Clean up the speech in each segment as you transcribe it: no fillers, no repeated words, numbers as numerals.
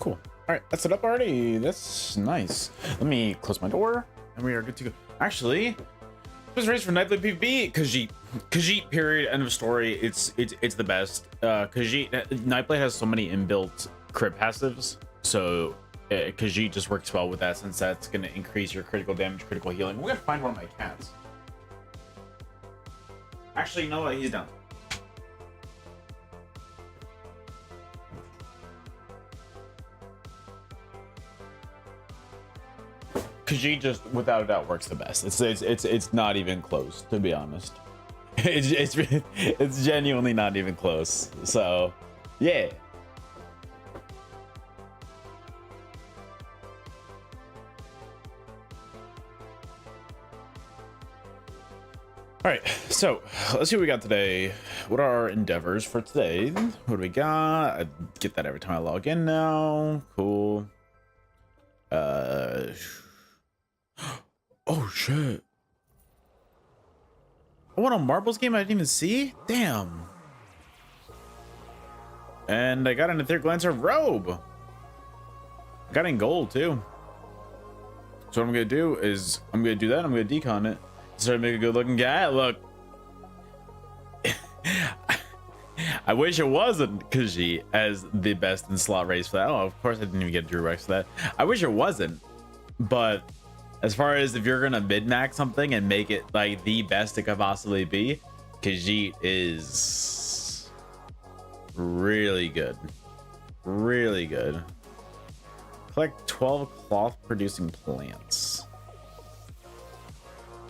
Cool. All right, that's it up already. That's nice. Let me close my door, and we are good to go. Actually, this race for nightly PvP. Khajiit. Period. End of story. It's the best. Khajiit. Nightblade has so many inbuilt crit passives, so Khajiit just works well with that, since that's going to increase your critical damage, critical healing. We're gonna find one of my cats. Actually, you know what? He's down. Khajiit just without a doubt works the best. It's not even close, to be honest. It's genuinely not even close. So yeah. All right, so let's see what we got today. What are our endeavors for today? What do we got? I get that every time I log in now. Cool. Oh shit. I won a marbles game I didn't even see? Damn. And I got an Etheric Lancer robe. I got in gold too. So what I'm gonna do is I'm gonna do that. I'm gonna decon it. Start to make a good looking guy. Look. I wish it wasn't Khajiit as the best in slot race for that. Oh, of course I didn't even get Drew Rex for that. I wish it wasn't, but as far as if you're gonna mid-max something and make it like the best it could possibly be, Khajiit is really good. Really good. Collect 12 cloth producing plants.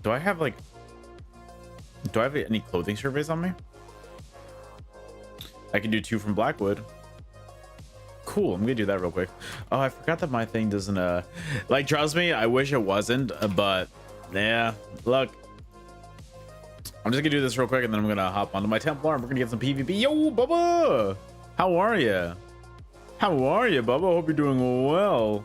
Do I have any clothing surveys on me? I can do 2 from Blackwood. Cool, I'm gonna do that real quick. Oh, I forgot that my thing doesn't like, trust me, I wish it wasn't, but yeah, look, I'm just gonna do this real quick and then I'm gonna hop onto my Templar and we're gonna get some PvP. Yo, Bubba, how are you? How are you, Bubba? Hope you're doing well.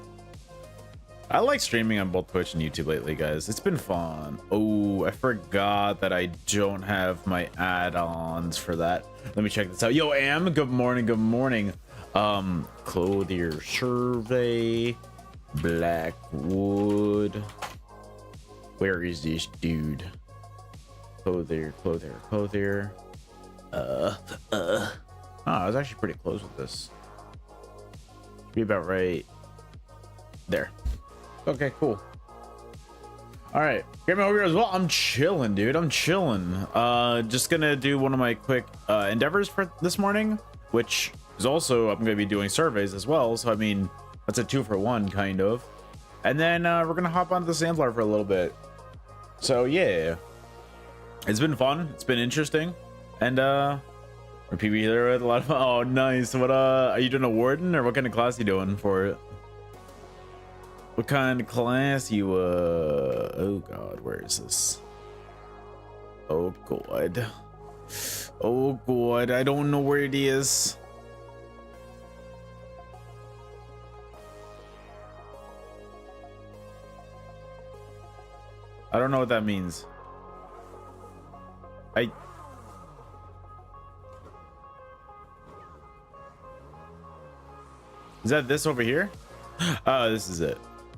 I like streaming on both Twitch and YouTube lately, guys. It's been fun. Oh, I forgot that I don't have my add-ons for that. Let me check this out. Yo, Am, good morning, good morning. Clothier survey, Blackwood. Where is this dude? Clothier. Oh, I was actually pretty close with this. Be about right there. Okay, cool. All right, get me over here as well. I'm chilling, dude. I'm chilling. Just gonna do one of my quick endeavors for this morning, which is also I'm gonna be doing surveys as well. So I mean, that's a 2-for-1 kind of. And then we're gonna hop onto the Sandlar for a little bit. So yeah, it's been fun. It's been interesting, and we're PvP there with a lot of. Oh, nice. What are you doing, a warden, or what kind of class you doing for it? What kind of class you oh god, where is this? Oh god. Oh god, I don't know where it is. I don't know what that means. Is that this over here? Oh, this is it.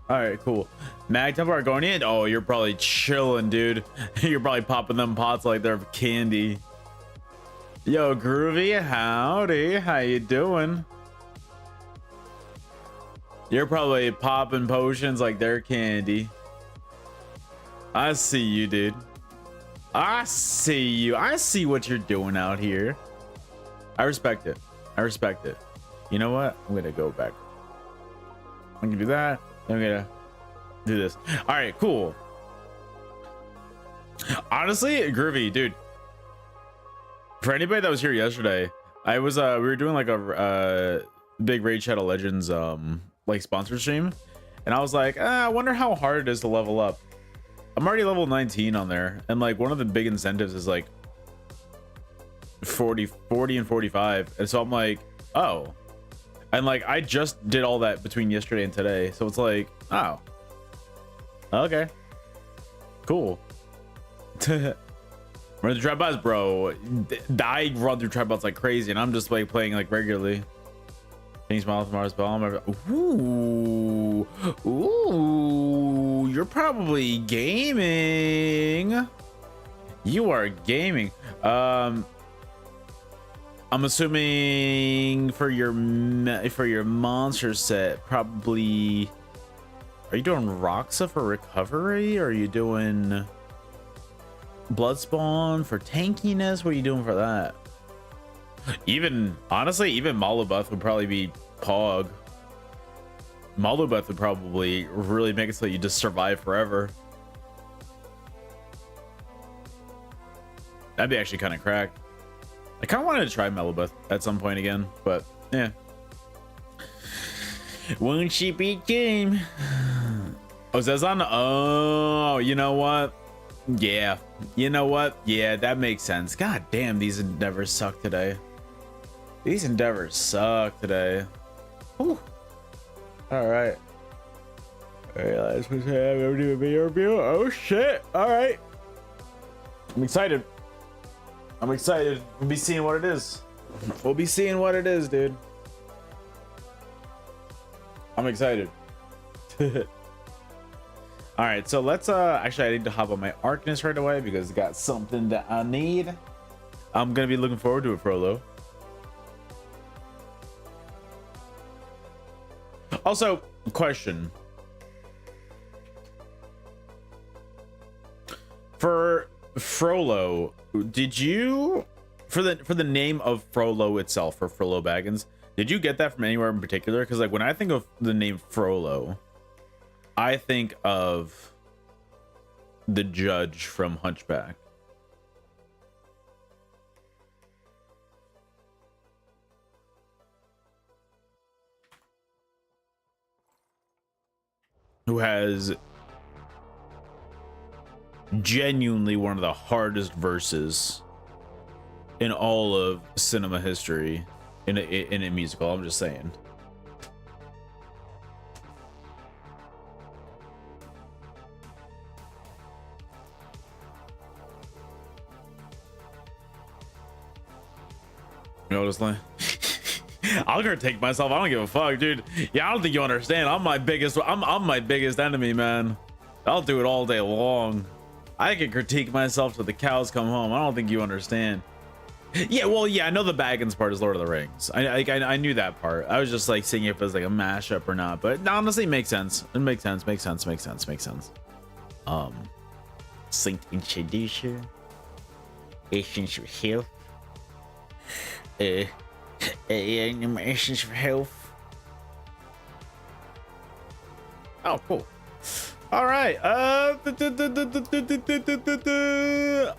All right, cool. Mag Templar going in. Oh, you're probably chilling, dude. You're probably popping them pots like they're candy. Yo, Groovy, howdy. How you doing? You're probably popping potions like they're candy. I see you, dude. I see you. I see what you're doing out here. I respect it. I respect it. You know what? I'm gonna go back. I'm gonna do that. I'm gonna do this. All right, cool. Honestly, Groovy, dude. For anybody that was here yesterday, I was we were doing like a big Raid Shadow Legends like sponsored stream, and I was like, I wonder how hard it is to level up. I'm already level 19 on there, and like one of the big incentives is like 40 and 45, and so I'm like, oh. And like I just did all that between yesterday and today, so it's like, oh, okay, cool. Run through trap bots, bro. I run through trap bots like crazy, and I'm just like playing like regularly. Things Miles Mars bomb. Ooh, ooh, you're probably gaming. You are gaming. I'm assuming for your monster set, probably. Are you doing Roxa for recovery? Or are you doing Bloodspawn for tankiness? What are you doing for that? Even honestly, even Malubeth would probably be Pog. Malubeth would probably really make it so you just survive forever. That'd be actually kind of cracked. I kind of wanted to try Malubeth at some point again, but yeah. Won't she beat game? Oh, Zezan? Oh, you know what? Yeah, you know what? Yeah, that makes sense. God damn, these endeavors suck today. These endeavors suck today. Whew. All right. All right, let's have a video review. Oh shit! All right. I'm excited. I'm excited. We'll be seeing what it is. We'll be seeing what it is, dude. I'm excited. All right, so let's actually I need to hop on my Arcanist right away because it's got something that I need. I'm gonna be looking forward to it, Frollo. Also, question for Frollo, did you for the name of Frollo itself, or Frollo Baggins, did you get that from anywhere in particular? Because like when I think of the name Frollo, I think of the judge from Hunchback. Who has genuinely one of the hardest verses in all of cinema history in a musical. I'm just saying. Noticeably. I'm gonna take myself. I don't give a fuck, dude. Yeah, I don't think you understand. I'm my biggest enemy, man. I'll do it all day long. I can critique myself till the cows come home. I don't think you understand. Yeah, well, yeah, I know the Baggins part is Lord of the Rings. I knew that part. I was just like seeing if it was like a mashup or not, but honestly, it makes sense. It makes sense. Saint Tradition, Essence of Health, Essence of Health. Oh, cool. All right.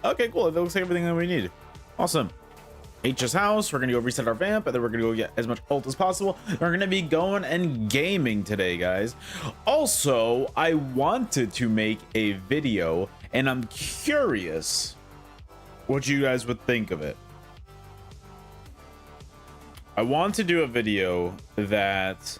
Okay, cool. That looks like everything that we need. Awesome. H's house. We're gonna go reset our vamp, and then we're gonna go get as much ult as possible. We're gonna be going and gaming today, guys. Also, I wanted to make a video, and I'm curious what you guys would think of it. I want to do a video that,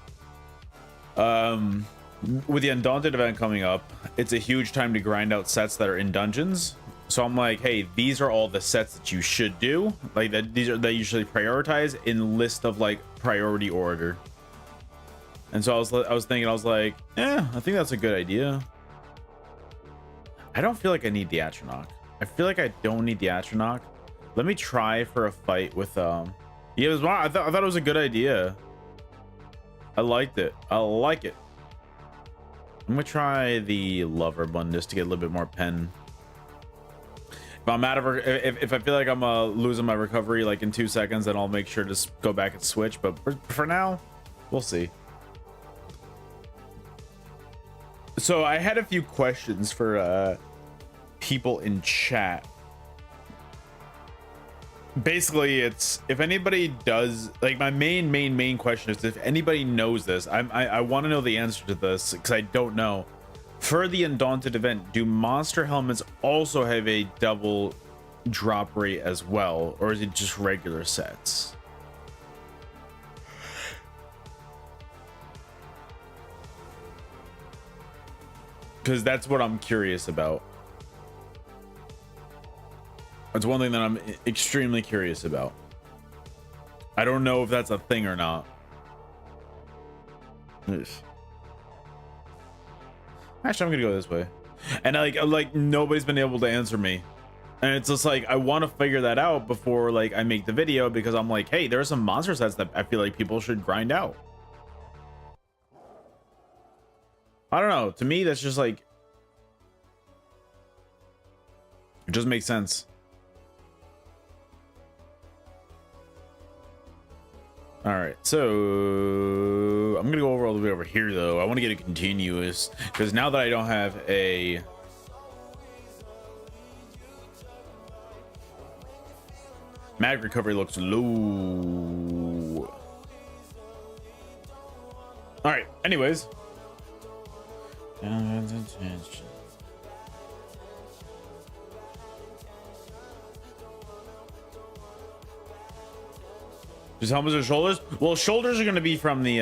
with the Undaunted event coming up, it's a huge time to grind out sets that are in dungeons. So I'm like, hey, these are all the sets that you should do. Like that, these are that you should prioritize in list of like priority order. And so I was thinking, I was like, yeah, I think that's a good idea. I don't feel like I need the Atronach. I feel like I don't need the Atronach. Let me try for a fight with yeah, it was, I thought it was a good idea. I liked it. I like it. I'm gonna try the Lover one just to get a little bit more pen. If I'm out of if I feel like I'm losing my recovery like in 2 seconds, then I'll make sure to go back and switch. But for now, we'll see. So I had a few questions for people in chat. Basically, it's if anybody does like my main question is if anybody knows this. I want to know the answer to this because I don't know. For the Undaunted event, do monster helmets also have a double drop rate as well, or is it just regular sets? Because that's what I'm curious about. That's one thing that I'm extremely curious about. I don't know if that's a thing or not. Oof. Actually, I'm gonna go this way. And like nobody's been able to answer me. And it's just like I want to figure that out before like I make the video, because I'm like, hey, there are some monster sets that I feel like people should grind out. I don't know. To me, that's just like, it just makes sense. All right, so I'm gonna go all the way over here though. I want to get a continuous, because now that I don't have a mag recovery looks low. All right, anyways. Just helmets or shoulders? Well, shoulders are gonna be from the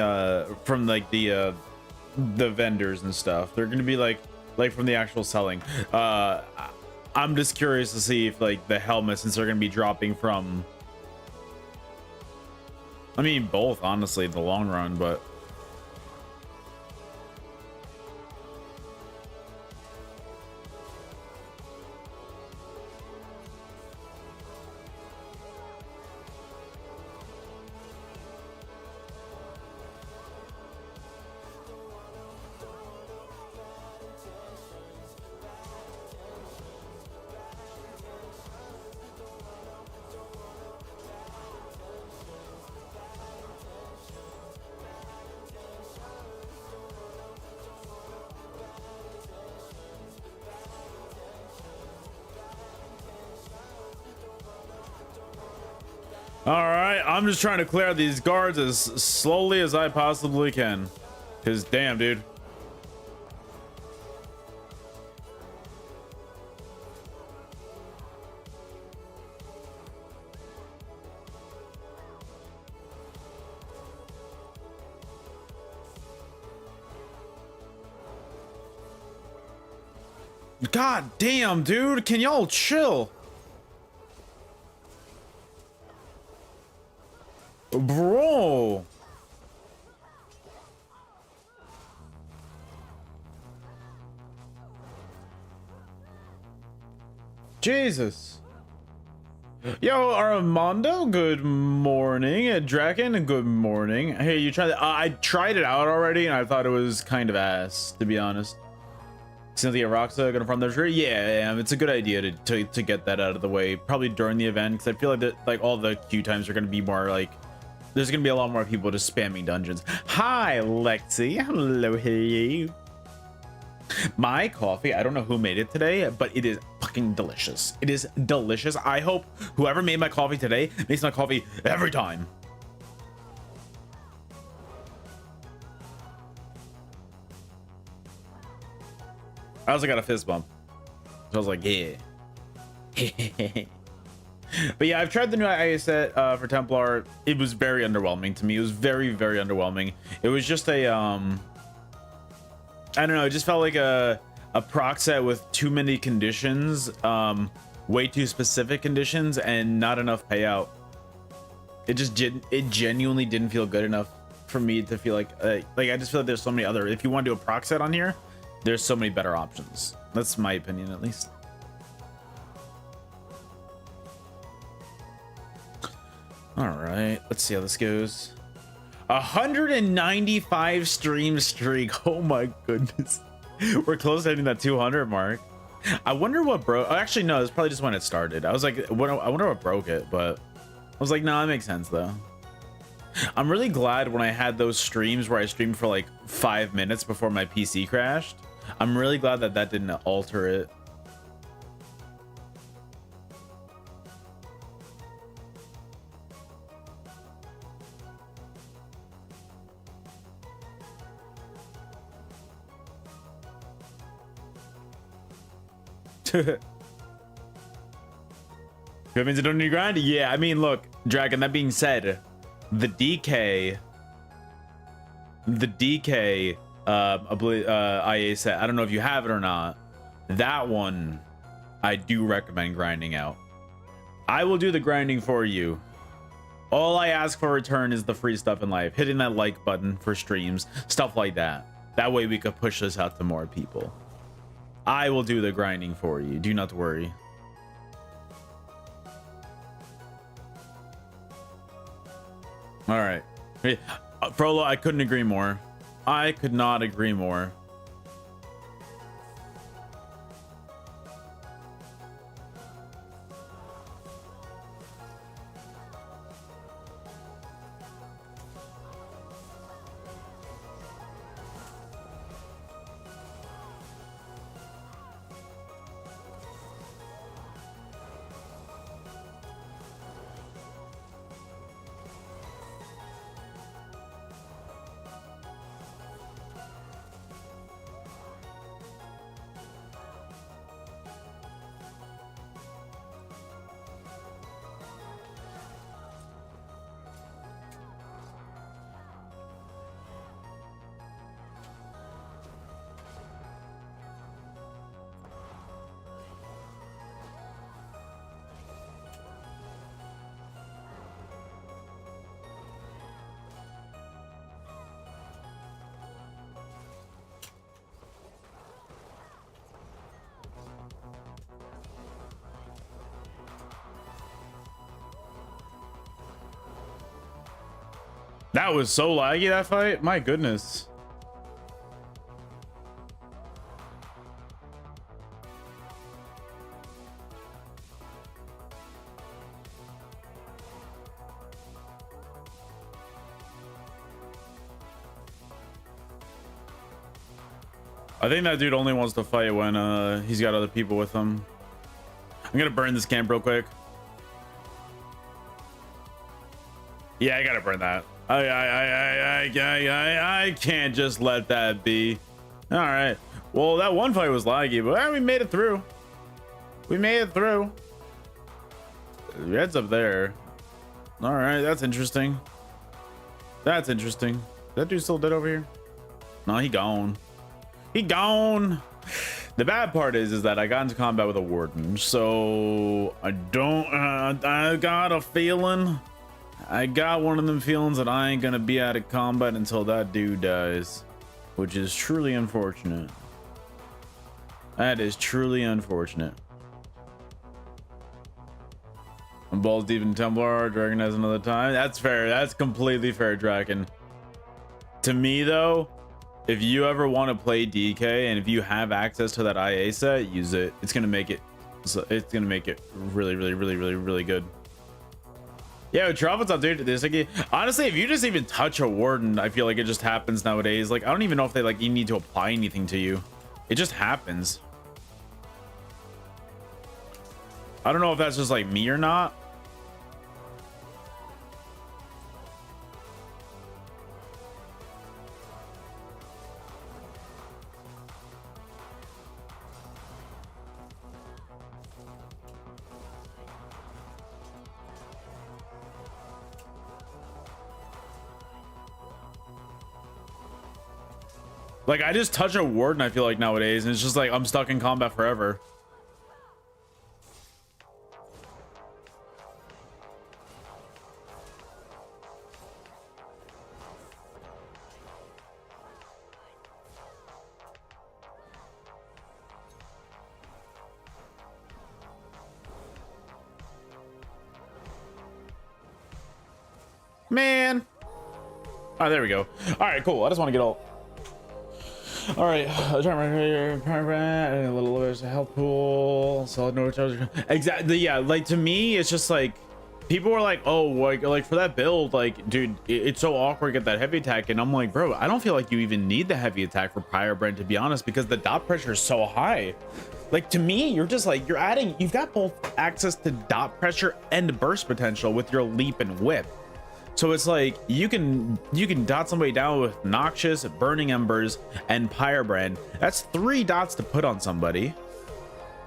vendors and stuff. They're gonna be like from the actual selling. I'm just curious to see if like the helmets, since they're gonna be dropping from, I mean both honestly in the long run, but all right, I'm just trying to clear out these guards as slowly as I possibly can, because damn, dude. God damn, dude, can y'all chill? Bro. Jesus. Yo, Armando, good morning. Draken, good morning. Hey, you tried I tried it out already and I thought it was kind of ass, to be honest. Cynthia Roxa gonna farm their tree? Yeah, it's a good idea to get that out of the way, probably during the event, because I feel like that like all the queue times are gonna be more like, there's gonna be a lot more people just spamming dungeons. Hi, Lexi. Hello, hey. My coffee, I don't know who made it today, but it is fucking delicious. It is delicious. I hope whoever made my coffee today makes my coffee every time. I also got a fist bump. So I was like, yeah. But yeah, I've tried the new IA set for Templar. It was very underwhelming to me. It was very, very underwhelming. It was just a I don't know, it just felt like a proc set with too many conditions, way too specific conditions, and not enough payout. It genuinely didn't feel good enough for me to feel like I just feel like there's so many other, if you want to do a proc set on here, there's so many better options. That's my opinion, at least. All right, let's see how this goes. 195 stream streak. Oh my goodness. We're close to hitting that 200 mark. I wonder what broke. Actually, no, it's probably just when it started. I was like, I wonder what broke it, but I was like, no, that makes sense though. I'm really glad when I had those streams where I streamed for like 5 minutes before my PC crashed. I'm really glad that that didn't alter it. That means I don't need to grind? Yeah, I mean, look, Dragon, that being said, the DK IA set, I don't know if you have it or not. That one, I do recommend grinding out. I will do the grinding for you. All I ask for return is the free stuff in life, hitting that like button for streams, stuff like that. That way we could push this out to more people. I will do the grinding for you. Do not worry. All right. Frollo, I couldn't agree more. I could not agree more. That was so laggy, that fight. My goodness. I think that dude only wants to fight when he's got other people with him. I'm gonna burn this camp real quick. Yeah, I gotta burn that. I can't just let that be. All right. Well, that one fight was laggy, but we made it through. We made it through. Red's up there. All right, that's interesting. That's interesting. That dude still dead over here? No, he gone. He gone. The bad part is that I got into combat with a warden, so I don't. I got a feeling. I got one of them feelings that I ain't gonna be out of combat until that dude dies, which is truly unfortunate. That is truly unfortunate. I'm balls deep in Templar. Dragon has another time. That's fair. That's completely fair, Draken. To me, though, if you ever want to play DK and if you have access to that IA set, use it. It's gonna make it. It's gonna make it really good. Yeah, Travel's up, dude. This like, honestly, if you just even touch a warden, I feel like it just happens nowadays. Like, I don't even know if they like you need to apply anything to you. It just happens. I don't know if that's just like me or not. Like, I just touch a warden, I feel like, nowadays, and it's just like I'm stuck in combat forever. Man. Oh, there we go. All right, cool. I just want to get all. All right, a little bit of health pool, solid no charge. Exactly, yeah. Like, to me, it's just like people were like, "Oh, like for that build, like, dude, it's so awkward to get that heavy attack." And I'm like, bro, I don't feel like you even need the heavy attack for Pyrobrand, to be honest, because the dot pressure is so high. Like, to me, you're just like you've got both access to dot pressure and burst potential with your leap and whip. So it's like you can dot somebody down with Noxious, Burning Embers, and Pyrobrand. That's 3 dots to put on somebody.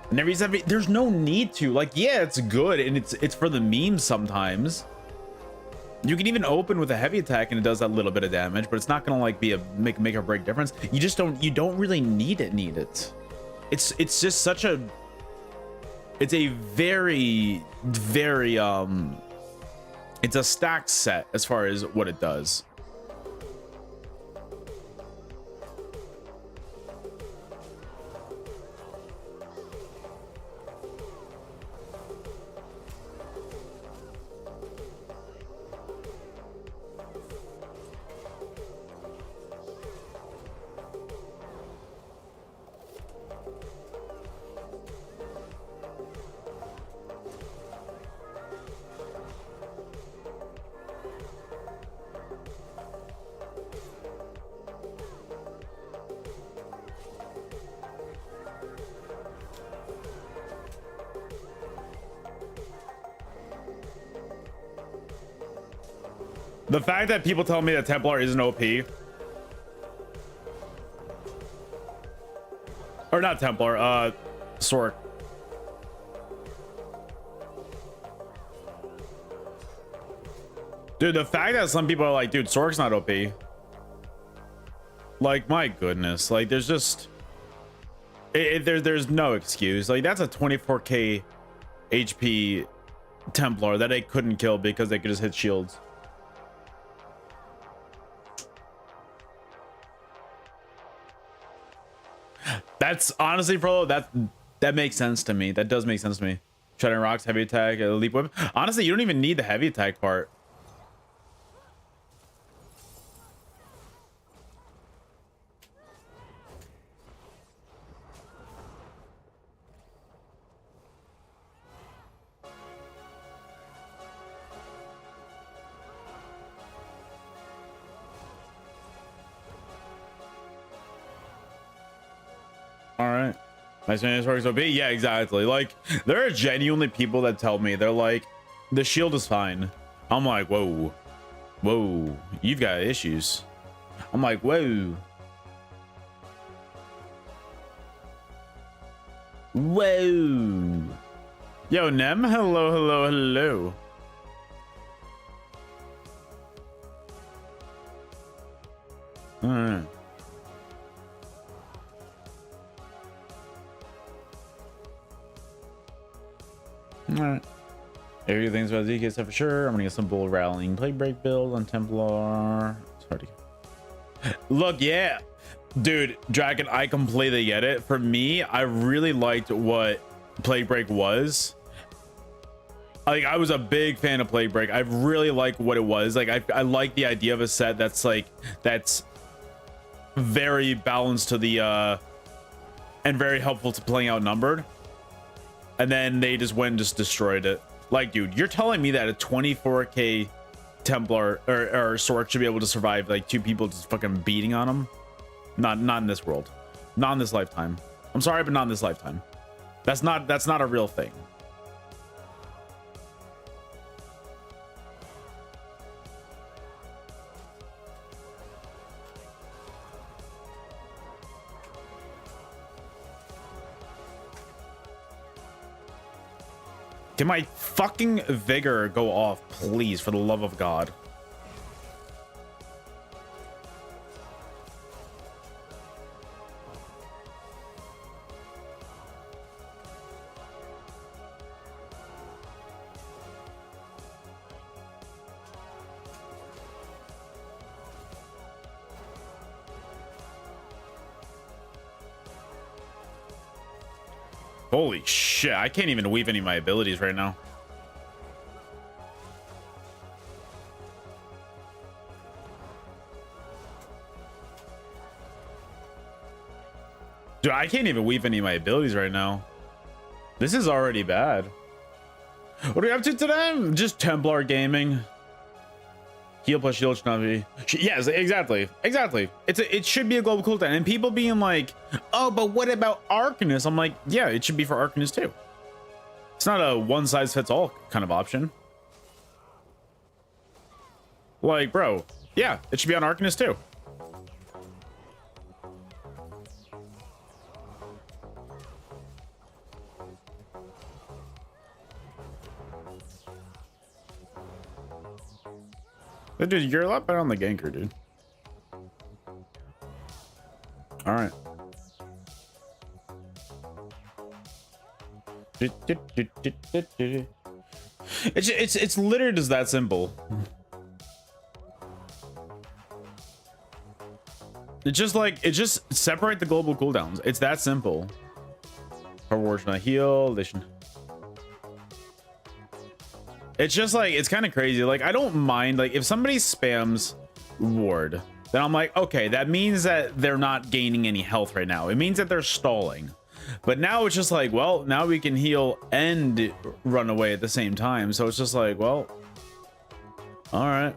There's no need to. Like, yeah, it's good and it's for the memes sometimes. You can even open with a heavy attack and it does that little bit of damage, but it's not gonna like be a make or break difference. You don't really need it. It's just such a. It's a very It's a stacked set as far as what it does. The fact that people tell me that Templar isn't OP, or not Templar, Sork. Dude, the fact that some people are like, dude, Sork's not OP. Like, my goodness, like, there's just, there's no excuse. Like, that's a 24k HP Templar that they couldn't kill because they could just hit shields. That's honestly, bro, that makes sense to me. That does make sense to me. Shattering rocks, heavy attack, leap whip. Honestly, you don't even need the heavy attack part. All right. Nice man, works OP. Yeah, exactly. Like, there are genuinely people that tell me, they're like, the shield is fine. I'm like, whoa, whoa, you've got issues. I'm like, whoa, whoa. Yo, Nem, hello, hello, hello. All right. Alright. Everything's about ZK stuff for sure. I'm gonna get some bull rallying plague break build on Templar. It's hard to get. Look, yeah. Dude, Dragon, I completely get it. For me, I really liked what plague break was. Like, I was a big fan of plague break. I really like what it was. Like, I like the idea of a set that's like, that's very balanced to the and very helpful to playing outnumbered. And then they just went and just destroyed it. Like, dude, you're telling me that a 24k Templar or Sork should be able to survive like two people just fucking beating on them? Not in this world. Not in this lifetime. I'm sorry, but not in this lifetime. That's not a real thing. Can my fucking vigor go off, please, for the love of God? Holy shit, I can't even weave any of my abilities right now. Dude, I can't even weave any of my abilities right now. This is already bad. What are we up to today? Just Templar gaming. Heal plus shield should not be. Yes, exactly. Exactly. It should be a global cooldown. And people being like, oh, but what about Arcanist? I'm like, yeah, it should be for Arcanist too. It's not a one size fits all kind of option. Like, bro, yeah, it should be on Arcanist too. Dude, you're a lot better on the ganker, dude. All right. It's literally just that simple. It's just like, it just separate the global cooldowns. It's that simple. Her ward should not heal. They should. It's just like, it's kind of crazy. Like, I don't mind, like, if somebody spams ward, then I'm like, okay, that means that they're not gaining any health right now. It means that they're stalling. But now it's just like, well, now we can heal and run away at the same time. So it's just like, well, all right.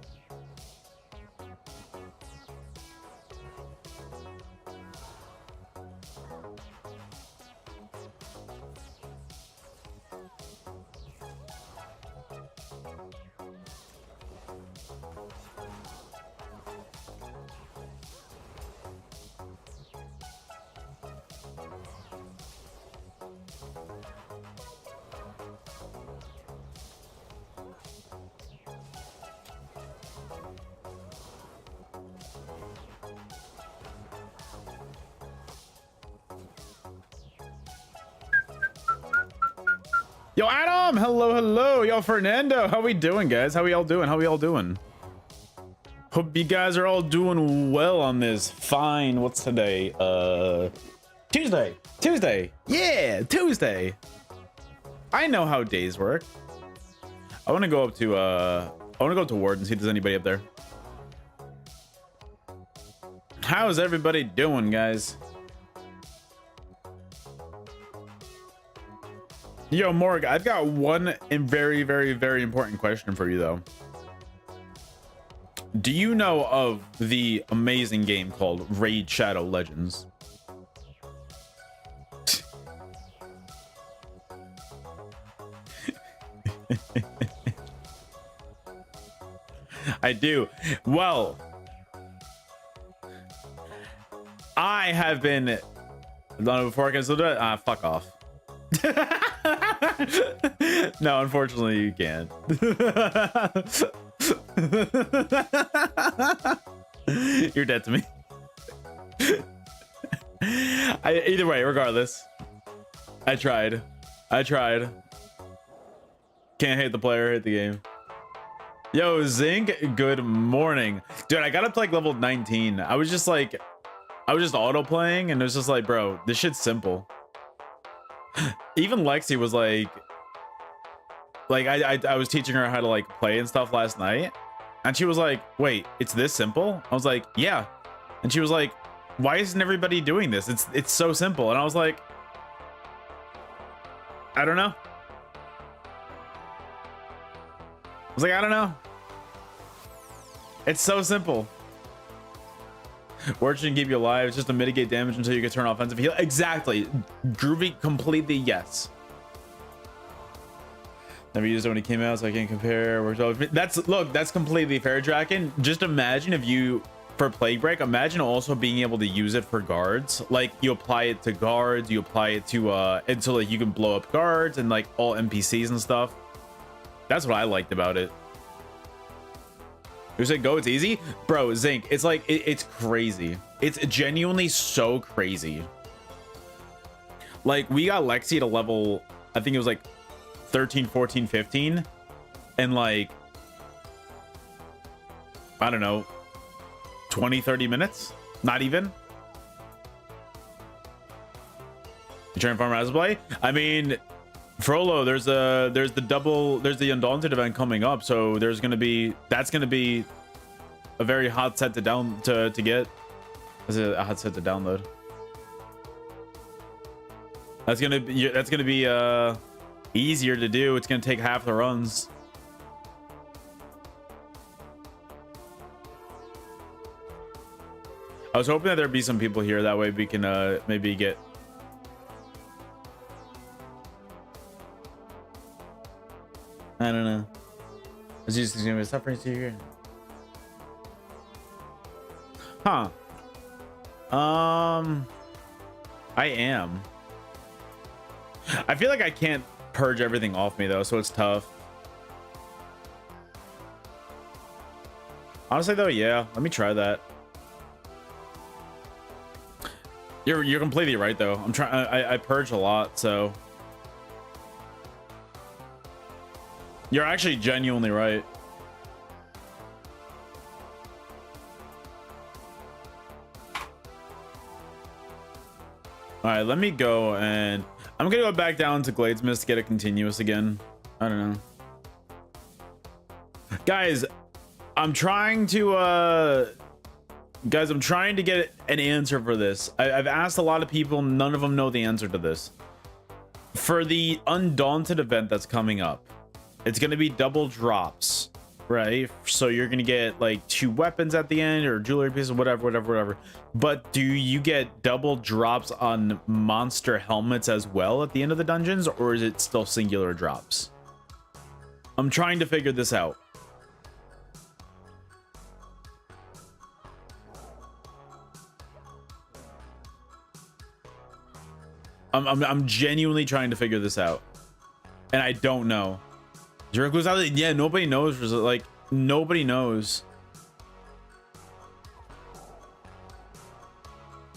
Yo, Adam, hello. Yo, Fernando, how we doing, guys? How we all doing? Hope you guys are all doing well on this fine, what's today? Tuesday. Yeah, Tuesday. I know how days work. I want to go up to Ward and see if there's anybody up there. How's everybody doing, guys? Yo, Morg, I've got one very, very, very important question for you, though. Do you know of the amazing game called Raid Shadow Legends? I do. Well, I have been done it before. I can still do it. Fuck off. No, unfortunately, you can't. You're dead to me. Either way, regardless, I tried. Can't hate the player, hate the game. Yo, Zinc, good morning. Dude, I got up to like level 19. I was just auto playing and it was just like, bro, this shit's simple. Even Lexi was like I was teaching her how to like play and stuff last night, and she was like, wait, it's this simple? I was like, yeah. And she was like, why isn't everybody doing this? It's so simple. And I was like, I don't know. I don't know. It's so simple. Word shouldn't keep you alive. It's just to mitigate damage until you can turn offensive heal. Exactly. Groovy, completely yes. Never used it when it came out, so I can't compare. That's completely fair, Draken. Just imagine if you, for Plague Break, imagine also being able to use it for guards. Like, you apply it to guards, you apply it to until like you can blow up guards and like all NPCs and stuff. That's what I liked about it. You said go, it's easy, bro. Zinc, it's like it's crazy. It's genuinely so crazy. Like, we got Lexi to level, I think it was like 13, 14, 15, and like, I don't know, 20-30 minutes, not even. You trying to farm Raspberry? I mean, Frollo, there's the Undaunted event coming up, so that's gonna be a very hot set to get. Is it a hot set to download? That's gonna be easier to do. It's gonna take half the runs. I was hoping that there'd be some people here, that way we can maybe get. I don't know. Is this gonna be suffering to here? Huh. I am. I feel like I can't purge everything off me though, so it's tough. Honestly though, yeah, let me try that. You're completely right though. I purge a lot, so You're actually genuinely right. All right, let me go, and I'm gonna go back down to Gladesmith to get a continuous again. I don't know, guys. I'm trying to get an answer for this. I've asked a lot of people, none of them know the answer to this. For the Undaunted event that's coming up, it's gonna be double drops, right? So you're gonna get like 2 weapons at the end, or jewelry pieces, whatever. But do you get double drops on monster helmets as well at the end of the dungeons, or is it still singular drops? I'm trying to figure this out. I'm genuinely trying to figure this out, and I don't know. Jericho's out. Yeah, nobody knows. Like, nobody knows.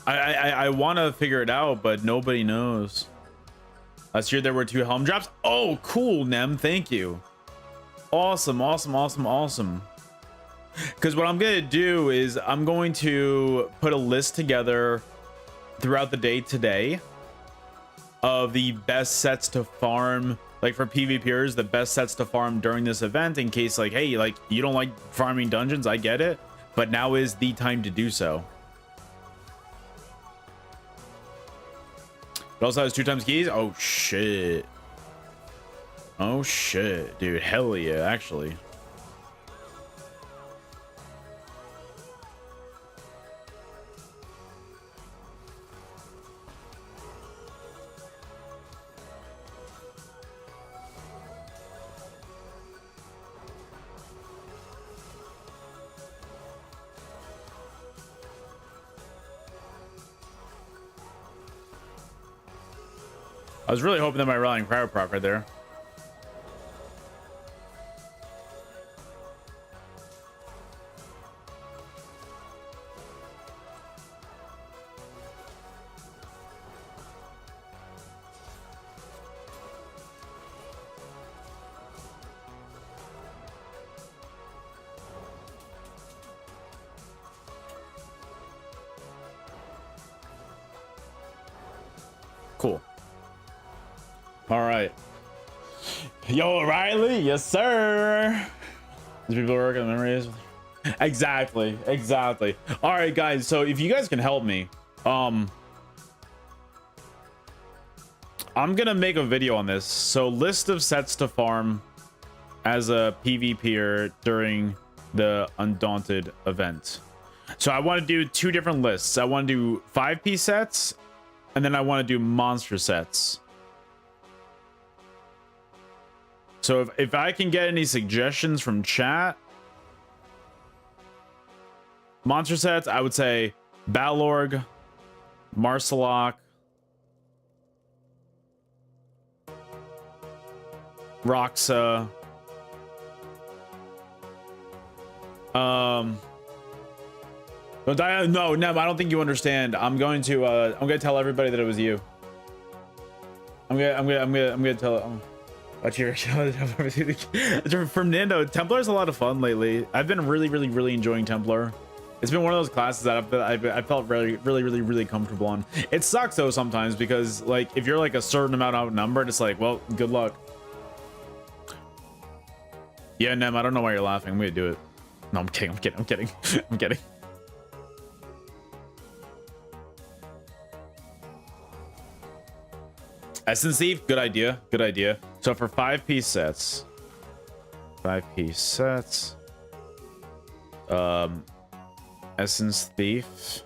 I want to figure it out, but nobody knows. Last year there were 2 helm drops. Oh, cool, Nem. Thank you. Awesome. Because what I'm gonna do is I'm going to put a list together throughout the day today of the best sets to farm, like for PvPers, the best sets to farm during this event, in case, like, hey, like, you don't like farming dungeons, I get it, but now is the time to do so. It also has 2 times keys. Oh shit, dude, hell yeah, actually. I was really hoping that my rallying power prop right there. Cool. All right. Yo, Riley. Yes, sir. These people work on memories. Exactly. All right, guys. So if you guys can help me, I'm gonna make a video on this. So list of sets to farm as a PvPer during the Undaunted event. So I want to do 2 different lists. I want to do 5-piece sets, and then I want to do monster sets. So if I can get any suggestions from chat, monster sets, I would say Balorg, Marsalok, Roxa, no, Neb, I don't think you understand. I'm gonna tell everybody that it was you. I'm gonna tell. What's your Fernando? Templar is a lot of fun lately. I've been really enjoying Templar. It's been one of those classes that I felt really comfortable on. It sucks though sometimes, because like if you're like a certain amount outnumbered, it's like, well, good luck. Yeah, Nem, I don't know why you're laughing. I'm gonna do it. No, I'm kidding. Essence Thief, good idea. So for 5-piece sets, Essence Thief,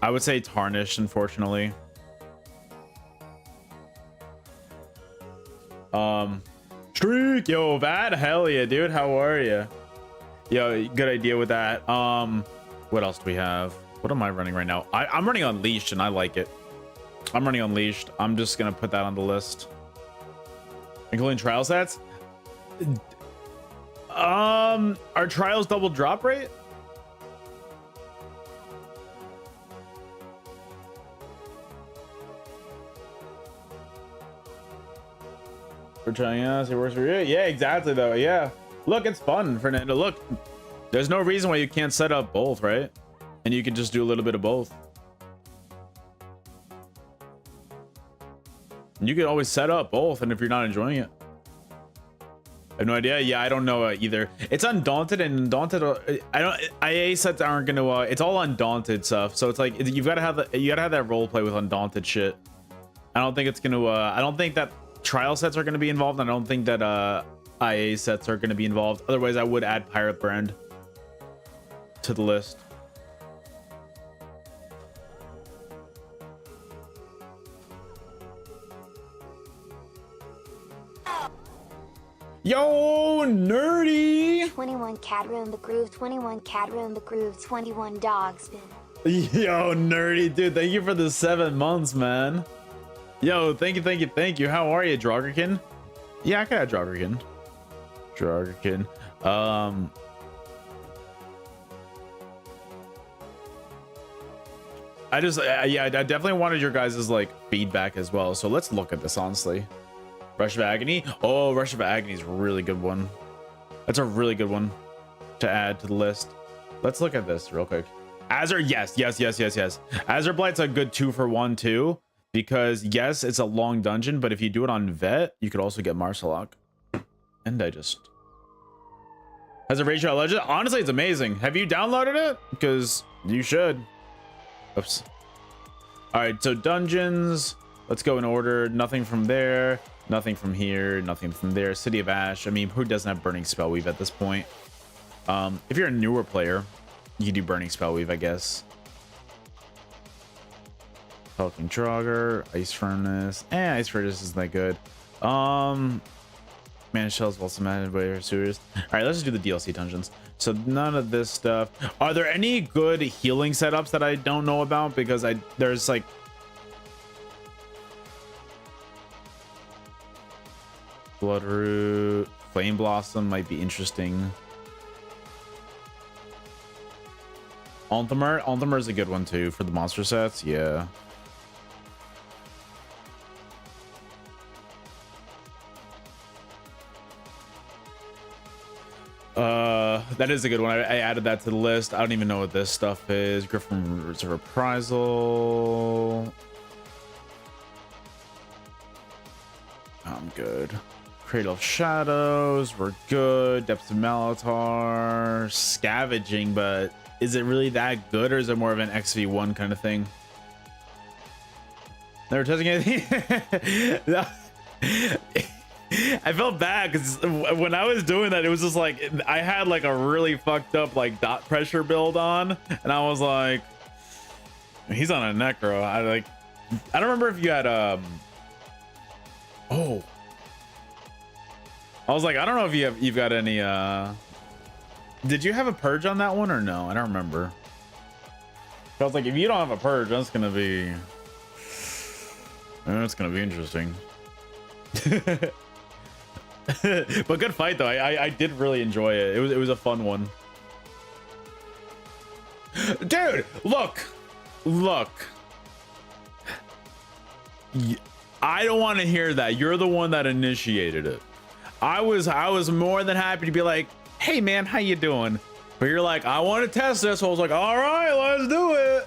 I would say Tarnished, unfortunately. Streak, yo, Vad, hell yeah, dude, how are you? Yo, good idea with that. What else do we have? What am I running right now? I'm running Unleashed, and I like it. I'm running Unleashed. I'm just gonna put that on the list, including trial sets. Are trials double drop rate? We're trying out. It works for you. Yeah, exactly though. Yeah. Look, it's fun, Fernando. Look, there's no reason why you can't set up both, right? And you can just do a little bit of both. You can always set up both, and if you're not enjoying it, I have no idea. Yeah, I don't know either. It's Undaunted, and Undaunted. I don't. IA sets aren't gonna. It's all Undaunted stuff. So it's like you've got to have that role play with Undaunted shit. I don't think it's gonna. I don't think that trial sets are gonna be involved. I don't think that IA sets are gonna be involved. Otherwise, I would add Pirate Brand to the list. Yo, nerdy. 21 cat room the groove, 21 cat room the groove, 21 dogs bin. Yo, nerdy dude, thank you for the 7 months, man. Yo, thank you. How are you, Drogerkin? Yeah, I can add Drogerkin. I definitely wanted your guys' like feedback as well. So let's look at this honestly. Rush of Agony. Oh, Rush of Agony is a really good one. That's a really good one to add to the list. Let's look at this real quick. Azure, yes. Azure Blight's a good 2-for-1 too, because yes, it's a long dungeon, but if you do it on Vet, you could also get Marsalok and Digest. Has a ratio legend. Honestly, it's amazing. Have you downloaded it? Because you should. Oops. All right, so dungeons. Let's go in order. Nothing from there. Nothing from here. Nothing from there. City of Ash. I mean, who doesn't have Burning Spellweave at this point? If you're a newer player, you can do Burning Spellweave, I guess. Hulking Trogger. Ice Furnace. Ice Furnace isn't that good. Man, Shells also managed by sewers. All right, let's just do the DLC dungeons. So none of this stuff. Are there any good healing setups that I don't know about? Because there's like Bloodroot, Flame Blossom might be interesting. Ultimer is a good one too for the monster sets. Yeah. That is a good one. I added that to the list. I don't even know what this stuff is. Griffin Reprisal. I'm good. Cradle of Shadows, we're good. Depths of Malatar, Scavenging, but is it really that good, or is it more of an XV1 kind of thing? Never testing anything. No. I felt bad because when I was doing that, it was just like I had like a really fucked up like dot pressure build on, and I was like, he's on a necro. I don't remember if you had oh, I was like, I don't know if you've got any did you have a purge on that one or no? I don't remember. I was like, if you don't have a purge, it's gonna be interesting. But good fight though. I did really enjoy it. It was a fun one. Dude, look. I don't want to hear that. You're the one that initiated it. I was more than happy to be like, hey man, how you doing? But you're like, I want to test this. So I was like, all right, let's do it.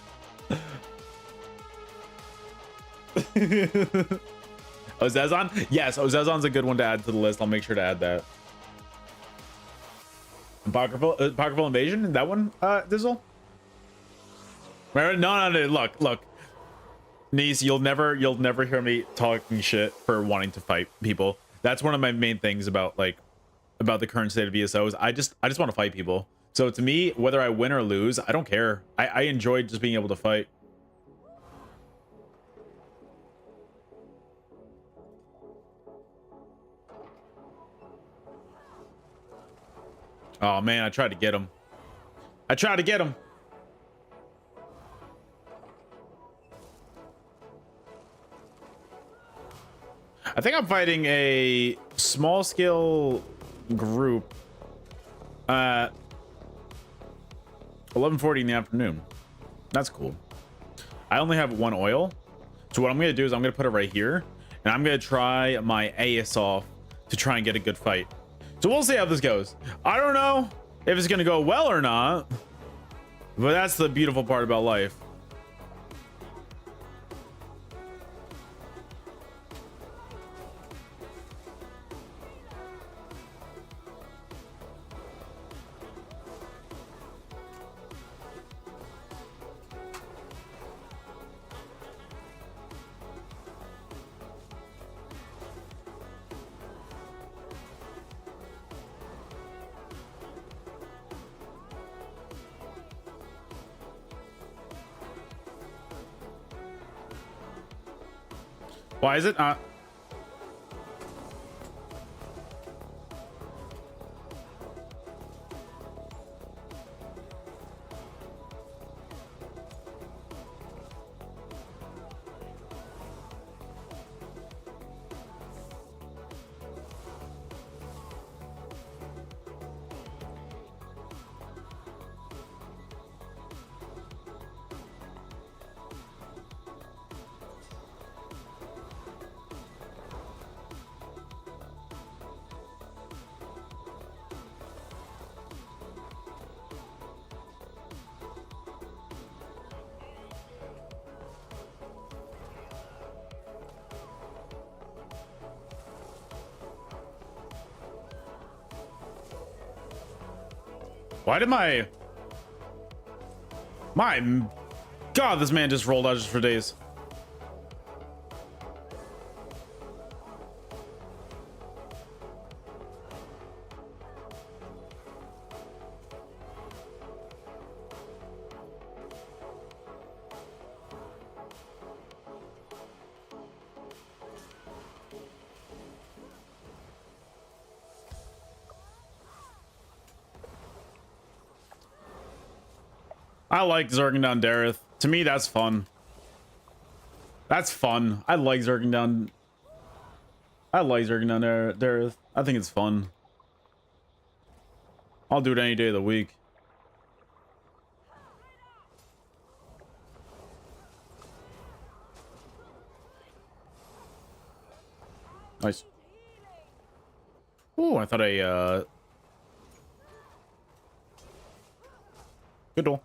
Ozezon? Yes, Ozezon's a good one to add to the list. I'll make sure to add that. Apocryphal Invasion? That one, Dizzle? No, look. Niece, you'll never hear me talking shit for wanting to fight people. That's one of my main things about the current state of VSOs. I just want to fight people. So to me, whether I win or lose, I don't care. I enjoy just being able to fight. Oh man, I tried to get him. I think I'm fighting a small scale group at 11:40 in the afternoon. That's cool. I only have 1 oil. So what I'm going to do is I'm going to put it right here, and I'm going to try my AS off to try and get a good fight. So we'll see how this goes. I don't know if it's gonna go well or not, but that's the beautiful part about life. Why is it not? Why did my God, this man just rolled out just for days. I like zerging down Dareth. To me, that's fun. That's fun. I like zerging down. I like zerging down Dareth. I think it's fun. I'll do it any day of the week. Nice. Oh, I thought good duel.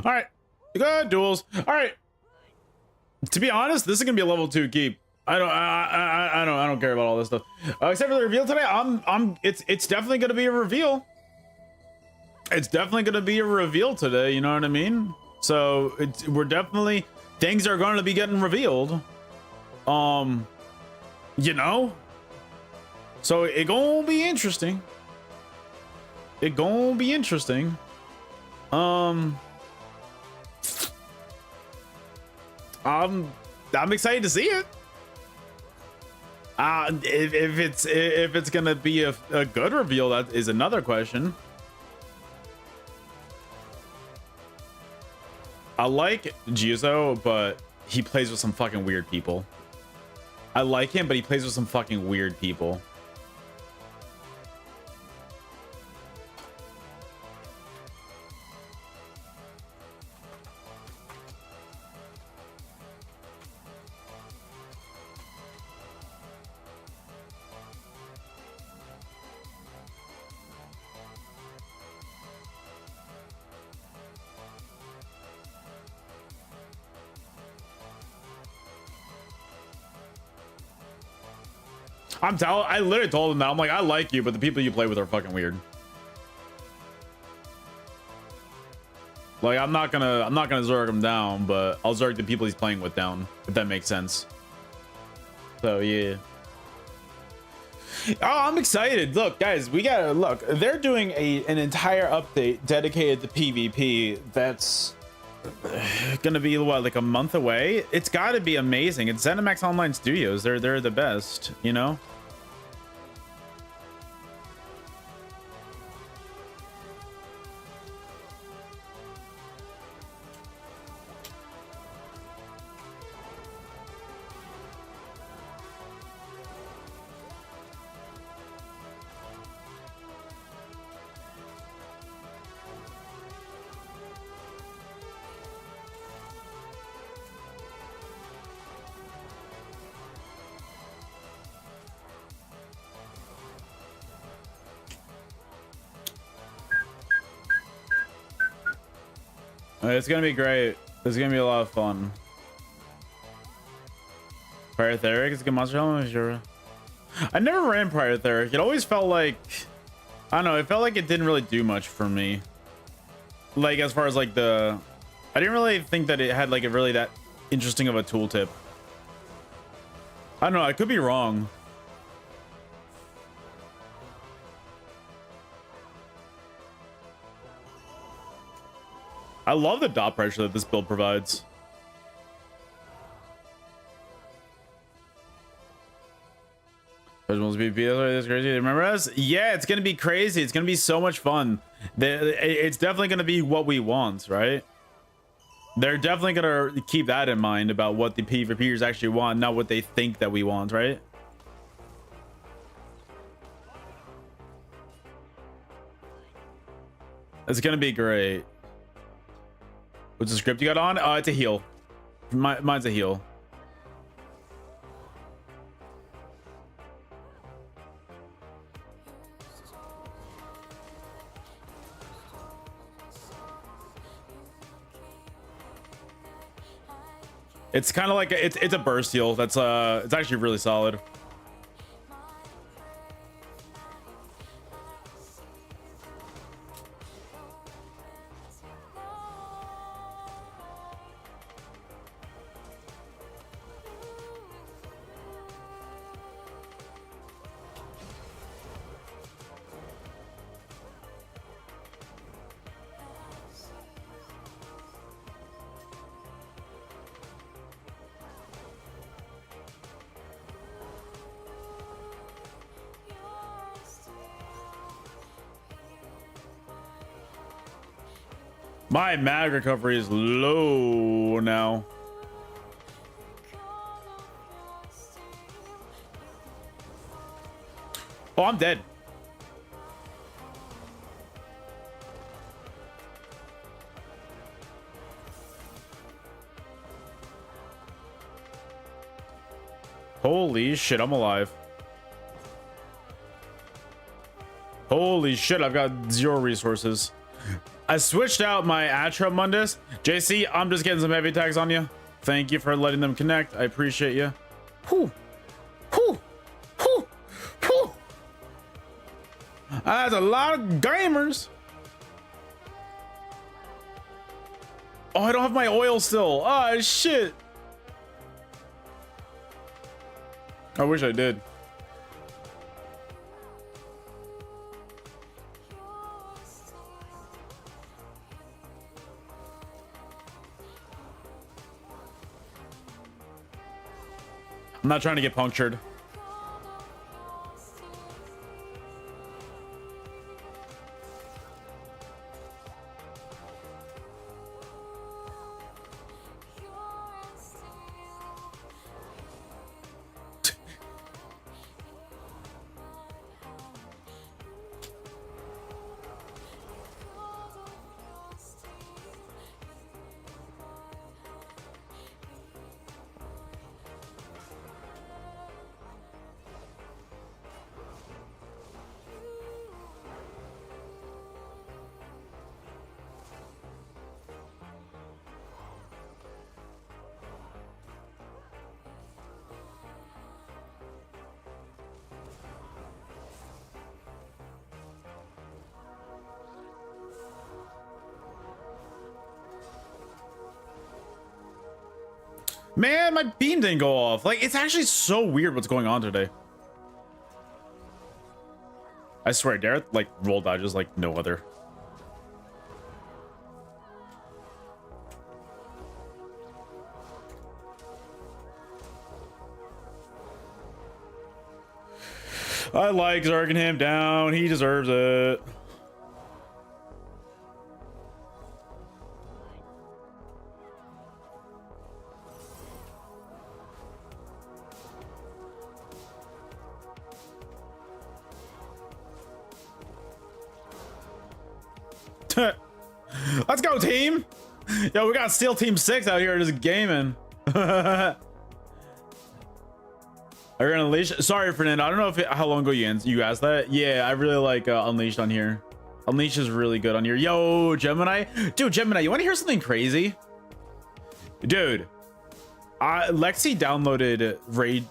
All right, good duels. All right. To be honest, this is gonna be a level 2 keep. I don't care about all this stuff. Except for the reveal today. It's definitely gonna be a reveal. It's definitely gonna be a reveal today. You know what I mean? So we're definitely, things are going to be getting revealed. You know. So it gonna be interesting. It gonna be interesting. I'm excited to see it. If it's gonna be a good reveal, that is another question. I like Jizo, but he plays with some fucking weird people. I like him, but he plays with some fucking weird people. I literally told him that. I'm like, I like you, but the people you play with are fucking weird. Like, I'm not gonna zerg him down, but I'll zerg the people he's playing with down, if that makes sense. So yeah. Oh, I'm excited. Look, guys, we gotta look. They're doing an entire update dedicated to PvP. That's gonna be what, like a month away. It's got to be amazing. It's ZeniMax Online Studios. They're the best, you know. It's gonna be great. It's gonna be a lot of fun. Pyrotheric is a good monster element. I never ran Pyrotheric. It always felt like, I don't know, it felt like it didn't really do much for me. Like as far as like I didn't really think that it had like a really that interesting of a tooltip. I don't know, I could be wrong. I love the dot pressure that this build provides. It's crazy. Remember us? Yeah, it's gonna be crazy. It's gonna be so much fun. It's definitely gonna be what we want, right? They're definitely gonna keep that in mind about what the PvPers actually want, not what they think that we want, right? It's gonna be great. What's the script you got on? Oh, it's a heal. Mine's a heal. It's kind of like it's a burst heal. That's it's actually really solid. My mag recovery is low now. Oh, I'm dead. Holy shit, I'm alive. Holy shit, I've got 0 resources. I switched out my Atra Mundus. JC, I'm just getting some heavy attacks on you. Thank you for letting them connect. I appreciate you. Whew. Whew. Whew. Whew. That's a lot of gamers. Oh, I don't have my oil still. Oh, shit. I wish I did. I'm not trying to get punctured. Man, my beam didn't go off. Like, it's actually so weird what's going on today. I swear, Dareth, like, roll dodges like no other. I like zarking him down. He deserves it. Let's go, team. Yo, we got Steel Team 6 out here just gaming. Are you gonna Unleash? Sorry, Fernando. I don't know if how long ago you asked that. Yeah, I really like Unleashed on here. Unleash is really good on your yo Gemini. Dude, Gemini, you want to hear something crazy? Dude, Lexi downloaded Raid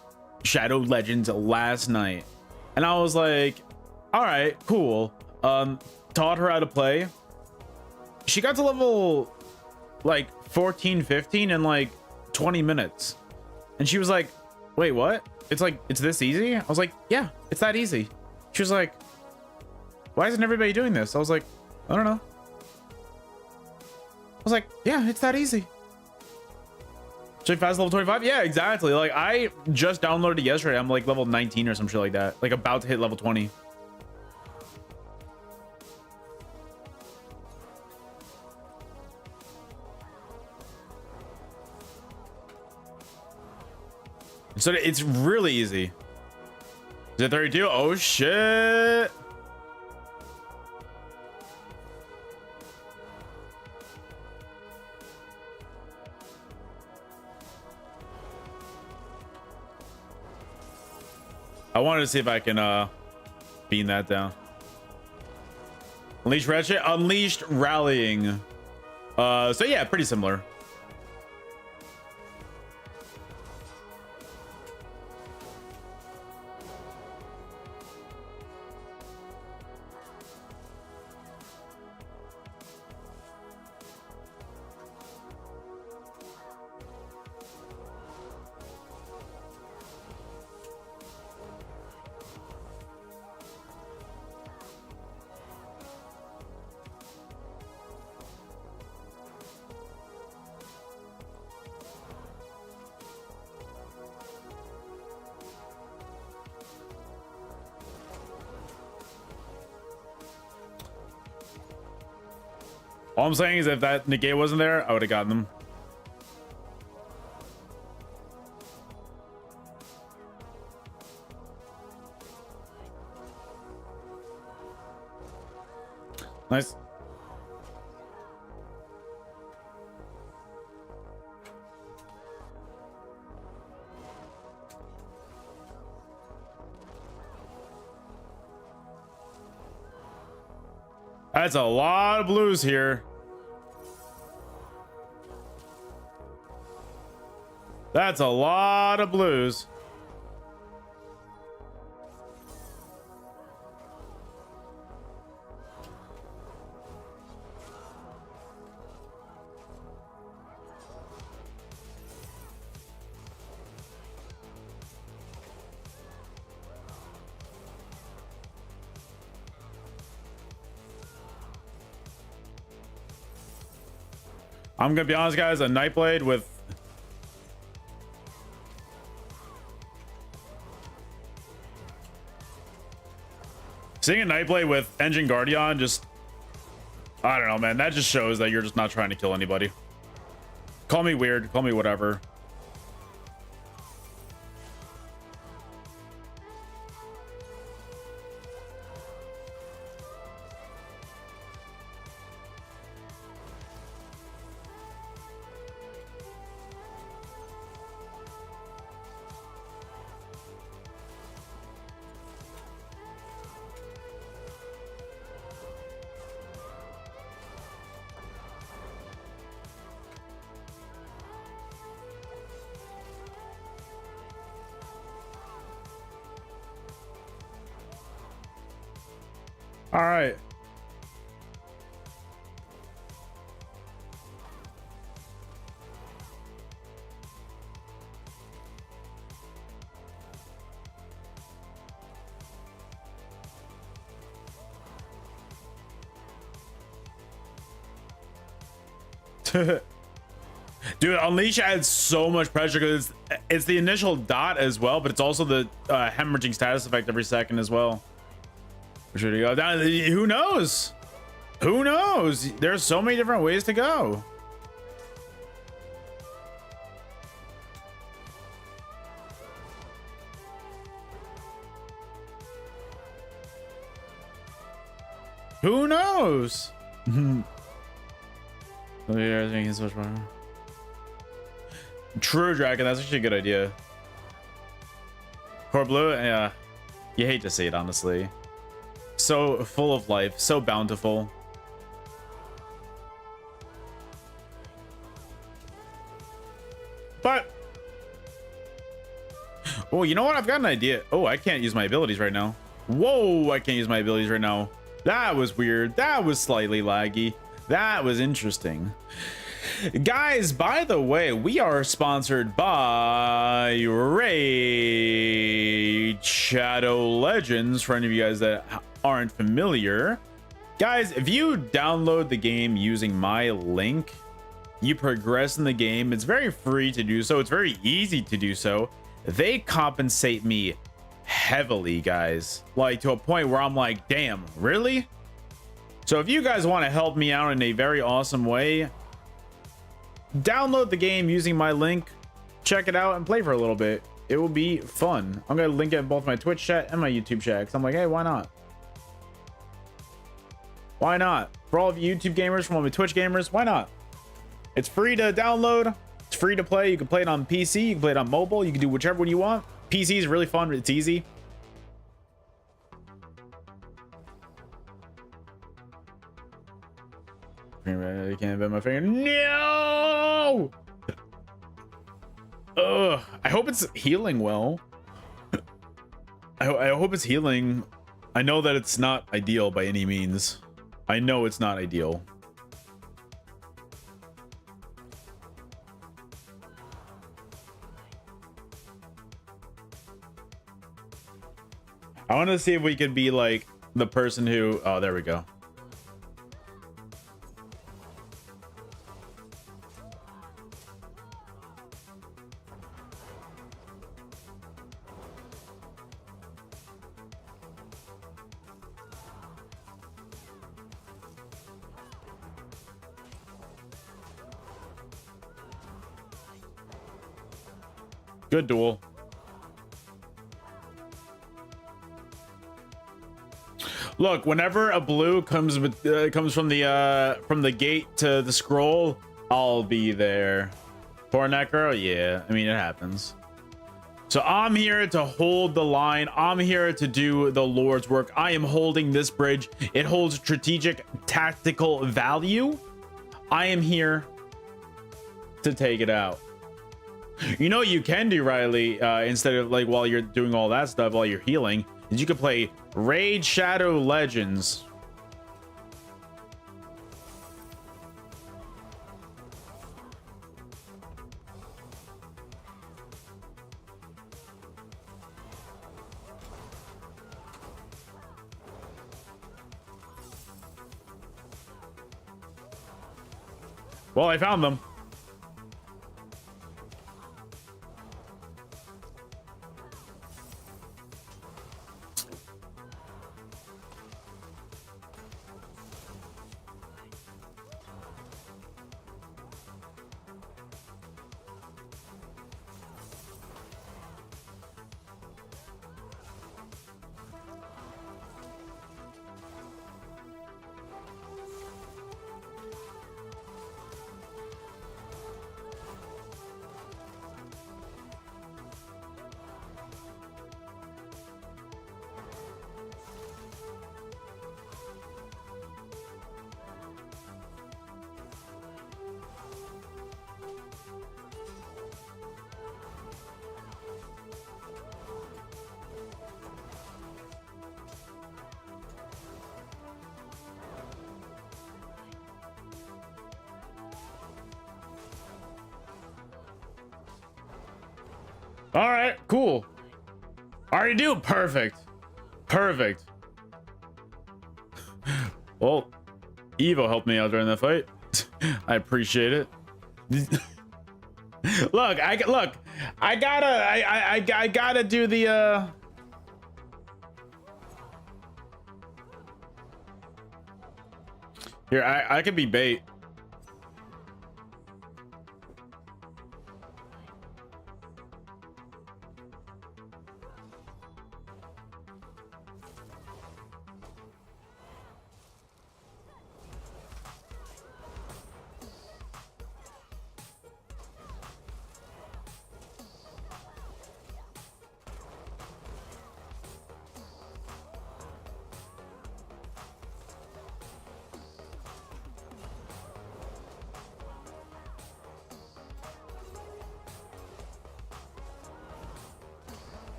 Shadow Legends last night, and I was like, all right, cool. Taught her how to play. She got to level like 14, 15 in like 20 minutes. And she was like, wait, what? It's this easy? I was like, yeah, it's that easy. She was like, why isn't everybody doing this? I was like, I don't know. I was like, yeah, it's that easy. Check fast level 25. Yeah, exactly. Like I just downloaded it yesterday. I'm like level 19 or some shit like that. Like about to hit level 20. So it's really easy. Is it 32? Oh shit. I wanted to see if I can beam that down. Unleashed Ratchet, Unleashed Rallying. So yeah, pretty similar. All I'm saying is if that negate wasn't there, I would have gotten them. Nice. That's a lot of blues here. That's a lot of blues. I'm gonna be honest, guys, a Nightblade with seeing a Nightblade with Engine Guardian, just I don't know, man. That just shows that you're just not trying to kill anybody. Call me weird, call me whatever. All right. Dude, Unleash adds so much pressure because it's the initial dot as well, but it's also the hemorrhaging status effect every second as well. Should he go down? Who knows? Who knows? There's so many different ways to go. Who knows? True Dragon, that's actually a good idea. Core Blue, yeah. You hate to see it, honestly. so full of life, so bountiful. But oh, you know what? I've got an idea. Oh, I can't use my abilities right now. Whoa, I can't use my abilities right now. That was weird. That was slightly laggy. That was interesting. Guys, by the way, we are sponsored by Raid Shadow Legends. For any of you guys that aren't familiar, guys, if you download the game using my link, you progress in the game. It's very free to do so. It's very easy to do so. They compensate me heavily, guys, like to a point where I'm like, damn, really? So if you guys want to help me out in a very awesome way, download the game using my link, check it out, and play for a little bit. It will be fun. I'm gonna link it in both my Twitch chat and my YouTube chat, because I'm like, hey, why not? Why not? For all of you YouTube gamers, from all my Twitch gamers, why not? It's free to download. It's free to play. You can play it on PC. You can play it on mobile. You can do whichever one you want. PC is really fun. It's easy. I can't bend my finger. No! Ugh. I hope it's healing well. I hope it's healing. I know that it's not ideal by any means. I know it's not ideal. I want to see if we could be like the person who... Oh, there we go. Good duel. Look, whenever a blue comes with comes from the gate to the scroll, I'll be there. Poor Necro, yeah. I mean, it happens. So I'm here to hold the line. I'm here to do the Lord's work. I am holding this bridge. It holds strategic, tactical value. I am here to take it out. You know what you can do, Riley, instead of like while you're doing all that stuff, while you're healing, is you could play Raid Shadow Legends. Well, I found them. All right, cool. Already do. Perfect. Perfect. Well, Evo helped me out during that fight. I appreciate it. Look, I gotta do the Here, I could be bait.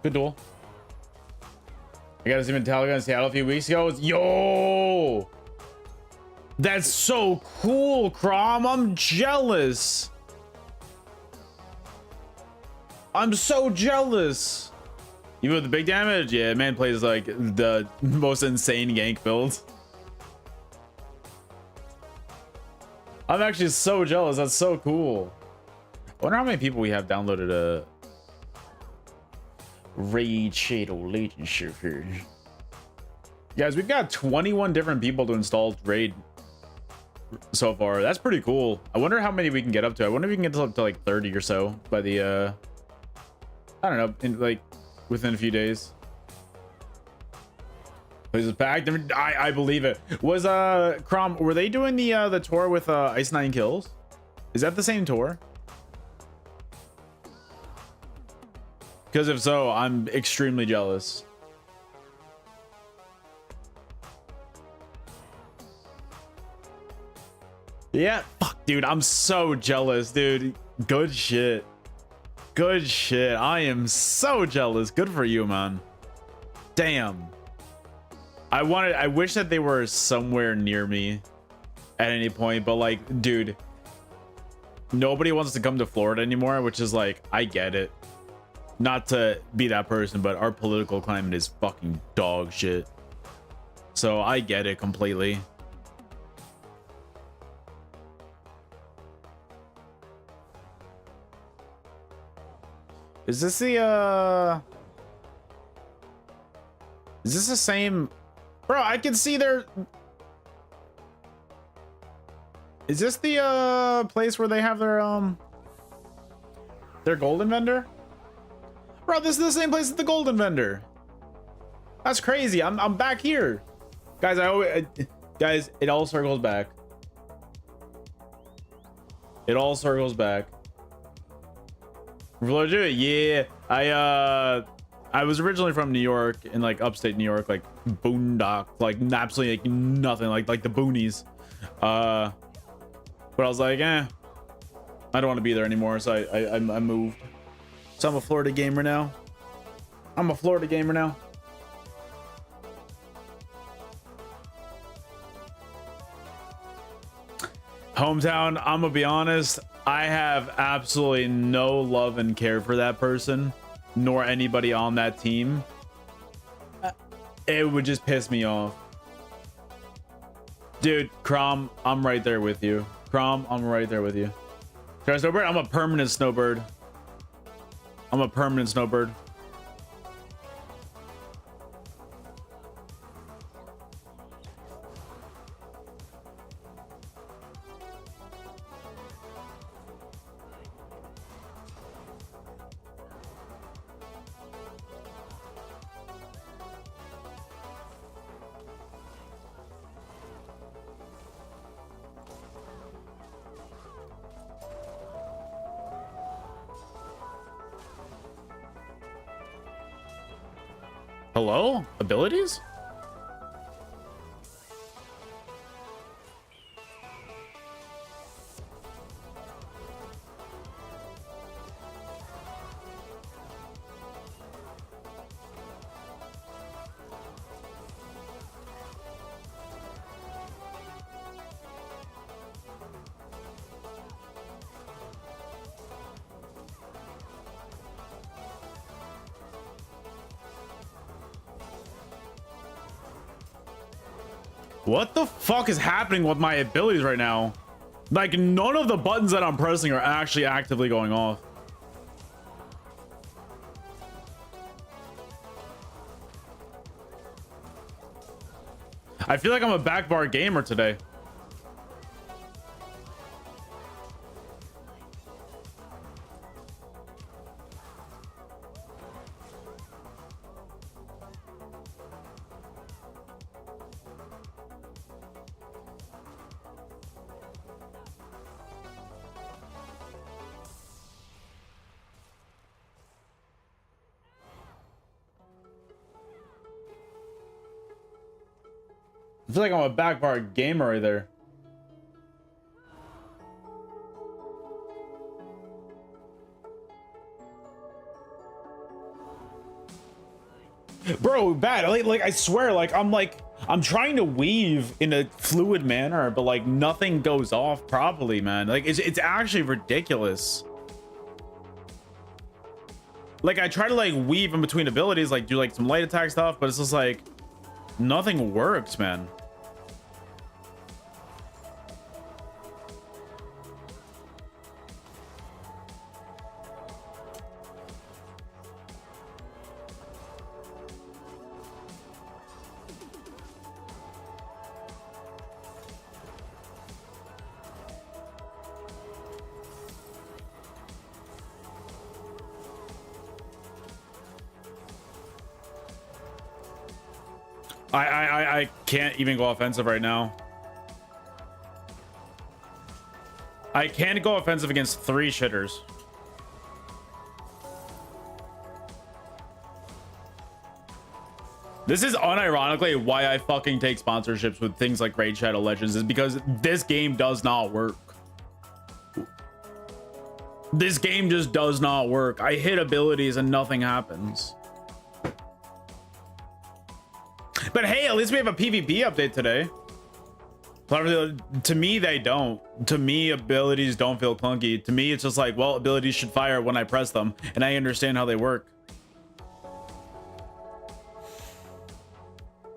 Good duel. I got to see Metallica in Seattle a few weeks ago. Yo, that's so cool, Crom. I'm jealous. I'm so jealous. Even with the big damage, yeah, man plays like the most insane gank builds. I'm actually so jealous. That's so cool. I wonder how many people we have downloaded a Raid Shadow Legend shirt here. Guys, we've got 21 different people to install Raid so far. That's pretty cool. I wonder how many we can get up to. I wonder if we can get up to like 30 or so by the I don't know, in like within a few days. Plays is packed. I believe it. Was Crom, were they doing the tour with Ice 9 Kills? Is that the same tour? Because if so, I'm extremely jealous. Yeah, fuck, dude, I'm so jealous, dude. Good shit. Good shit. I am so jealous. Good for you, man. Damn. I wish that they were somewhere near me at any point, but like, dude, nobody wants to come to Florida anymore, which is like, I get it. Not to be that person, but our political climate is fucking dog shit. So I get it completely. Is this the is this the same? Bro, I can see their... Is this the place where they have their golden vendor? Bro, this is the same place as the golden vendor. That's crazy. I'm back here. Guys, guys, it all circles back. It all circles back. Yeah, I was originally from New York, in like upstate New York, like boondock, like absolutely like nothing, like the boonies. But I was like, I don't want to be there anymore, so I moved. So I'm a Florida gamer now. I'm a Florida gamer now. Hometown, I'm gonna be honest, I have absolutely no love and care for that person, nor anybody on that team. It would just piss me off. Dude, Crom, I'm right there with you. Crom, I'm right there with you. Try snowbird? I'm a permanent snowbird. I'm a permanent snowbird. Hello? Abilities? What the fuck is happening with my abilities right now? Like, none of the buttons that I'm pressing are actually actively going off. I feel like I'm a backbar gamer today. I feel like I'm a backbar gamer right there. Bro, bad. Like I swear, I'm trying to weave in a fluid manner, but like nothing goes off properly, man. Like it's actually ridiculous. Like I try to like weave in between abilities, like do like some light attack stuff, but it's just like nothing works, man. I can't even go offensive right now. I can't go offensive against 3 shitters. This is unironically why I fucking take sponsorships with things like Raid Shadow Legends, is because this game does not work. This game just does not work. I hit abilities and nothing happens. But hey, at least we have a PvP update today. To me, they don't. To me, abilities don't feel clunky. To me, it's just like, well, abilities should fire when I press them, and I understand how they work.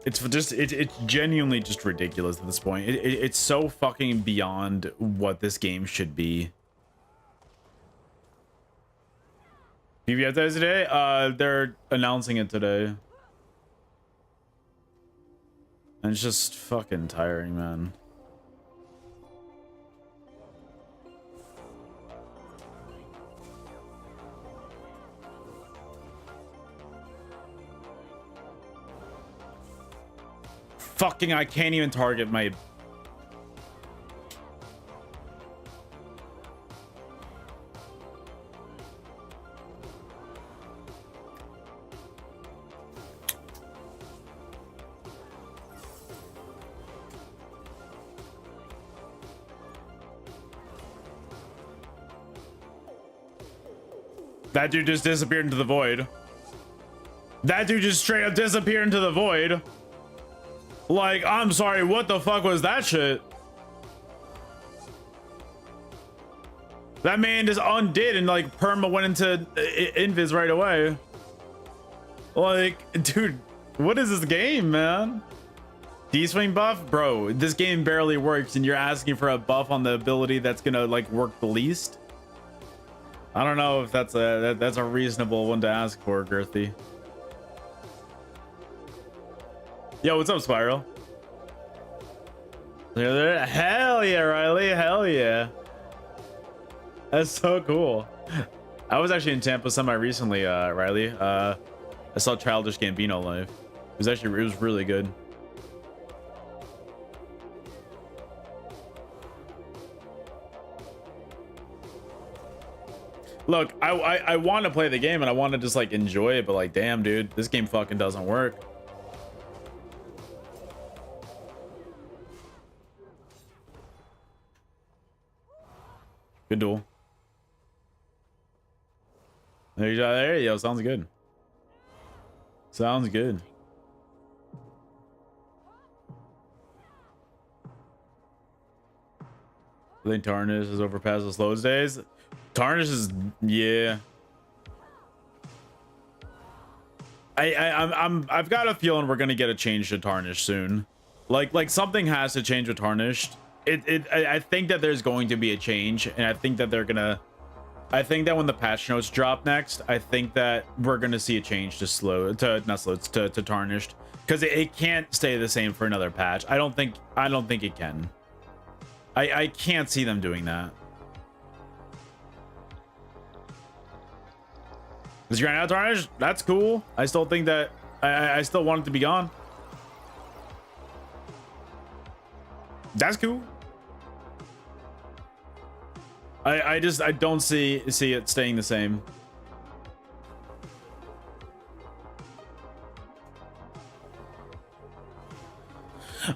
It's genuinely just ridiculous at this point. It's so fucking beyond what this game should be. PvP update today? They're announcing it today. And it's just fucking tiring, man. Fucking, I can't even target my... That dude just disappeared into the void. That dude just straight up disappeared into the void. Like, I'm sorry, what the fuck was that shit? That man just undid and like perma went into invis right away. Like, dude, what is this game, man? D-swing buff? Bro, this game barely works and you're asking for a buff on the ability that's gonna like work the least? I don't know if that's a reasonable one to ask for, Girthy. Yo, what's up, Spiral? Hell yeah, Riley. Hell yeah. That's so cool. I was actually in Tampa semi recently, Riley. I saw Childish Gambino live. It was really good. Look, I want to play the game and I want to just like enjoy it, but like, damn, dude, this game fucking doesn't work. Good duel. There you go. Sounds good. Sounds good. I think Tarnish is overpassed the slows days. Tarnish is, yeah. I've got a feeling we're gonna get a change to Tarnish soon. Like something has to change with Tarnished. I think that there's going to be a change, and I think that I think that when the patch notes drop next, I think that we're gonna see a change to Tarnished, because it can't stay the same for another patch. I don't think it can. I can't see them doing that. Is your out Tarnished? That's cool. I still think that I still want it to be gone. That's cool. I don't see it staying the same.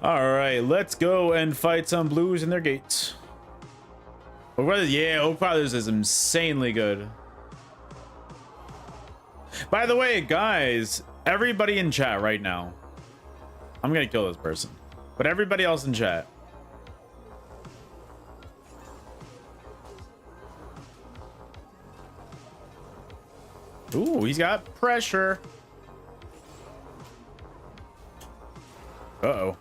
All right, let's go and fight some blues in their gates. Oak Brothers, yeah, Oak Brothers is insanely good. By the way, guys, Everybody in chat right now. I'm gonna kill this person. But everybody else in chat. Ooh, he's got pressure. Uh-oh.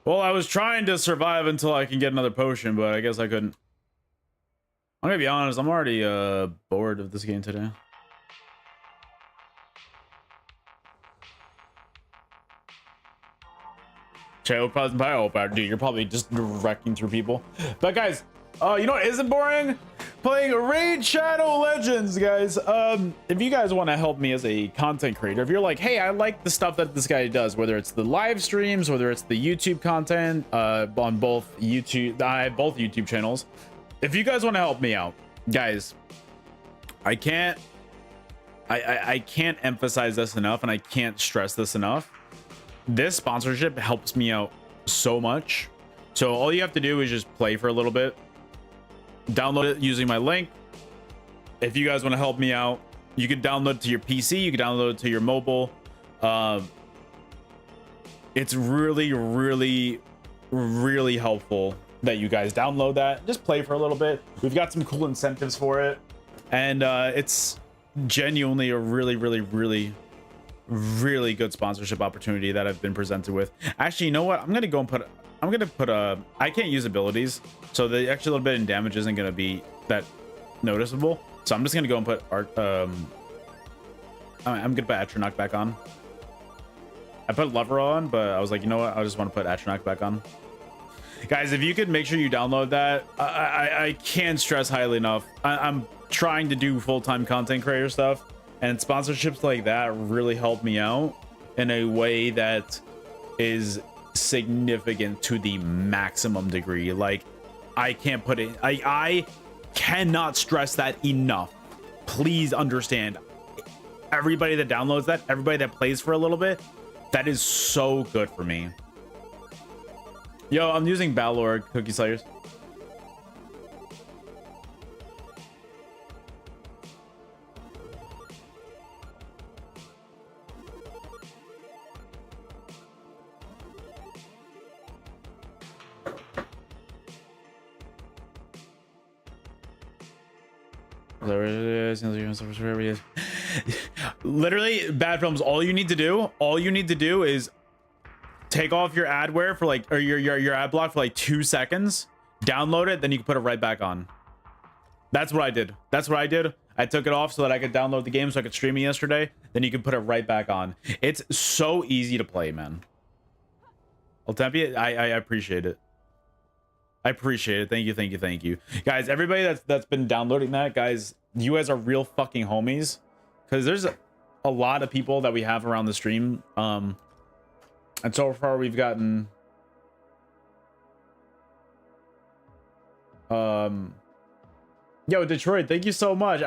Well, I was trying to survive until I can get another potion, but I guess I couldn't. I'm gonna be honest, I'm already bored of this game today. Dude, you're probably just wrecking through people. But guys, you know what isn't boring? Playing Raid Shadow Legends, guys. If you guys want to help me as a content creator, if you're like, hey, I like the stuff that this guy does, whether it's the live streams, whether it's the YouTube content, on both YouTube, I have both YouTube channels. If you guys want to help me out, guys, I can't emphasize this enough, and I can't stress this enough. This sponsorship helps me out so much. So all you have to do is just play for a little bit, download it using my link. If you guys want to help me out, you can download it to your PC, you can download it to your mobile. It's really helpful that you guys download that, just play for a little bit. We've got some cool incentives for it, and it's genuinely a really good sponsorship opportunity that I've been presented with. Actually, you know what, I'm gonna put I can't use abilities, so the extra little bit in damage isn't gonna be that noticeable, so I'm just gonna go and put art. I'm gonna put Atronach back on. I put Lover on, but I was like, you know what, I just want to put Atronach back on. Guys, if you could make sure you download that, I can't stress highly enough. I'm trying to do full-time content creator stuff, and sponsorships like that really help me out in a way that is significant to the maximum degree. Like, I can't put it, I cannot stress that enough. Please understand, everybody that downloads that, everybody that plays for a little bit, that is so good for me. Yo, I'm using Balor Cookie Slayers. Literally, bad films, all you need to do is take off your adware for like, or your ad block for like 2 seconds, download it, then you can put it right back on. That's what I did. I took it off so that I could download the game so I could stream it yesterday, then you can put it right back on. It's so easy to play, man. Altempia, I appreciate it. I appreciate it. Thank you. Guys, everybody that's been downloading that, guys, you guys are real fucking homies. Because there's a lot of people that we have around the stream. And so far we've gotten yo, Detroit, thank you so much.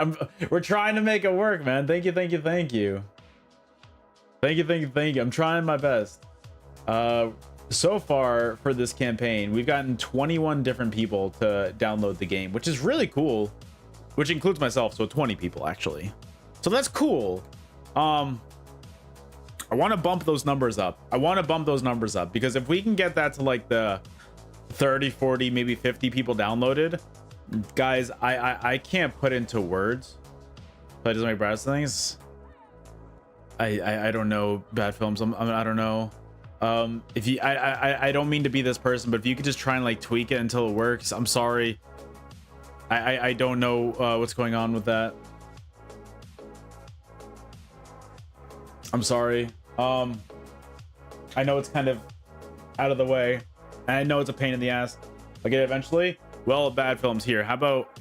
We're trying to make it work, man. Thank you. I'm trying my best. So far for this campaign, we've gotten 21 different people to download the game, which is really cool, which includes myself, so 20 people actually. So that's cool. I want to bump those numbers up. Because if we can get that to like the 30, 40, maybe 50 people downloaded, guys, I can't put into words. Play doesn't make bad things. I don't know, bad films. I don't know. If you, I don't mean to be this person, but if you could just try and like tweak it until it works, I'm sorry. I don't know what's going on with that. I'm sorry. I know it's kind of out of the way, and I know it's a pain in the ass. I'll get it eventually, Well, Bad Films here. How about,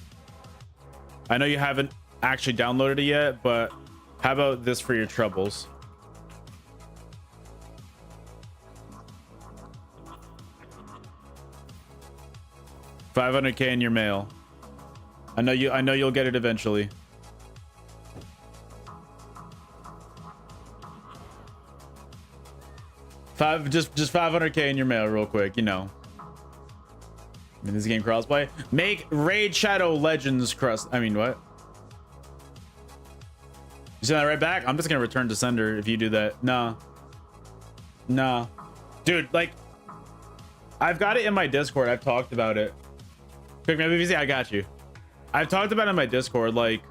I know you haven't actually downloaded it yet, but how about this for your troubles? $500K in your mail. I know you'll get it eventually. Just $500K in your mail real quick, you know. In this game crossplay. Make Raid Shadow Legends crust. I mean, what? You send that right back? I'm just gonna return to sender if you do that. No. No. Dude, like, I've got it in my Discord. I've talked about it. Quick, maybe easy. I got you. I've talked about it in my Discord, like,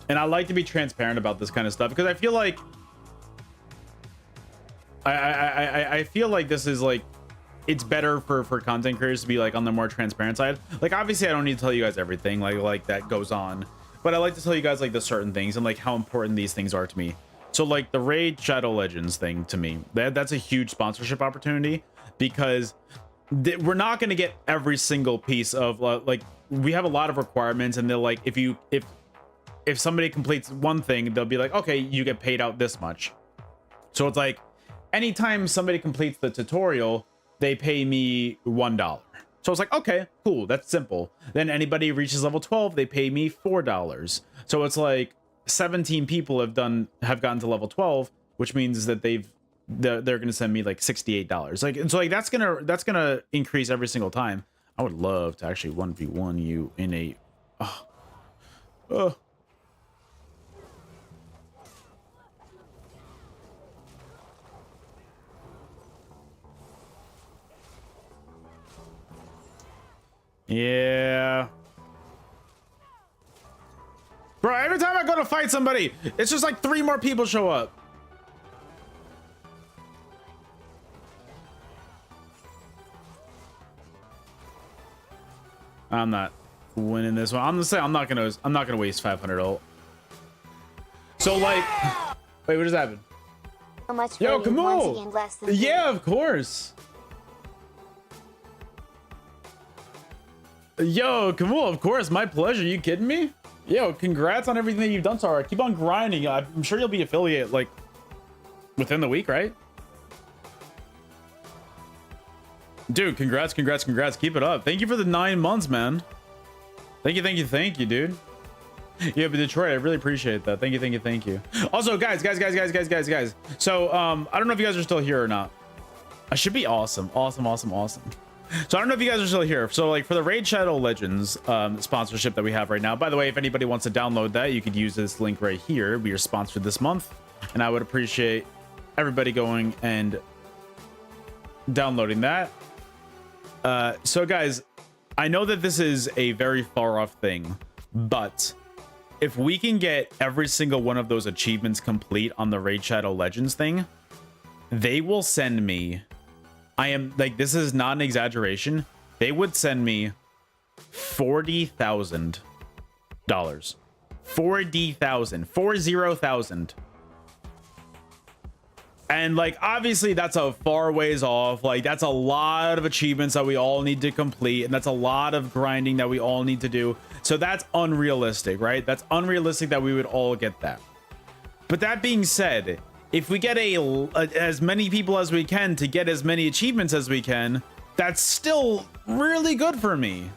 and I like to be transparent about this kind of stuff because I feel like I feel like this is like, it's better for content creators to be like on the more transparent side. Like, obviously I don't need to tell you guys everything like that goes on, but I like to tell you guys like the certain things and like how important these things are to me. So like the Raid Shadow Legends thing, to me, that's a huge sponsorship opportunity because we're not going to get every single piece of like, we have a lot of requirements, and they're like, if somebody completes one thing, they'll be like, okay, you get paid out this much. So it's like, anytime somebody completes the tutorial, they pay me $1. So it's like, okay, cool, that's simple. Then anybody reaches level 12, they pay me $4. So it's like 17 people have gotten to level 12, which means that they're gonna send me like $68. Like, and so like that's gonna increase every single time. I would love to actually 1v1 you in a yeah. Bro, every time I go to fight somebody, it's just like 3 more people show up. I'm not winning this one. I'm gonna say I'm not gonna waste 500 ult. So like, wait, what just happened? So much Yo, for come you, on. once again, less than Yeah, of course. Yo, come on, of course, my pleasure. You kidding me? Yo, congrats on everything that you've done, Sara. Keep on grinding. I'm sure you'll be affiliate like within the week, right? Dude, congrats. Keep it up. Thank you for the 9 months, man. Thank you, dude. Yeah, but Detroit, I really appreciate that. Thank you. Also, guys. So, I don't know if you guys are still here or not. I should be awesome. So I don't know if you guys are still here. So like for the Raid Shadow Legends sponsorship that we have right now, by the way, if anybody wants to download that, you could use this link right here. We are sponsored this month, and I would appreciate everybody going and downloading that. So guys, I know that this is a very far off thing, but if we can get every single one of those achievements complete on the Raid Shadow Legends thing, they will send me, I am like, this is not an exaggeration, they would send me $40,000. 40,000. And like, obviously that's a far ways off. Like, that's a lot of achievements that we all need to complete, and that's a lot of grinding that we all need to do. So that's unrealistic, right? That's unrealistic that we would all get that. But that being said, if we get as many people as we can to get as many achievements as we can, that's still really good for me.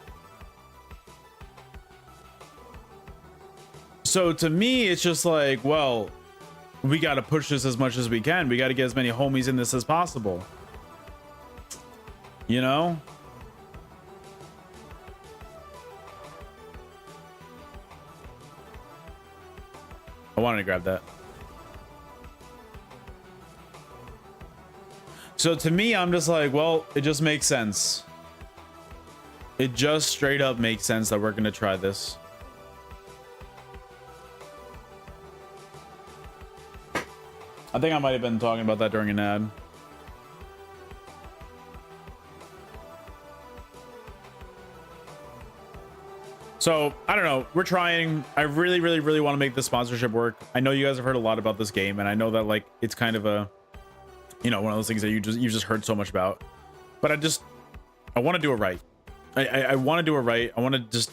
So to me, it's just like, well, we got to push this as much as we can. We got to get as many homies in this as possible. You know? I wanted to grab that. So to me, I'm just like, well, it just makes sense. It just straight up makes sense that we're going to try this. I think I might have been talking about that during an ad. So I don't know, we're trying. I really want to make this sponsorship work. I know you guys have heard a lot about this game, and I know that like it's kind of a, you know, one of those things that you just heard so much about, but I want to do it right. I want to do it right. I want to just.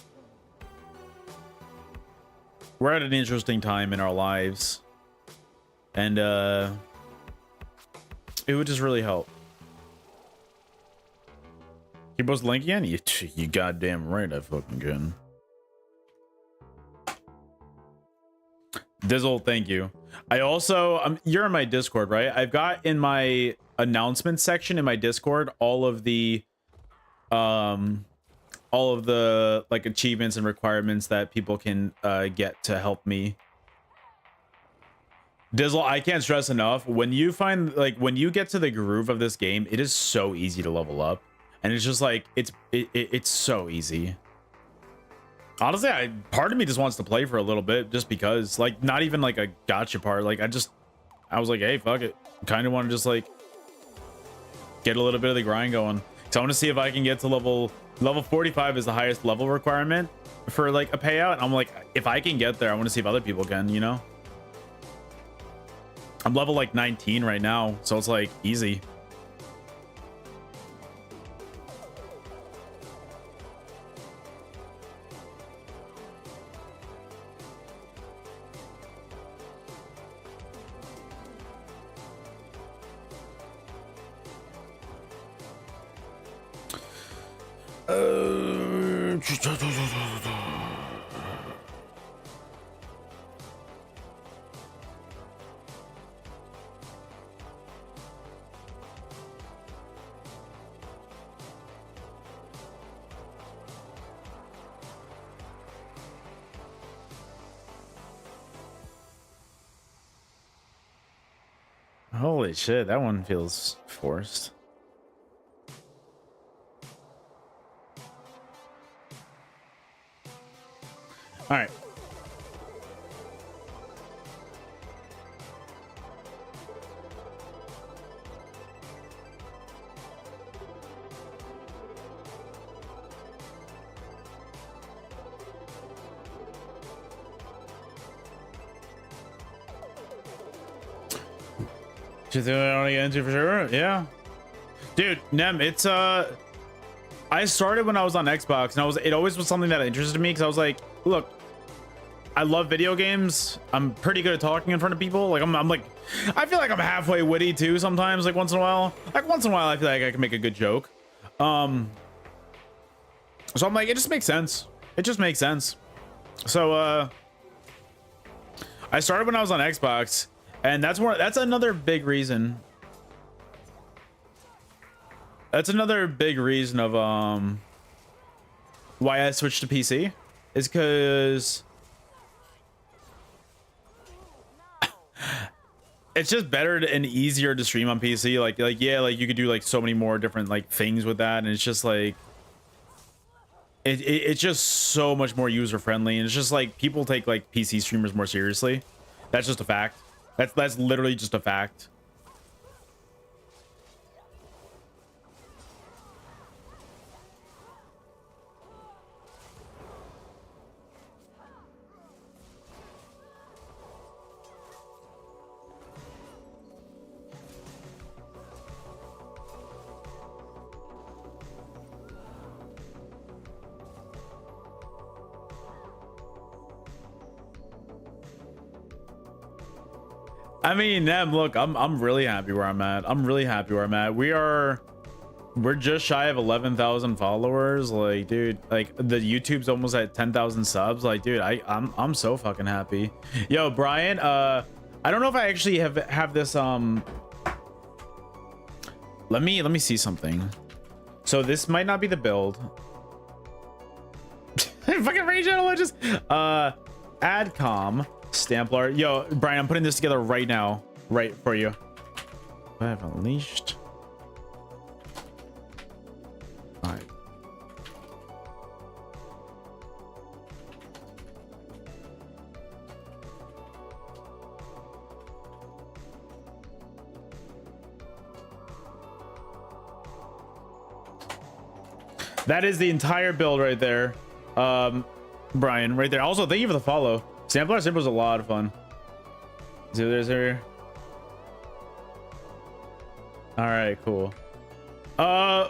We're at an interesting time in our lives, and it would just really help. You post the link again? You goddamn right I fucking can. Dizzle, thank you. I also, you're in my Discord, right? I've got in my announcement section in my Discord all of the like achievements and requirements that people can get to help me. Dizzle, I can't stress enough, when you find, like, when you get to the groove of this game, it is so easy to level up, and it's just like it's so easy. Honestly, part of me just wants to play for a little bit, just because, like, not even like a gotcha part. Like, I was like, hey, fuck it, kind of want to just like get a little bit of the grind going. So I want to see if I can get to level 45 is the highest level requirement for like a payout. And I'm like, if I can get there, I want to see if other people can, you know. I'm level like 19 right now, so it's like easy. Holy shit, that one feels forced. All right. You think I want to get into for sure? Yeah, dude, Nem, it's I started when I was on Xbox, and it always was something that interested me, because I was like, look, I love video games. I'm pretty good at talking in front of people. Like, I'm like, I feel like I'm halfway witty too sometimes. Like once in a while, I feel like I can make a good joke. So I'm like, it just makes sense. It just makes sense. So I started when I was on Xbox. And that's another big reason. That's another big reason of why I switched to PC, is because it's just better and easier to stream on PC. Like yeah, like you could do like so many more different like things with that, and it's just like it's just so much more user friendly, and it's just like people take like PC streamers more seriously. That's just a fact. That's literally just a fact. I mean, Nem, look, I'm really happy where I'm at. I'm really happy where I'm at. We're just shy of 11,000 followers. Like, dude, like the YouTube's almost at 10,000 subs. Like, dude, I'm so fucking happy. Yo, Brian, I don't know if I actually have this let me see something. So this might not be the build. Fucking Rage Analyst. Adcom Stamplar. Yo, Brian, I'm putting this together right now, right for you. I have unleashed. All right. That is the entire build right there. Brian, right there. Also, thank you for the follow. Sampler was a lot of fun. See what there's here. All right, cool.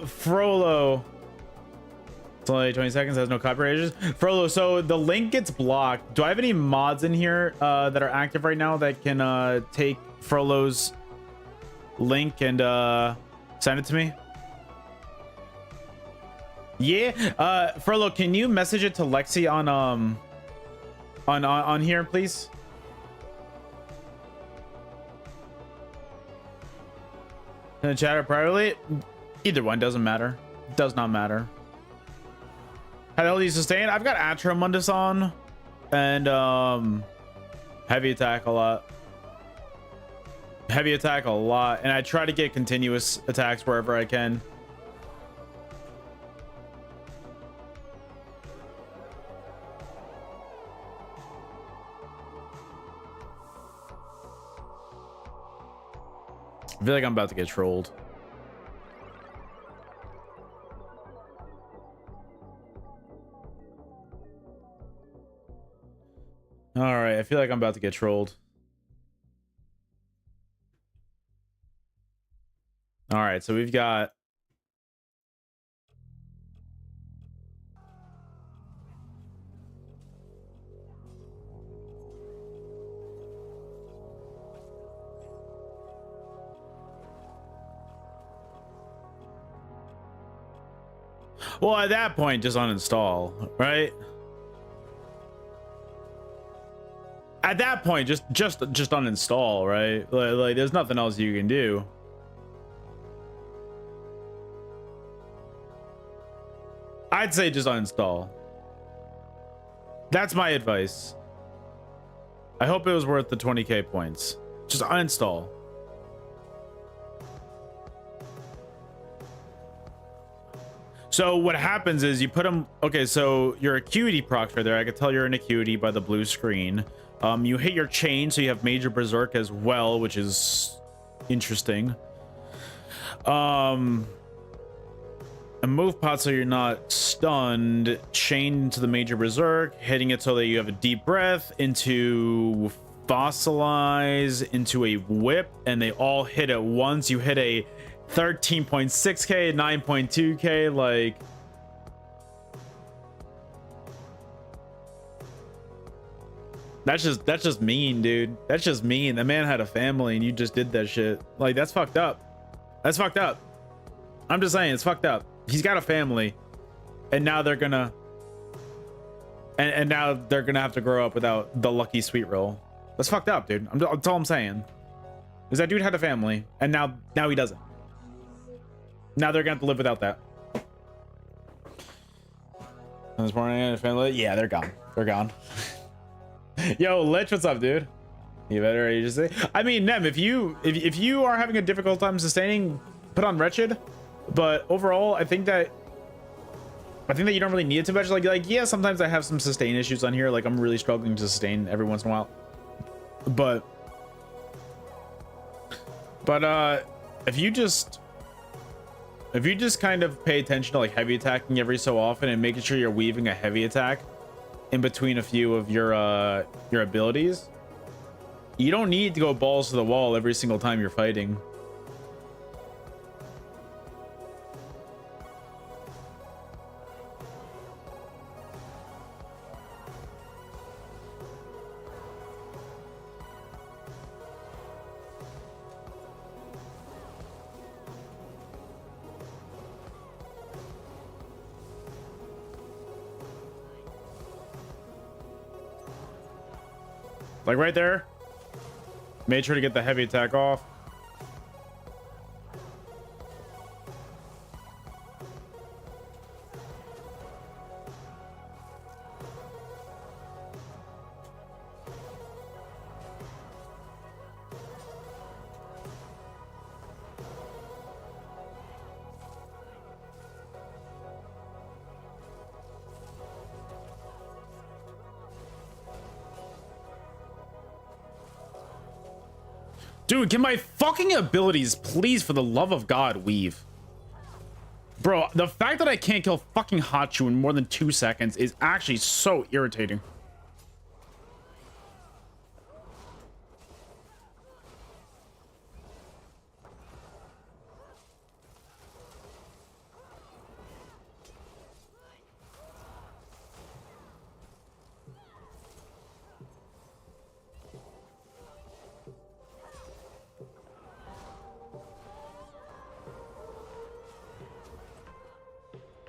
Frollo. It's only 20 seconds, has no copyright issues. Frollo, so the link gets blocked. Do I have any mods in here that are active right now that can take Frollo's link and send it to me? Yeah. Frollo, can you message it to Lexi on here, please? In the chat or privately? Either one doesn't matter. Does not matter. How the hell do you sustain? I've got Atramundus on and heavy attack a lot. Heavy attack a lot, and I try to get continuous attacks wherever I can. I feel like I'm about to get trolled. All right, I feel like I'm about to get trolled. All right, so we've got well, at that point, just uninstall, right? At that point, just uninstall, right? Like there's nothing else you can do. I'd say just uninstall. That's my advice. I hope it was worth the 20k points. Just uninstall. So what happens is you put them. Okay, so your acuity procs right there. I could tell you're in acuity by the blue screen. You hit your chain, so you have major berserk as well, which is interesting. A move pot so you're not stunned, chained into the major berserk, hitting it so that you have a deep breath, into fossilize, into a whip, and they all hit at once. You hit a 13.6k, 9.2k, like that's just mean, dude. That's just mean. The man had a family and you just did that shit. Like, that's fucked up. That's fucked up. I'm just saying, it's fucked up. He's got a family, and now they're gonna and now they're gonna have to grow up without the lucky sweet roll. That's fucked up, dude. That's all I'm saying. Is that dude had a family, and now he doesn't. Now they're gonna have to live without that. This morning, family, yeah, they're gone. They're gone. Yo, Lich, what's up, dude? You better just say. I mean, Nem, if you are having a difficult time sustaining, put on Wretched. But overall, I think that you don't really need it too much. Like yeah, sometimes I have some sustain issues on here. Like I'm really struggling to sustain every once in a while. But if you just kind of pay attention to like heavy attacking every so often and making sure you're weaving a heavy attack in between a few of your abilities, you don't need to go balls to the wall every single time you're fighting. Like right there, made sure to get the heavy attack off. Dude, can my fucking abilities, please, for the love of God, weave? Bro, the fact that I can't kill fucking Hachu in more than 2 seconds is actually so irritating.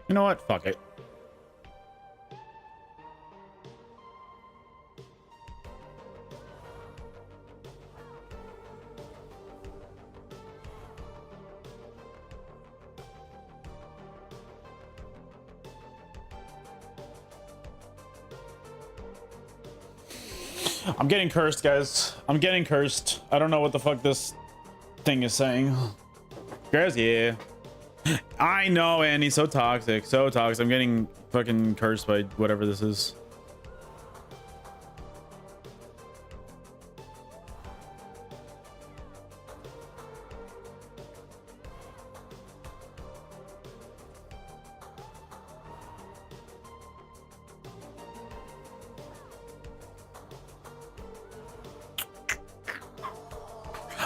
You know what? Fuck it. I'm getting cursed, guys. I'm getting cursed. I don't know what the fuck this thing is saying. Guys, yeah. I know, Andy. So toxic. So toxic. I'm getting fucking cursed by whatever this is.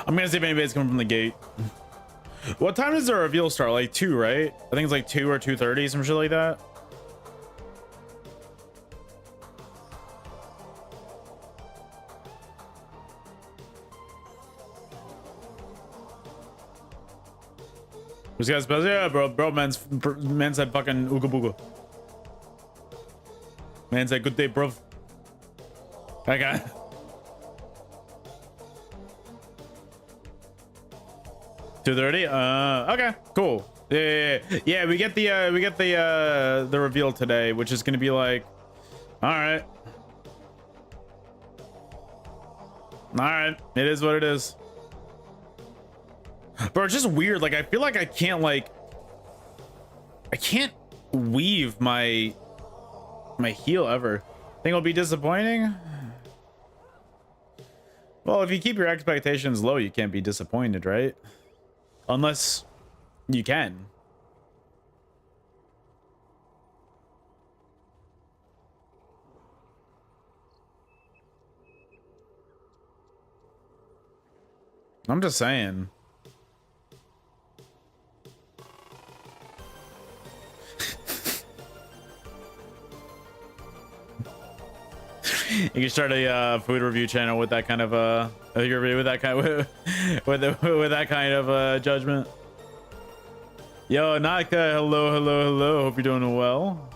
I'm gonna see if anybody's coming from the gate. What time does the reveal start? Like 2, right? I think it's like 2 or 2:30, some shit like that. This guy's busy. Yeah, bro, man said fucking ooga booga. Man said good day, bro. Okay. $2:30. Okay, cool. Yeah. We get the reveal today, which is gonna be like, all right. It is what it is. But it's just weird. Like I feel like I can't weave my heal ever. Think it'll be disappointing? Well, if you keep your expectations low, you can't be disappointed, right? Unless you can. I'm just saying. You can start a food review channel with that kind of with that kind of with that kind of judgment. Yo, Naka, hello. Hope you're doing well.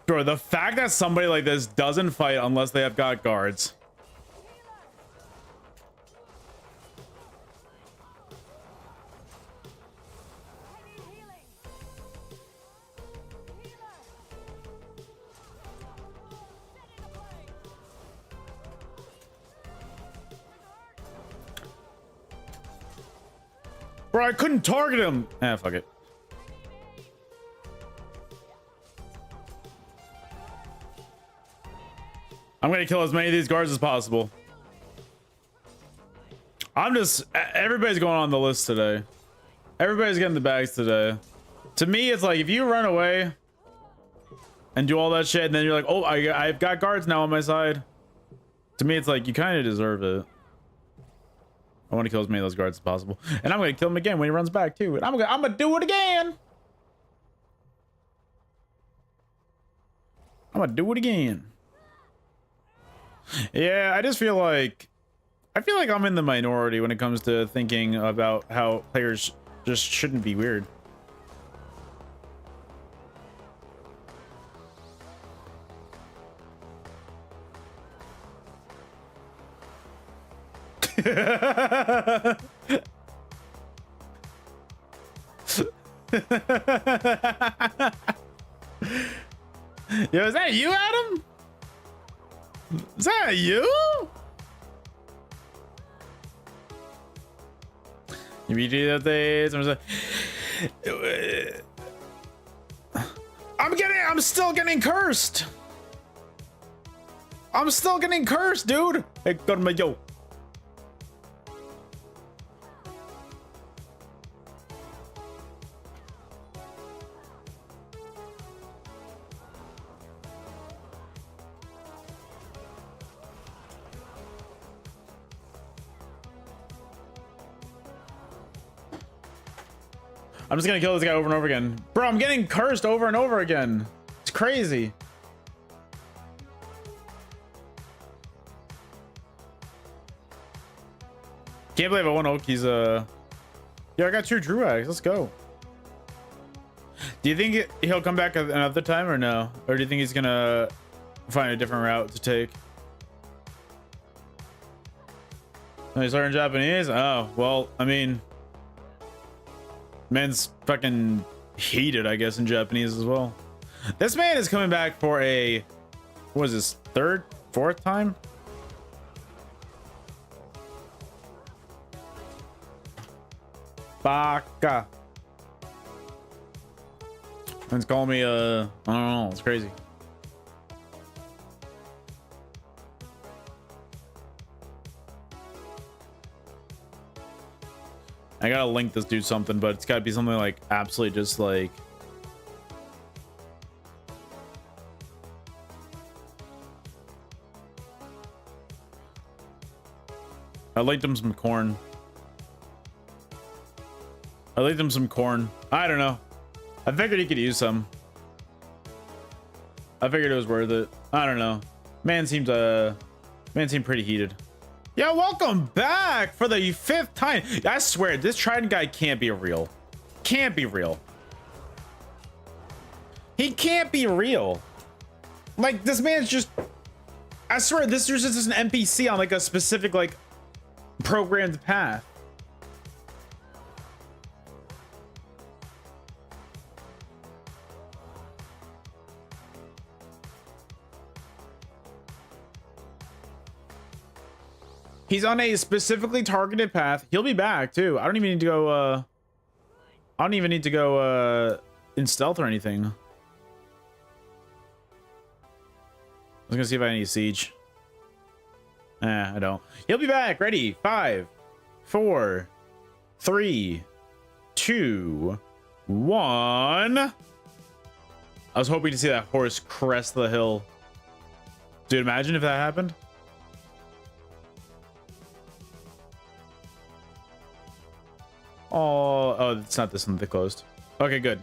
Bro, the fact that somebody like this doesn't fight unless they have got guards. Bro, I couldn't target him. Ah, fuck it. I'm gonna kill as many of these guards as possible. Everybody's going on the list today. Everybody's getting the bags today. To me, it's like if you run away and do all that shit, and then you're like, oh, I've got guards now on my side. To me, it's like you kind of deserve it. I want to kill as many of those guards as possible, and I'm gonna kill him again when he runs back too. And I'm gonna do it again. I'm gonna do it again. Yeah, I just feel like I'm in the minority when it comes to thinking about how players just shouldn't be weird. Yo, is that you, Adam? Is that you? You do that thing. I'm still getting cursed. I'm still getting cursed, dude. Hey, go to my yo. I'm just gonna kill this guy over and over again. Bro, I'm getting cursed over and over again. It's crazy. Can't believe I won Oki's, Yeah, I got 2 Druags. Let's go. Do you think he'll come back another time or no? Or do you think he's gonna find a different route to take? Oh, he's learning Japanese? Oh, well, I mean... man's fucking heated, I guess, in Japanese as well. This man is coming back for a... what is this? 3rd? 4th time? Baka. Man's calling me, I don't know. It's crazy. I gotta link this dude something, but it's gotta be something like absolutely just like... I linked him some corn. I linked him some corn. I don't know. I figured he could use some. I figured it was worth it. I don't know. Man seemed pretty heated. Yeah, welcome back for the 5th time. I swear, this Trident guy can't be real. Can't be real. He can't be real. Like, this man's just... I swear, this is just an NPC on, like, a specific, like, programmed path. He's on a specifically targeted path. He'll be back too. I don't even need to go I don't even need to go in stealth or anything. I was gonna see if I need siege. I don't. He'll be back. Ready? 5, 4, 3, 2, 1. I was hoping to see that horse crest the hill. Dude, imagine if that happened. Oh, it's not this one. They closed. Okay, good.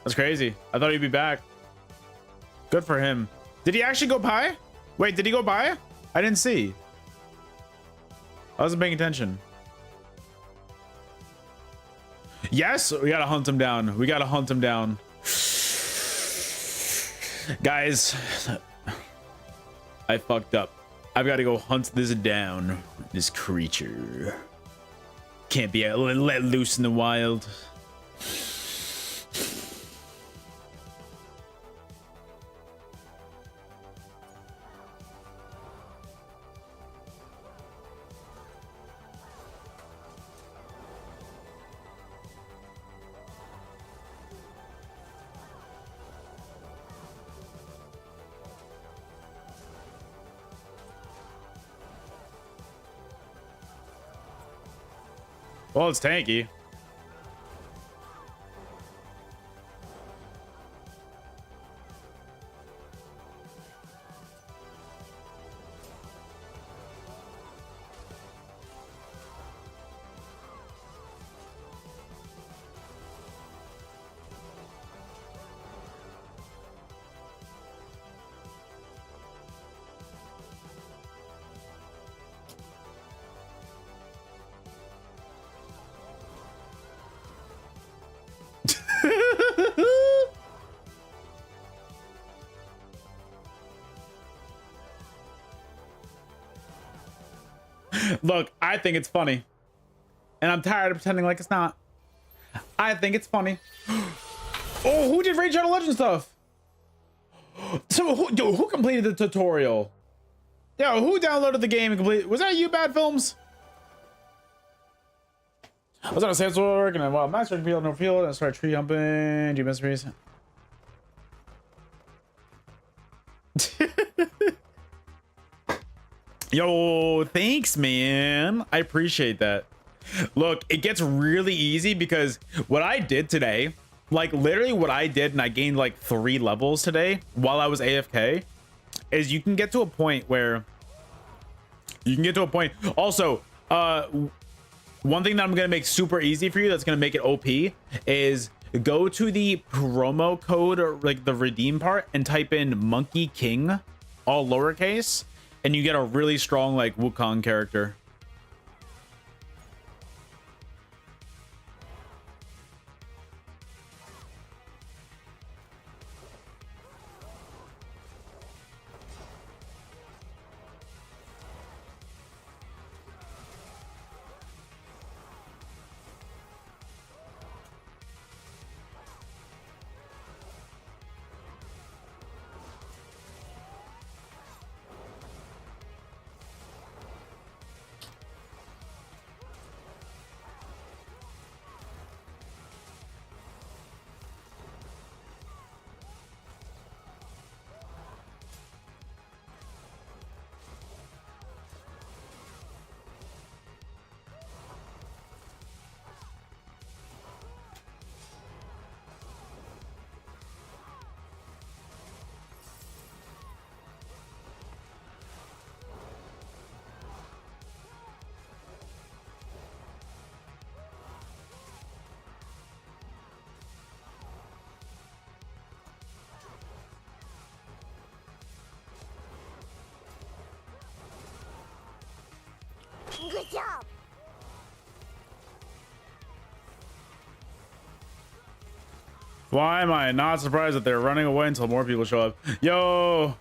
That's crazy. I thought he'd be back. Good for him. Did he actually go by? Wait, did he go by? I didn't see. I wasn't paying attention. Yes, we gotta hunt him down. We gotta hunt him down. Guys, I fucked up. I've got to go hunt this down. This creature can't be let loose in the wild. Well, it's tanky. Look, I think it's funny. And I'm tired of pretending like it's not. I think it's funny. Oh, who did Raid Shadow Legend stuff? So who completed the tutorial? Yo, who downloaded the game and completed? Was that you, Bad Films? I was on a sandstorm and a wild master field, no field, and I started tree humping. Do you miss me? Yo, thanks, man. I appreciate that. Look, it gets really easy because what I did today, like literally what I did, and I gained like 3 levels today while I was AFK, is you can get to a point where also, one thing that I'm gonna make super easy for you that's gonna make it OP is go to the promo code, or like the redeem part, and type in Monkey King, all lowercase, and you get a really strong like Wukong character. Good job. Why am I not surprised that they're running away until more people show up? Yo,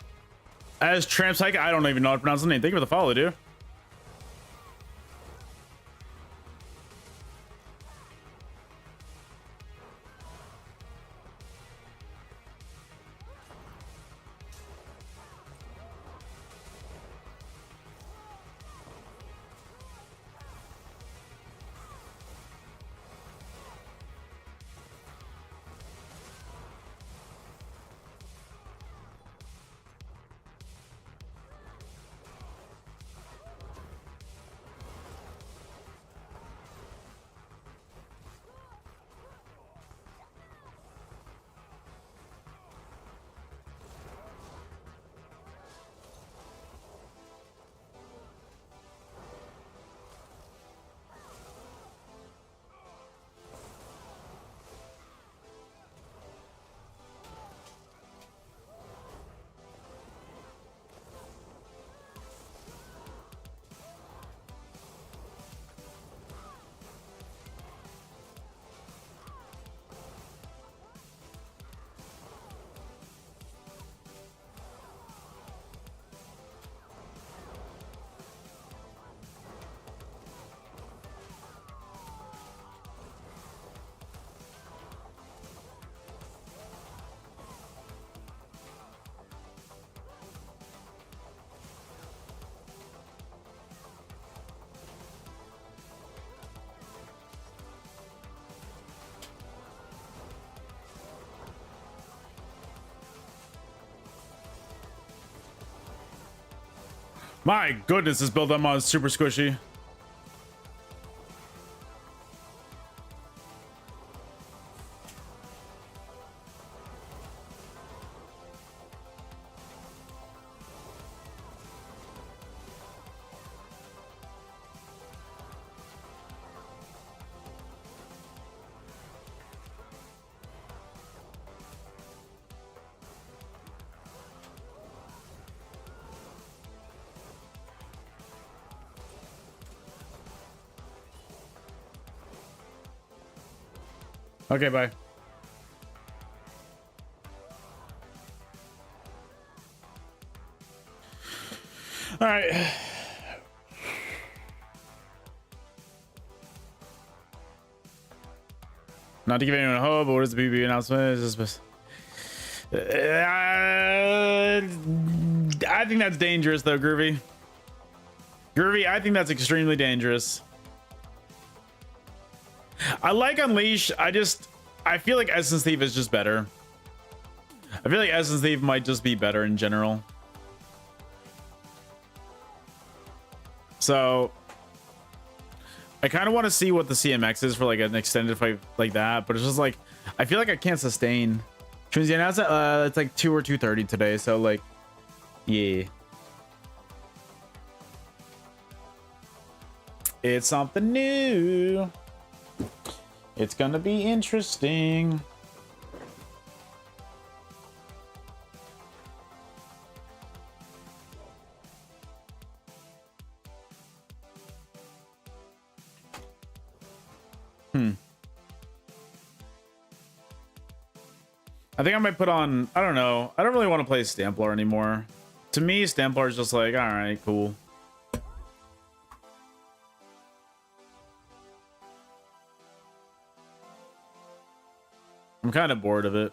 as Tramp Psych, I don't even know how to pronounce the name. Thank you for the follow, dude. My goodness, this build I'm on is super squishy. Okay, bye. All right. Not to give anyone hope, but what is the PvP announcement? I think that's dangerous though, Groovy. Groovy, I think that's extremely dangerous. I like Unleash. I feel like Essence Thief is just better. I feel like Essence Thief might just be better in general. So I kind of want to see what the CMX is for like an extended fight like that, but it's just like I feel like I can't sustain. Trinity announced that it's like 2 or 2:30 today, so like yeah. It's something new. It's gonna be interesting. I think I might put on, I don't know. I don't really want to play Stamplar anymore. To me, Stamplar is just like, all right, cool. I'm kind of bored of it.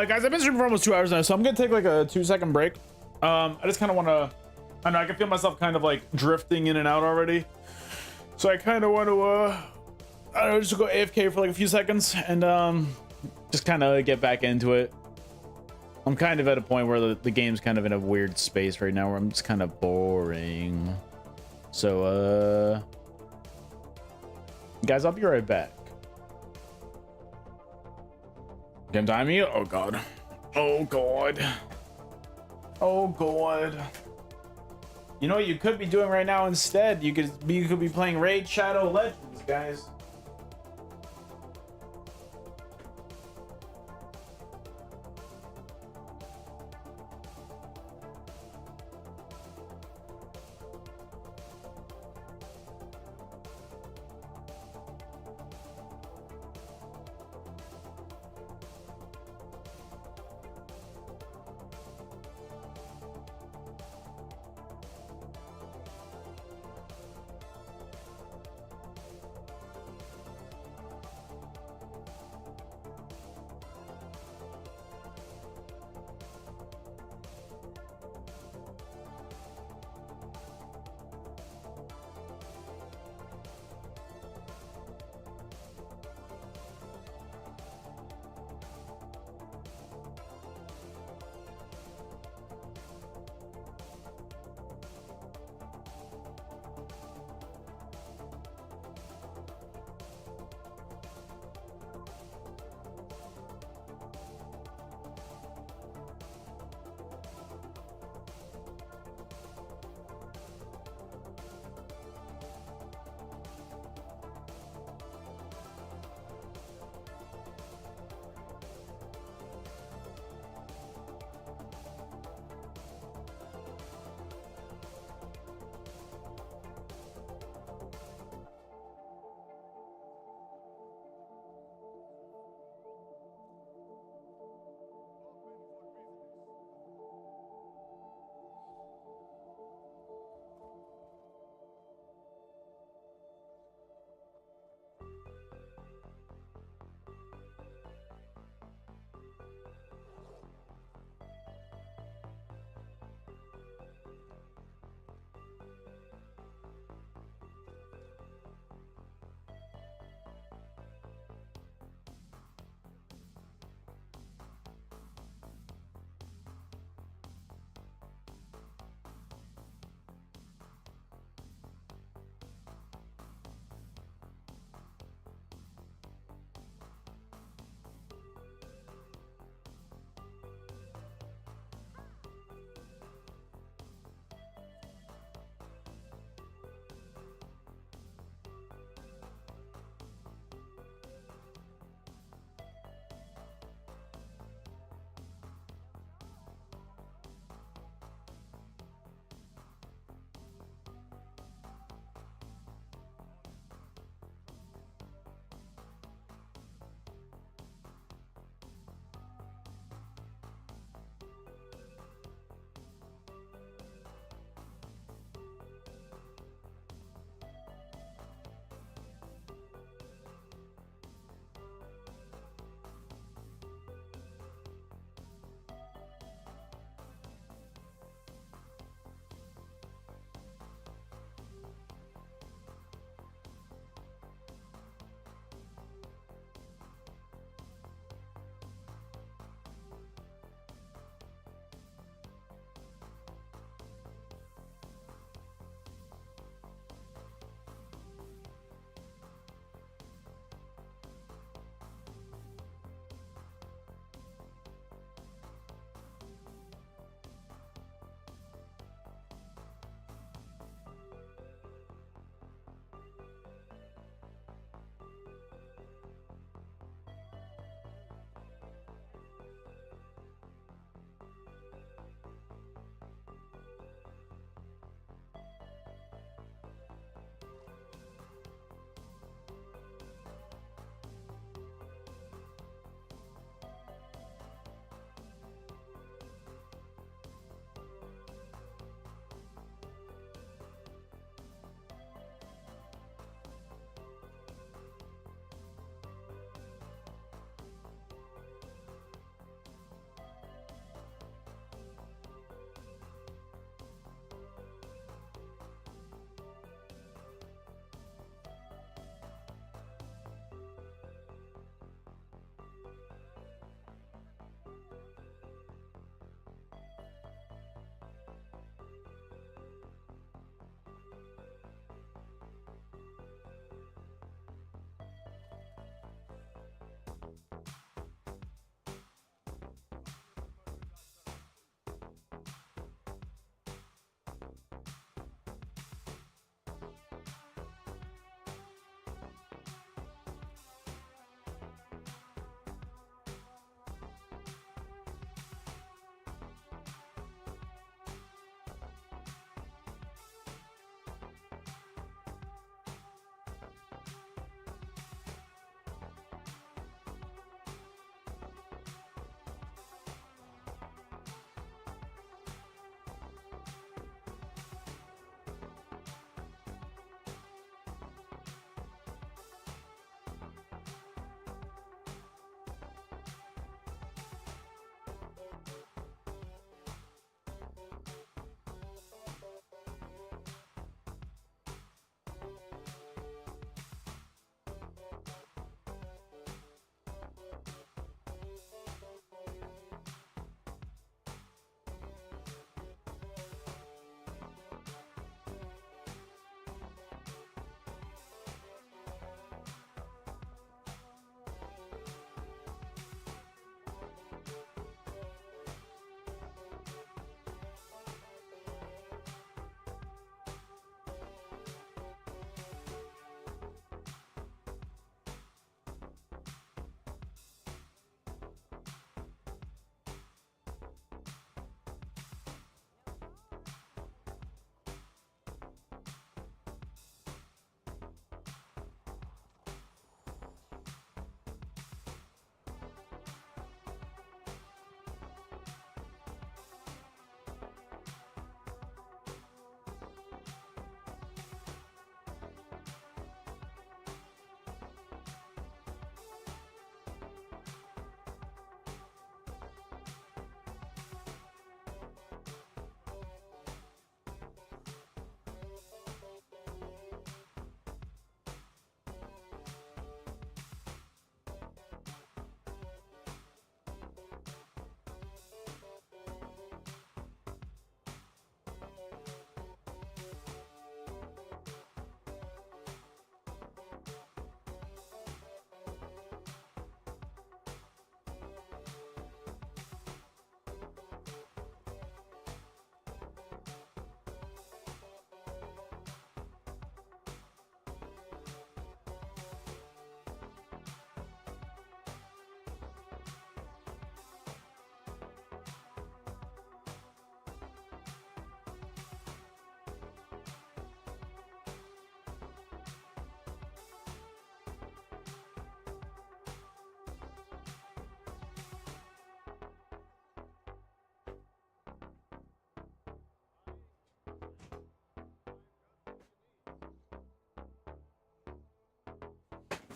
Guys, I've been streaming for almost 2 hours now, so I'm gonna take like a 2-second break. I just kind of want to, I know I can feel myself kind of like drifting in and out already, so I kind of want to I don't know, just go AFK for like a few seconds and just kind of get back into it. I'm kind of at a point where the game's kind of in a weird space right now where I'm just kind of boring. So guys, I'll be right back. Can time me? Oh god. Oh god. Oh god. You know what you could be doing right now instead? You could be playing Raid Shadow Legends, guys.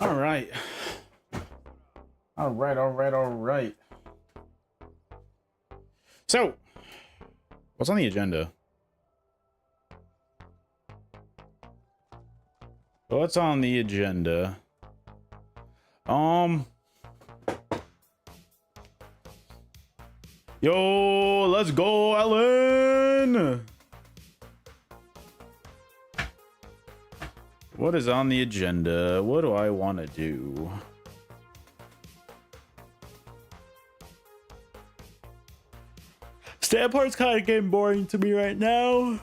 All right. All right. So, what's on the agenda? What's on the agenda? Yo, let's go, Ellen. What is on the agenda? What do I want to do? Stamp part's kind of getting boring to me right now,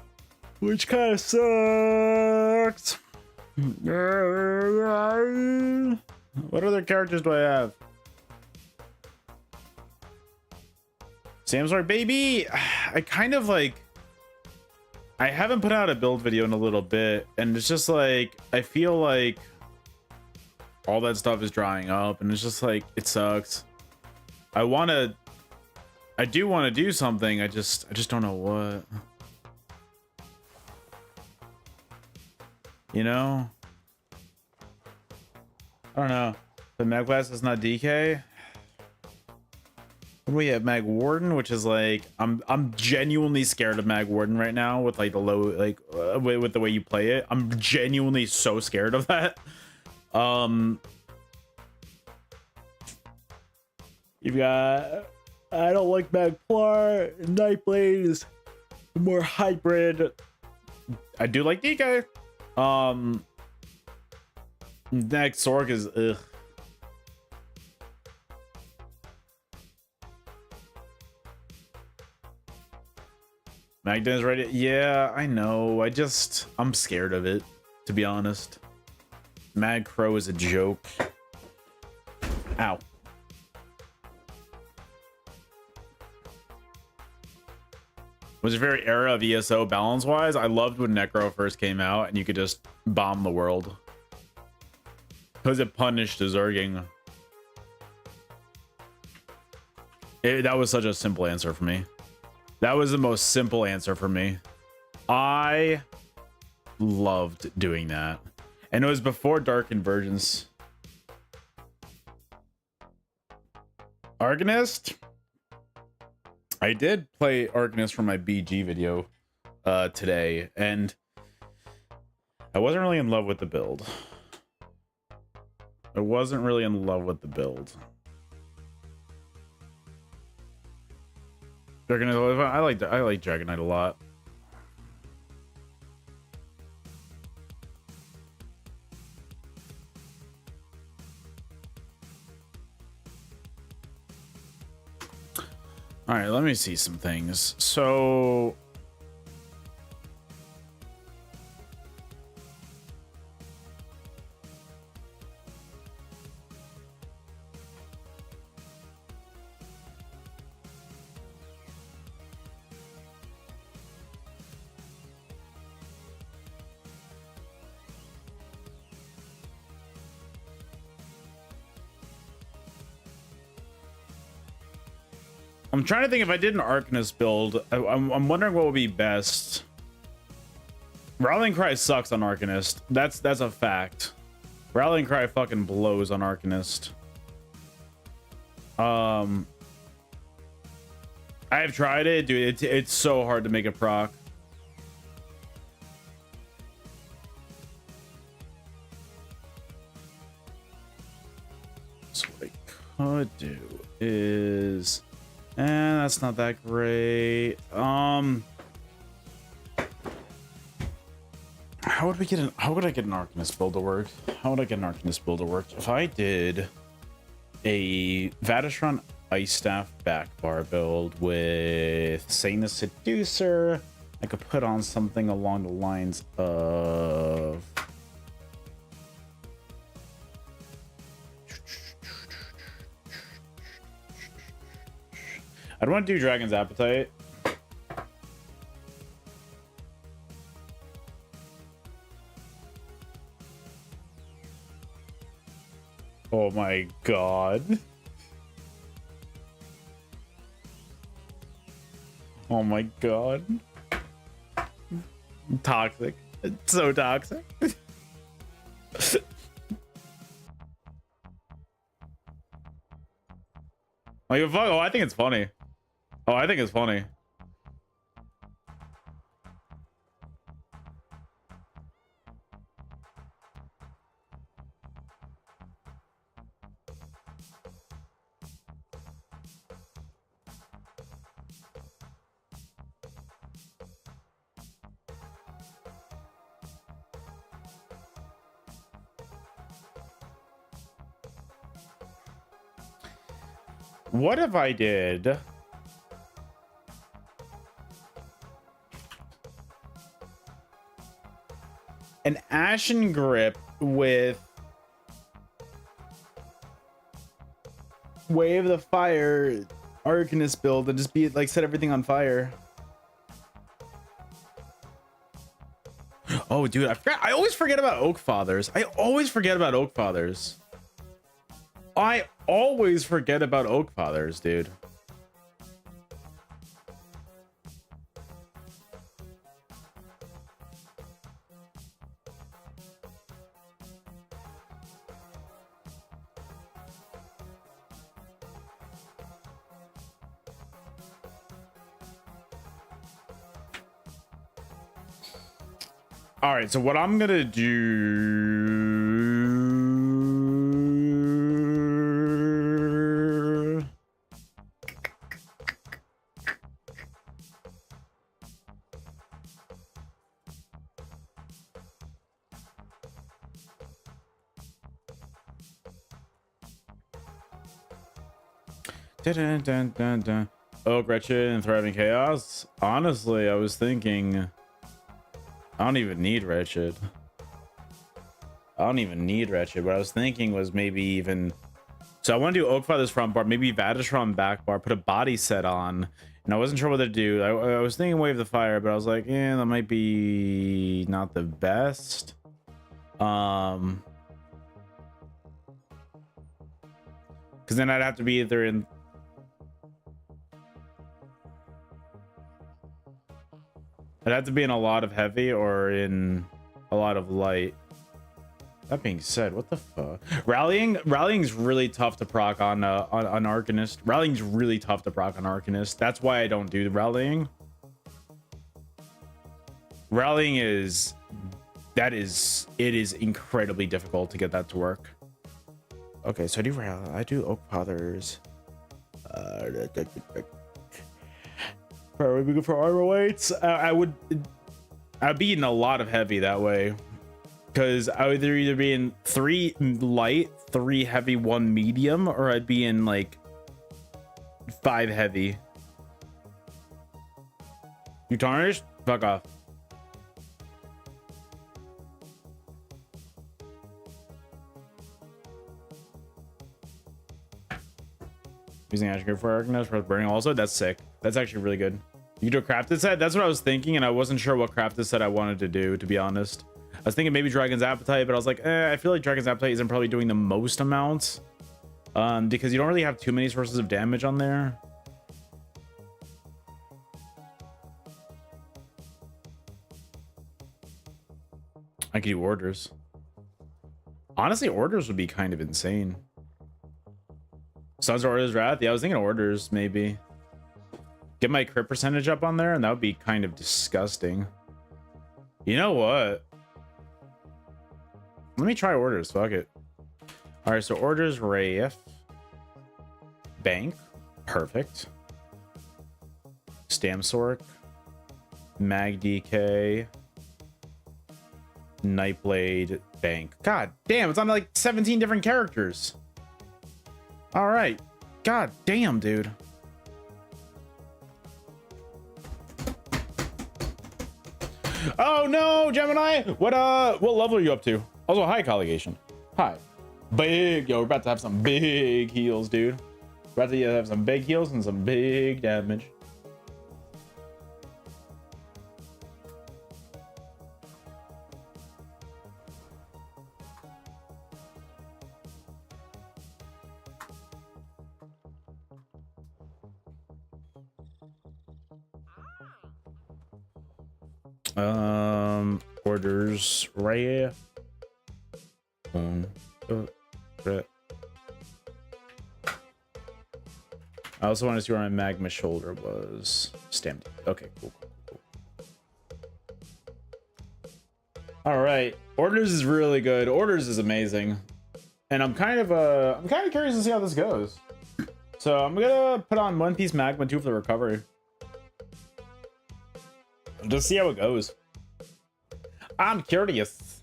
which kind of sucks. What other characters do I have? Samsung baby. I kind of like, I haven't put out a build video in a little bit, and it's just like I feel like all that stuff is drying up, and it's just like it sucks. I do want to do something. I just don't know what. You know? I don't know. The mag class is not DK. What do we have? Mag Warden, which is like I'm genuinely scared of Mag Warden right now with like the low with the way you play it. I'm genuinely so scared of that. You've got, I don't like Magplar. Nightblade is more hybrid. I do like DK. Next Sork is ugh. Magda is ready. Yeah, I know. I'm scared of it, to be honest. Mag Crow is a joke. Ow. Was a very era of ESO balance wise. I loved when Necro first came out and you could just bomb the world because it punished the Zerging. That was such a simple answer for me. That was the most simple answer for me. I loved doing that, and it was before Dark Convergence. Arcanist. I did play Arcanist for my BG video today, and I wasn't really in love with the build. I wasn't really in love with the build. Dragonite, I like Dragonite a lot. All right, let me see some things. So I'm trying to think if I did an Arcanist build. I'm wondering what would be best. Rallying Cry sucks on Arcanist. That's a fact. Rallying Cry fucking blows on Arcanist. I have tried it, dude. It's so hard to make a proc. So what I could do is, that's not that great. How would I get an Arcanist build to work? How would I get an Arcanist build to work? If I did a Vatishron Ice Staff back bar build with Sane the Seducer, I could put on something along the lines of I'd want to do Dragon's Appetite. Oh my god. Oh my god. Toxic. It's so toxic. Like, oh, I think it's funny. Oh, I think it's funny. What if I did an ashen grip with wave the fire arcanist build and just be like set everything on fire? Oh, dude, I always forget about Oak Fathers. I always forget about Oak Fathers. I always forget about Oak Fathers, dude. All right, so what I'm gonna do. Dun, dun, dun, dun. Oh, Gretchen and Thriving Chaos. Honestly, I was thinking I don't even need Wretched. I don't even need Wretched. What I was thinking was maybe even... So I want to do Oak Father's front bar, maybe Vatishron back bar, put a body set on. And I wasn't sure what to do. I was thinking Wave the Fire, but I was like, yeah, that might be not the best. Because then I'd have to be either in... I'd have to be in a lot of heavy or in a lot of light. That being said, what the fuck? Rallying's really tough to proc on Arcanist. Rallying's really tough to proc on Arcanist. That's why I don't do the rallying. Rallying is it is incredibly difficult to get that to work. Okay, so I do Oak Fathers. Probably good for armor weights. I'd be in a lot of heavy that way, because I would either be in 3 light, 3 heavy, 1 medium, or I'd be in like 5 heavy. You tarnished? Fuck off. Using Ashen Grip for Arcanist for burning also. That's sick. That's actually really good. You do a crafted set? That's what I was thinking, and I wasn't sure what crafted set I wanted to do, to be honest. I was thinking maybe Dragon's Appetite, but I was like, I feel like Dragon's Appetite isn't probably doing the most amounts. Because you don't really have too many sources of damage on there. I could do Orders. Honestly, Orders would be kind of insane. Sons of Orders Wrath? Yeah, I was thinking Orders, maybe. Get my crit percentage up on there, and that would be kind of disgusting. You know what? Let me try Orders. Fuck it. All right, so Orders, Wraith. Bank. Perfect. Stamsork. Mag DK. Nightblade. Bank. God damn, it's on like 17 different characters. All right. God damn, dude. Oh no, Gemini! What level are you up to? Also, hi, Colligation. Hi. Big, yo, we're about to have some big heals, dude. We're about to have some big heals and some big damage. Orders right. I also want to see where my magma shoulder was. Stamped. Okay, cool. All right, orders is really good. Orders is amazing, and I'm kind of curious to see how this goes. So I'm gonna put on one piece magma too for the recovery. Just see how it goes. I'm curious.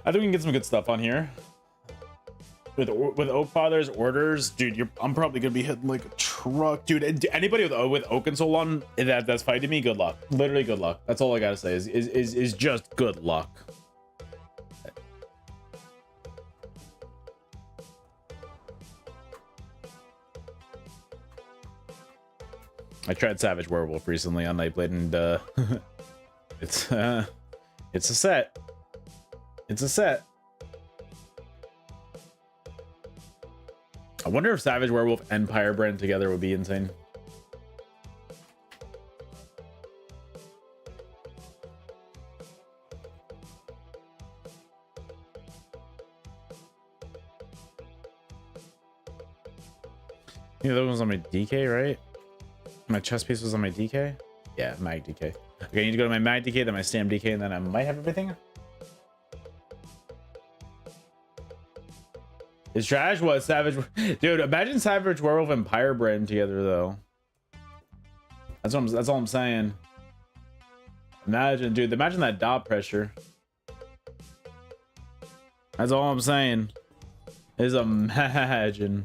I think we can get some good stuff on here. With Oakfather's orders, dude, I'm probably gonna be hitting like a truck, dude. Anybody with Oak and Soul on that's fighting me, good luck. Literally, good luck. That's all I gotta say is just good luck. I tried Savage Werewolf recently on Nightblade, and it's a set. It's a set. I wonder if Savage Werewolf and Pyrebrand together would be insane. Yeah, that was on my DK, right? My chest piece was on my DK? Yeah, mag DK. Okay, I need to go to my mag DK, then my stamp DK, and then I might have everything. It's trash. What Savage? Dude, imagine Savage Werewolf and Pyrebrand together, though. That's all I'm saying. Imagine, dude. Imagine that dot pressure. That's all I'm saying. Is imagine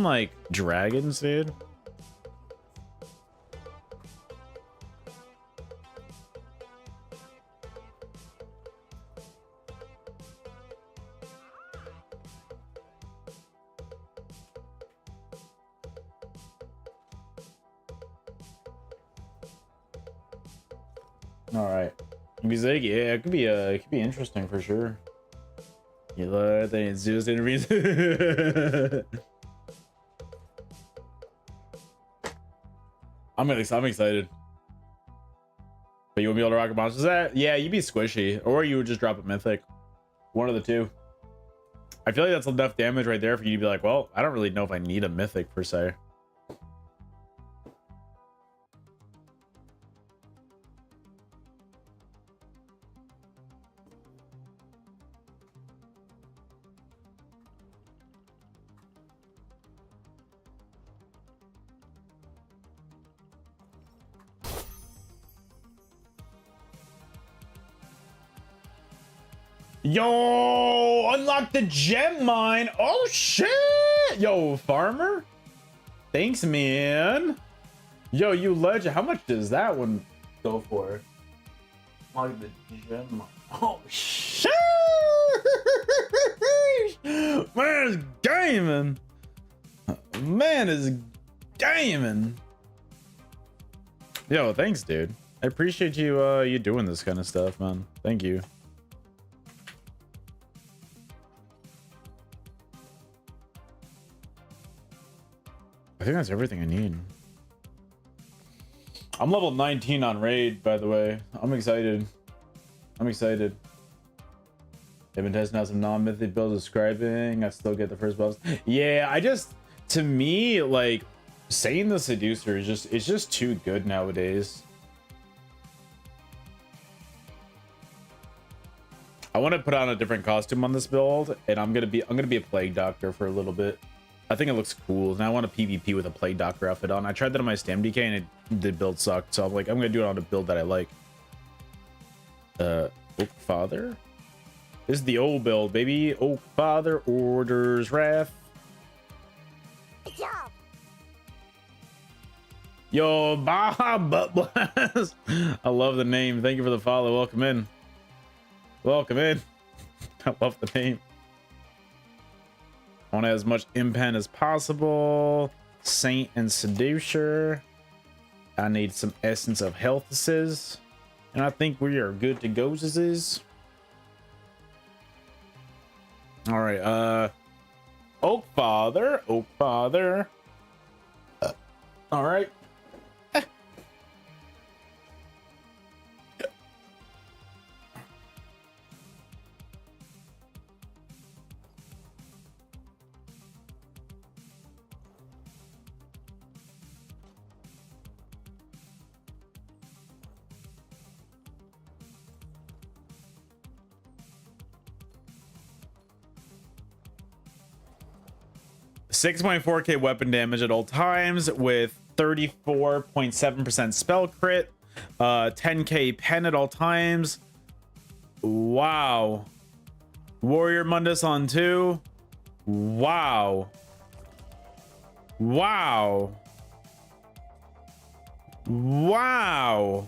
like dragons, dude. All right, music, yeah, it could be interesting for sure. You love the Zeus interviews. I'm excited. But you won't be able to rock a monster set? Yeah, you'd be squishy, or you would just drop a mythic. One of the two. I feel like that's enough damage right there for you to be like, well, I don't really know if I need a mythic per se. Yo, unlock the gem mine. Oh shit. Yo, farmer. Thanks, man. Yo, you legend. How much does that one go for? Unlock the gem mine. Oh shit. Man is gaming. Man is gaming. Yo, thanks, dude. I appreciate you you doing this kind of stuff, man. Thank you. I think that's everything I need. I'm level 19 on raid, by the way. I'm excited. I'm excited. I've been testing out some non-mythic builds describing. I still get the first buffs. Yeah, to me, like, saying the Seducer is just too good nowadays. I want to put on a different costume on this build, and I'm gonna be a Plague Doctor for a little bit. I think it looks cool, and I want a PvP with a Plague Doctor outfit on. I tried that on my Stam DK, and the build sucked, so I'm like, I'm gonna do it on a build that I like. Oak Father? This is the old build, baby. Oak Father orders wrath. Good job. Yo, Bob Butt Blast. I love the name. Thank you for the follow. Welcome in. Welcome in. I love the name. I want as much impen as possible. Saint and Seducer. I need some Essence of Healthises. And I think we are good to go. All right. Oak Father. Oak Father. All right. 6.4k weapon damage at all times with 34.7% spell crit, 10k pen at all times. Wow. Warrior Mundus on 2. Wow. Wow. Wow.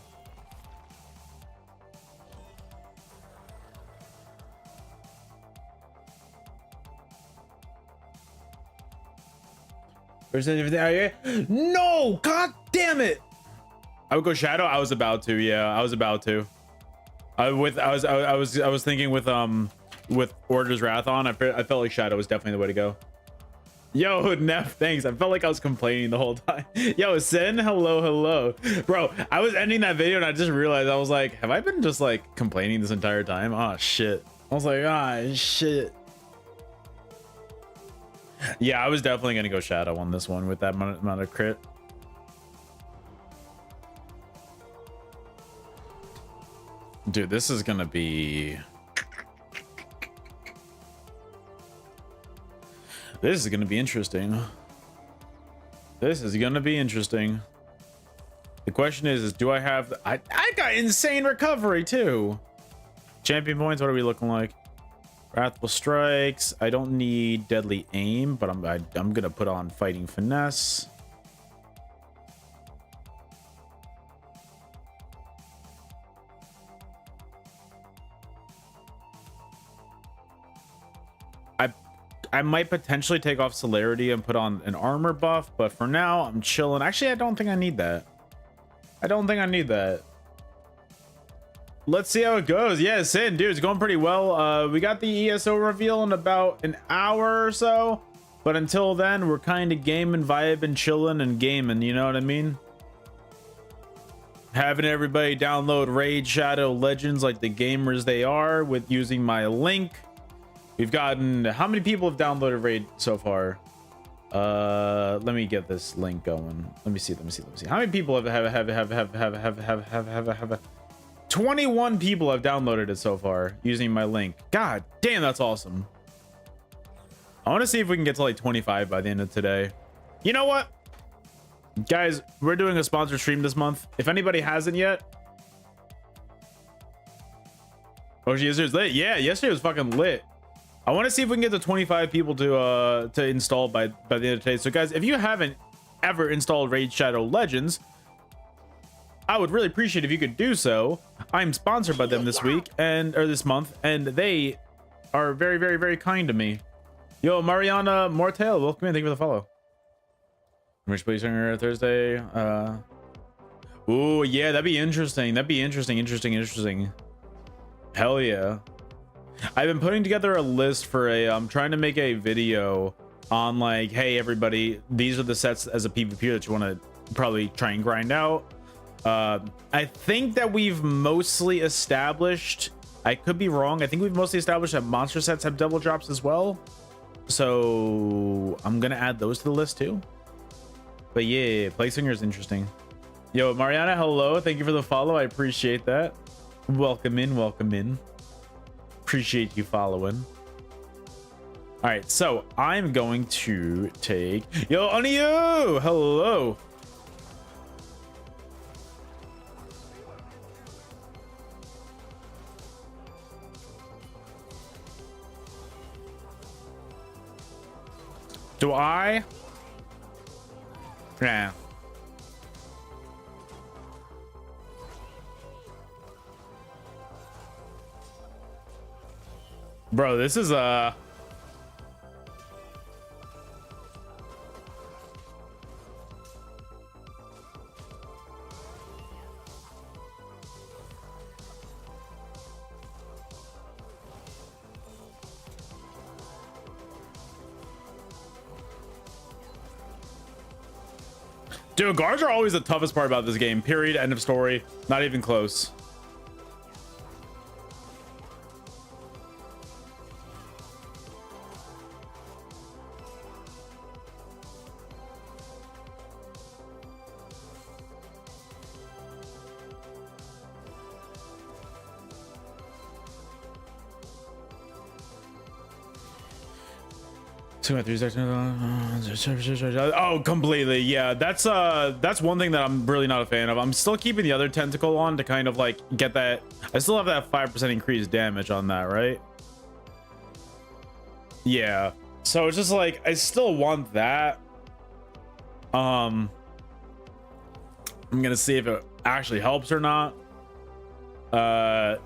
No, god damn it. I would go Shadow. I was about to. Yeah, I was about to. I was thinking with Order's Wrath on. I felt like Shadow was definitely the way to go. Yo, Neff, thanks. I felt like I was complaining the whole time. Yo, Sin, hello. Bro, I was ending that video and I just realized, I was like, have I been just like complaining this entire time? Oh, shit. I was like, ah, shit. Yeah, I was definitely going to go Shadow on this one with that amount of crit. Dude, this is going to be... This is going to be interesting. This is going to be interesting. The question is do I have... I got insane recovery too. Champion points, what are we looking like? Wrathful Strikes. I don't need Deadly Aim, but I'm going to put on Fighting Finesse. I might potentially take off Celerity and put on an armor buff, but for now I'm chilling. Actually, I don't think I need that. I don't think I need that. Let's see how it goes. Yeah, Sin, dude, it's going pretty well. We got the ESO reveal in about an hour or so, but until then, we're kind of gaming, vibing, chilling, and gaming. You know what I mean? Having everybody download Raid Shadow Legends like the gamers they are with using my link. We've gotten, how many people have downloaded Raid so far? Let me get this link going. Let me see. How many people have 21 people have downloaded it so far using my link. God damn, that's awesome. I want to see if we can get to like 25 by the end of today. You know what? Guys, we're doing a sponsored stream this month. If anybody hasn't yet. Oh, yesterday's lit. Yeah, yesterday was fucking lit. I want to see if we can get to 25 people to install by the end of today. So guys, if you haven't ever installed Raid Shadow Legends, I would really appreciate if you could do so. I'm sponsored by them this week or this month, and they are very, very, very kind to me. Yo, Mariana Mortel, welcome in. Thank you for the follow. Which place on Thursday? Oh yeah, that'd be interesting. Interesting. Hell yeah. I've been putting together a list for I'm trying to make a video on like, hey everybody, these are the sets as a PvP that you want to probably try and grind out. I think that we've mostly established, I could be wrong, I think we've mostly established that monster sets have double drops as well. So I'm gonna add those to the list too. But yeah, Playsinger is interesting. Yo, Mariana, hello, thank you for the follow. I appreciate that. Welcome in. Appreciate you following. All right, so I'm going to take yo Oniyo, hello. Do I? Yeah. Bro, this is dude, guards are always the toughest part about this game. Period. End of story. Not even close. Oh, completely. Yeah, that's one thing that I'm really not a fan of. I'm still keeping the other tentacle on to kind of like get that. I still have that 5% increased damage on that, right? Yeah. So it's just like I still want that. I'm gonna see if it actually helps or not. I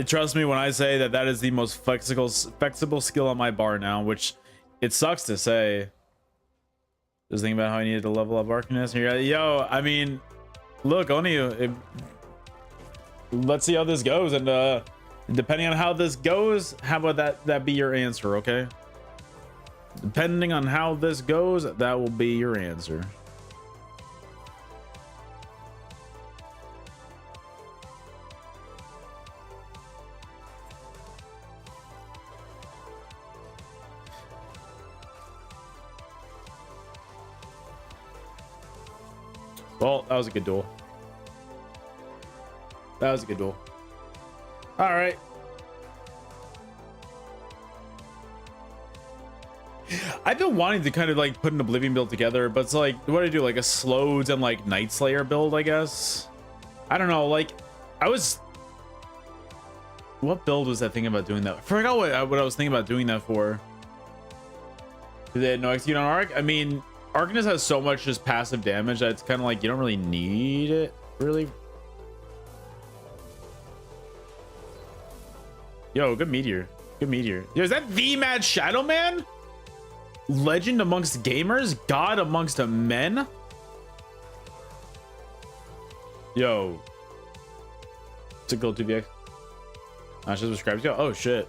trust me when I say that that is the most flexible skill on my bar now, which it sucks to say. Just thinking about how I needed to level up Arcanist. Yo, I mean, look, let's see how this goes, and depending on how this goes, how about that be your answer, okay? Depending on how this goes, that will be your answer. Well, that was a good duel. That was a good duel. All right. I've been wanting to kind of like put an Oblivion build together, but it's like, what do I do? Like a Slodes and like Night Slayer build, I guess. I don't know. Like, what build was I thinking about doing that? I forgot what I was thinking about doing that for. Did they had no execute on Arc? I mean, Arcanist has so much just passive damage that it's kind of like you don't really need it, really. Yo, good meteor. Good meteor. Yo, is that the Mad Shadow Man? Legend amongst gamers? God amongst men? Yo. It's a gold 2VX. I should subscribe. Yo, oh shit.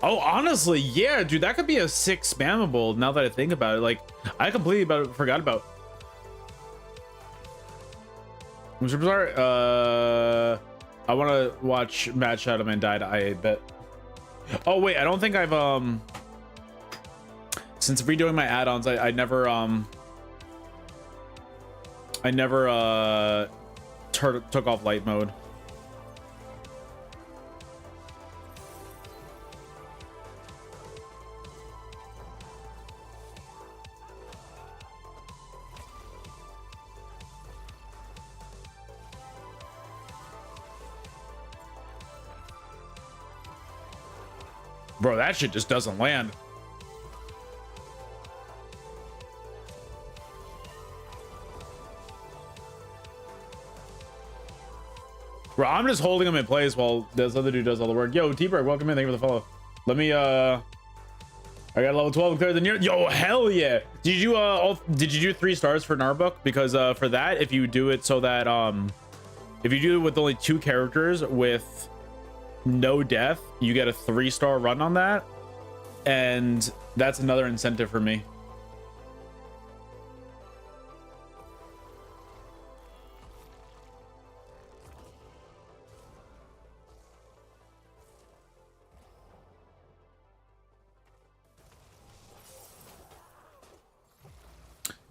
Oh, honestly, yeah, dude, that could be a sick spammable now that I think about it. Like, I completely forgot about. I want to watch Mad Shadow Man die to I bet. Oh wait, I don't think I've since redoing my add-ons, I never took off light mode. Bro, that shit just doesn't land. Bro, I'm just holding him in place while this other dude does all the work. Yo, T-Bird, welcome in. Thank you for the follow. Let me, I got level 12 clear the near. Yo, hell yeah. Did you do 3 stars for Narbuk? Because for that, if you do it so that if you do it with only 2 characters with no death, you get a 3-star run on that, and that's another incentive for me.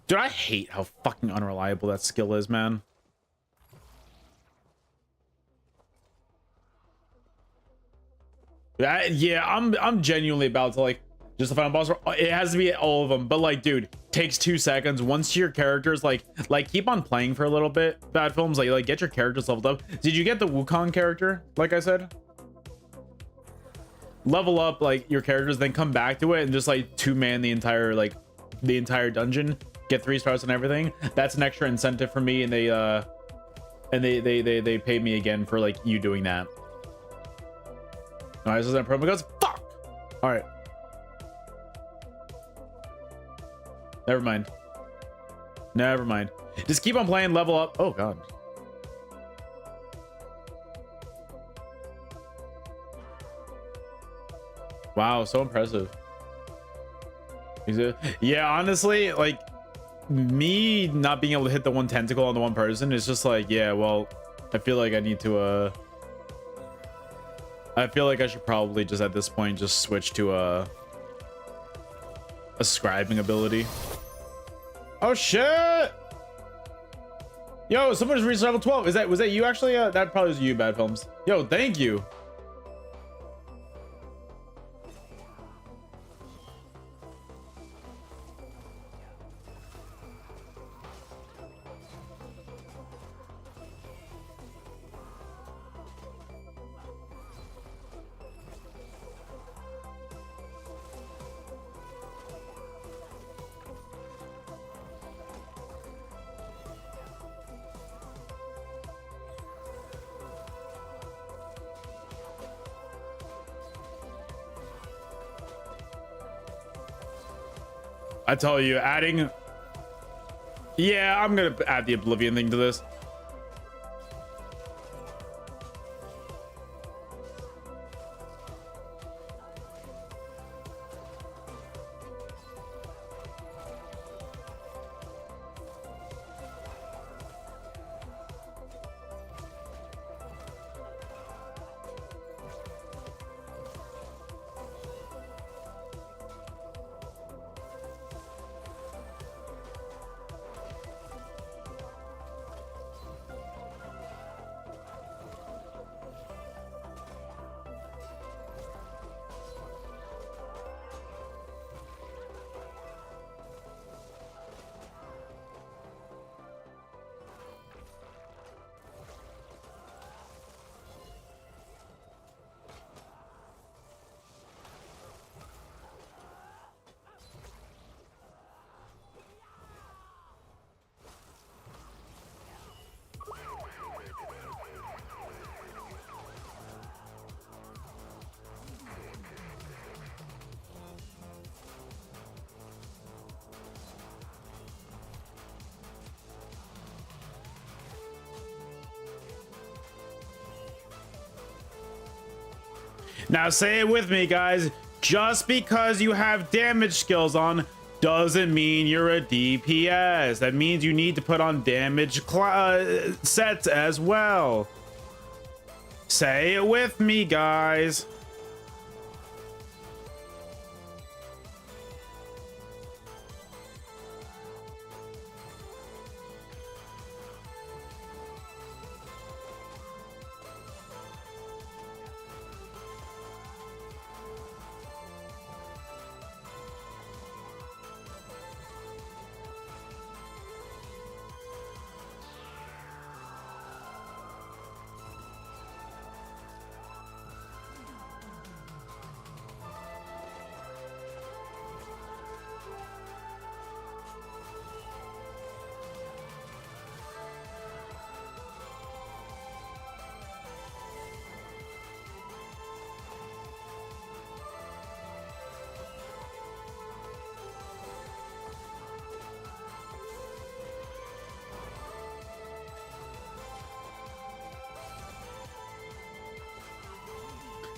Dude, I hate how fucking unreliable that skill is, man. Yeah, I'm genuinely about to like just the final boss. It has to be all of them, but like, dude, takes 2 seconds. Once your characters like keep on playing for a little bit. Bad films like get your characters leveled up. Did you get the Wukong character? Like I said, level up like your characters, then come back to it and just like 2-man the entire dungeon. Get 3 stars and everything. That's an extra incentive for me, and they pay me again for like you doing that. Alright, this is that promo goes. Fuck! Alright. Never mind. Never mind. Just keep on playing, level up. Oh god. Wow, so impressive. Yeah, honestly, like me not being able to hit the 1 tentacle on the 1 person is just like, yeah, well, I feel like I need to I feel like I should probably just at this point just switch to a scribing ability. Oh shit! Yo, someone just reached level 12. Was that you actually? That probably was you, Bad Films. Yo, thank you. I tell you, adding. Yeah, I'm gonna add the Oblivion thing to this. Now say it with me, guys. Just because you have damage skills on doesn't mean you're a DPS. That means you need to put on damage sets as well. Say it with me, guys.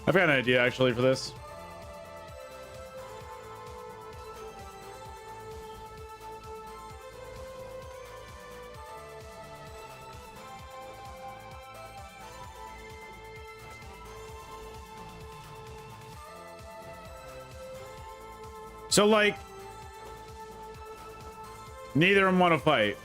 I've got an idea actually for this. So like, neither of them want to fight.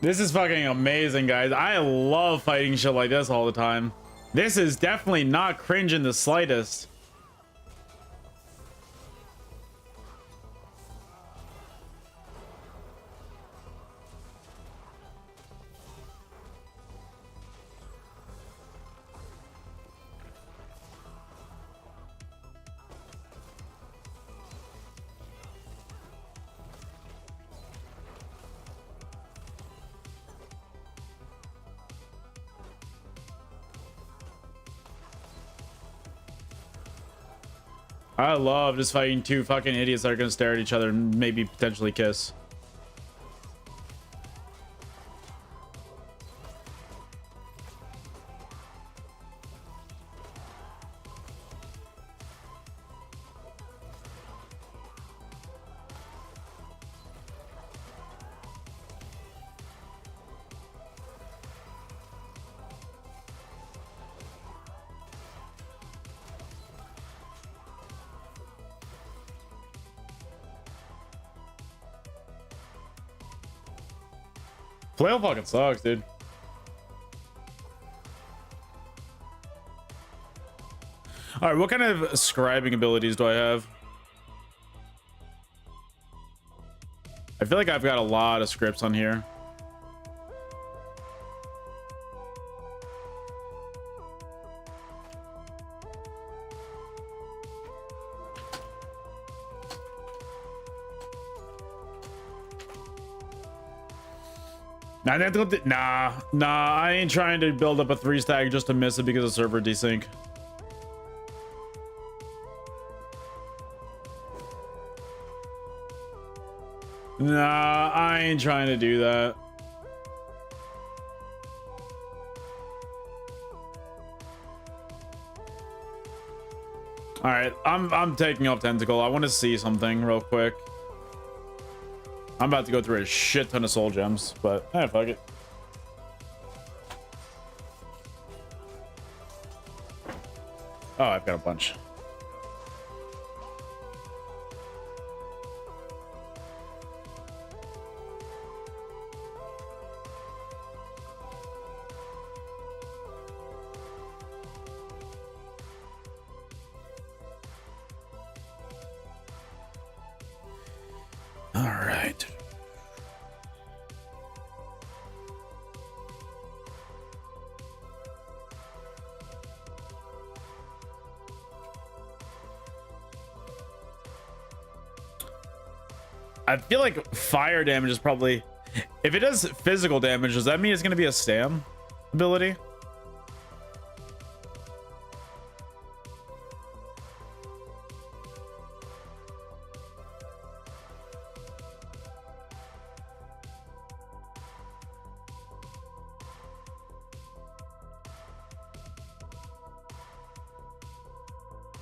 This is fucking amazing, guys. I love fighting shit like this all the time. This is definitely not cringe in the slightest. I love just fighting two fucking idiots that are gonna stare at each other and maybe potentially kiss. Flail fucking sucks, dude. All right, what kind of scribing abilities do I have? I feel like I've got a lot of scripts on here. Nah, I ain't trying to build up a 3 stack just to miss it because of server desync. Nah, I ain't trying to do that. All right, I'm taking off Tentacle. I want to see something real quick. I'm about to go through a shit ton of soul gems, but fuck it. Oh, I've got a bunch. All right. I feel like fire damage is probably, if it does physical damage, does that mean it's going to be a stam ability?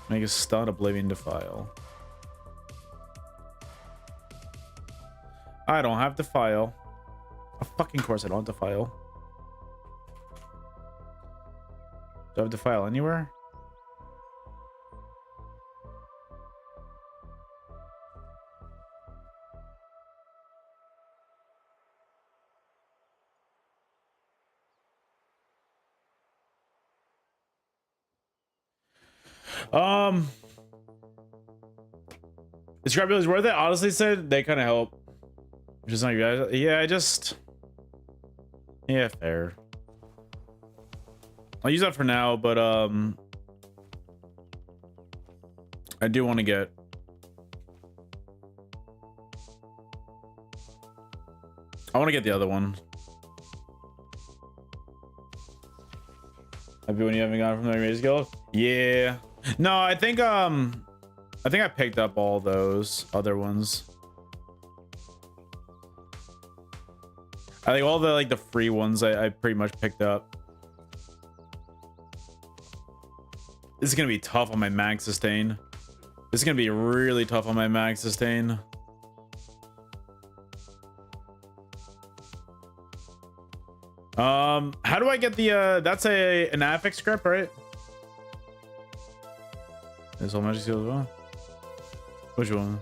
Make a stun, Oblivion, Defile. I don't have Defile. Of fucking course I don't have Defile. Do I have Defile anywhere? Is Scrap Abilities worth it? Honestly, said they kind of help. Just not you guys. Yeah, yeah, fair. I'll use that for now, but I do want to get. I want to get the other one. Happy when you haven't gone from the raise guild? Yeah. No, I think I picked up all those other ones. I think all the like the free ones I pretty much picked up. This is gonna be tough on my max sustain. This is gonna be really tough on my max sustain. How do I get the that's an affix script, right? Is all magic seal as well? Which one?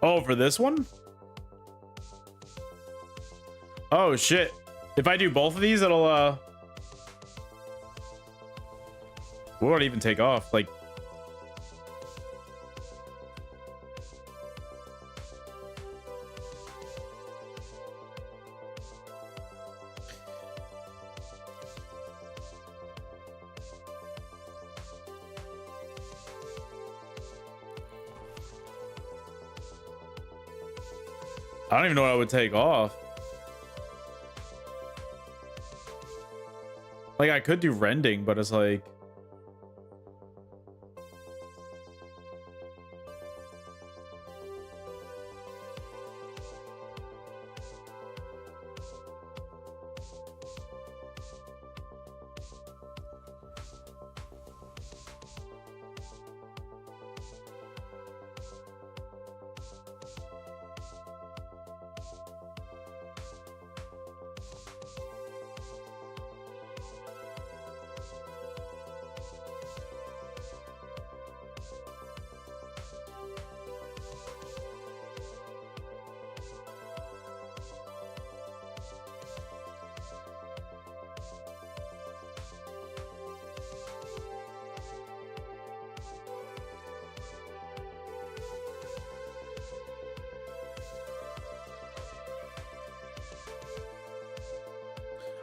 Oh, for this one? Oh shit. If I do both of these, it'll what would it even take off? Like I don't even know what I would take off. Like I could do rending, but it's like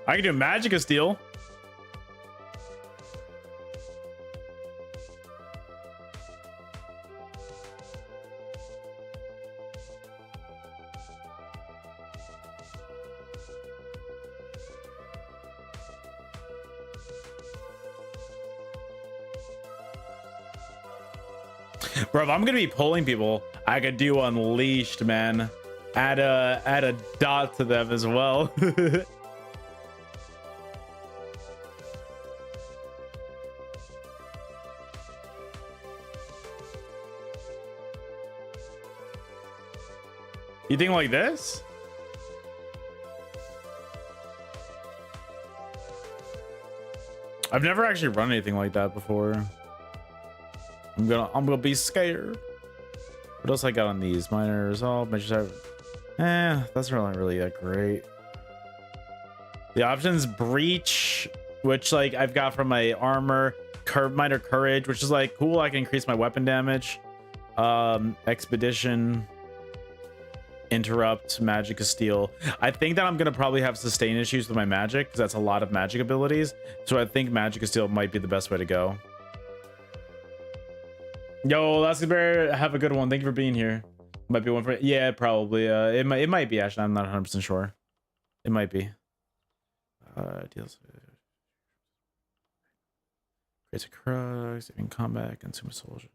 I can do Magic of Steel. Bro, if I'm gonna be pulling people, I could do Unleashed, man. Add a dot to them as well. You think like this? I've never actually run anything like that before. I'm gonna be scared. What else I got on these? Minor resolve, measure. That's not really that great. The options: breach, which like I've got from my armor, minor courage, which is like cool. I can increase my weapon damage. Expedition, interrupt, magic of steel. I think that I'm gonna probably have sustain issues with my magic because that's a lot of magic abilities. So I think magic of steel might be the best way to go. Yo, that's bear. Have a good one. Thank you for being here. Might be one for, yeah, probably. It might be actually. I'm not 100% sure. It might be. Deals. Creates a crux, saving combat, consume a soldier.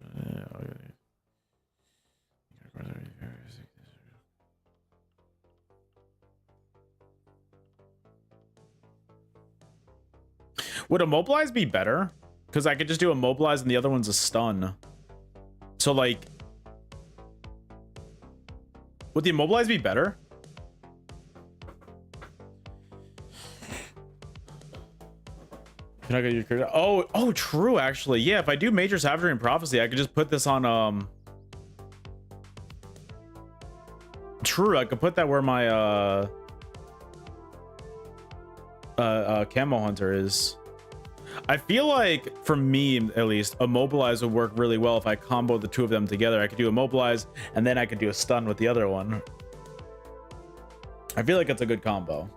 Would immobilize be better? Because I could just do immobilize and the other one's a stun. So like, would the immobilize be better? You're not gonna use crit. Oh, true. Actually, yeah. If I do major savagery and prophecy, I could just put this on. True. I could put that where my camo hunter is. I feel like, for me at least, immobilize would work really well if I combo the two of them together. I could do immobilize and then I could do a stun with the other one. I feel like it's a good combo.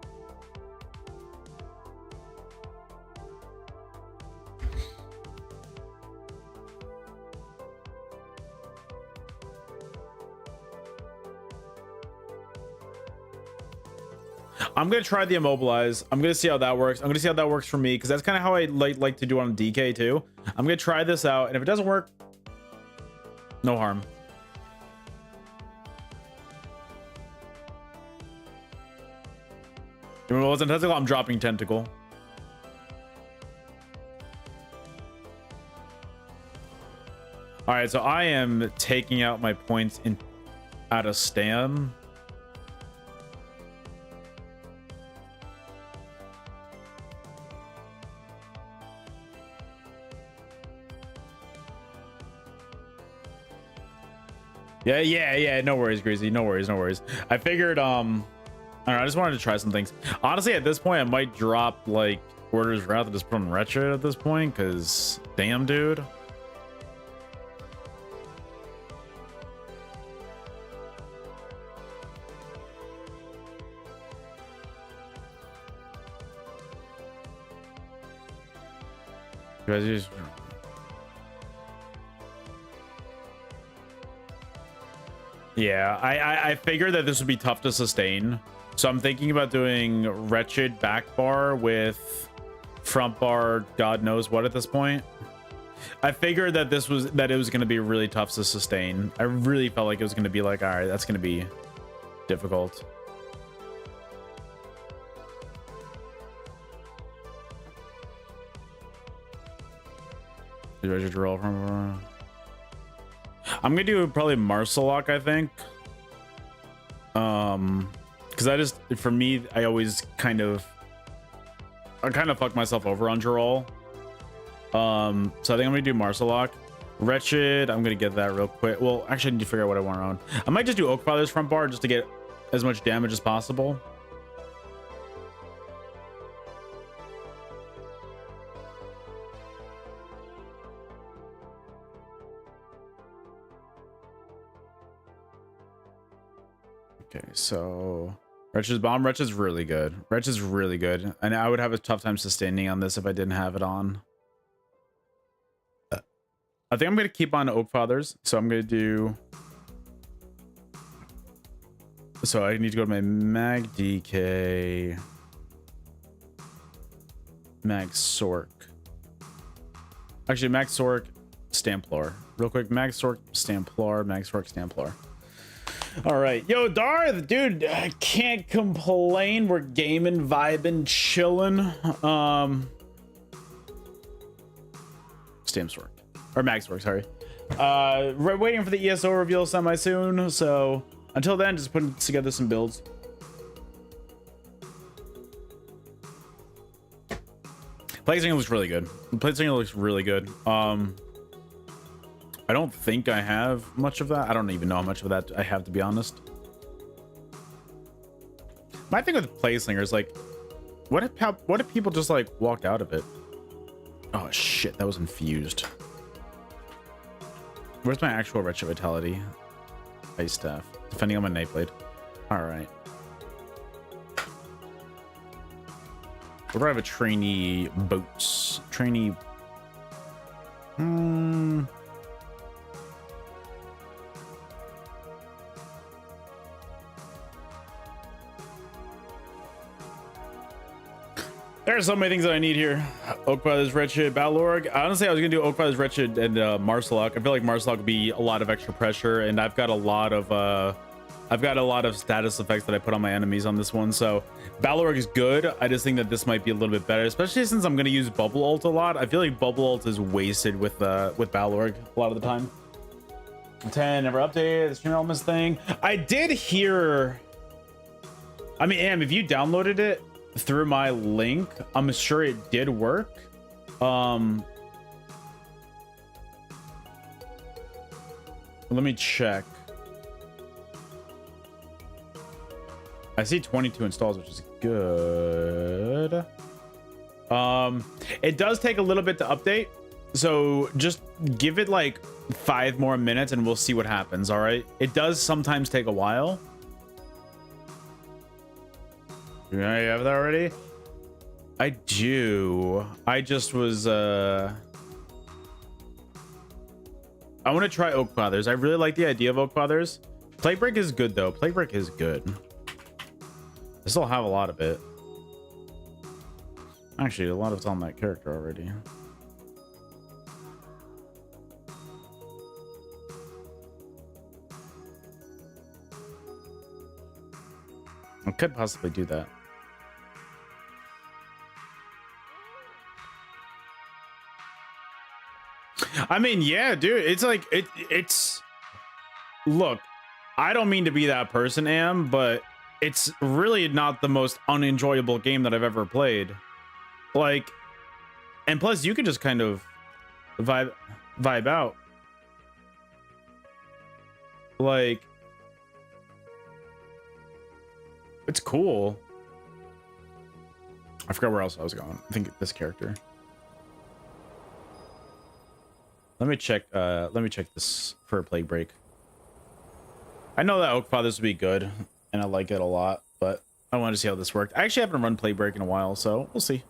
I'm gonna try the immobilize. I'm gonna see how that works. I'm gonna see how that works for me because that's kind of how I like to do on DK too. I'm gonna try this out, and if it doesn't work, no harm. If it wasn't tentacle, I'm dropping tentacle. All right, so I am taking out my points out of stam. Yeah. No worries, Greasy. No worries. I figured, I don't know, I just wanted to try some things. Honestly, at this point, I might drop like Order's Wrath and just put on Wretched at this point, because damn, dude. You guys use. Yeah, I figured that this would be tough to sustain, so I'm thinking about doing Wretched back bar with front bar god knows what at this point. I figured that it was going to be really tough to sustain. I really felt like it was going to be like, all right, that's going to be difficult. Did you roll from? I'm gonna do probably Marsalok, I think. Because I just, for me, I always kind of fuck myself over on Jarol. So I think I'm gonna do Marsalok. Wretched, I'm gonna get that real quick. Well, actually, I need to figure out what I want around. I might just do Oakfather's front bar just to get as much damage as possible. Okay, so Wretch's bomb. Wretch's really good. Wretch's really good. And I would have a tough time sustaining on this if I didn't have it on. I think I'm going to keep on Oak Fathers. So I'm going to do... So I need to go to my Mag DK. Mag Sork. Actually, Mag Sork, Stamplar. Real quick, Mag Sork, Stamplar, Mag Sork, Stamplar. All right. Yo, Darth, dude, I can't complain. We're gaming, vibing, chilling. Stamp Sork. Or Mag Sork, sorry. We're waiting for the ESO reveal semi-soon, so until then, just putting together some builds. Placing looks really good. Placing looks really good. I don't think I have much of that. I don't even know how much of that I have, to be honest. My thing with Playslinger is like, what if people just like walked out of it? Oh shit, that was infused. Where's my actual Wretched Vitality? Ice Staff. Defending on my Knife Blade. Alright. Where do I have a trainee boots? Trainee... There's so many things that I need here. Oak Brothers, Wretched, Balorg. Honestly, I was gonna do Oak Brothers, Wretched, and Marsalok. I feel like Marsalok would be a lot of extra pressure, and I've got a lot of status effects that I put on my enemies on this one. So Balorg is good. I just think that this might be a little bit better, especially since I'm gonna use Bubble Ult a lot. I feel like Bubble Ult is wasted with Balorg a lot of the time. 10 never updated the stream elements thing. I did hear. I mean, Am, if you downloaded it through my link, I'm sure it did work. Let me check. I see 22 installs, which is good. It does take a little bit to update, so just give it like 5 more minutes and we'll see what happens. All right, it does sometimes take a while. You have that already? I do. I just was I want to try Oak Fathers. I really like the idea of Oak Fathers. Plague Break is good though. Plague Break is good. I still have a lot of it. Actually, a lot of it's on that character already. I could possibly do that. I mean, yeah, dude, it's like it's look, I don't mean to be that person, Am, but it's really not the most unenjoyable game that I've ever played. Like, and plus you can just kind of vibe out. Like, it's cool. I forgot where else I was going. I think this character. Let me check this for a Plague Break. I know that Oak Fathers would be good, and I like it a lot, but I wanted to see how this worked. I actually haven't run Plague Break in a while, so we'll see.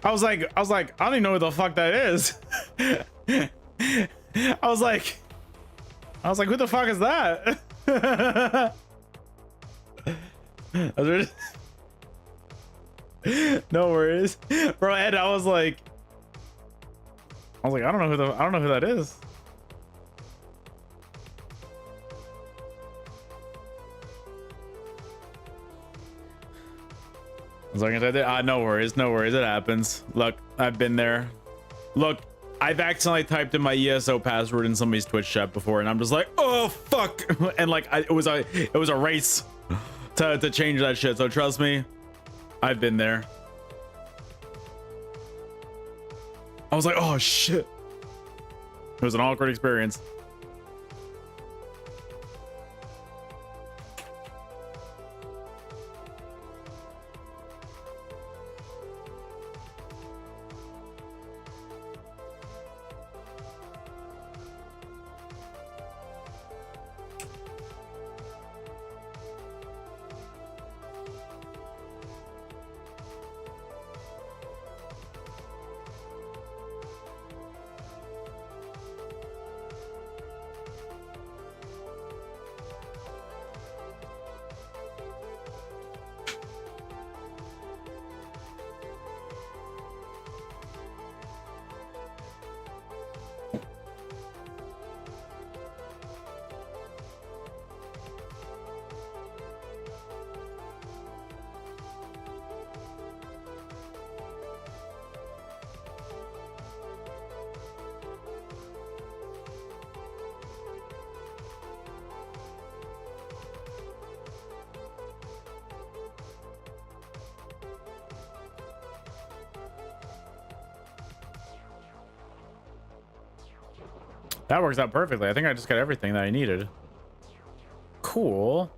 I was like, I don't even know who the fuck that is. I was like, who the fuck is that? No worries, bro. Ed, I was like, I don't know who that is. As long as I did, no worries, no worries. It happens. Look, I've been there. Look, I've accidentally typed in my ESO password in somebody's Twitch chat before, and I'm just like, oh fuck, and like it was a race to change that shit. So trust me, I've been there. I was like, oh shit. It was an awkward experience. That works out perfectly. I think I just got everything that I needed. Cool.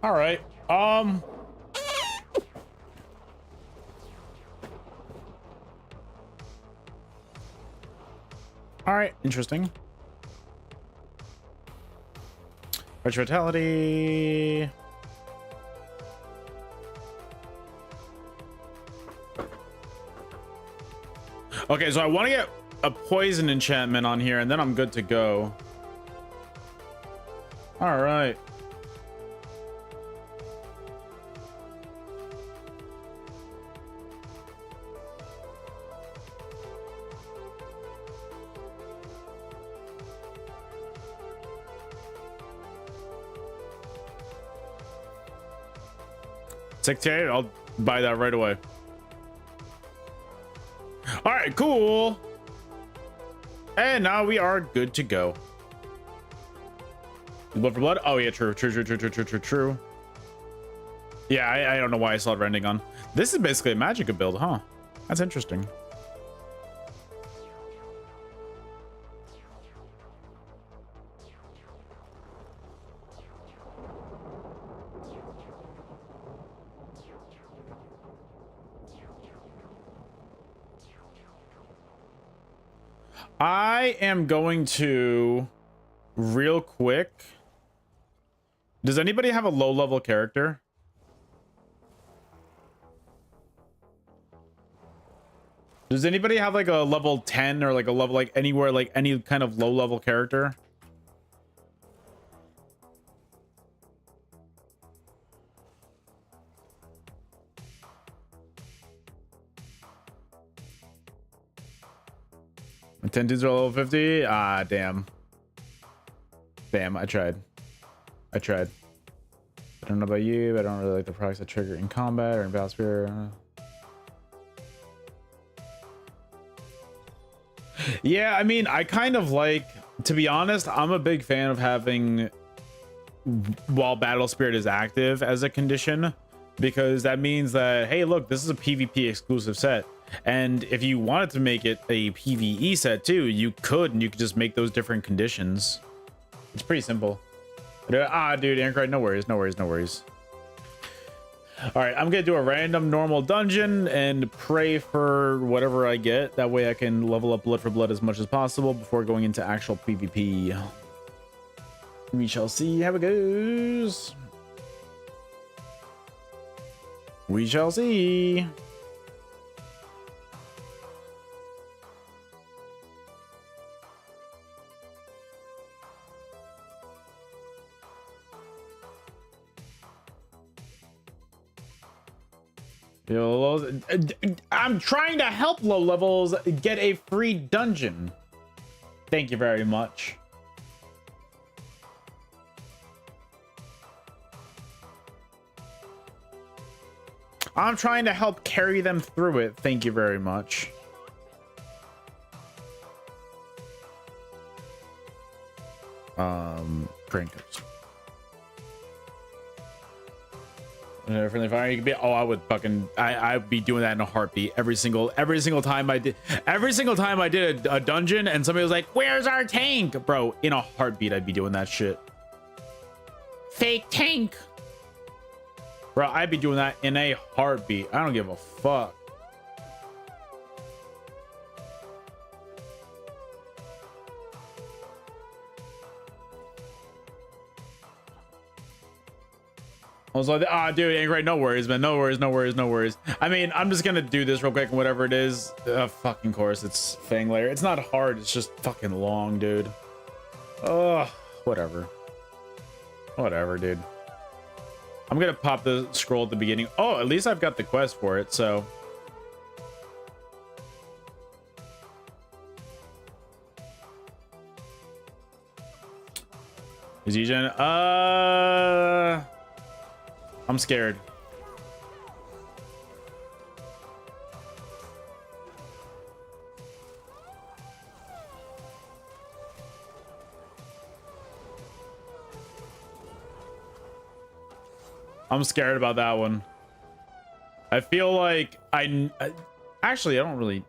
All right. All right. Interesting. Retro vitality. Okay, so I want to get a poison enchantment on here, and then I'm good to go. All right. $68, I'll buy that right away. All right, cool. And now we are good to go. Blood for blood? Oh yeah, true. Yeah, I don't know why I saw it rending on. This is basically a Magicka build, huh? That's interesting. I am going to real quick. Does anybody have a low level character? Does anybody have like a level 10 or like a level like anywhere like any kind of low level character? My 10 dudes are level 50. Ah, damn. Damn, I tried. I don't know about you, but I don't really like the products that trigger in combat or in battle spirit. Yeah, I mean, I kind of like, to be honest, I'm a big fan of having while battle spirit is active as a condition, because that means that, hey, look, this is a PvP exclusive set. And if you wanted to make it a PvE set too, you could, and you could just make those different conditions. It's pretty simple. Ah, dude, Anchor, no worries. All right, I'm gonna do a random normal dungeon and pray for whatever I get. That way I can level up blood for blood as much as possible before going into actual PvP. We shall see how it goes. We shall see. I'm trying to help low levels get a free dungeon. Thank you very much. I'm trying to help carry them through it. Thank you very much. Trinkets. Friendly fire, you can be. Oh, I would fucking. I'd be doing that in a heartbeat. Every single time I did. Every single time I did a dungeon, and somebody was like, "Where's our tank, bro?" In a heartbeat, I'd be doing that shit. Fake tank, bro. I'd be doing that in a heartbeat. I don't give a fuck. I was like, ah, dude, ain't great. No worries, man. No worries, no worries, no worries. I mean, I'm just gonna do this real quick and whatever it is. Fucking course, it's Fang Layer. It's not hard. It's just fucking long, dude. Oh, whatever. Whatever, dude. I'm gonna pop the scroll at the beginning. Oh, at least I've got the quest for it, so. Is Egen? I'm scared. I'm scared about that one. I feel like actually I don't really.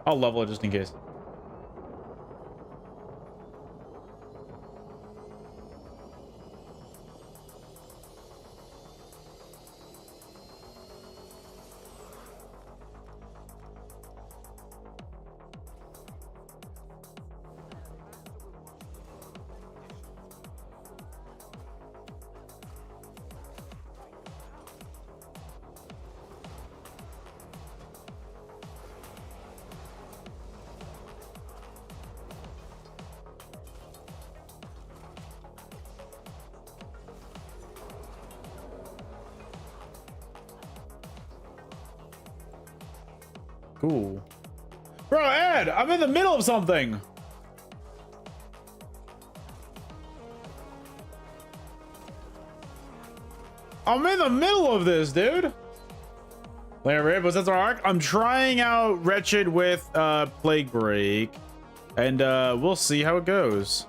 I'll level it just in case. Cool. Bro, Ed, I'm in the middle of something. I'm in the middle of this, dude. Larry, was that our arc? I'm trying out Wretched with Plague Break, and we'll see how it goes.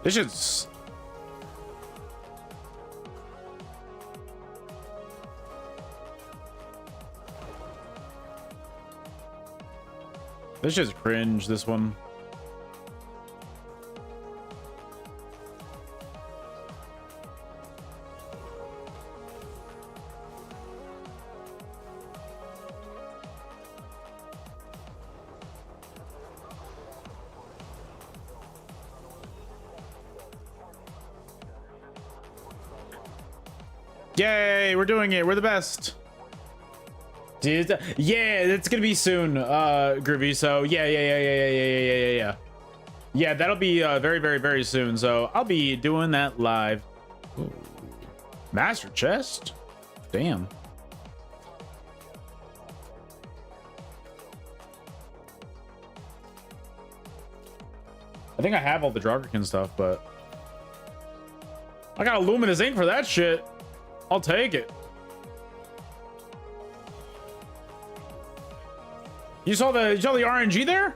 This shit's... This shit's cringe, this one. Yay, we're doing it. We're the best. Dude, yeah, it's gonna be soon, Groovy. So yeah. Yeah, that'll be very soon. So I'll be doing that live. Ooh. Master chest. Damn. I think I have all the Draugr stuff, but I got a luminous ink for that shit. I'll take it. You saw the RNG there?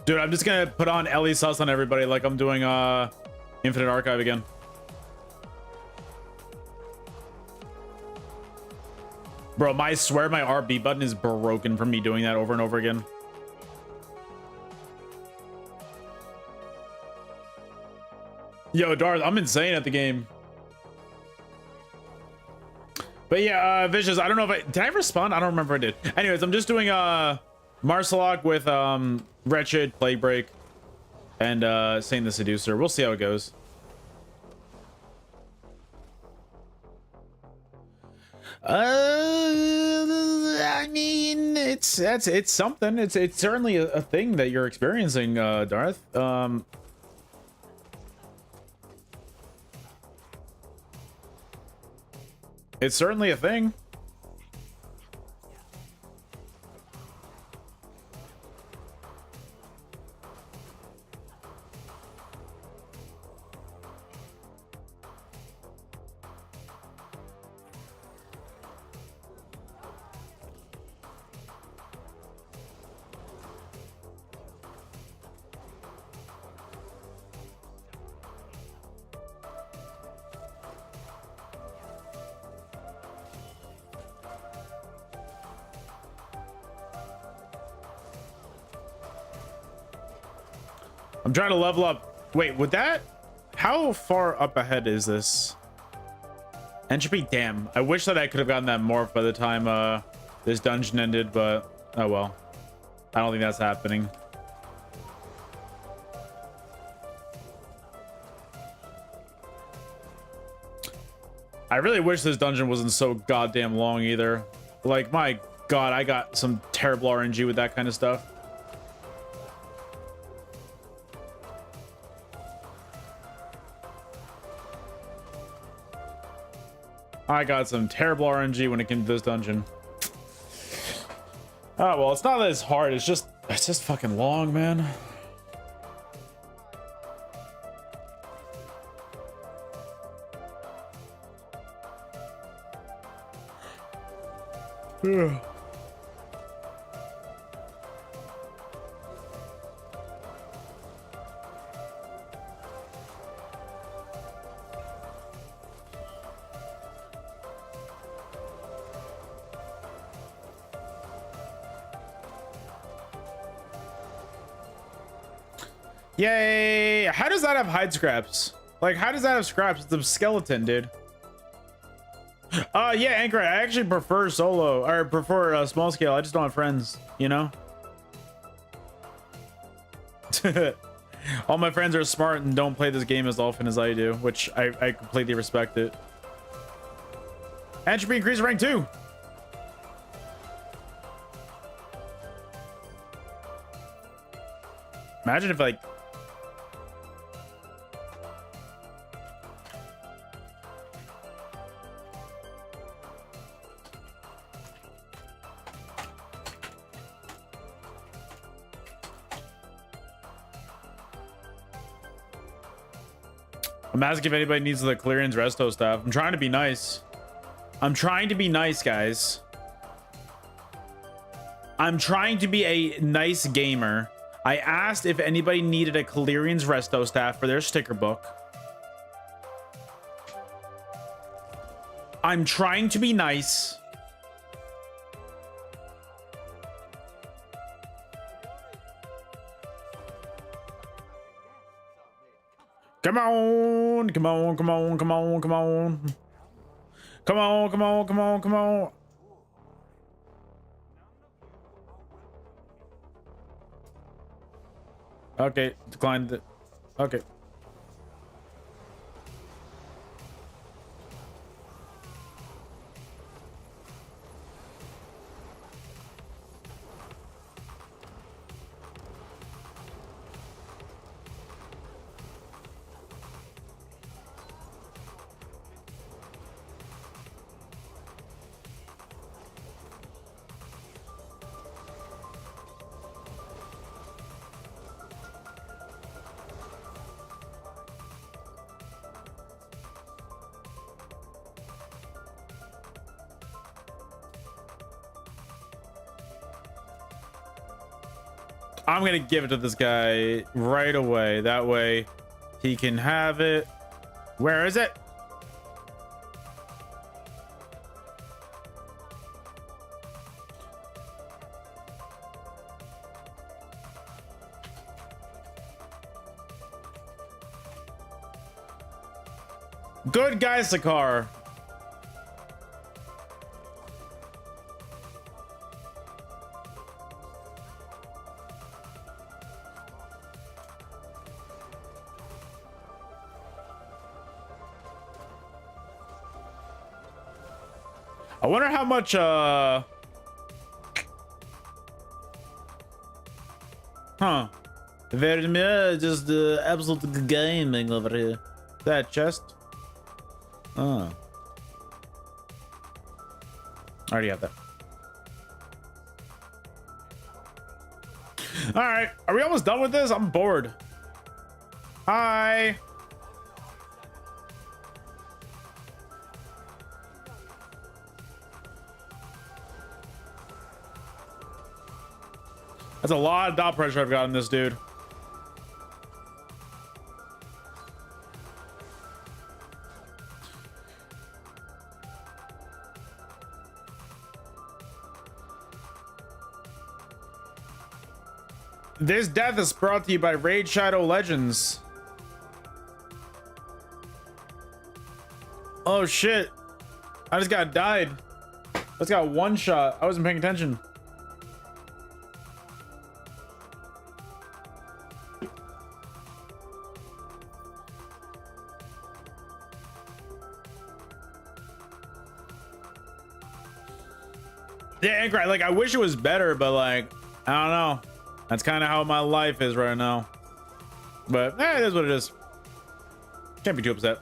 Dude, I'm just gonna put on Ellie sus on everybody like I'm doing Infinite Archive again. Bro, I swear my RB button is broken from me doing that over and over again. Yo, Darth, I'm insane at the game. But yeah, Vicious, I don't know if did I respond? I don't remember if I did. Anyways, I'm just doing Marcelok with Wretched, Plague Break. and Saint the Seducer. We'll see how it goes. I mean, it's something. It's certainly a thing that you're experiencing, Darth. It's certainly a thing. I'm trying to level up. Wait, would that? How far up ahead is this? Entropy? Damn. I wish that I could have gotten that morph by the time this dungeon ended, but oh well. I don't think that's happening. I really wish this dungeon wasn't so goddamn long either. Like, my god, I got some terrible RNG with that kind of stuff. I got some terrible RNG when it came to this dungeon. Oh, well, it's not that it's hard. It's just fucking long, man. Yeah. Yay! How does that have hide scraps? Like, how does that have scraps? It's a skeleton, dude. Yeah, Anchor, I actually prefer solo, or prefer small scale. I just don't have friends, you know? All my friends are smart and don't play this game as often as I do, which I completely respect it. Entropy increase rank 2. Imagine if, like, I'm asking if anybody needs the clearance resto stuff. I'm trying to be nice. I'm trying to be nice, guys. I'm trying to be a nice gamer. I asked if anybody needed a clearance resto staff for their sticker book. I'm trying to be nice. Come on, come on, come on, come on, come on. Come on, come on, come on, come on. Okay, declined it. Okay. I'm gonna give it to this guy right away. That way he can have it. Where is it? Good guy, Sekaar. I wonder how much huh. Very much just absolute gaming over here. That chest. Oh. I already have that. All right, are we almost done with this? I'm bored. Hi. That's a lot of dot pressure I've got in this dude. This death is brought to you by Raid Shadow Legends. Oh shit. I just got died. I just got one shot. I wasn't paying attention. Yeah, Anchor, like I wish it was better, but like I don't know. That's kind of how my life is right now. But it is what it is. Can't be too upset.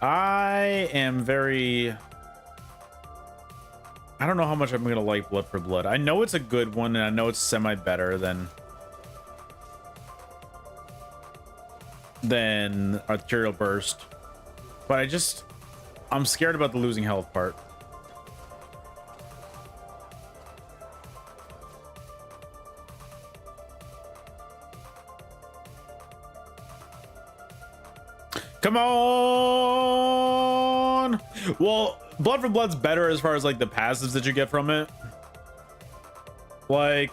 I am very... I don't know how much I'm gonna like Blood for Blood. I know it's a good one, and I know it's semi better than Arterial Burst, but I'm scared about the losing health part. Come on. Well, Blood for Blood's better as far as like the passives that you get from it. Like,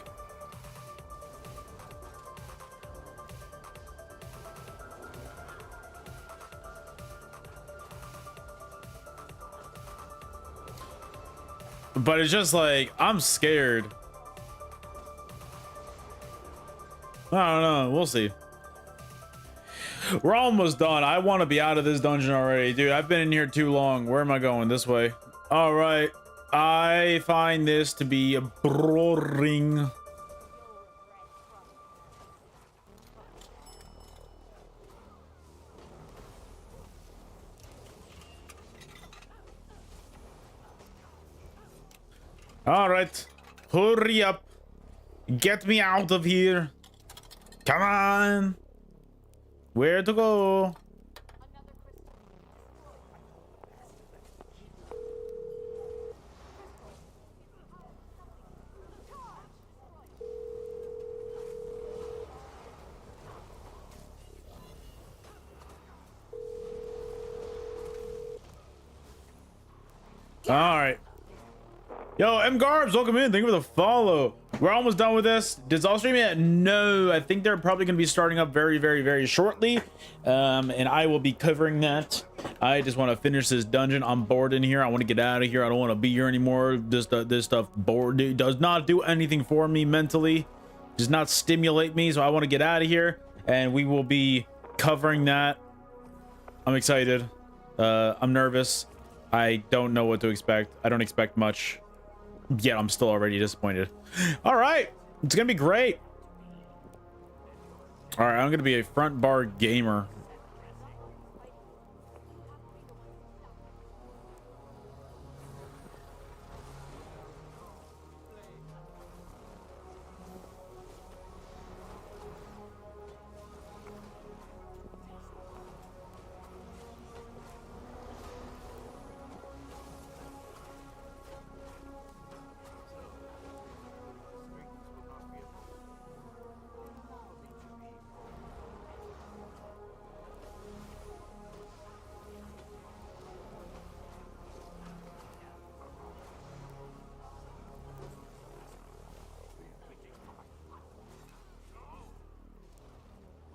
but it's just like I'm scared. I don't know. We'll see. We're almost done. I want to be out of this dungeon already, dude. I've been in here too long. Where am I going? This way. All right. I find this to be boring. All right. Hurry up. Get me out of here. Come on. Where to go? All right. Yo, M Garbs, welcome in. Thank you for the follow. We're almost done with this. Did Zal stream yet? No, I think they're probably going to be starting up very, very, very shortly. And I will be covering that. I just want to finish this dungeon. I'm bored in here. I want to get out of here. I don't want to be here anymore. This stuff bored. It does not do anything for me mentally. Does not stimulate me. So I want to get out of here. And we will be covering that. I'm excited. I'm nervous. I don't know what to expect. I don't expect much. Yeah, I'm still already disappointed. All right, it's gonna be great. All right, I'm gonna be a front bar gamer.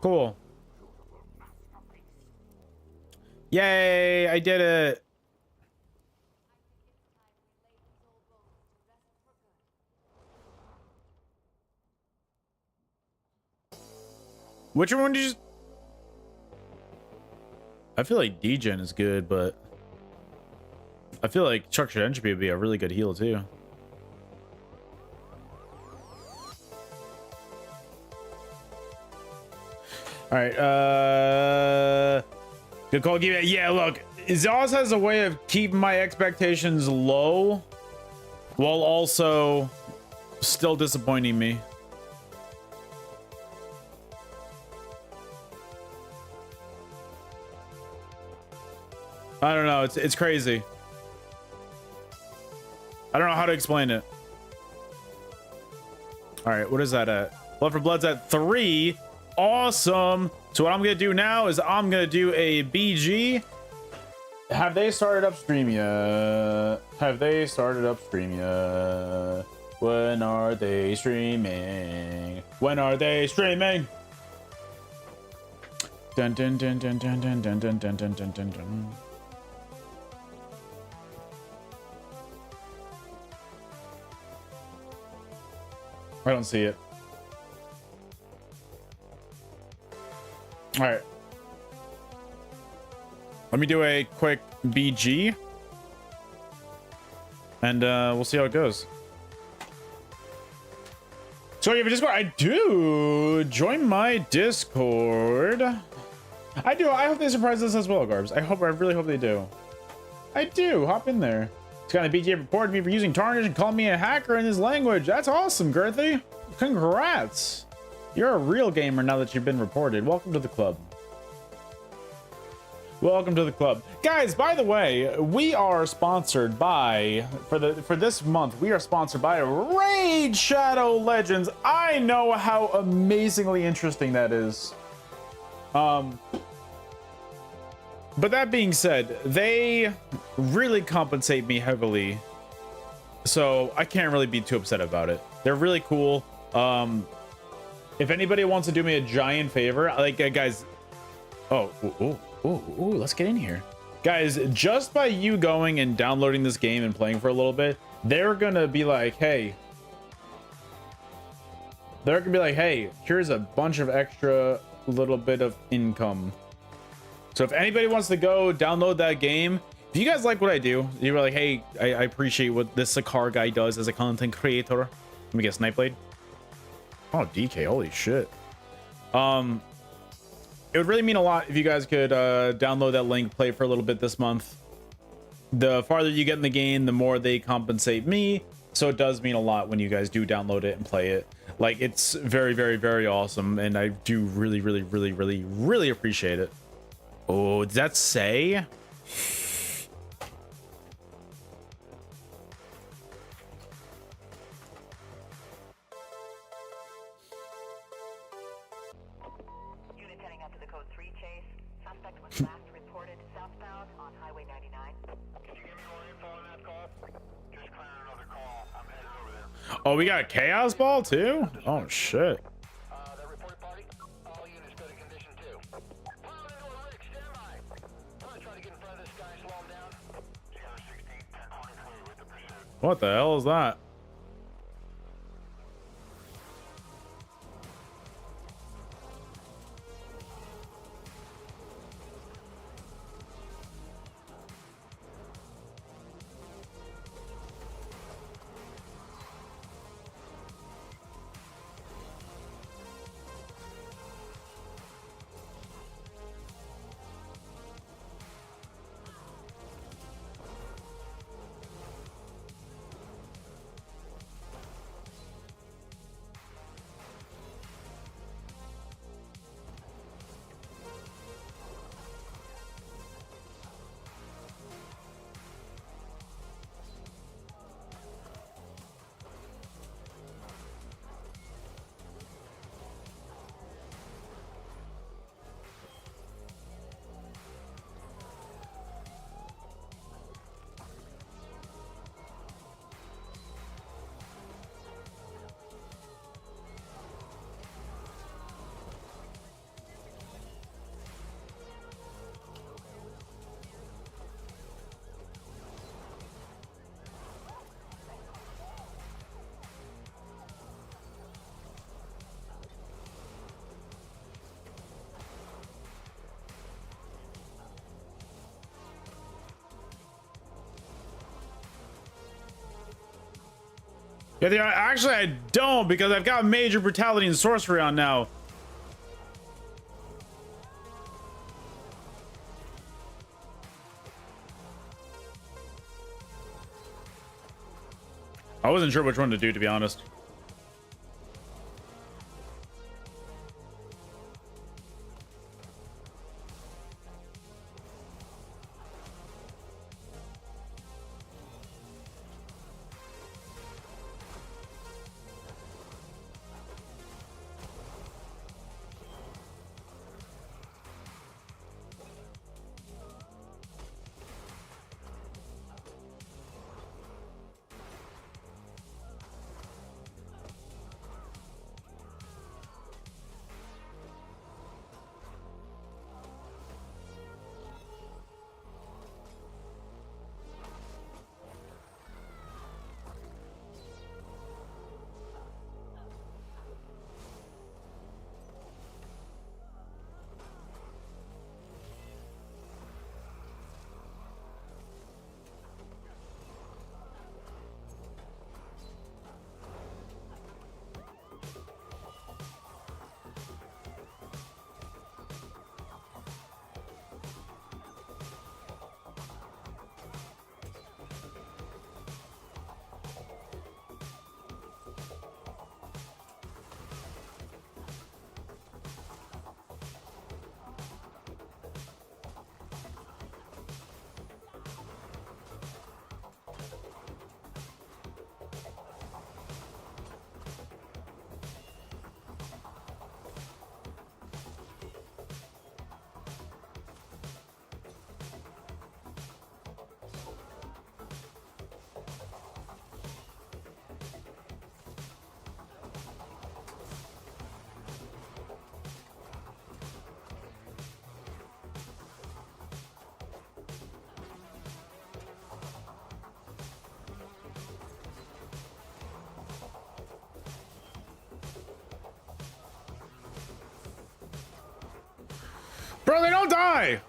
Cool. Yay, I did it. Which one did you? I feel like degen is good, but I feel like structured entropy would be a really good heal too. All right, good call. Give it. Yeah, look, Zaz has a way of keeping my expectations low while also still disappointing me. I don't know. It's crazy. I don't know how to explain it. All right, what is that at? Blood for Blood's at 3. Awesome. So what I'm gonna do now is I'm gonna do a BG. Have they started upstream yet? Have they started upstream yet? When are they streaming? When are they streaming? Dun dun dun dun dun dun dun dun dun dun dun dun dun. I don't see it. All right. Let me do a quick BG. And we'll see how it goes. So you have a Discord? I do. Join my Discord. I do. I hope they surprise us as well, Garbs. I really hope they do. I do. Hop in there. It's got a BG reported me for using Tarnish and called me a hacker in his language. That's awesome, Girthy. Congrats. You're a real gamer now that you've been reported. Welcome to the club. Welcome to the club. Guys, by the way, we are sponsored by, for this month, we are sponsored by Raid Shadow Legends. I know how amazingly interesting that is. But that being said, they really compensate me heavily. So I can't really be too upset about it. They're really cool. If anybody wants to do me a giant favor, like guys, let's get in here. Guys, just by you going and downloading this game and playing for a little bit, they're gonna be like, hey, here's a bunch of extra little bit of income. So if anybody wants to go download that game, if you guys like what I do, you're like, hey, I appreciate what this Sekaar guy does as a content creator. Let me get Snipe Blade. Oh, DK, holy shit. It would really mean a lot if you guys could download that link, play for a little bit this month. The farther you get in the game, the more they compensate me. So it does mean a lot when you guys do download it and play it. Like, it's very, very, very awesome. And I do really, really, really, really, really appreciate it. Oh, does that say? Oh, we got a chaos ball too? Oh shit. What the hell is that? Yeah, actually I don't, because I've got major brutality and sorcery on now. I wasn't sure which one to do, to be honest. Bro, they don't die!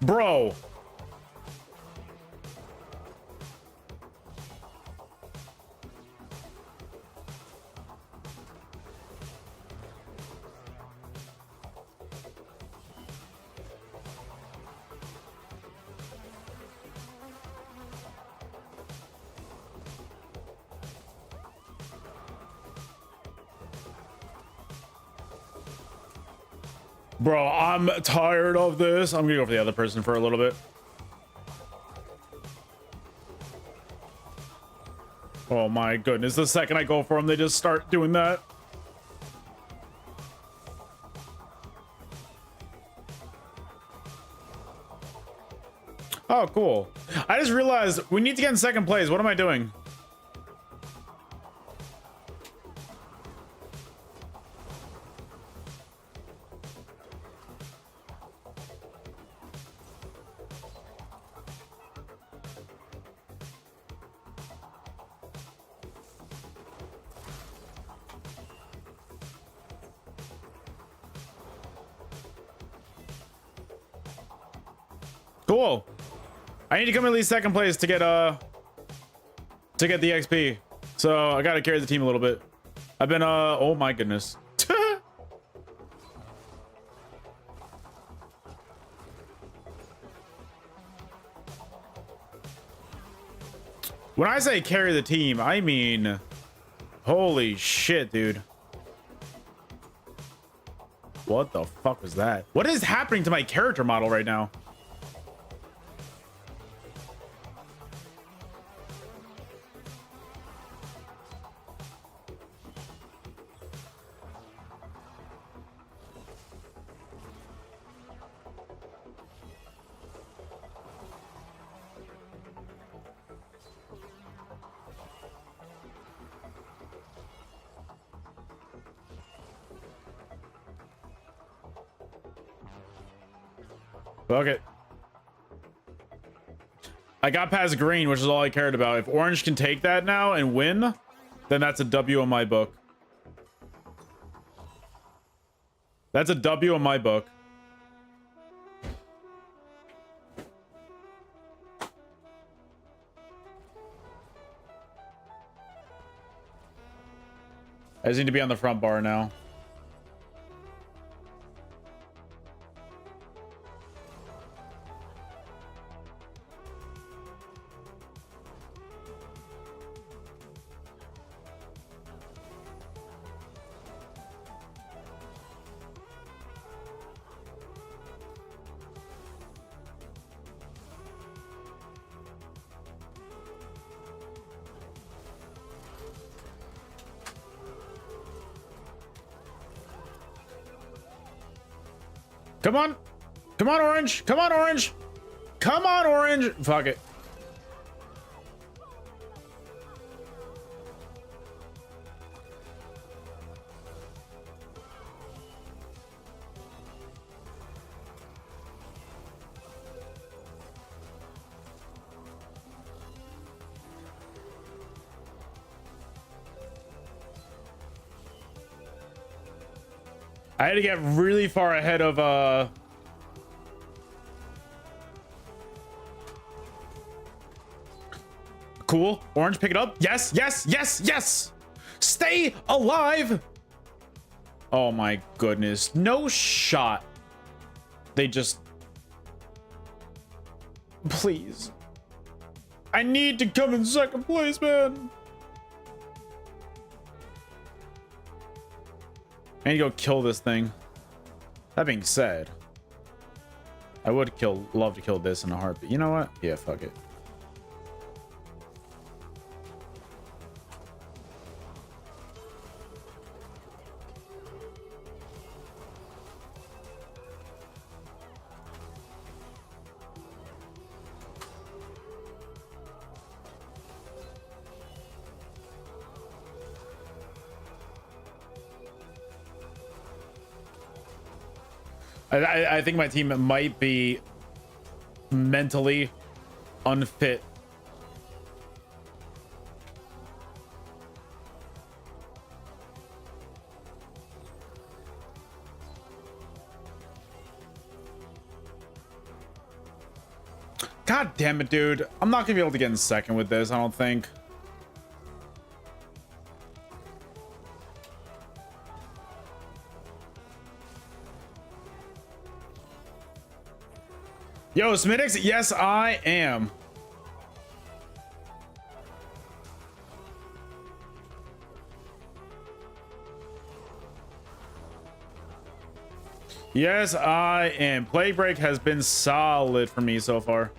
Bro. Bro, I'm tired of this. I'm gonna go for the other person for a little bit. Oh my goodness, the second I go for them, they just start doing that. Oh, cool. I just realized we need to get in second place. What am I doing? Cool. I need to come at least second place to get the XP. So I gotta carry the team a little bit. I've been oh my goodness. When I say carry the team, I mean holy shit, dude. What the fuck was that? What is happening to my character model right now? Fuck it. I got past green, which is all I cared about. If orange can take that now and win, then that's a W in my book. That's a W in my book. I just need to be on the front bar now. Come on. Come on, orange. Come on, orange. Come on, orange. Fuck it. I had to get really far ahead of cool. Orange, pick it up. Yes, yes, yes, yes. Stay alive. Oh my goodness. No shot. They just... Please. I need to come in second place, man. I need to go kill this thing. That being said, I would love to kill this in a heartbeat. You know what? Yeah, fuck it. I think my team might be mentally unfit. God damn it, dude. I'm not gonna be able to get in second with this, I don't think. Yo, Smidix, yes, I am. Yes, I am. Play break has been solid for me so far.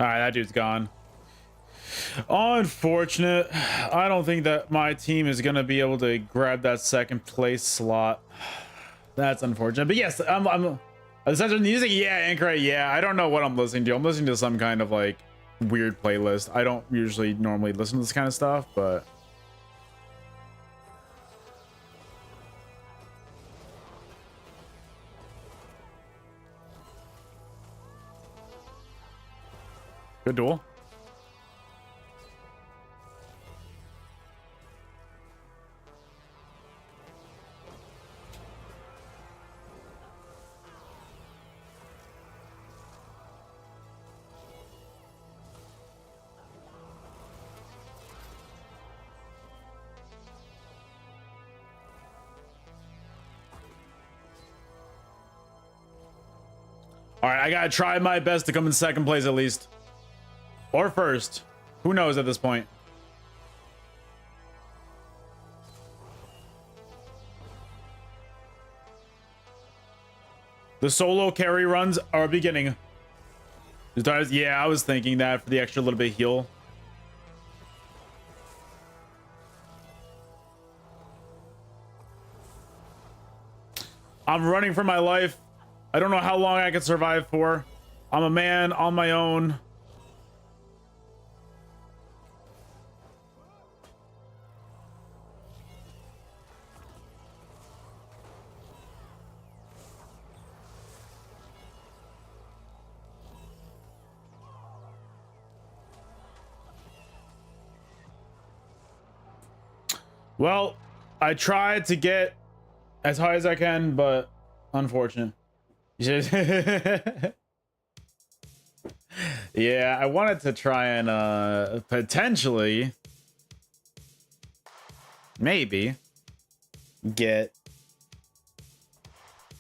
All right, that dude's gone. Unfortunate. I don't think that my team is going to be able to grab that second place slot. That's unfortunate. But yes, I'm essentially music. Yeah, Anchor. Yeah, I don't know what I'm listening to. I'm listening to some kind of like weird playlist. I don't usually normally listen to this kind of stuff, but good duel. All right, I gotta try my best to come in second place at least. Or first. Who knows at this point? The solo carry runs are beginning. Yeah, I was thinking that for the extra little bit heal. I'm running for my life. I don't know how long I can survive for. I'm a man on my own. Well, I tried to get as high as I can, but unfortunate. Yeah, I wanted to try and potentially maybe get,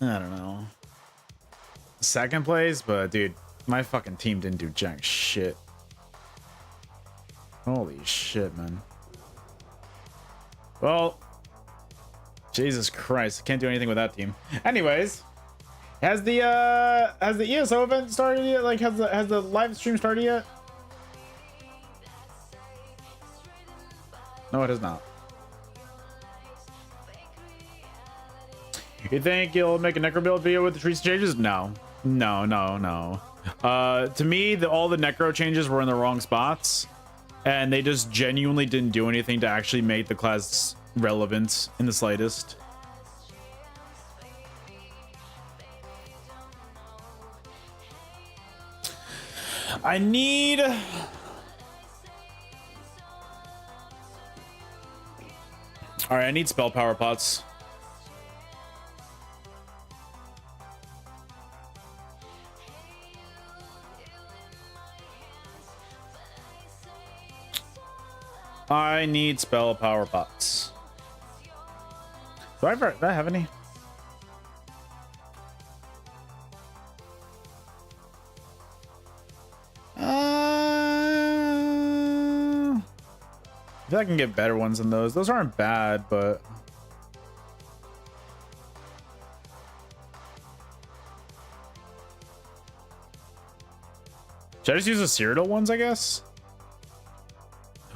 I don't know, second place, but dude, my fucking team didn't do jack shit. Holy shit, man. Well, Jesus Christ, I can't do anything with that team. Anyways, has the ESO event started yet? Like, has the live stream started yet? No, it has not. You think you'll make a necro build video with the trees changes? No. To me, all the necro changes were in the wrong spots, and they just genuinely didn't do anything to actually make the class relevant in the slightest. I need... All right, I need spell power pots. I need spell power pots. Do I have any? I feel like I can get better ones than those. Those aren't bad, but should I just use the Cyrodiil ones, I guess?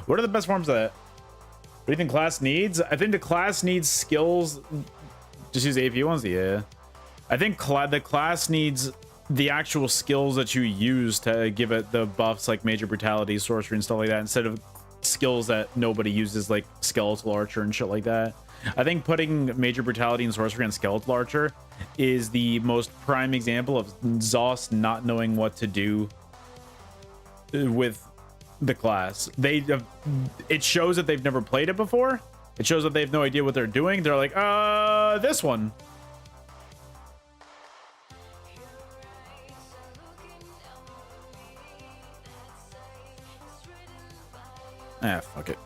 What are the best forms of that? What do you think class needs? I think the class needs skills. Just use AP ones? Yeah. I think the class needs the actual skills that you use to give it the buffs, like Major Brutality, Sorcery, and stuff like that, instead of skills that nobody uses, like Skeletal Archer and shit like that. I think putting Major Brutality and Sorcery on Skeletal Archer is the most prime example of Zoss not knowing what to do with the class. It shows that they've never played it before. It shows that they have no idea what they're doing. They're like, this one. Ah, fuck it.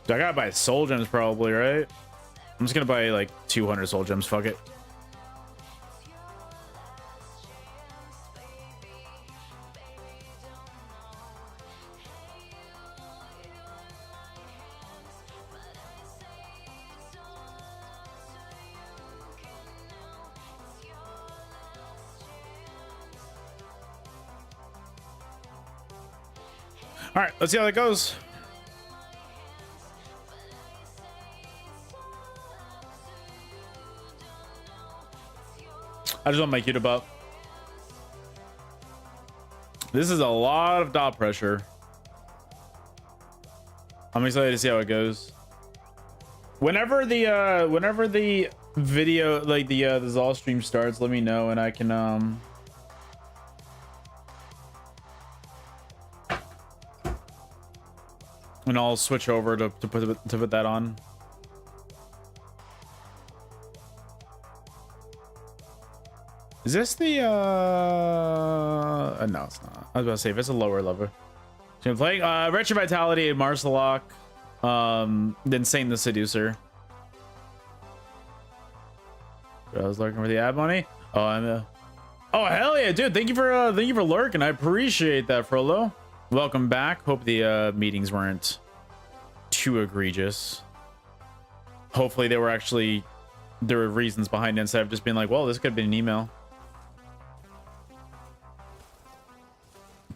I gotta buy soul gems probably, right? I'm just gonna buy like 200 soul gems. Fuck it. All right, let's see how that goes. I just want my Cutip up. This is a lot of dot pressure. I'm excited to see how it goes. Whenever the video, like the Zol stream starts, let me know and I can and I'll switch over to put that on. Is this the no, it's not. I was about to say if it's a lower level. So I'm playing Retro Vitality and Marcelok, then Saint the Seducer. I was lurking for the ad money. Oh, oh hell yeah, dude! Thank you for lurking. I appreciate that, Frollo. Welcome back. Hope the meetings weren't too egregious. Hopefully there were reasons behind it instead of just being like, well, this could have been an email.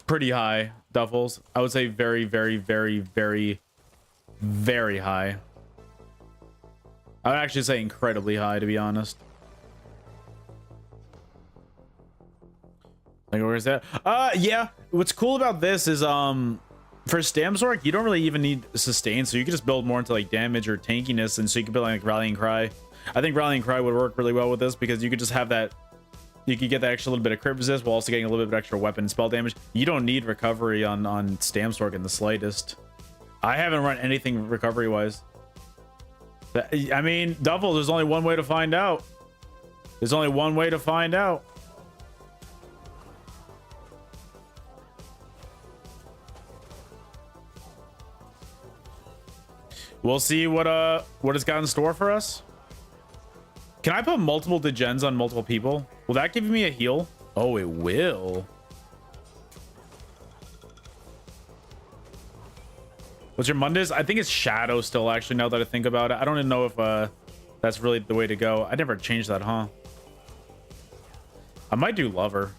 pretty high. Duffels, I would say very, very, very, very, very high. I would actually say incredibly high, to be honest. Like, where's that? Yeah. What's cool about this is, for Stamsork, you don't really even need sustain, so you can just build more into like damage or tankiness, and so you can build like Rallying Cry. I think Rallying Cry would work really well with this because you could just have that. You could get that extra little bit of crit resist while also getting a little bit of extra weapon and spell damage. You don't need recovery on Stamsork in the slightest. I haven't run anything recovery wise. I mean, Duffel, there's only one way to find out. There's only one way to find out. We'll see what it's got in store for us. Can I put multiple degens on multiple people? Will that give me a heal? Oh, it will. What's your Mondays? I think it's Shadow still, actually, now that I think about it. I don't even know if that's really the way to go. I never changed that, huh? I might do Lover.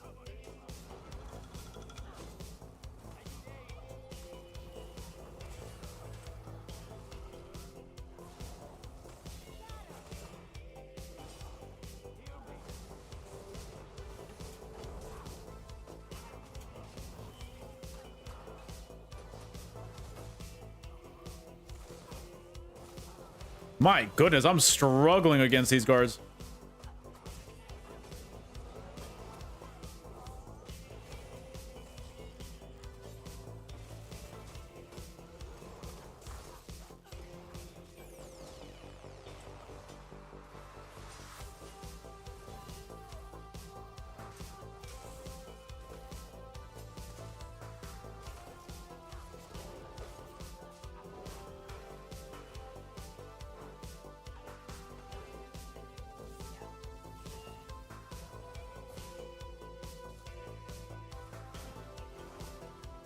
My goodness, I'm struggling against these guards.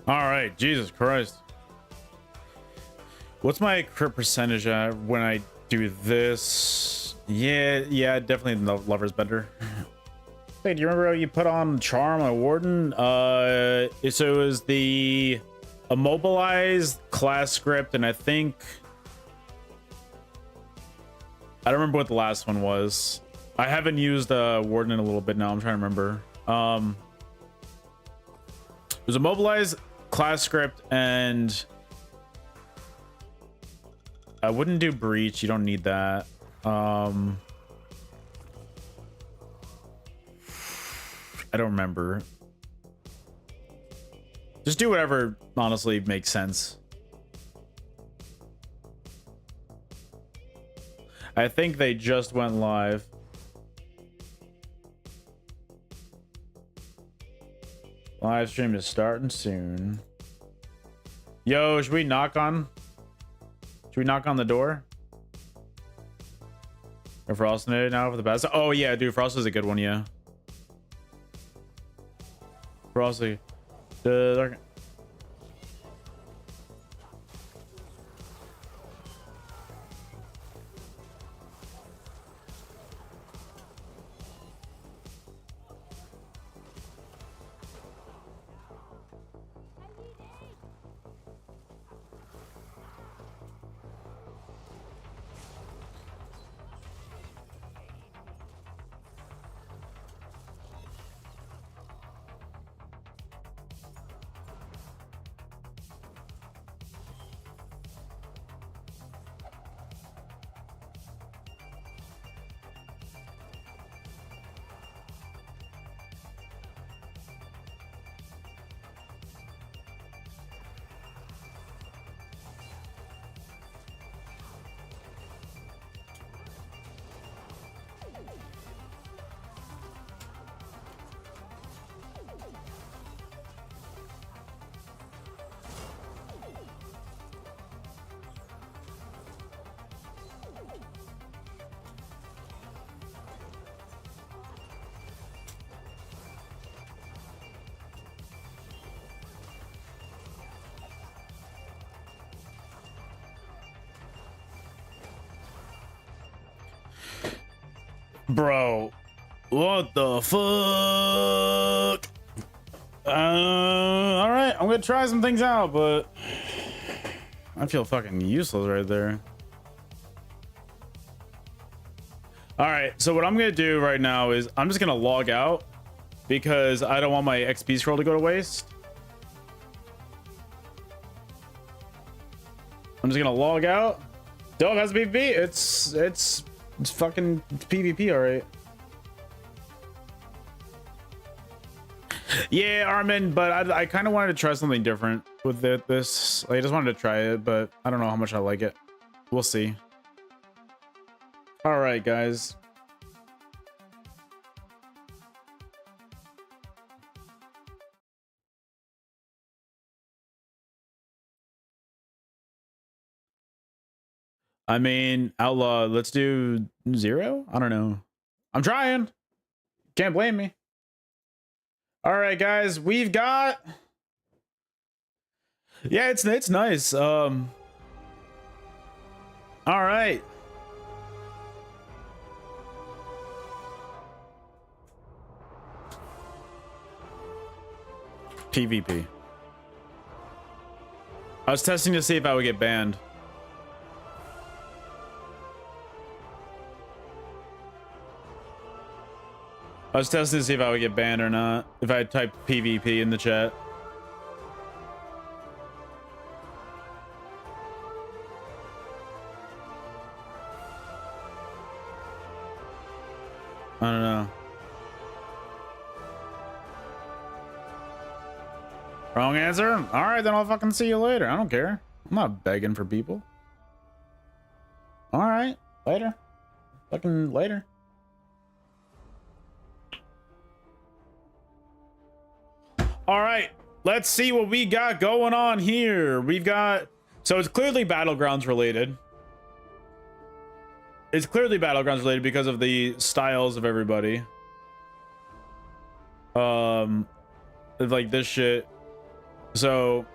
All right, Jesus Christ. What's my crit percentage when I do this? Yeah, definitely the Lover's better. Hey, do you remember how you put on Charm on Warden? So it was the Immobilized, Class Script, and I think... I don't remember what the last one was. I haven't used Warden in a little bit now. I'm trying to remember. It was Immobilized, Class Script, and I wouldn't do Breach. You don't need that. I don't remember. Just do whatever honestly makes sense. I think they just went live. Live stream is starting soon. Yo, should we knock on the door? Or Frostinated now for the best? Oh yeah, dude, Frost is a good one, yeah. Frosty. Bro, what the fuck? All right, I'm gonna try some things out, but I feel fucking useless right there. All right, so what I'm gonna do right now is I'm just gonna log out because I don't want my XP scroll to go to waste. I'm just gonna log out. Dope has PvP. It's fucking PvP, all right. Yeah, Armin, but I kind of wanted to try something different with this. I just wanted to try it, but I don't know how much I like it. We'll see. All right, guys. I mean, Outlaw, let's do 0? I don't know. I'm trying. Can't blame me. All right, guys, we've got... Yeah, it's nice. All right. PvP. I was testing to see if I would get banned. I was testing to see if I would get banned or not. If I typed PvP in the chat. I don't know. Wrong answer? Alright, then I'll fucking see you later. I don't care. I'm not begging for people. Alright, later. Fucking later. Alright, let's see what we got going on here. We've got... So it's clearly Battlegrounds related. It's clearly Battlegrounds related because of the styles of everybody. Like this shit. So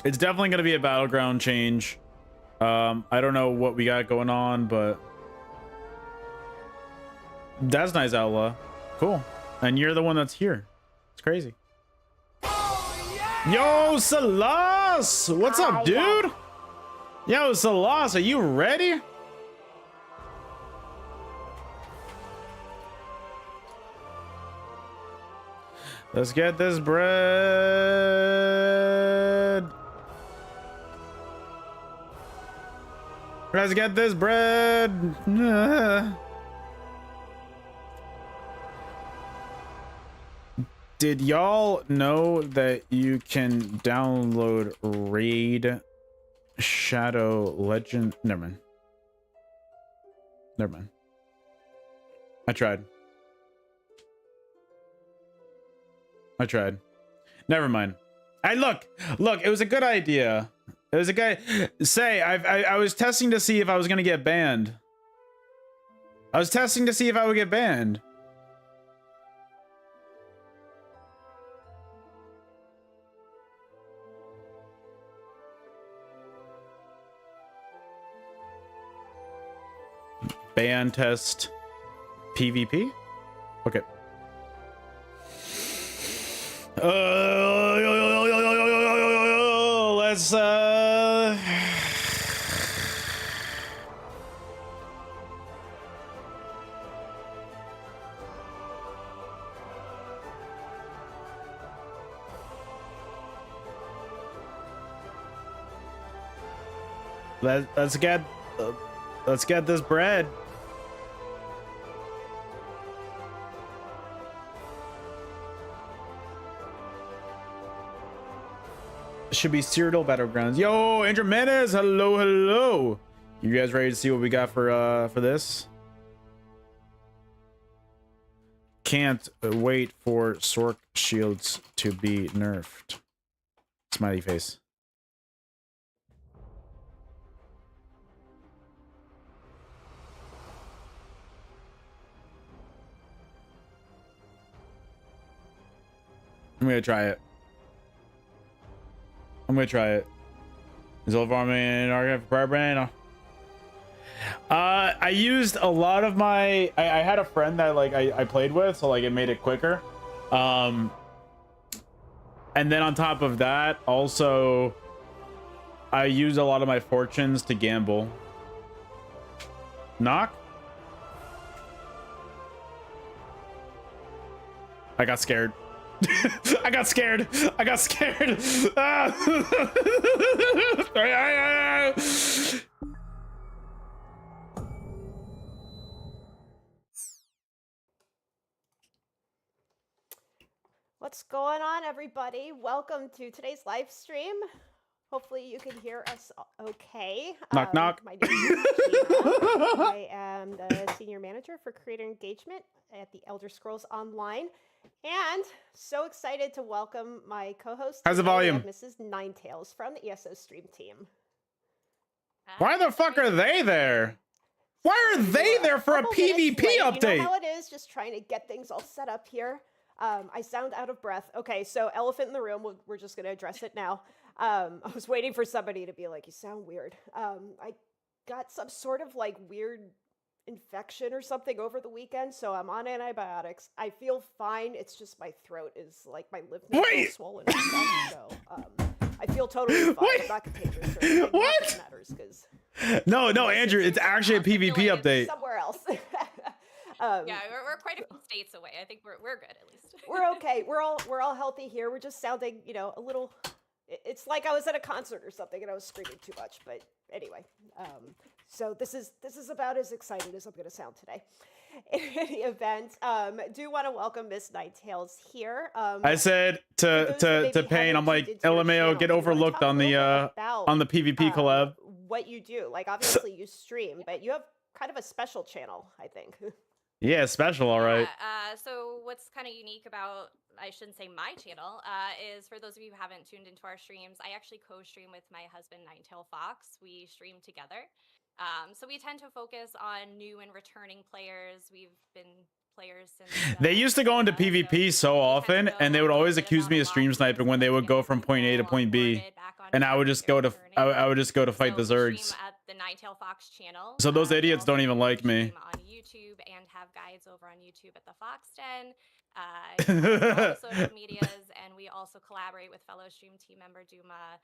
it's definitely going to be a Battleground change. I don't know what we got going on, but that's nice, Outlaw. Cool. And you're the one that's here. It's crazy. Yo, Salas! What's up, dude? Yo, Salas, are you ready? Let's get this bread. Let's get this bread. Did y'all know that you can download Raid Shadow Legend? Never mind. Never mind. I tried. Never mind. Look, it was a good idea. It was a good say. I was testing to see if I was gonna get banned. I was testing to see if I would get banned. Ban test PvP? Okay. Let's get this bread. Should be Cyrodiil Battlegrounds. Yo, Andrew Menace, hello. You guys ready to see what we got for this? Can't wait for Sork shields to be nerfed. Smiley face. I'm gonna try it. Is all farming and archive for prior brand? I used a lot of my I had a friend that like I played with, so like it made it quicker. And then on top of that, also, I use a lot of my fortunes to gamble. Knock? I got scared. I got scared. I got scared. Ah. What's going on, everybody? Welcome to today's live stream. Hopefully you can hear us okay. Knock, knock. My name is Gina. I am the Senior Manager for Creator Engagement at the Elder Scrolls Online. And so excited to welcome my co-host. How's the volume? Mrs. Ninetails from the ESO Stream team. Why the fuck are they there? Why are they there for a PvP update? You know how it is, just trying to get things all set up here. I sound out of breath. Okay, so elephant in the room. We're just going to address it now. I was waiting for somebody to be like, you sound weird. I got some sort of like weird infection or something over the weekend, so I'm on antibiotics. I feel fine. It's just my throat is like my lymph nodes are swollen and stuff, so I feel totally fine. I'm not contagious or anything. What? That matters, because No, Andrew, it's actually a PvP update. Somewhere else. Yeah, we're quite a few states away. I think we're good at least. We're okay. We're all healthy here. We're just sounding, a little. It's like I was at a concert or something and I was screaming too much. But anyway, so this is about as excited as I'm going to sound today. In any event, do want to welcome Miss Ninetails here. I said to Payne, I'm like, LMAO, get overlooked on the PvP collab. What you do, like obviously you stream, but you have kind of a special channel, I think. Yeah, special, all right. So what's kind of unique about, I shouldn't say my channel, is for those of you who haven't tuned into our streams, I actually co-stream with my husband, Ninetail Fox. We stream together. So we tend to focus on new and returning players. We've been players since... They used to go into PvP so often, and they would always accuse me of stream sniping when they would go from point A to point B. And I would just go to fight the Zergs. At the Ninetail Fox channel. So those idiots don't even like me. On YouTube and have guides over on YouTube at the Fox Den. All the social medias, and we also collaborate with fellow stream team member Duma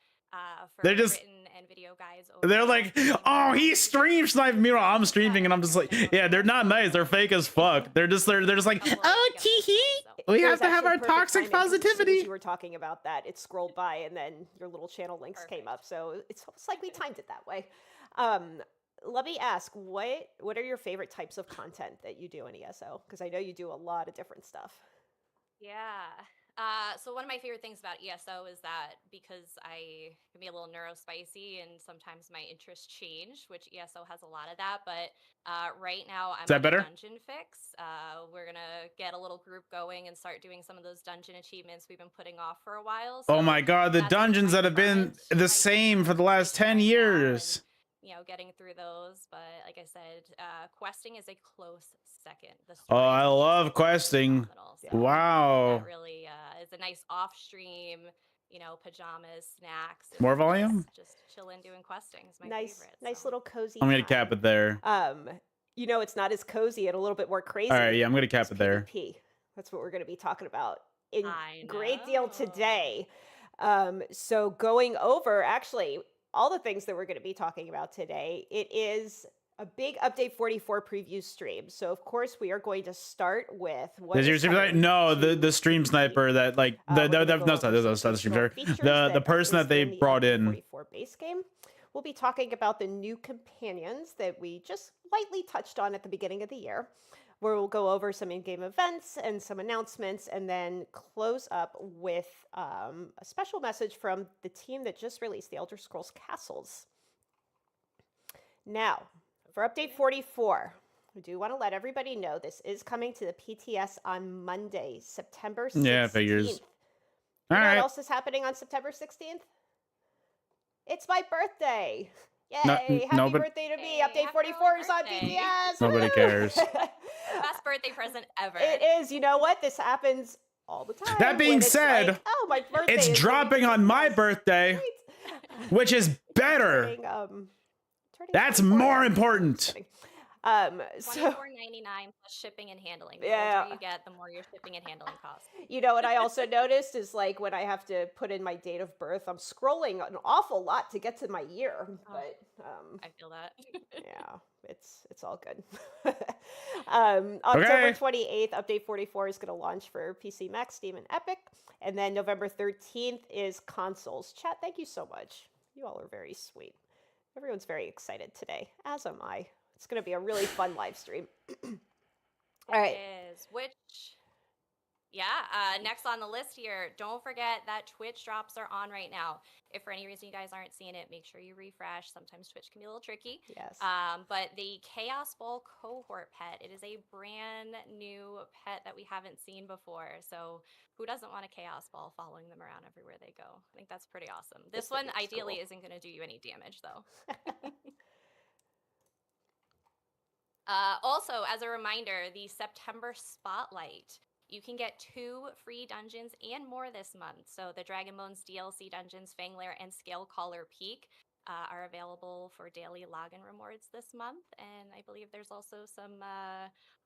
for They're just written and video guides. They're like, oh, he stream sniped me while I'm streaming, and I'm just like, yeah, they're not nice. They're fake as fuck. They're just like, oh, teehee. We have to have our toxic positivity. You were talking about that. It scrolled by, and then your little channel links came up. So it's almost like we timed it that way. Let me ask, what are your favorite types of content that you do in ESO? Because I know you do a lot of different stuff. Yeah. So one of my favorite things about ESO is that because I can be a little neurospicy and sometimes my interests change, which ESO has a lot of that. But right now I'm on a dungeon fix. We're going to get a little group going and start doing some of those dungeon achievements we've been putting off for a while. So oh my God, the dungeons that have been the same for the last 10 years. Getting through those, but like I said, questing is a close second. Oh, I love questing. So wow. That really is a nice off stream, pajamas, snacks. More volume? Just chilling doing questing is my favorite. Nice little cozy. I'm gonna cap it there. It's not as cozy and a little bit more crazy. All right, yeah, I'm gonna cap it there. PvP. That's what we're gonna be talking about in great deal today. So going over actually all the things that we're going to be talking about today. It is a big Update 44 preview stream. So, of course, we are going to start with... No, the stream sniper that, like... that's not the stream sniper. The person that they brought in. 44 base game. We'll be talking about the new companions that we just lightly touched on at the beginning of the year, where we'll go over some in-game events and some announcements, and then close up with a special message from the team that just released the Elder Scrolls Castles. Now, for Update 44, we do want to let everybody know this is coming to the PTS on Monday, September 16th. Yeah, figures. All right. What else is happening on September 16th? It's my birthday. Yay! Happy birthday to me! Update 44 is on PTS. Nobody cares. Best birthday present ever. It is. You know what? This happens all the time. That being said, like, oh, my birthday it's dropping on my birthday, which is better. That's more important. So $24.99 plus shipping and handling. The yeah. older you get, the more your shipping and handling costs. You know what I also noticed is like when I have to put in my date of birth, I'm scrolling an awful lot to get to my year. Oh, But I feel that. yeah, it's all good. October Okay. 28th, update 44 is going to launch for PC, Mac, Steam, and Epic. And then November 13th is consoles. Chat, thank you so much. You all are very sweet. Everyone's very excited today, as am I. It's going to be a really fun live stream. All right. It is. Which, yeah, next on the list here, don't forget that Twitch drops are on right now. If for any reason you guys aren't seeing it, make sure you refresh. Sometimes Twitch can be a little tricky. Yes. But the Chaos Ball cohort pet, it is a brand new pet that we haven't seen before. So who doesn't want a Chaos Ball following them around everywhere they go? I think that's pretty awesome. This one ideally isn't going to do you any damage though. Also, as a reminder, the September Spotlight, you can get 2 free dungeons and more this month. So the Dragonbones DLC dungeons, Fanglair and Scalecaller Peak, are available for daily login rewards this month. And I believe there's also some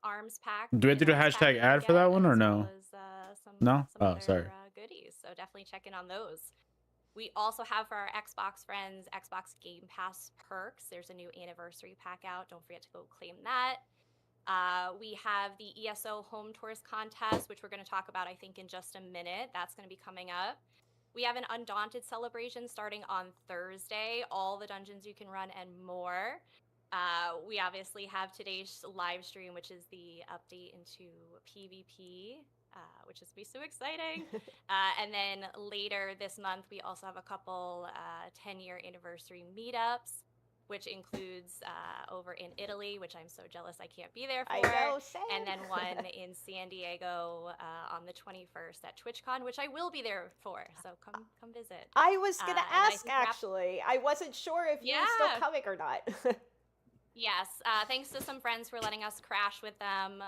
arms pack. Do we have to do a hashtag ad for that one or no? No? Some Oh, other, sorry. goodies. So definitely check in on those. We also have for our Xbox friends, Xbox Game Pass perks. There's a new anniversary pack out. Don't forget to go claim that. We have the ESO Home Tours contest, which we're going to talk about, I think, in just a minute. That's going to be coming up. We have an Undaunted celebration starting on Thursday. All the dungeons you can run and more. We obviously have today's live stream, which is the update into PvP. Which is be so exciting. And then later this month, we also have a couple 10-year anniversary meetups, which includes over in Italy, which I'm so jealous I can't be there for. I know, same. And then one in San Diego on the 21st at TwitchCon, which I will be there for. So come visit. I was going to ask, actually. I wasn't sure if you were still coming or not. Yes, thanks to some friends for letting us crash with them.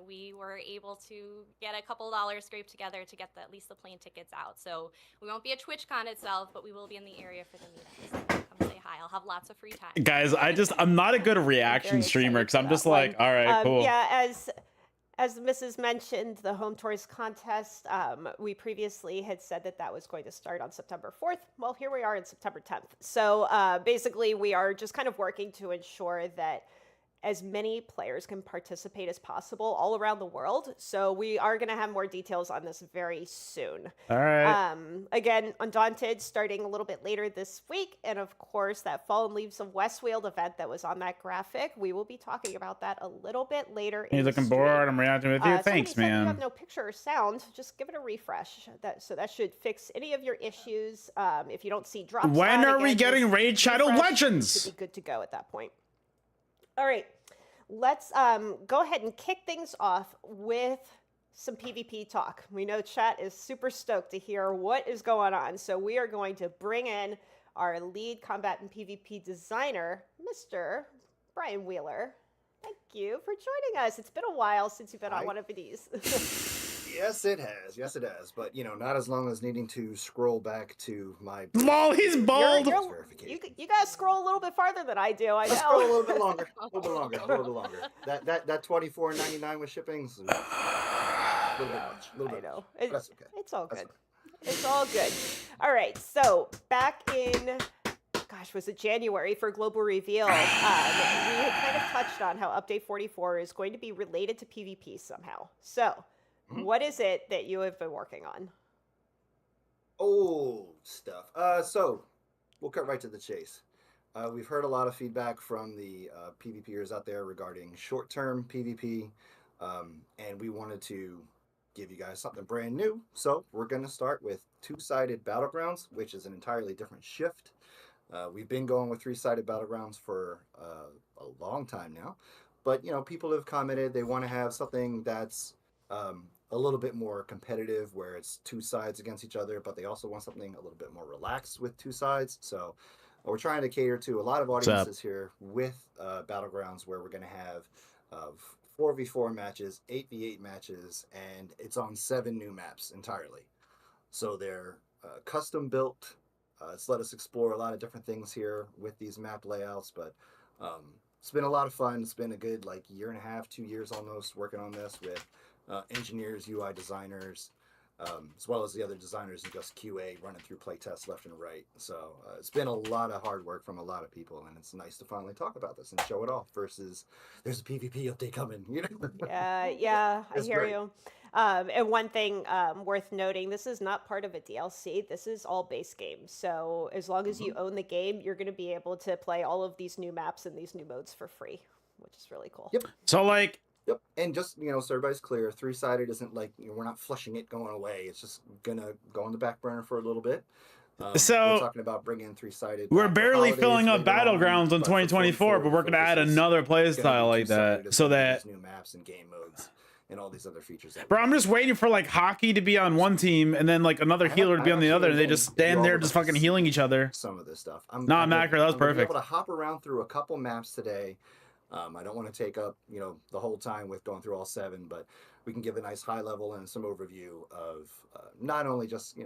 We were able to get a couple dollars scraped together to get at least the plane tickets out. So we won't be at TwitchCon itself, but we will be in the area for the meetups. So come say hi. I'll have lots of free time. Guys, I'm not a good reaction streamer because I'm just like, all right, cool. Yeah, as Mrs. mentioned, the Home Tours contest, we previously had said that was going to start on September 4th. Well, here we are on September 10th. So basically, we are just kind of working to ensure that as many players can participate as possible all around the world. So we are going to have more details on this very soon. All right. Again, Undaunted starting a little bit later this week. And of course, that Fallen Leaves of Westfield event that was on that graphic, we will be talking about that a little bit later in You're the looking stream. bored. I'm reacting with you. Thanks, Somebody said man. you have no picture or sound. Just give it a refresh. So that should fix any of your issues. If you don't see drops. When are we getting Raid Shadow Legends? Should be good to go at that point. All right, let's go ahead and kick things off with some PvP talk. We know chat is super stoked to hear what is going on, so we are going to bring in our lead combat and PvP designer, Mr. Brian Wheeler. Thank you for joining us. It's been a while since you've been on one of these. Yes, it has. Yes, it has. But, you know, not as long as needing to scroll back to my... Lol, he's bald! You guys scroll a little bit farther than I do, I know. Scroll a little bit longer. A little bit longer. A little bit longer. That $24.99 with shipping is a little bit much. A little bit much. That's okay. It's all good. It's all good. All right, so back in... Gosh, was it January for Global Reveal? We had kind of touched on how Update 44 is going to be related to PvP somehow. So... what is it that you have been working on? Old stuff. So we'll cut right to the chase. We've heard a lot of feedback from the PvPers out there regarding short-term PvP, and we wanted to give you guys something brand new. So we're going to start with two-sided battlegrounds, which is an entirely different shift. We've been going with three-sided battlegrounds for a long time now, but you know, people have commented they want to have something that's a little bit more competitive, where it's two sides against each other, but they also want something a little bit more relaxed with two sides. So we're trying to cater to a lot of audiences here with battlegrounds, where we're going to have 4v4 matches, 8v8 matches, and it's on 7 new maps entirely. So they're custom built. It's let us explore a lot of different things here with these map layouts, but it's been a lot of fun. It's been a good like year and a half, 2 years almost working on this with engineers, UI designers, as well as the other designers and just QA running through playtests left and right. So it's been a lot of hard work from a lot of people, and it's nice to finally talk about this and show it off. Versus there's a PvP update coming, you know? Yeah, I It's hear great. you. And one thing worth noting, this is not part of a DLC. This is all base game. So as long as you own the game, you're going to be able to play all of these new maps and these new modes for free, which is really cool. Yep. So like, Yep, and just so everybody's clear, 3-sided isn't like we're not flushing it going away. It's just gonna go on the back burner for a little bit. So, we're talking about bringing 3-sided. we're back for barely holidays filling up later on, Battlegrounds in but for 2024, but we're gonna add focus is another play gonna be style like 2-sided that, as so well as that. these new maps and game modes and all these other features. That Bro, I'm just waiting for like hockey to be on one team and then like another healer to be on the other, and they just stand there just fucking healing each other. some of this stuff. Nah, Macro, that was I'm gonna be perfect. able to hop around through a couple maps today. I don't want to take up the whole time with going through all 7, but we can give a nice high level and some overview of not only just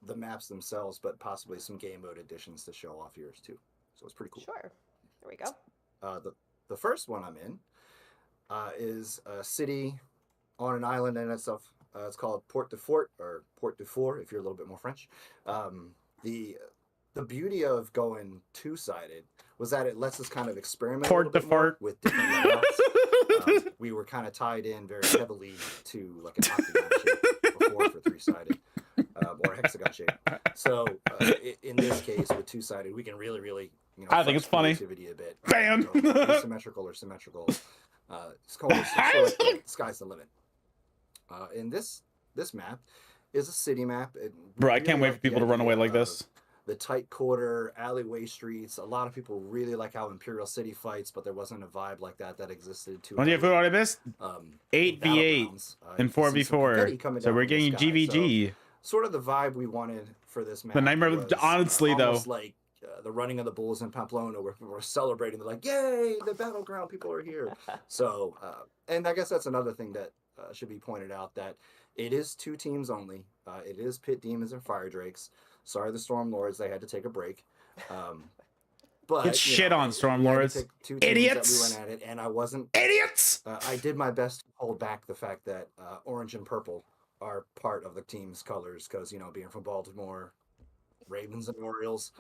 the maps themselves, but possibly some game mode additions to show off yours too. So it's pretty cool. Sure. There we go. The first one I'm in is a city on an island and itself. It's called Port de Fort, or Port de Fort if you're a little bit more French. The beauty of going 2-sided was that it lets us kind of experiment Port a little de bit more Fort. with different layouts. We were kind of tied in very heavily to like an octagon shape before for 3-sided or hexagon shape. So in this case with 2-sided, we can really I think it's funny. creativity a bit. Bam! Asymmetrical or symmetrical. It's called the sky's the limit. In this map is a city map. Bro, I can't wait for people to run away like this. The tight quarter alleyway streets. A lot of people really like how Imperial City fights, but there wasn't a vibe like that existed too. What do you feel about this? 8v8 and 4v4. So we're getting GVG. Sort of the vibe we wanted for this map. The nightmare, was, honestly, though. almost like the running of the bulls in Pamplona, where we're celebrating. They're like, "Yay, the battleground people are here!" So, and I guess that's another thing that should be pointed out, that it is 2 teams only. It is Pit Demons and Fire Drakes. Sorry, the Storm Lords, they had to take a break. But Get shit on, Storm Lords. Idiots! That we went at it, and I wasn't. Idiots! I did my best to hold back the fact that orange and purple are part of the team's colors, because being from Baltimore, Ravens and Orioles.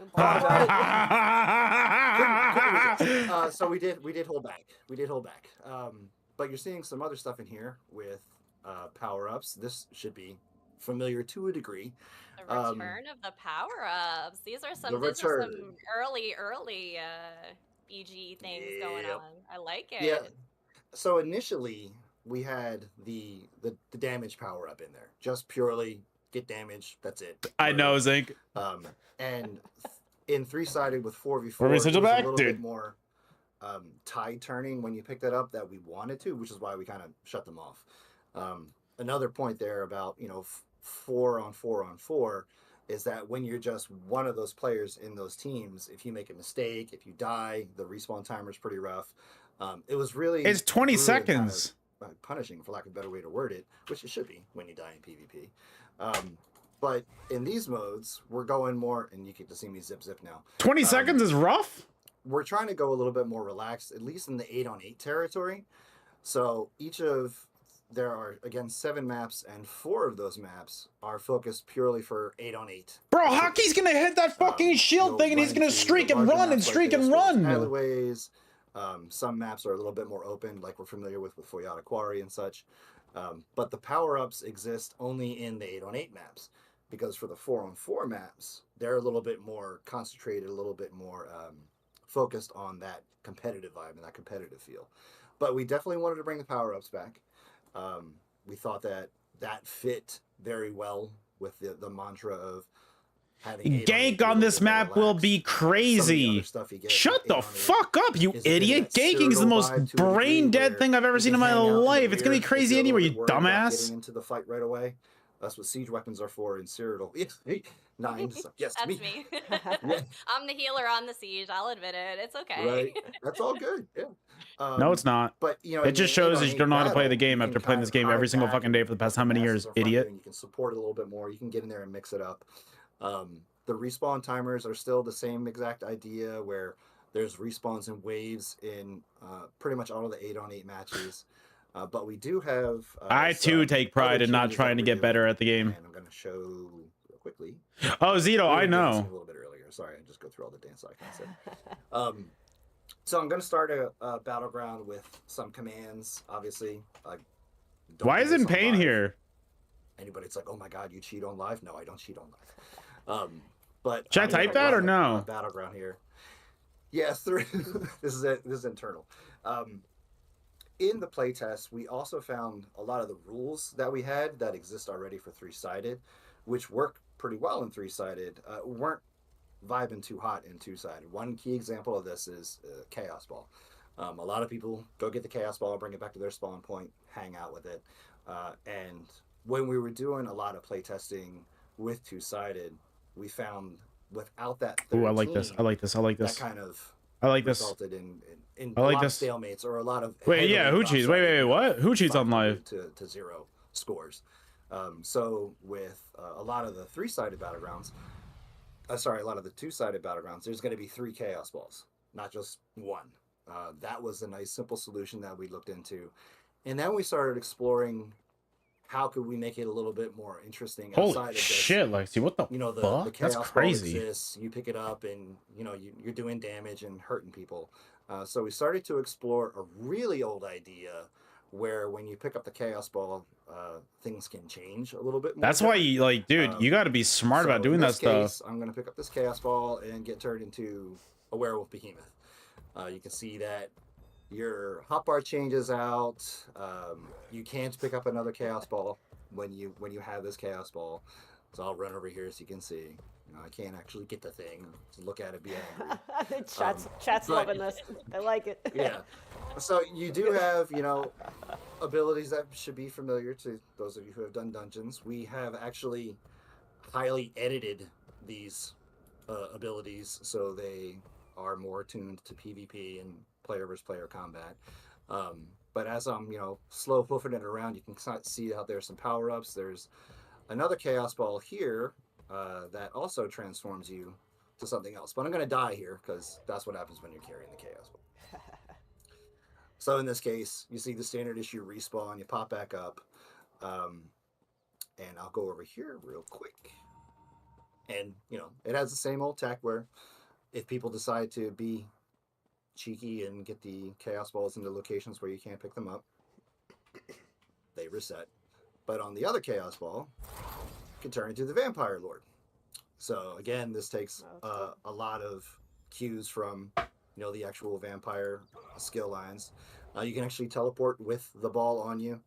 So we did hold back. But you're seeing some other stuff in here with power-ups. This should be familiar to a degree. The return of the power-ups. These are some early BG things going on. I like it. Yeah. So initially we had the damage power-up in there. Just purely get damage. That's it. I know, Zinc. And in 3-sided with 4v4, Were we such a back, a little dude? bit more tide turning when you pick that up that we wanted to, which is why we kind of shut them off. Another point there about 4-on-4-on-4 is that when you're just one of those players in those teams, if you make a mistake, if you die, the respawn timer is pretty rough. It was really It's 20 brutal and kind of, seconds. punishing, for lack of a better way to word it, which it should be when you die in PvP. But in these modes, we're going more, and you get to see me zip now. 20 seconds is rough? We're trying to go a little bit more relaxed, at least in the 8-on-8 territory. So there are, again, 7 maps, and 4 of those maps are focused purely for 8-on-8. Bro, Hockey's gonna hit that fucking shield thing, and he's gonna streak and run and streak and run. Alleyways. Some maps are a little bit more open, like we're familiar with Foyata Quarry and such. But the power-ups exist only in the 8-on-8 maps, because for the 4-on-4 maps, they're a little bit more concentrated, a little bit more focused on that competitive vibe and that competitive feel. But we definitely wanted to bring the power-ups back. We thought that fit very well with the mantra of having Gank on this map will be crazy. Shut the fuck up, you idiot. Ganking is the most brain dead thing I've ever seen in my life. It's gonna be crazy anyway, you dumbass. Getting into the fight right away. That's what siege weapons are for in Cyrodiil. Yes, That's me. I'm the healer on the siege. I'll admit it. It's okay. Right. That's all good. Yeah. No, it's not. But it just shows that you don't know how to play the game after playing this game every single fucking day for the past how many years, idiot. You can support it a little bit more. You can get in there and mix it up. The respawn timers are still the same exact idea, where There's respawns and waves in pretty much all of the 8-on-8 matches. But we do have. I too take pride in not trying to get better at the game. And I'm going to show real quickly. Oh, Zito, I know. A little bit earlier. Sorry, I just go through all the dance icons there. So I'm going to start a battleground with some commands, obviously. Why is it in pain here? Anybody's like, oh my god, you cheat on live? No, I don't cheat on live. But should I type that or no? Battleground here. Yeah, through this is internal. In the playtest, we also found a lot of the rules that we had that exist already for 3-sided, which work pretty well in 3-sided, weren't vibing too hot in 2-sided. One key example of this is Chaos Ball. A lot of people go get the Chaos Ball, bring it back to their spawn point, hang out with it. And when we were doing a lot of playtesting with 2-sided, we found without that 13, ooh, I like this. I like this. I like this. That kind of I like this. resulted in I like a lot this. of stalemates or a lot of wait, yeah, who cheats? Wait, what? Who cheats on live? To 0 scores. So with a lot of the 3-sided battlegrounds, a lot of the 2-sided battlegrounds, there's going to be 3 Chaos Balls, not just 1. That was a nice simple solution that we looked into, and then we started exploring how could we make it a little bit more interesting. Holy outside of this. shit, Lexi, what the fuck? The Chaos That's crazy. Ball exists, you pick it up and you're doing damage and hurting people. So we started to explore a really old idea where when you pick up the Chaos Ball, things can change a little bit more. That's why you dude, you got to be smart about doing that stuff. I'm going to pick up this Chaos Ball and get turned into a werewolf behemoth. You can see that your hotbar changes out. You can't pick up another Chaos Ball when you have this Chaos Ball. So I'll run over here so you can see. I can't actually get the thing. Just look at it, be angry. Chat's loving this. I like it. Yeah. So you do have, abilities that should be familiar to those of you who have done dungeons. We have actually highly edited these abilities so they are more tuned to PvP and player versus player combat. But as I'm, slow hoofing it around, you can see out there some power-ups. There's another Chaos Ball here that also transforms you to something else. But I'm going to die here because that's what happens when you're carrying the Chaos Ball. So in this case, you see the standard issue respawn, you pop back up. And I'll go over here real quick. And, it has the same old tech where if people decide to be cheeky and get the Chaos Balls into locations where you can't pick them up, they reset. But on the other Chaos Ball, you can turn into the Vampire Lord. So again, this takes a lot of cues from the actual vampire skill lines. You can actually teleport with the ball on you.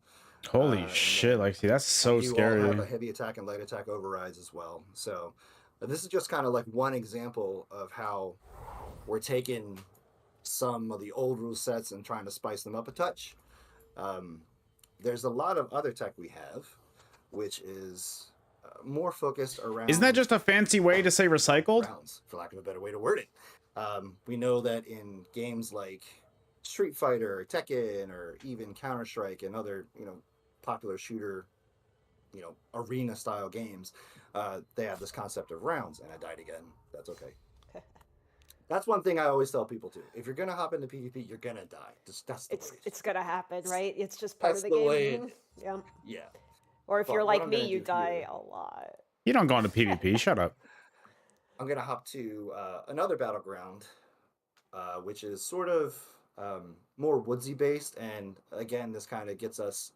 Holy shit, Lexi, that's so scary. You all have a heavy attack and light attack overrides as well. So this is just kind of like one example of how we're taking some of the old rule sets and trying to spice them up a touch. There's a lot of other tech we have, which is more focused around... Isn't that just a fancy way to say recycled? Rounds, for lack of a better way to word it. We know that in games like Street Fighter, Tekken, or even Counter-Strike and other, popular shooter, arena-style games, they have this concept of rounds, and I died again. That's okay. That's one thing I always tell people too. If you're gonna hop into PvP, you're gonna die. That's the way it's gonna happen, right? It's just part of the game. Yeah. Yeah. Or if you're like me, you die a lot. You don't go into PvP. Shut up. I'm gonna hop to another battleground, which is sort of more woodsy based, and again, this kind of gets us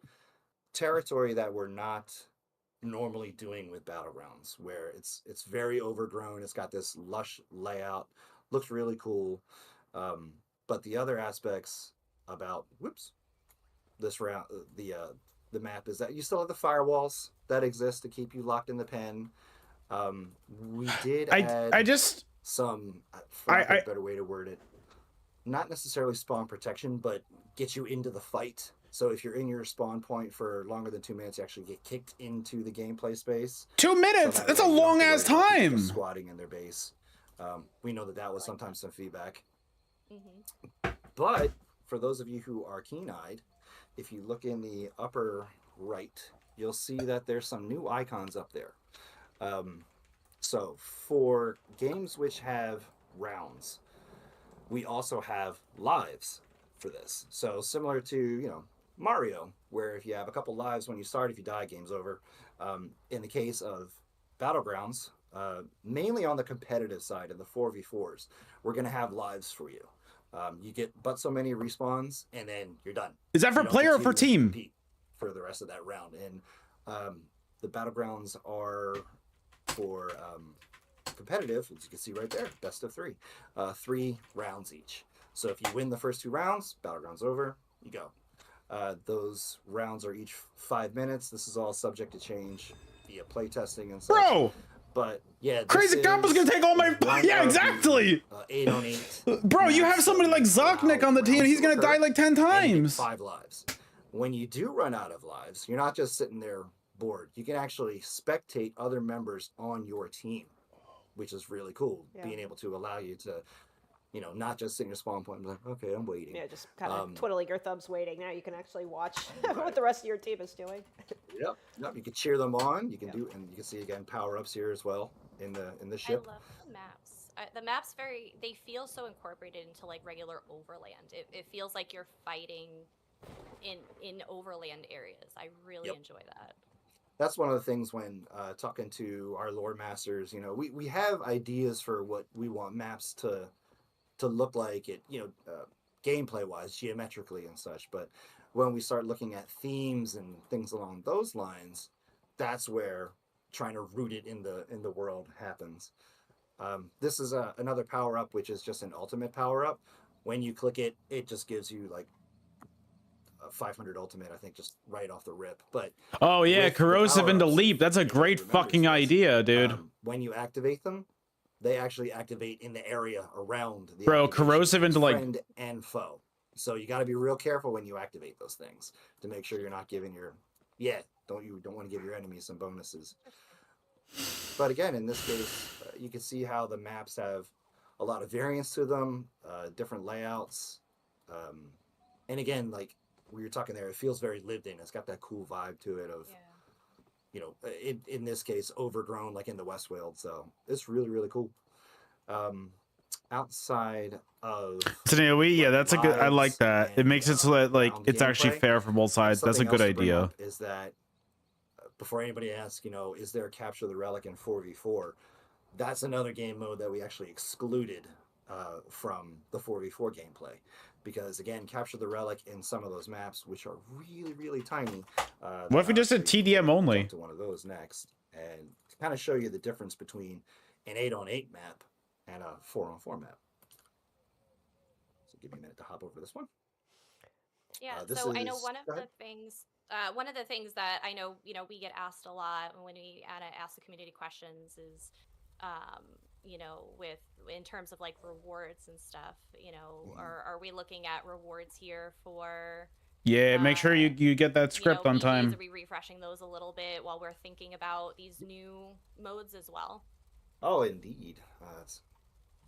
territory that we're not normally doing with battlegrounds, where it's very overgrown. It's got this lush layout. Looks really cool, but the other aspects about this round, the map, is that you still have the firewalls that exist to keep you locked in the pen. We did add some, for a better way to word it, not necessarily spawn protection, but get you into the fight. So if you're in your spawn point for longer than 2 minutes, you actually get kicked into the gameplay space. 2 minutes? That's a long ass time. Squatting in their base. We know that was sometimes some feedback. But for those of you who are keen-eyed, if you look in the upper right, you'll see that there's some new icons up there. So for games which have rounds, we also have lives for this. So similar to, Mario, where if you have a couple lives when you start, if you die, game's over. In the case of Battlegrounds, mainly on the competitive side of the 4v4s, we're going to have lives for you. You get but so many respawns, and then you're done. Is that for player or for team? For the rest of that round. And the Battlegrounds are for competitive, as you can see right there, best of 3. 3 rounds each. So if you win the first 2 rounds, Battlegrounds over, you go. Those rounds are each 5 minutes. This is all subject to change via playtesting and such. Bro! But yeah, Crazy Combo's gonna take all my... Yeah, exactly! 8 on 8. Bro, you have somebody like Zoknik on the team, and he's gonna die like 10 times. 5 lives. When you do run out of lives, you're not just sitting there bored. You can actually spectate other members on your team, which is really cool. Yeah. Being able to allow you to, not just sit in your spawn point and be like, okay, I'm waiting. Yeah, just kind of twiddling your thumbs waiting. Now you can actually watch what the rest of your team is doing. Yep. You can cheer them on. You can do, and you can see again power-ups here as well in the ship. I love the maps. The maps they feel so incorporated into like regular overland. It feels like you're fighting in overland areas. I really enjoy that. That's one of the things when talking to our lore masters, we have ideas for what we want maps to look like, gameplay wise, geometrically and such. But when we start looking at themes and things along those lines, that's where trying to root it in the world happens. This is another power up, which is just an ultimate power up. When you click it, it just gives you like 500 ultimate, I think, just right off the rip. But oh yeah, corrosive into leap. That's a great fucking idea, dude. When you activate them, they actually activate in the area around the bro. Corrosive into like friend and foe. So you got to be real careful when you activate those things to make sure you're not giving your don't want to give your enemies some bonuses. But again, in this case, you can see how the maps have a lot of variance to them, different layouts, and again, like we were talking there, it feels very lived in. It's got that cool vibe to it of, in this case, overgrown, like in the Westworld. So it's really, really cool. Outside of that's a good. I like that. It makes it so that like it's actually fair for both sides. That's a good idea. Is that before anybody asks, is there a capture the relic in 4v4? That's another game mode that we actually excluded from the 4v4 gameplay. Because again, capture the relic in some of those maps, which are really, really tiny. What if we just did TDM only? To one of those next, and kind of show you the difference between an 8-on-8 map and a 4-on-4 map. So give me a minute to hop over this one. Yeah. So I know one of the things that I know, we get asked a lot when we ask the community questions is, in terms of like rewards and stuff, are we looking at rewards here for? Yeah, make sure you get that script on time. Are we refreshing those a little bit while we're thinking about these new modes as well? Oh, indeed. It's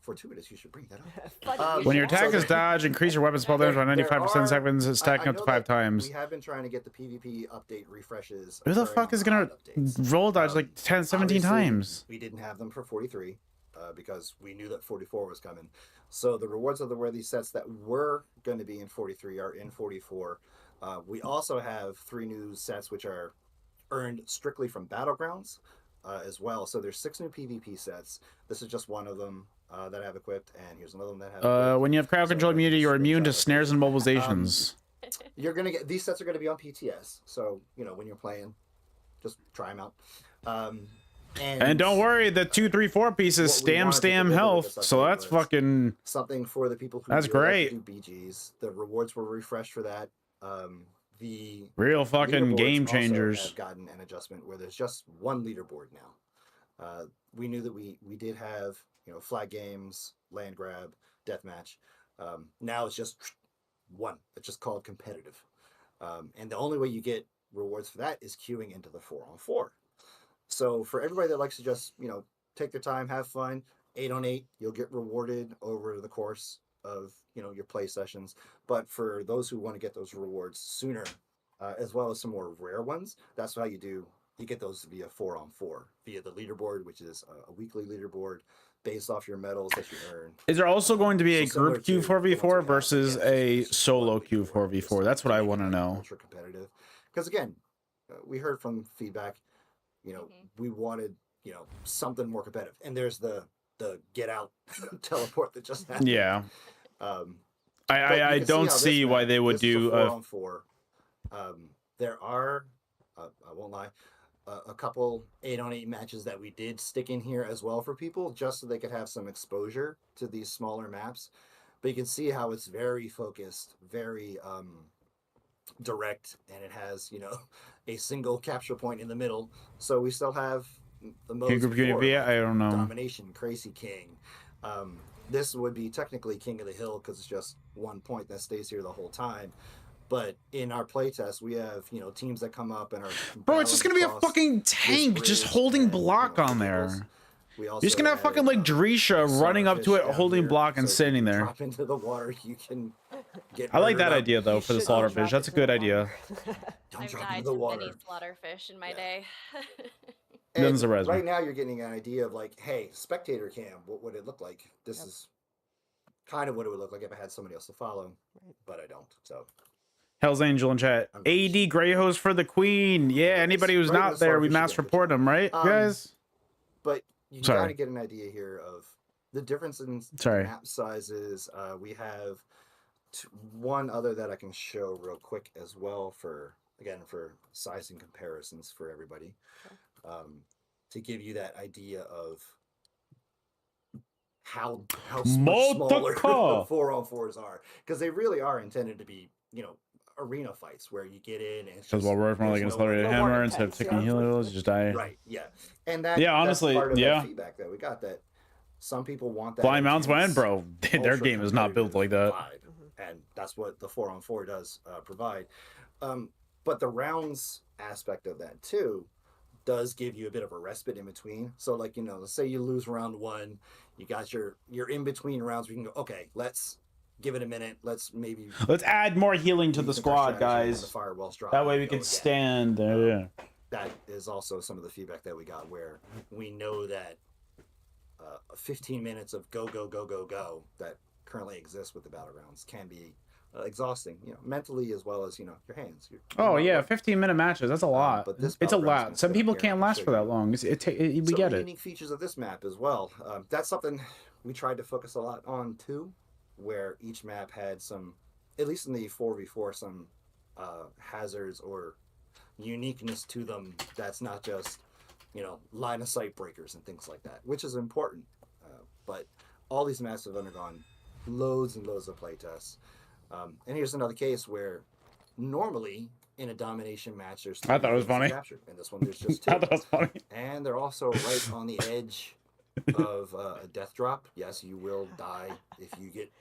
fortuitous you should bring that up. When your attack is dodge, increase your weapon spell damage by 95% seconds, it's stacking up to 5 times. We have been trying to get the PvP update refreshes. Who the fuck is gonna roll dodge like 10, 17 times? We didn't have them for 43 because we knew that 44 was coming. So the rewards of the worthy sets that were going to be in 43 are in 44. We also have 3 new sets which are earned strictly from Battlegrounds as well. So there's 6 new PvP sets. This is just one of them that I have equipped, and here's another one that I have when you have crowd control immunity, you're immune to snares and mobilizations. You're gonna get these sets are gonna be on PTS, so when you're playing, just try them out. And don't worry, the 2, 3, 4 pieces stam health, so that's fucking something for the people who that's great. Like to do BGs. The rewards were refreshed for that. The real fucking game changers have gotten an adjustment where there's just one leaderboard now. We knew that we did have flag games, land grab, deathmatch. Now it's just one. It's just called competitive, and the only way you get rewards for that is queuing into the 4-on-4. So for everybody that likes to just take their time, have fun, 8-on-8, you'll get rewarded over the course of your play sessions. But for those who want to get those rewards sooner, as well as some more rare ones, that's how you get those via 4-on-4, via the leaderboard, which is a weekly leaderboard. based off your medals that you earn. Is there also going to be a So similar group queue to the ones we 4v4 have, versus again, a this is just solo one queue week worth 4v4? just That's what to I make want it, to like, know. ultra competitive. Because again, we heard from feedback, you know, we wanted, you know, something more competitive. And there's the get out teleport that just happened. Yeah. Um, I don't see why they would do a 4-on-4. There are, I won't lie, a couple 8-on-8 matches that we did stick in here as well for people, just so they could have some exposure to these smaller maps. But you can see how it's very focused, very direct, and it has, you know, a single capture point in the middle. So we still have the modes Group before, PvP? like I don't know. Domination, Crazy King. This would be technically King of the Hill because it's just one point that stays here the whole time. But in our playtest, we have, you know, teams that come up and are Bro, it's just gonna be a fucking tank just holding block on there. You're just gonna have fucking like Drisha running up to it, holding block and standing there. Drop into the water, you can get. I like that murdered up. idea though for the Should not slaughterfish. drop That's a into the good idea. Don't I've drop died into the to water. many slaughterfish in my Yeah. day. And Doesn't surprise me. right now, you're getting an idea of like, hey, spectator cam. What would it look like? This is kind of what it would look like if I had somebody else to follow, but I don't. So Hell's Angel in chat. AD Grey Hose for the Queen. Yeah, anybody who's Right in not the there, we slaughterfish mass again, report them, right, guys? But you Sorry. got to get an idea here of the difference in Sorry. map sizes. We have one other that I can show real quick as well for sizing comparisons for everybody, to give you that idea of how much smaller the 4-on-4s are, because they really are intended to be, you know, arena fights where you get in and it's Because just, while we're from like an there's no accelerated no hammer more instead of intense, taking yeah. heals, you just die. right, yeah, and that Yeah, honestly, that's part of yeah. the feedback that we got, that some people want that Blind Mounts win, intense, bro. Their ultra game is not built like that. competitive vibe, and that's what the 4-on-4 does provide. But the rounds aspect of that too does give you a bit of a respite in between. So like, you know, let's say you lose round 1, you got your in between rounds, we can go, okay, let's give it a minute, let's add more healing to the rethink our squad, strategy on the guys. firewall's drop That way and we go can again. stand there. Yeah. That is also some of the feedback that we got, where we know that 15 minutes of go that currently exists with the battlegrounds can be exhausting, you know, mentally as well as, you know, your hands. Oh yeah, 15-minute matches. That's a lot. but this It's a battleground's lot. gonna Some sit people up here and can't last show for that you long. We some get of the it. unique features of this map as well. That's something we tried to focus a lot on too, where each map had some, at least in the 4v4, some hazards or uniqueness to them that's not just, you know, line of sight breakers and things like that, which is important. But all these maps have undergone loads and loads of playtests. And here's another case where normally in a domination match there's I thought it was three funny. captured. In this one there's just 2. I thought that was funny. And they're also right on the edge of a death drop. Yes, you will die if you get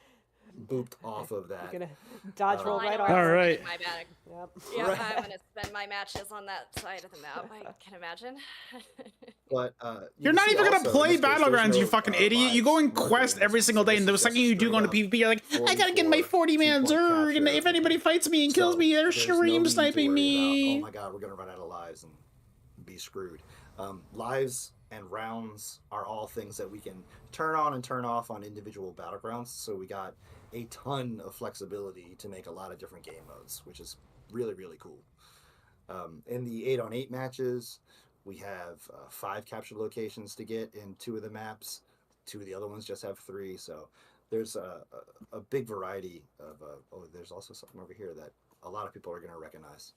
booped off of that. You're gonna dodge roll Well, I right know off. where All I'm right. putting my bag. Yep. Yeah, Right. I'm gonna spend my matches on that side of the map. I can imagine. But You're not even gonna play Battlegrounds, you fucking idiot. You go and quest every single day, and the second you do go into PvP, you're like, I gotta get my 40-man Zerg, and if anybody fights me and kills me, they're stream sniping me. Oh my god, we're gonna run out of lives and be screwed. Lives and rounds are all things that we can turn on and turn off on individual battlegrounds. So we got a ton of flexibility to make a lot of different game modes, which is really, really cool. In the 8-on-8 matches, we have 5 capture locations to get in 2 of the maps. 2 of the other ones just have 3. So there's a big variety of. There's also something over here that a lot of people are going to recognize.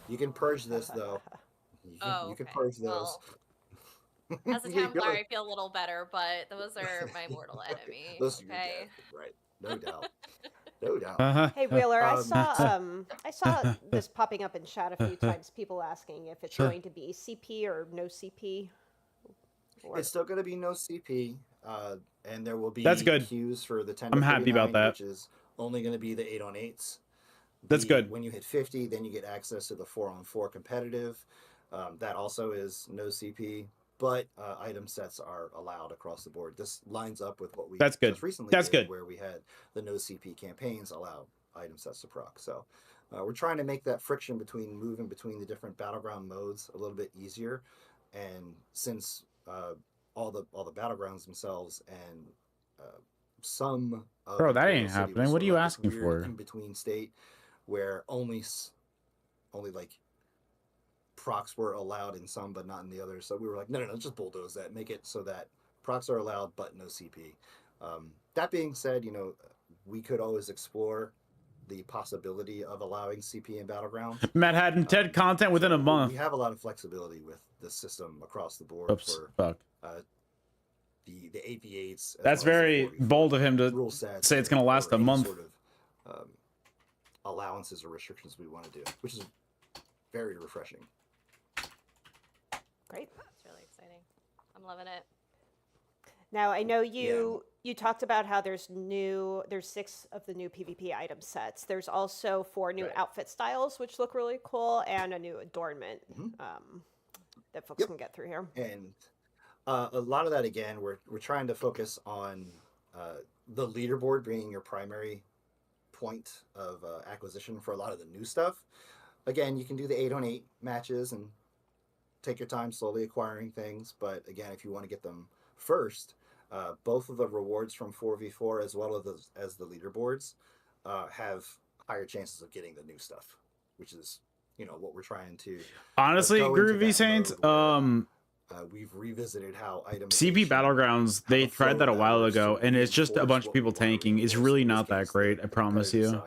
You can purge this though. You can Okay. purge those. Well, as a You're Templar, like- I feel a little better, but those are my mortal enemy. Those are your Okay. death, right? No doubt. No doubt. Uh-huh. Hey Wheeler, I Um, saw this popping up in chat a few times. People asking if it's Sure. going to be CP or no CP. Or... It's still going to be no CP, and there will be That's good. queues for the 10 I'm to happy about 39, that. which is only going to be the 8-on-8s. That's good. When you hit 50, then you get access to the 4-on-4 competitive. That also is no CP, but item sets are allowed across the board. This lines up with what we That's good. just recently That's did, good. where we had the no CP campaigns allow item sets to proc. So we're trying to make that friction between moving between the different battleground modes a little bit easier. And since all the battlegrounds themselves, and some of Bro, that Imperial ain't City was happening. What sort are of you like this asking weird for? in between state where only like procs were allowed in some but not in the others. So we were like, no, just bulldoze that, make it so that procs are allowed but no CP. That being said, we could always explore the possibility of allowing CP in Battleground. Matt had TED content within a month. We have a lot of flexibility with the system across the board. Oops, for fuck. The AV8s. That's very bold of him to rule sets say it's going to last or a any month. Sort of allowances or restrictions we want to do, which is very refreshing. Great. It's really exciting. I'm loving it. Now I know you talked about how there's 6 of the new PvP item sets. There's also 4 new outfit styles, which look really cool, and a new adornment that folks can get through here. And a lot of that, again, we're trying to focus on the leaderboard being your primary point of acquisition for a lot of the new stuff. Again, you can do the 8-on-8 matches and take your time slowly acquiring things. But again, if you want to get them first, both of the rewards from 4v4 as well as the leaderboards have higher chances of getting the new stuff, which is what we're trying to honestly, Groovy Saints. We've revisited how CP Battlegrounds, they tried that a while ago, and it's just a bunch of people tanking. It's really not that great, I promise you.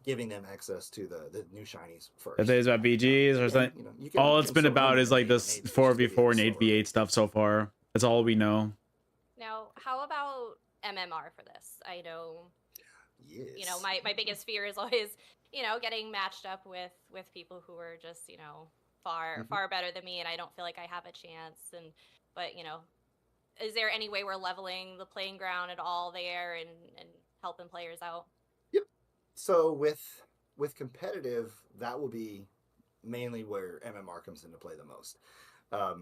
Giving them access to the new shinies first. If it's about BGs or something, all it's been about is like this 4v4 and 8v8 stuff so far. That's all we know. Now, how about MMR for this? I know, my biggest fear is always, getting matched up with people who are just, far better than me, and I don't feel like I have a chance. But is there any way we're leveling the playing ground at all there and helping players out? Yep. So with competitive, that will be mainly where MMR comes into play the most. Are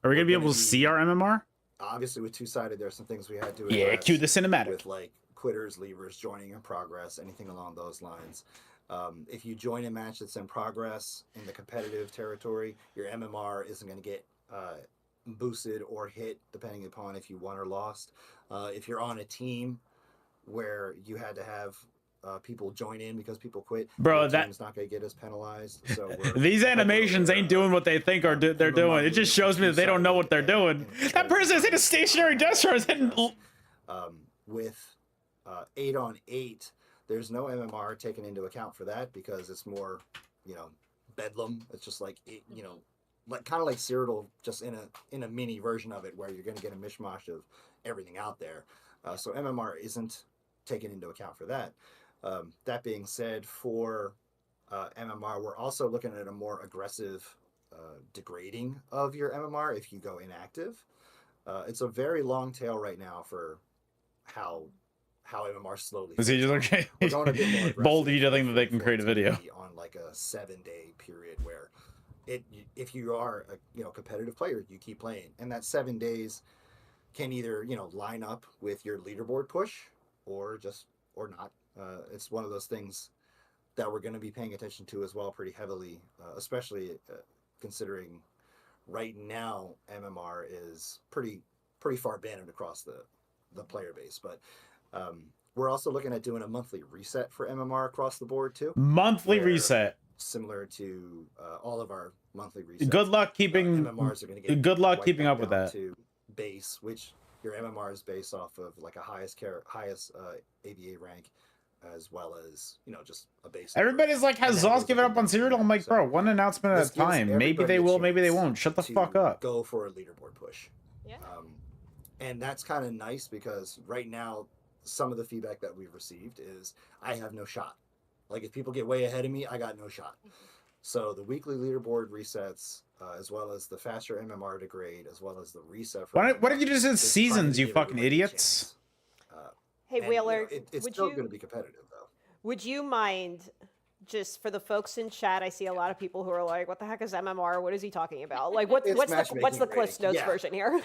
we gonna be able to see our MMR? Obviously, with two-sided, there's some things we had to address. Cue the cinematic. With like quitters, leavers, joining in progress, anything along those lines. If you join a match that's in progress in the competitive territory, your MMR isn't going to get boosted or hit depending upon if you won or lost. If you're on a team where you had to have people join in because people quit, bro, that's not going to get as penalized. So these animations ain't doing what they think they're doing. It just shows me that they don't know what they're doing. That person is in a stationary desk or is hitting. With 8-on-8, there's no MMR taken into account for that because it's more, bedlam. It's just like like kind of like Cyrodiil, just in a mini version of it where you're going to get a mishmash of everything out there. So MMR isn't taken into account for that. That being said, for MMR, we're also looking at a more aggressive degrading of your MMR if you go inactive. It's a very long tail right now for how MMR slowly. Is he just okay? Bold you to think that they can create a video on like a 7-day period where if you are a competitive player, you keep playing, and that 7 days can either line up with your leaderboard push or not. It's one of those things that we're going to be paying attention to as well pretty heavily, especially considering right now MMR is pretty far banned across the player base. But we're also looking at doing a monthly reset for MMR across the board too. Monthly reset, similar to all of our monthly resets. Good luck keeping MMRs are going to get good luck keeping up with that. To base, which your MMR is based off of like a highest AVA rank, as well as just a base. Everybody's like, has Zoss given up on Cyrodiil? I'm like, bro, one announcement at a time. Maybe they will, maybe they won't. Shut the fuck up. Go for a leaderboard push. Yeah. And that's kind of nice because right now some of the feedback that we've received is I have no shot. Like if people get way ahead of me, I got no shot. So the weekly leaderboard resets, as well as the faster MMR degrade, as well as the reset. What did you just say? Seasons, you fucking idiots. Hey, Wheeler, it's still going to be competitive though. Would you mind, just for the folks in chat, I see a lot of people who are like, what the heck is MMR? What is he talking about? Like, what's the Cliff Notes version here?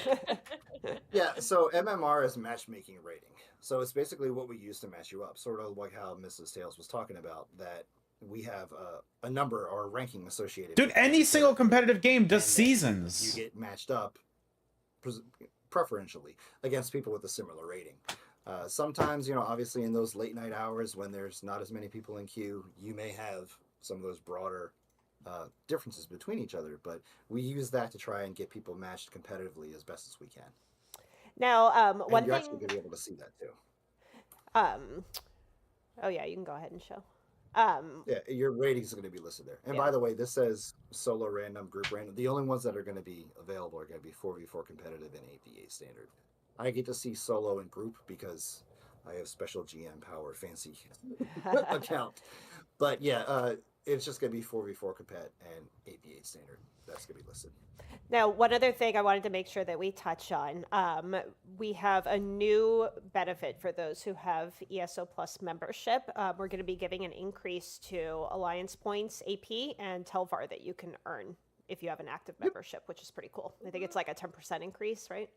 Yeah, so MMR is matchmaking rating. So it's basically what we use to match you up, sort of like how Mrs. Tales was talking about, that we have a number or a ranking associated. Dude, any single competitive game does seasons. You get matched up preferentially against people with a similar rating. Sometimes, you know, obviously in those late night hours when there's not as many people in queue, you may have some of those broader differences between each other, but we use that to try and get people matched competitively as best as we can. Now, And one you're thing. actually going to be able to see that too. Oh yeah, you can go ahead and show. Yeah, your ratings are going to be listed there. And Yeah. by the way, this says solo random, group random. The only ones that are going to be available are going to be 4v4 competitive and 8v8 standard. I get to see solo and group because I have special GM power, fancy account. But yeah, it's just going to be 4v4 compet and 8v8 standard. That's going to be listed. Now, one other thing I wanted to make sure that we touch on, we have a new benefit for those who have ESO Plus membership. We're going to be giving an increase to Alliance points, AP, and Telvar that you can earn if you have an active membership, which is pretty cool. I think it's like a 10% increase, right?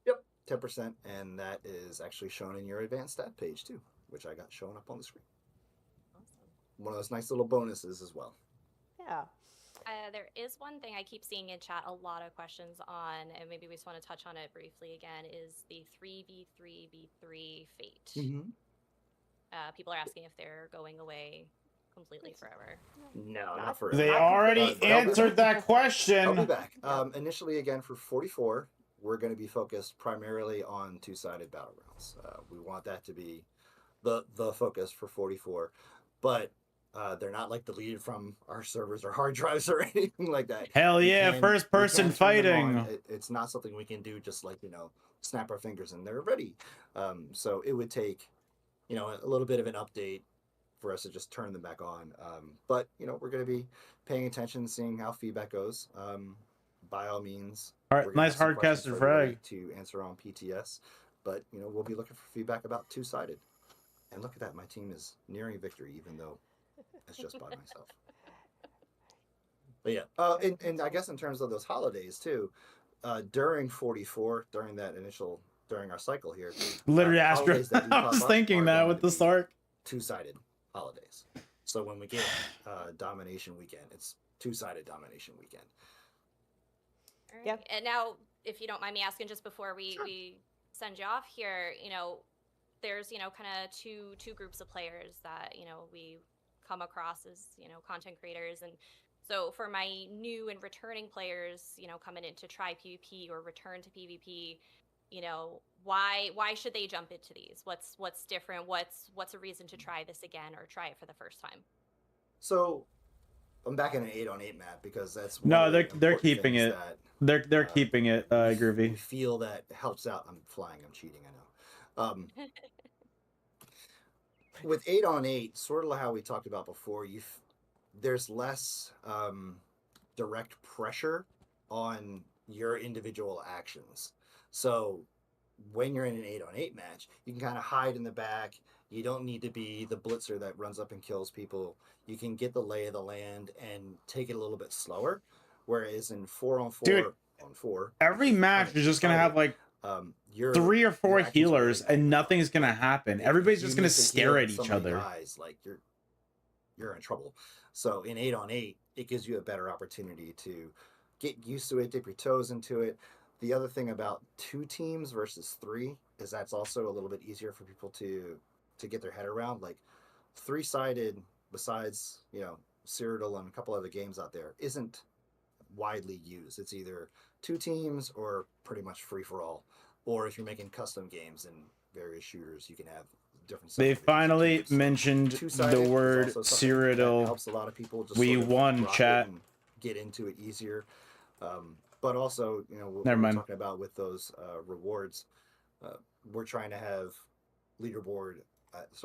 Yep, 10%, and that is actually shown in your advanced stat page too, which I got shown up on the screen. Awesome. One of those nice little bonuses as well. Yeah. There is one thing I keep seeing in chat a lot of questions on, and maybe we just want to touch on it briefly again, is the 3v3v3 fate. Mm-hmm. People are asking if they're going away completely forever. No, not forever. They Not already completely. answered that I'll be question. back. Initially, again, for 44, we're going to be focused primarily on two-sided battlegrounds. We want that to be the focus for 44, but they're not like deleted from our servers or hard drives or anything like that. Hell We yeah, can- first we can person turn them fighting. on. It's not something we can do just like, you know, snap our fingers and they're ready. So it would take, you know, a little bit of an update for us to just turn them back on. But, you know, we're going to be paying attention, seeing how feedback goes. By all means. All we're right, gonna nice have some hard questions casted for everybody frag. to answer on PTS. But, you know, we'll be looking for feedback about two-sided. And look at that, my team is nearing victory, even though it's just by myself. But yeah, and I guess in terms of those holidays too, during 44, during our cycle here, Literally, Astro. holidays that do I pop was up thinking are that going with to the be Sark. two-sided holidays. So when we get domination weekend, it's two-sided domination weekend. All right. Yep. And now, if you don't mind me asking, just before we, Sure. we send you off here, you know, there's, you know, kind of two groups of players that, you know, we come across as, you know, content creators. And so for my new and returning players, you know, coming in to try PvP or return to PvP, you know, why should they jump into these? What's different? What's a reason to try this again or try it for the first time? So I'm back in an 8-on-8 map because that's No, one of the they're important keeping things it. that, They're keeping it, we Groovy. feel that helps out. I'm flying. I'm cheating. I know. With 8-on-8, sort of how we talked about before, there's less direct pressure on your individual actions. So when you're in an 8-on-8 match, you can kind of hide in the back. You don't need to be the blitzer that runs up and kills people. You can get the lay of the land and take it a little bit slower. Whereas in 4-on-4, Dude, on 4, Every match is just gonna have like your 3 or 4 actions are healers, really and not nothing's gonna like, happen. if Everybody's you just gonna need to heal stare at and each somebody other. dies, like you're in trouble. So in 8-on-8, it gives you a better opportunity to get used to it, dip your toes into it. The other thing about 2 teams versus 3 is that's also a little bit easier for people to get their head around. Like 3-sided, besides, you know, Cyrodiil and a couple other games out there, isn't widely used. It's either 2 teams or pretty much free for all. Or if you're making custom games and various shooters, you can have different. They subdivisions of finally teams. mentioned Two-sided the is word also something that Cyrodiil. helps a lot of people just We sort of won, rock it chat. and get into it easier. But also, you know, what Never we're mind. talking about with those rewards, we're trying to have leaderboard.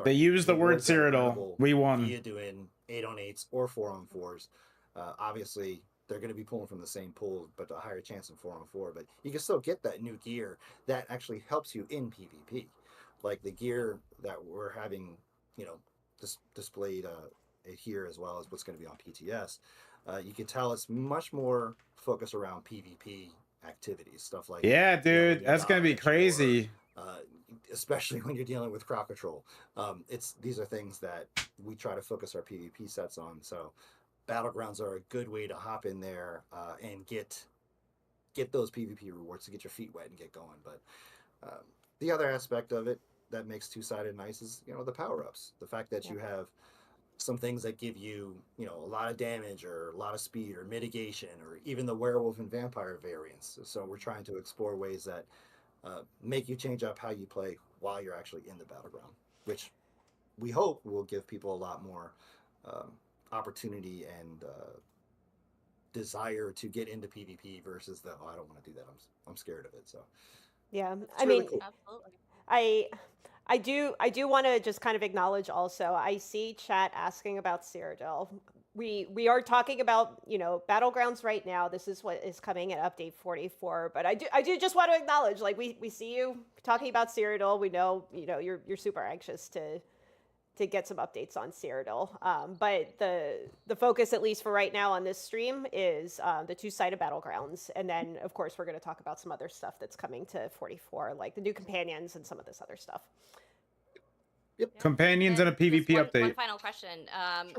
They used the word rewards that are Cyrodiil. earnable We won. via doing 8-on-8s or 4-on-4s. Obviously, they're going to be pulling from the same pool, but a higher chance in 4-on-4. But you can still get that new gear that actually helps you in PvP, like the gear that we're having, you know, displayed here as well as what's going to be on PTS. You can tell it's much more focused around PvP activities, stuff like Yeah, you know, dude, when you that's gonna be dodge or, crazy. especially when you're dealing with crowd control. These are things that we try to focus our PvP sets on. So battlegrounds are a good way to hop in there and get get those PvP rewards to get your feet wet and get going. But the other aspect of it that makes two-sided nice is, you know, the power-ups. The fact that you have some things that give you, you know, a lot of damage or a lot of speed or mitigation, or even the werewolf and vampire variants. So we're trying to explore ways that make you change up how you play while you're actually in the battleground, which we hope will give people a lot more opportunity and desire to get into PvP versus the, oh, I don't want to do that. I'm scared of it. So Yeah, it's I really mean, cool. Absolutely. I do want to just kind of acknowledge also. I see chat asking about Cyrodiil. We are talking about, you know, battlegrounds right now. This is what is coming in update 44. But I do just want to acknowledge, like, we see you talking about Cyrodiil. We know, you know, you're super anxious to get some updates on Cyrodiil. But the focus, at least for right now on this stream, is the two-sided battlegrounds. And then, of course, we're going to talk about some other stuff that's coming to 44, like the new companions and some of this other stuff. Companions and a PvP One update. final question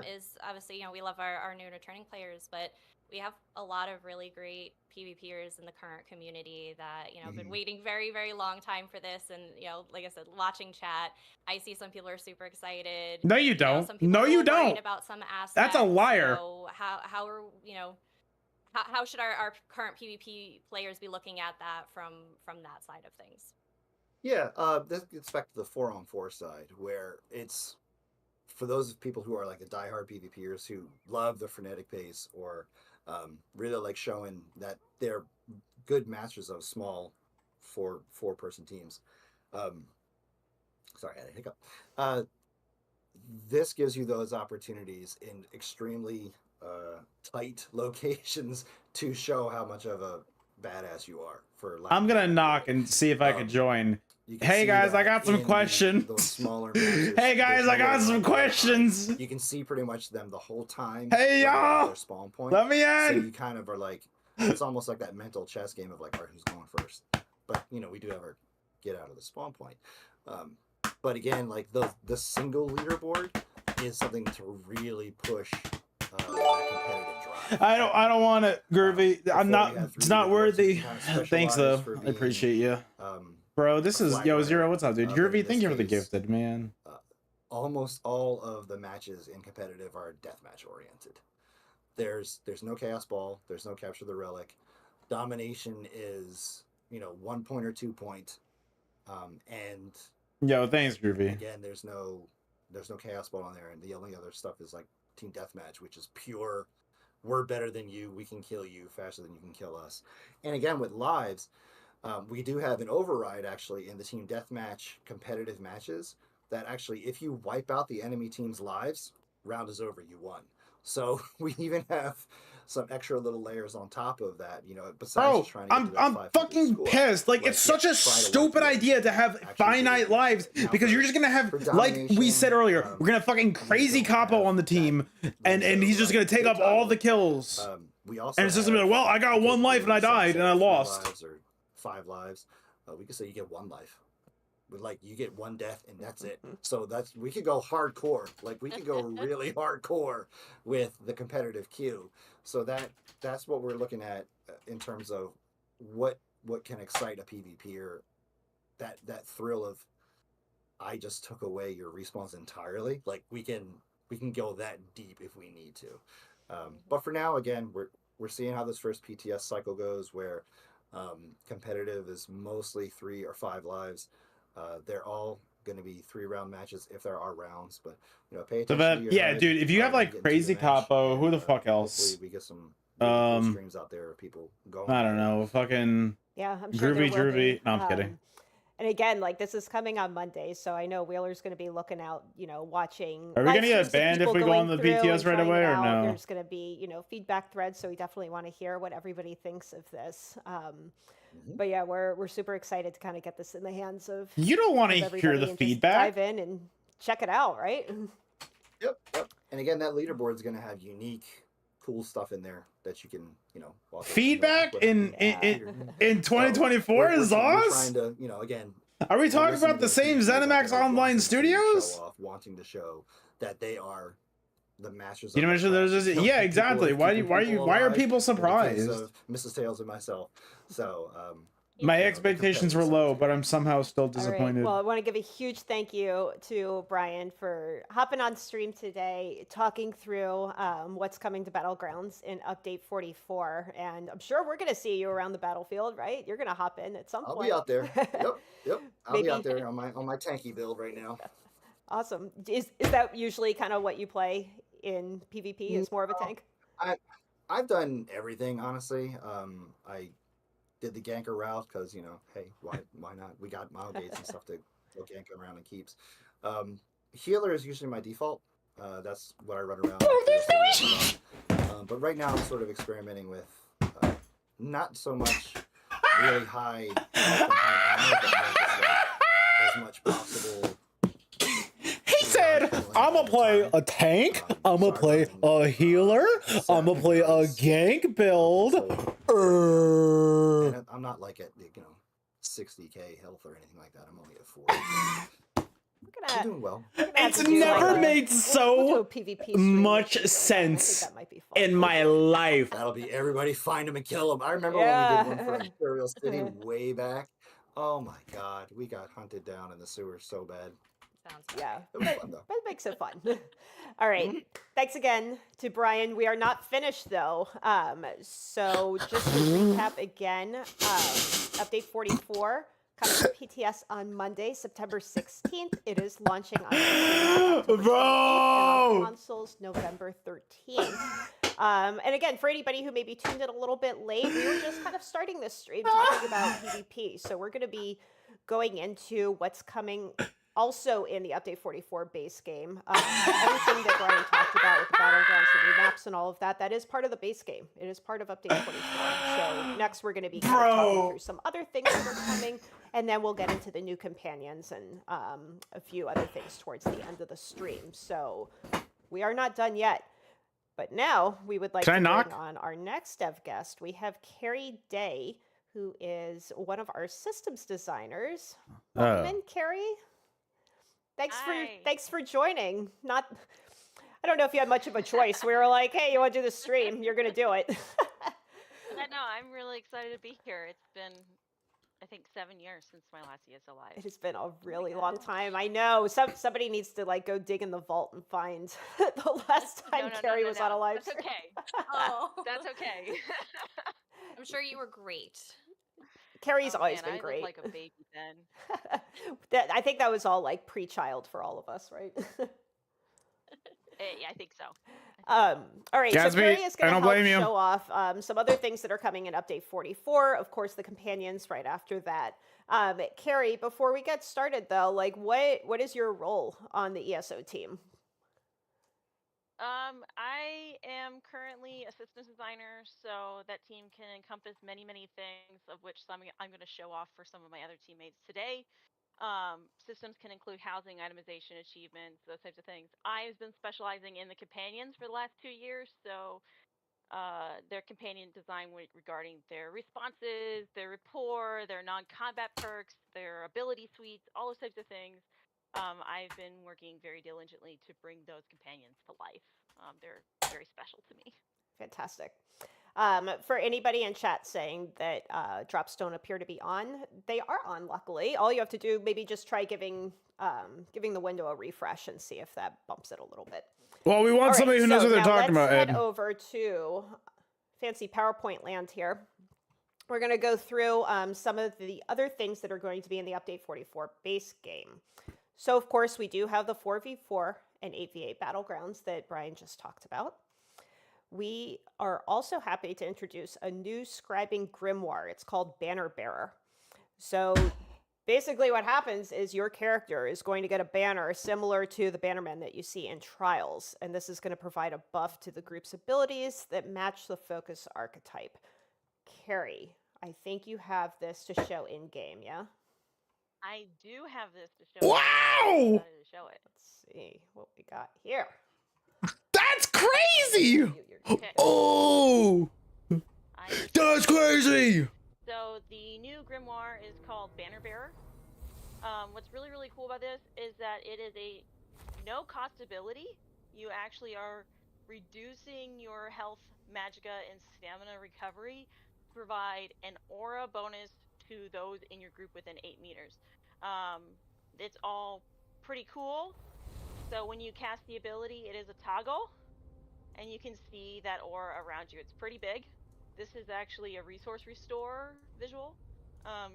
is, obviously, you know, we love our new and returning players, but we have a lot of really great PvPers in the current community that, you know, have been waiting very, very long time for this. And, you know, like I said, watching chat, I see some people are super excited. No, you know, don't. some people No, are a you little worried don't. about some aspects. That's a liar. So how are, you know, how should our current PvP players be looking at that from that side of things? Yeah, this gets back to the 4-on-4 side, where it's for those people who are like the diehard PvPers who love the frenetic pace, or really like showing that they're good masters of small four-person teams. Sorry, I had a hiccup. This gives you those opportunities in extremely tight locations to show how much of a badass you are. I'm gonna knock and see if I could join. Hey guys, I got some questions. Those smaller matches, Hey guys, I got some questions. you can see pretty much them the whole time. Hey y'all, their spawn point. let me So in. you kind of are like, it's almost like that mental chess game of like, all right, who's going first? But you know, we do ever get out of the spawn point. But again, like the single leaderboard is something to really push that competitive drive. I don't want it, Groovy. I'm not. It's not worthy. Kind of Thanks though. for I being, appreciate you, bro. This is yo Zero. What's up, dude? but Groovy, in thank you this for the case, gifted, man. Almost all of the matches in competitive are deathmatch oriented. There's no chaos ball. There's no capture the relic. Domination is, you know, 1 point or 2 point, and Yo, thanks, Groovy. again, there's no chaos ball on there, and the only other stuff is like team deathmatch, which is pure. We're better than you. We can kill you faster than you can kill us. And again, with lives, we do have an override actually in the team deathmatch competitive matches that actually, if you wipe out the enemy team's lives, round is over, you won. So we even have some extra little layers on top of that, you know, besides Bro, just trying to get to that I'm 550 fucking score. pissed. Like, it's such a stupid idea to have finite lives, because you're just gonna have, like we said earlier, we're gonna have fucking crazy capo on the team, and he's just gonna take up all the kills. We also And it's just gonna be like, well, I got 1 life and I died and I lost. 3 lives or 5 lives. We could say you get 1 life. But like you get 1 death and that's it. So we could go hardcore. Like we could go really hardcore with the competitive queue. So that's what we're looking at in terms of what can excite a PvPer. That thrill of, I just took away your respawns entirely. Like we can go that deep if we need to. But for now, again, we're seeing how this first PTS cycle goes, where competitive is mostly 3 or 5 lives. They're all going to be 3-round matches if there are rounds, but you know, pay attention to your Yeah, head. dude, if you have like Get crazy into the match, capo, who the and, fuck else? Hopefully we get some really cool streams out there of people going. I don't know, fucking Yeah, I'm sure there will be. Groovy. No, I'm kidding. And again, like this is coming on Monday, so I know Wheeler's going to be looking out, you know, watching. Are we gonna get live streams of banned if people we go going on the through BTS and right trying away, it or out. no? There's going to be, you know, feedback threads, so we definitely want to hear what everybody thinks of this. But yeah, we're super excited to kind of get this in the hands of. You don't want to of hear everybody the and just feedback. Dive in and check it out, right? Yep. And again, that leaderboard is going to have unique, cool stuff in there that you can, you know. Feedback in 2024 is we're us. trying to, you know, again. Are we talking listen about to the same PvPers out ZeniMax there Online wanting to Studios? show off, wanting to show that they are the masters. You of know, the mention there's craft, this, killing yeah, people exactly. and Why keeping are people why are alive people in the case surprised? of Mrs. Tails and myself. So My the expectations were competitive low, side but too. I'm somehow still All right. disappointed. Well, I want to give a huge thank you to Brian for hopping on stream today, talking through what's coming to Battlegrounds in Update 44. And I'm sure we're going to see you around the battlefield, right? You're going to hop in at some I'll point. be out there. Yep. I'll be out Maybe. there on my tanky build right now. Awesome. Is that usually kind of what you play in PvP? Is more of a tank? I've done everything, honestly. I did the ganker route because, you know, hey, why not? We got mile gates and stuff to go gank around and keeps. Healer is usually my default. That's what I run around. But right now I'm sort of experimenting with not so much really high armor, but more just like as much possible. He said, "I'ma play a tank. I'ma play a healer. I'ma play a gank build." And I'm not like at 60k health or anything like that. I'm only at 40. I'm doing well. It's never made so PvP much stream. sense That might be fun. in my life. That'll be everybody find him and kill him. I remember when we did one for Imperial City way back. Oh my god, we got hunted down in the sewers so bad. Sounds Yeah, It was fun though. that makes it fun. All right. Thanks again to Brian. We are not finished though. So just to recap again, update 44 coming to PTS on Monday, September 16th. It is launching on PC, October 28th, and on consoles November 13th. And again, for anybody who maybe tuned in a little bit late, we were just kind of starting this stream talking about PvP. So we're going to be going into what's coming also in the Update 44 base game. Everything that Brian talked about with the battlegrounds, the new maps and all of that, that is part of the base game. It is part of Update 44. So next we're going to be kind of talking through some other things that are coming, and then we'll get into the new companions and a few other things towards the end of the stream. So we are not done yet. But now we would like to bring on our next dev guest. We have Carrie Day, who is one of our systems designers. Welcome in, Carrie. Thanks for joining. I don't know if you had much of a choice. We were like, hey, you want to do the stream? You're going to do it. No, I'm really excited to be here. It's been, I think, 7 years since my last ESO live. It has been a really long time. I know. Somebody needs to like go dig in the vault and find the last time Carrie was on a live stream. That's okay. Oh, That's okay. I'm sure you were great. Carrie's always been I great. looked like a baby then. I think that was all like pre-child for all of us, right? Yeah, I think so. All right, Gatsby, so Carrie is going to help blame you. show off some other things that are coming in Update 44. Of course, the companions right after that. Carrie, before we get started, though, like what is your role on the ESO team? I am currently a systems designer, so that team can encompass many, many things, of which some I'm going to show off for some of my other teammates today. Systems can include housing, itemization, achievements, those types of things. I've been specializing in the companions for the last 2 years, so their companion design regarding their responses, their rapport, their non-combat perks, their ability suites, all those types of things. I've been working very diligently to bring those companions to life. They're very special to me. Fantastic. For anybody in chat saying that drops don't appear to be on, they are on, luckily. All you have to do, maybe just try giving the window a refresh and see if that bumps it a little bit. Well, we want somebody who knows what they're talking about, Ed. Let's head over to fancy PowerPoint land here. We're going to go through some of the other things that are going to be in the Update 44 base game. So, of course, we do have the 4v4 and 8v8 battlegrounds that Brian just talked about. We are also happy to introduce a new scribing grimoire. It's called Banner Bearer. So basically what happens is your character is going to get a banner similar to the bannermen that you see in Trials. And this is going to provide a buff to the group's abilities that match the focus archetype. Carrie, I think you have this to show in game, yeah? I do have this to show. Wow! I'm excited to show it. Let's see what we got here. That's crazy! Okay. Oh! That's crazy! So the new grimoire is called Banner Bearer. What's really, really cool about this is that it is a no-cost ability. You actually are reducing your health, magicka, and stamina recovery to provide an aura bonus to those in your group within 8 meters. It's all pretty cool. So when you cast the ability, it is a toggle, and you can see that aura around you. It's pretty big. This is actually a resource restore visual.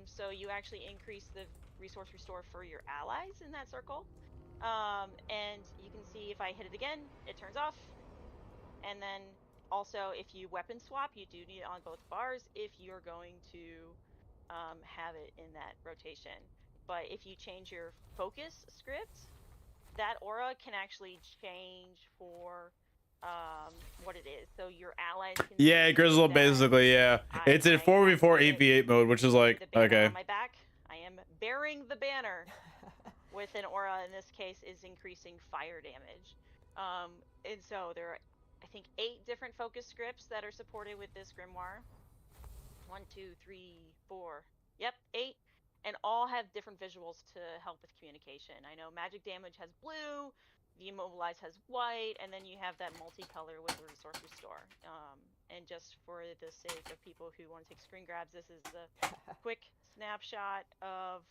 So you actually increase the resource restore for your allies in that circle. And you can see if I hit it again, it turns off. And then also if you weapon swap, you do need it on both bars if you're going to have it in that rotation. But if you change your focus script, that aura can actually change for what it is. So your allies can Yeah, see Grizzle, that basically, yeah. It's in 4v4 8v8 mode, which is like, the banner okay. on my back. I am bearing the banner with an aura. In this case, is increasing fire damage. And so there are, I think, 8 different focus scripts that are supported with this grimoire. 1, 2, 3, 4. Yep, 8. And all have different visuals to help with communication. I know magic damage has blue, the immobilize has white, and then you have that multicolor with the resource restore. And just for the sake of people who want to take screen grabs, this is the quick snapshot of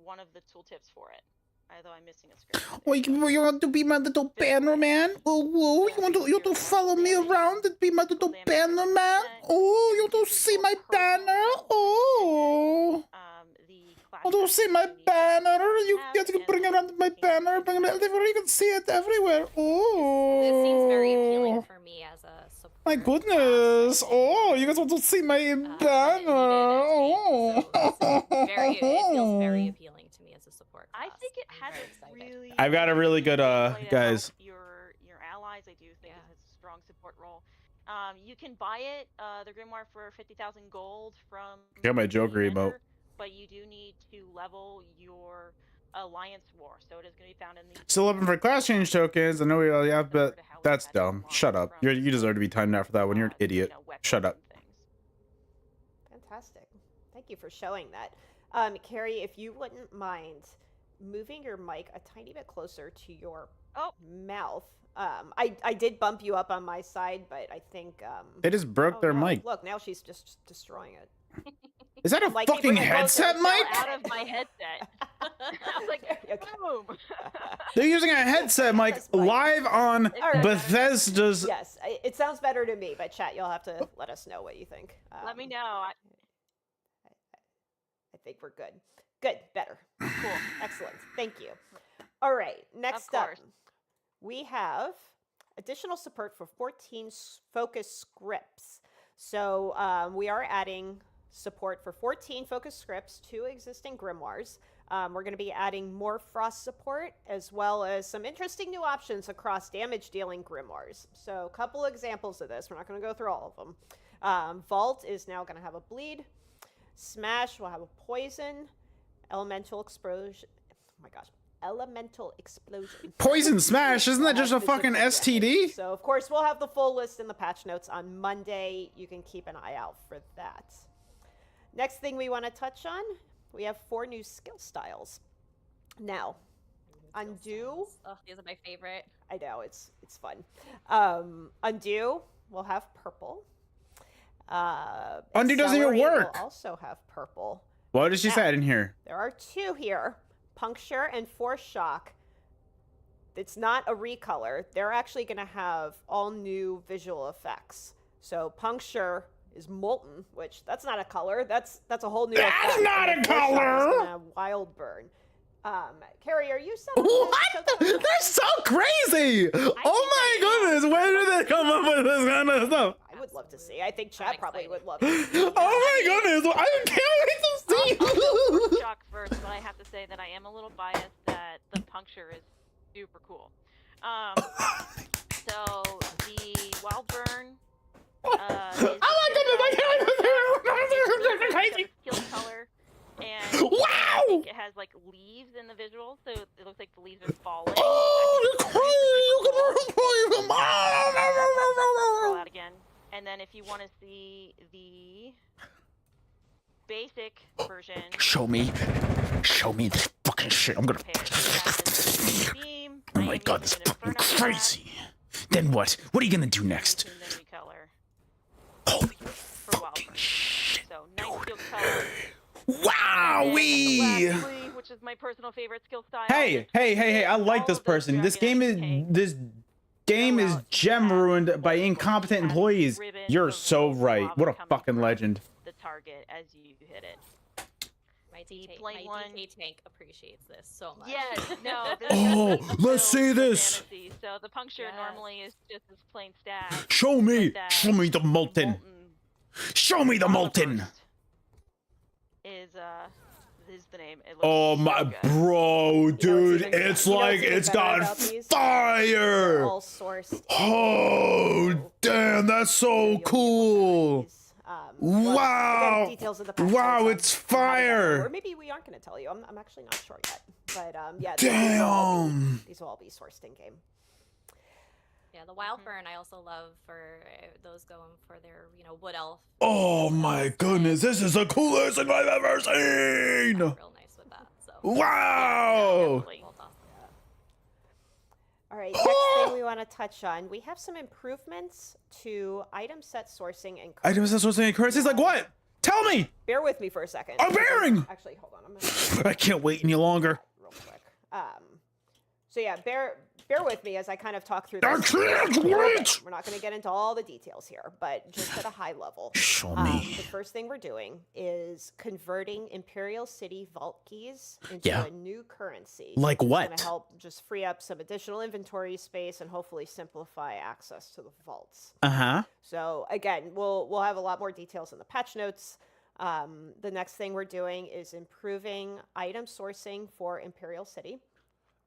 one of the tooltips for it. Although I'm missing a script. Oh, you want to be my little banner man? Oh, whoa, you want to follow me around and be my little banner man? Oh, you want to see my banner? Oh. Oh, don't see my banner. You get to bring around my banner, bring it everywhere. You can see it everywhere. Oh. This seems very appealing for me as a support. My goodness. Oh, you guys want to see my banner. Oh. It feels very appealing to me as a support class. I think it has a really. I've got a really good, guys. Your allies, I do think it has a strong support role. You can buy it, the grimoire, for 50,000 gold from. Got my Joker the emote. vendor, but you do need to level your alliance war, so it is going to be found in the. Still open for class change tokens. I know we all have, but that's dumb. Shut up. You deserve to be timed out for that one. You're an idiot. Shut up. Fantastic. Thank you for showing that. Carrie, if you wouldn't mind moving your mic a tiny bit closer to your mouth. I did bump you up on my side, but I think they just broke their mic. Look, now she's just destroying it. Is that a fucking headset mic? Out of my headset. Like, boom. They're using a headset mic live on Bethesda's. Yes, it sounds better to me, but chat, you'll have to let us know what you think. Let me know. I think we're good. Good, better. Cool, excellent. Thank you. All right, next up, we have additional support for 14 focus scripts. So we are adding support for 14 focus scripts to existing grimoires. We're going to be adding more frost support, as well as some interesting new options across damage dealing grimoires. So a couple examples of this. We're not going to go through all of them. Vault is now going to have a bleed. Smash will have a poison. Elemental explosion. Oh my gosh. Elemental explosion. Poison smash, isn't that just a fucking STD? So of course we'll have the full list in the patch notes on Monday. You can keep an eye out for that. Next thing we want to touch on, we have 4 new skill styles. Now, undo. Oh, these are my favorite. I know, it's fun. Undo will have purple. Undo doesn't even work. Will also have purple. What did she say in here? There are 2 here. Puncture and Force Shock. It's not a recolor. They're actually going to have all new visual effects. So Puncture is molten, which that's not a color. That's a whole new effect. That's not a color. Wild burn. Carrie, are you selling? What? They're so crazy! Oh my goodness, where did they come up with this kind of stuff? I would love to see. I think Chad probably would love to see. Oh my goodness, I can't wait to see. Shock first, but I have to say that I am a little biased that the puncture is super cool. So the wild burn. Oh my goodness, I can't crazy. Skill color. And wow! I think it has like leaves in the visual, so it looks like the leaves are falling. Oh, you're crazy! You can roll out again. And then if you want to see the basic version, show me this fucking shit. I'm gonna. Oh my god, this is fucking crazy. Then what? What are you gonna do next? And then we color Holy for fucking Wildfire. shit. So nice skill color. Wowee! Lastly, which is my personal favorite skill style. Hey, I like this person. This game is gem ruined by incompetent employees. You're so right. What a fucking legend. The target as you hit it. My DK, plain my one. DK tank appreciates this so much. Yes, no. This Oh, is let's so see this. fantasy. So the puncture Yes. normally is just this plain stat. Show me. but that Show me the molten. Show me the molten. burst is the name. It looks Oh so my, good. bro, dude, even- it's you know what's like even it's better got about these? fire. They're all sourced. Oh, damn, that's so cool. Wow. Again, details of the patch Wow, notes on it's how to get them. fire. Or maybe we aren't going to tell you. I'm actually not sure yet. But yeah, Damn. these will all be sourced in game. Yeah, the wild burn I also love for those going for their, wood elf. Oh my goodness, this is the coolest thing I've ever seen. Real nice with that. So Wow. Definitely. well done. All right, next thing we want to touch on, we have some improvements to item set sourcing and Items that sourcing and currencies, like what? Tell me. Bear with me for a second. I'm bearing. Actually, hold on. I'm gonna I can't wait any longer. real quick. So yeah, bear with me as I kind of talk through I this. can't a little bit. wait. We're not going to get into all the details here, but just at a high level. Show me. The first thing we're doing is converting Imperial City vault keys into Yeah. a new currency. Like It's what? going to help just free up some additional inventory space and hopefully simplify access to the vaults. Uh-huh. So again, we'll have a lot more details in the patch notes. The next thing we're doing is improving item sourcing for Imperial City.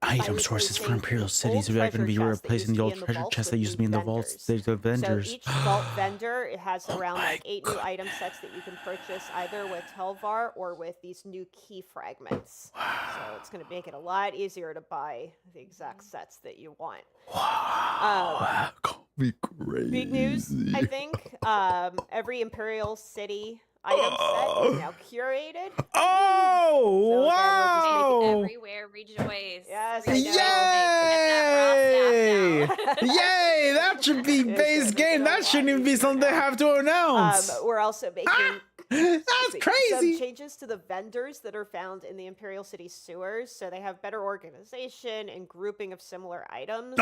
Item sources for Imperial Cities are going to be replacing the old treasure chests that used to be in the vaults. There's the vendors. So each vault vendor it has around like 8 new item sets that you can purchase either with Telvar or with these new key fragments. So it's going to make it a lot easier to buy the exact sets that you want. Wow, that could be crazy. Big news, I think. Every Imperial City item set is now curated. Oh, So wow. again, Everywhere rejoice. Yes, I Yay! know. Yay! That should be base game. That shouldn't even be something they have to announce. We're also making That's some crazy. changes to the vendors that are found in the Imperial City sewers, so they have better organization and grouping of similar items,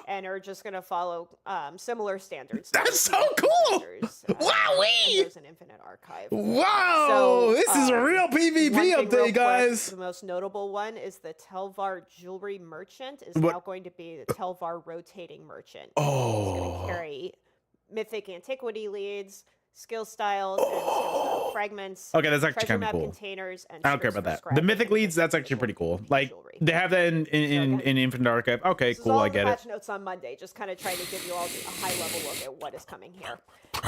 and are just going to follow similar standards. to That's the so PvP cool! vendors, Wowee! and there's an Infinite Archive. Wow! So, This is a real one PvP thing real update, quick, guys. the most notable one is the Telvar Jewelry Merchant is What? now going to be the Telvar Rotating Merchant. It's going Oh. to carry mythic antiquity leads, skill styles, and skill style fragments. Okay, that's actually treasure kind of map cool. containers, and I don't care scripts about for that. The scribing mythic and leads, that's actually pretty cool. Like, jewelry. they have that in Infinite Archive. Okay, This is cool, all I in the get it. patch notes on Monday, just kind of trying to give you all a high-level look at what is coming here.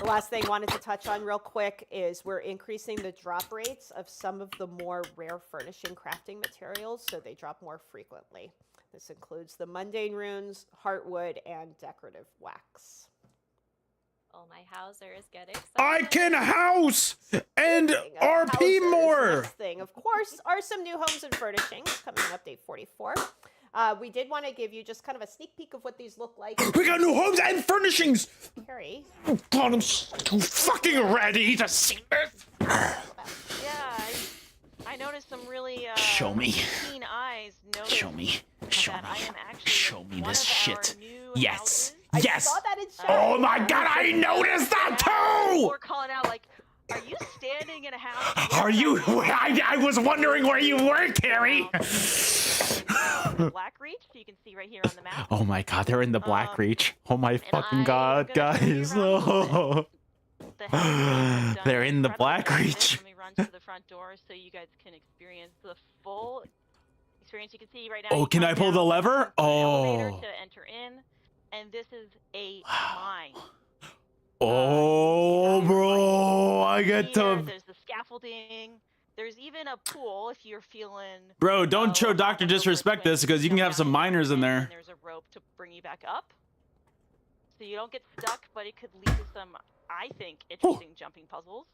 The last thing I wanted to touch on real quick is we're increasing the drop rates of some of the more rare furnishing crafting materials, so they drop more frequently. This includes the mundane runes, heartwood, and decorative wax. Oh, my Hauser is getting I excited. can house and Speaking of RP houses, more. Next thing, of course, are some new homes and furnishings coming in update 44. We did want to give you just kind of a sneak peek of what these look like. We got new homes and furnishings. Carrie. God, I'm so fucking ready to see this. Yeah, I noticed some really Show me. keen eyes noticed Show me. Show that I me. am actually Show me one this of shit. our new Yes. houses. I Yes. saw that in chat. Oh my god, I noticed that People too! were calling out like, "Are you standing in a house?" Are you? I was wondering where you were, Carrie. Black Reach, so you can see right here on the map. Oh my god, they're in the Black Reach. Oh my fucking I'm god, gonna show you guys. around a little Oh. The house has done They're in the incredible Black job with it. Reach. Let me run to the front door so you guys can experience the full experience. You can see right now. Oh, you can come I pull down the lever? to the elevator Oh. to enter in, and this is a Wow. mine. Oh, bro, I get Here, to. There's the scaffolding. There's even a pool if you're feeling. Bro, don't low show on Dr. the Disrespect swing. this because you can Come have some down miners in and there. then there's a rope to bring you back up, so you don't get stuck. But it could lead to some, I think, interesting jumping puzzles.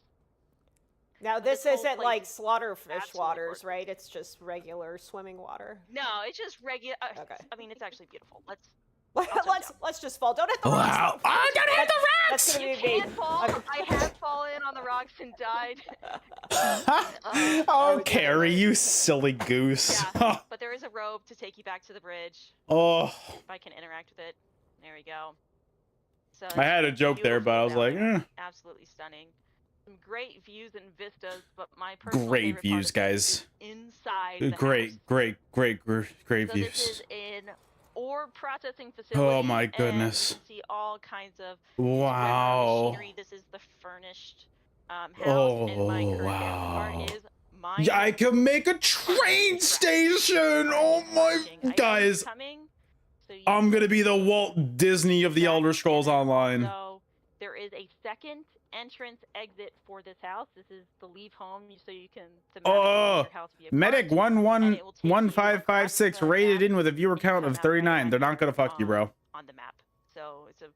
Now, this whole isn't place like is slaughterfish absolutely waters, gorgeous. right? It's just regular swimming water. No, it's just regular. Okay. I mean, it's actually beautiful. Let's Let's just fall. Don't hit the rocks. Wow. Oh, don't hit the That's rocks! gonna You be me. can't fall. I have fallen on the rocks and died. Oh, Carrie, you silly goose. Yeah, but there is a rope to take you back to the bridge. Oh, If I can interact with it. There we go. So I had a joke there, but I was like, beautiful eh. absolutely stunning. Some great views and vistas, but my personal Great favorite views, part of this guys. is inside the Great, house. great So views. this is an ore processing facility. Oh my and goodness. you can see all kinds of Wow. machinery. This is the furnished house, and my Oh, current wow. part is mine. Yeah, I can make a train station. Oh my, guys. I'm gonna be the Walt Disney of the Elder Scrolls Online. So there is a second entrance exit for this house. This is the leave home, so you can Oh, your house via Medic cart, and it will take you 111556 across the rated map. in with a viewer You can count come of out 39. right They're not gonna fuck you, bro. on the map. So it's a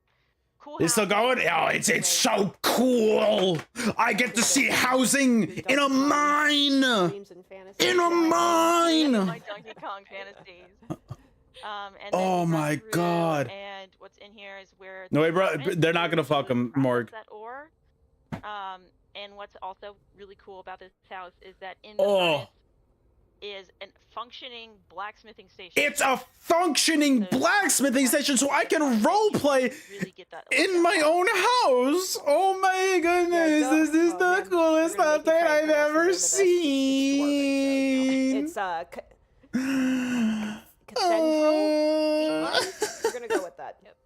cool. It's still house. going? Oh, it's so cool. I get to see housing in a mine. Dreams and fantasies. In a mine. My Donkey Kong fantasies. And then Oh you run my through, God. And what's in here is where No, the wait, bro. apartment They're not gonna is fuck to him, process Morg. that ore. And what's also really cool about this house is that in the Oh. furnace is a functioning blacksmithing station. It's a functioning blacksmithing station, so I can roleplay Really get that in my own house. Oh my goodness, this is the coolest update I've ever seen. It's Cathedral Deep Mines. We're gonna go with that. Yep.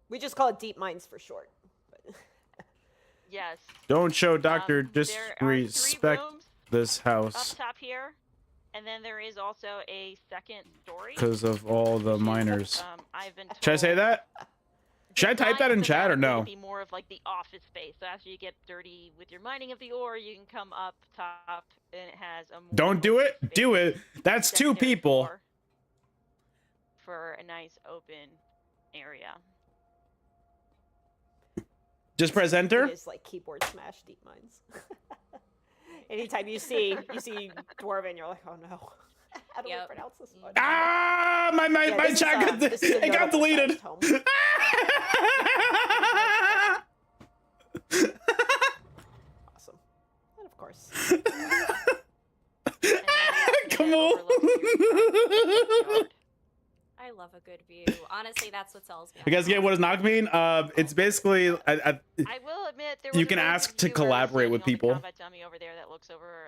We just call it Deep Mines for short. But Yes. Don't show Dr. There are 3 Disrespect rooms this up house top here, and then there is also a second story. because of all the which is, miners. I've been Should I say told that? Should I type that in designed chat or for no? to be more of like the office space. So after you get dirty with your mining of the ore, you can come up top, and it has a more Don't do open it. space, Do it. That's 2 secondary people. floor for a nice open area. Just press enter. it is like keyboard smash Deep Mines. Anytime you see Dwarven, you're like, oh no. How do we Yep. pronounce this one? Ah, my Yeah, my this chat is, got this is a it got notable deleted. sized home. Awesome. And of course. Come on. I love a good view. Honestly, that's what sells me. You guys get what does knock mean? It's basically I will admit there was You a can really ask good to viewer collaborate with standing on the people. combat dummy over there that looks over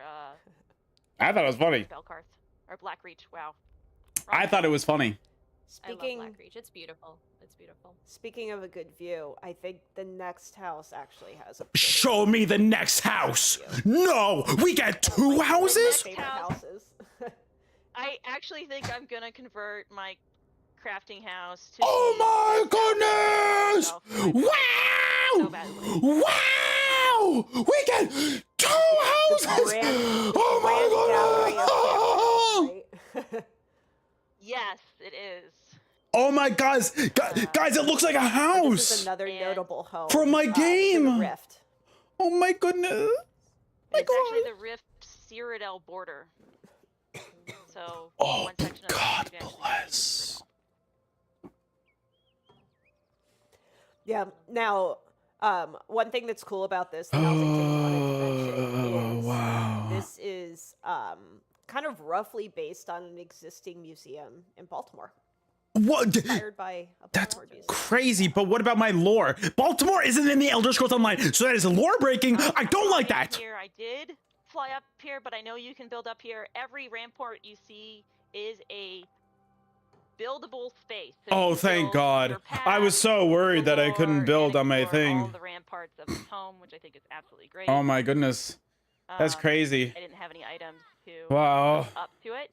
I thought it was funny. Belkarth or Blackreach. Wow. I thought it was funny. I love Speaking Blackreach. It's beautiful. It's beautiful. speaking of a good view, I think the next house actually has a pretty Show me the next house. No, we get 2 houses? favorite houses. I actually think I'm gonna convert my crafting house to. Oh my goodness! So Wow! badly. Wow! We get 2 houses! Oh my goodness! Right? Yes, it is. Oh my guys, guys, it looks like a This is house another And- notable home from my to the game. Rift. Oh my goodness! And it's actually the Rift Cyrodiil border. So Oh, one section of it God you can actually bless. Yeah. Now, one thing that's cool about this that Alvin wanted to mention Oh is wow! this is kind of roughly based on an existing museum in Baltimore, What? inspired by a That's Baltimore museum. crazy. But what about my lore? Baltimore isn't in the Elder Scrolls Online, so that is lore breaking. I don't like that. Here, I did fly up here, but I know you can build up here. Every rampart you see is a buildable space. So you Oh, can thank build God. your I was path, so worried that I explore, couldn't and build on my explore all thing. the ramparts of this home, which I think is absolutely great. Oh my goodness. That's crazy. I didn't have any items to Wow. build up to it.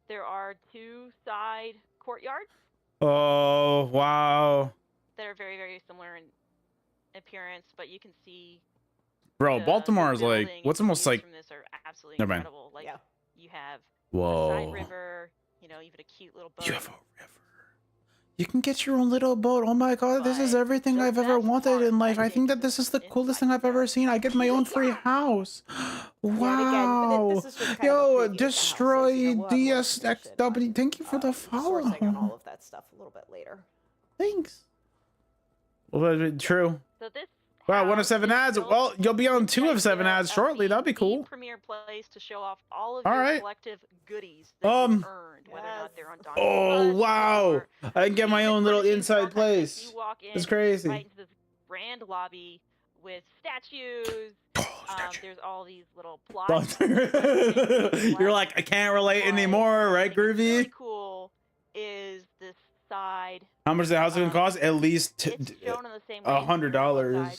There are 2 side courtyards Oh, wow. that are very, very similar in appearance, but you can see Bro, the Baltimore is like, buildings what's and almost views like, from this are absolutely Never mind. incredible. Like Yeah. you have a whoa. side river, even a cute little boat. You have a river. You can get your own little boat. Oh my God, this is But everything the I've ever best wanted part, in life. I I think think, that this is the is coolest inside thing I've ever there. seen. I get my own free house. but Wow. this is just kind of a preview Yo, of the destroy houses. You know, we'll have more information DSXW. on, Thank you for the sourcing on all follow. of that stuff a little bit later. Thanks. Well, true. So this. Wow, 1 of house 7 is ads. built Well, you'll be on 2 of idea 7 ads of shortly. being That'd be the cool. premier place to show off all of All your right. collective goodies that you've earned, whether or not they're on Daunted Oh, Bust wow. or I can get my even own little furnishing inside content. place. You walk in It's crazy. right into this grand lobby with statues. There's all these little plots. You're like, I can't relate anymore, right, What's really Groovy? cool is this side. How much is the house gonna cost? At least It's shown in the same way as the $100. side,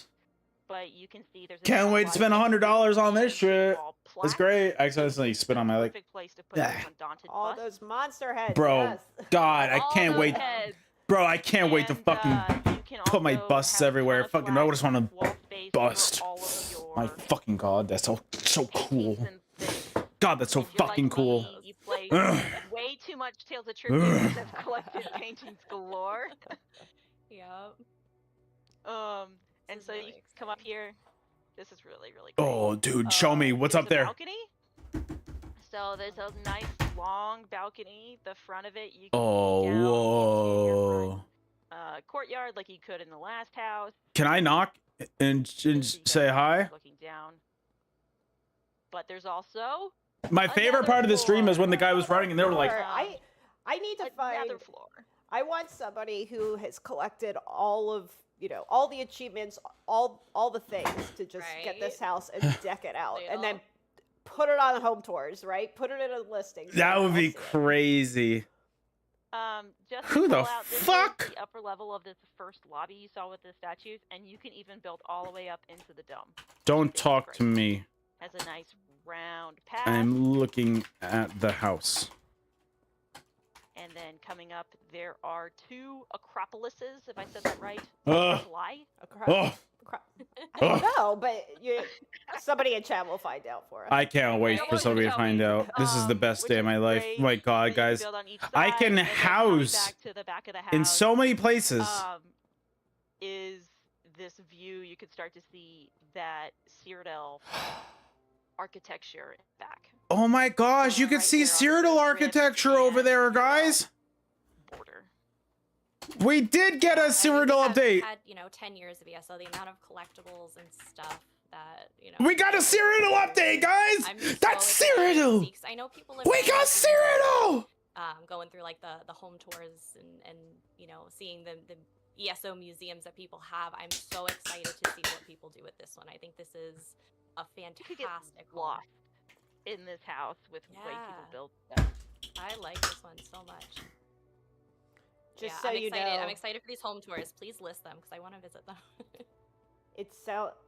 but you can see there's a Can't wait to spend $100 on this shit. It's great. I accidentally spit on my leg. Perfect place to put those Undaunted All Bust. those monster heads. Bro, Yes. God, I All can't those wait. heads. Bro, I can't wait to And, fucking you can put my also busts have a everywhere. ton of Fucking, I flags just want on to wall space bust. for all of your My fucking God, that's so paintings cool. and things. God, that's so If you're fucking like cool. me, you play Ugh. way too much Tales of Tribute and have collected paintings galore. Yep. And is so really you come up here. This is really, really Oh, cool. dude, show me. What's There's up a there? Balcony. So there's a nice long balcony. The front of it, you can Oh, see down into your whoa. front, courtyard like you could in the last house. Can I knock and So you say guys hi? looking down. But there's also My favorite another part of the stream is floor. when the guy was running and they were like, Floor. I need to find. another floor. I want somebody who has collected all of, all the achievements, all the things to just get this Right. house and deck it out, and then Real. put it on home tours, right? Put it in a listing. so that we would all be see it. crazy. Just Who to the call out, this is fuck? the upper level of this first lobby you saw with the statues, and you can even build all the way up into the dome. Don't It's talk to great. me. Has a nice round path. I'm looking at the house. And then coming up, there are 2 acropolises, if I said that right. Ugh. Acropoli? Oh, I don't know, but somebody in chat will find out for us. I can't wait for Someone somebody to tell find me, out. This is the best which day of my is life. great. My God, So you can guys. build on each I side, can and then coming house back to the back of the in house, so many places. is this view. You could start to see that Cyrodiil architecture back. Oh my gosh, you can right see there on the Cyrodiil rift architecture over and there, Cyrodiil guys. Border. We did get a And we Cyrodiil have update. Had 10 years of ESO, the amount of collectibles and stuff that We got a Cyrodiil update, guys. I'm so That's excited to Cyrodiil. see, 'cause I know people live We got Cyrodiil. going through like the home tours and seeing the ESO museums that people have. I'm so excited to see what people do with this one. I think this is a You could fantastic get home. lost in this house with the way people Yeah. build stuff. I like this one so much. Just Yeah, so I'm you excited. know, I'm excited for these home tours. Please list them because I want to visit them.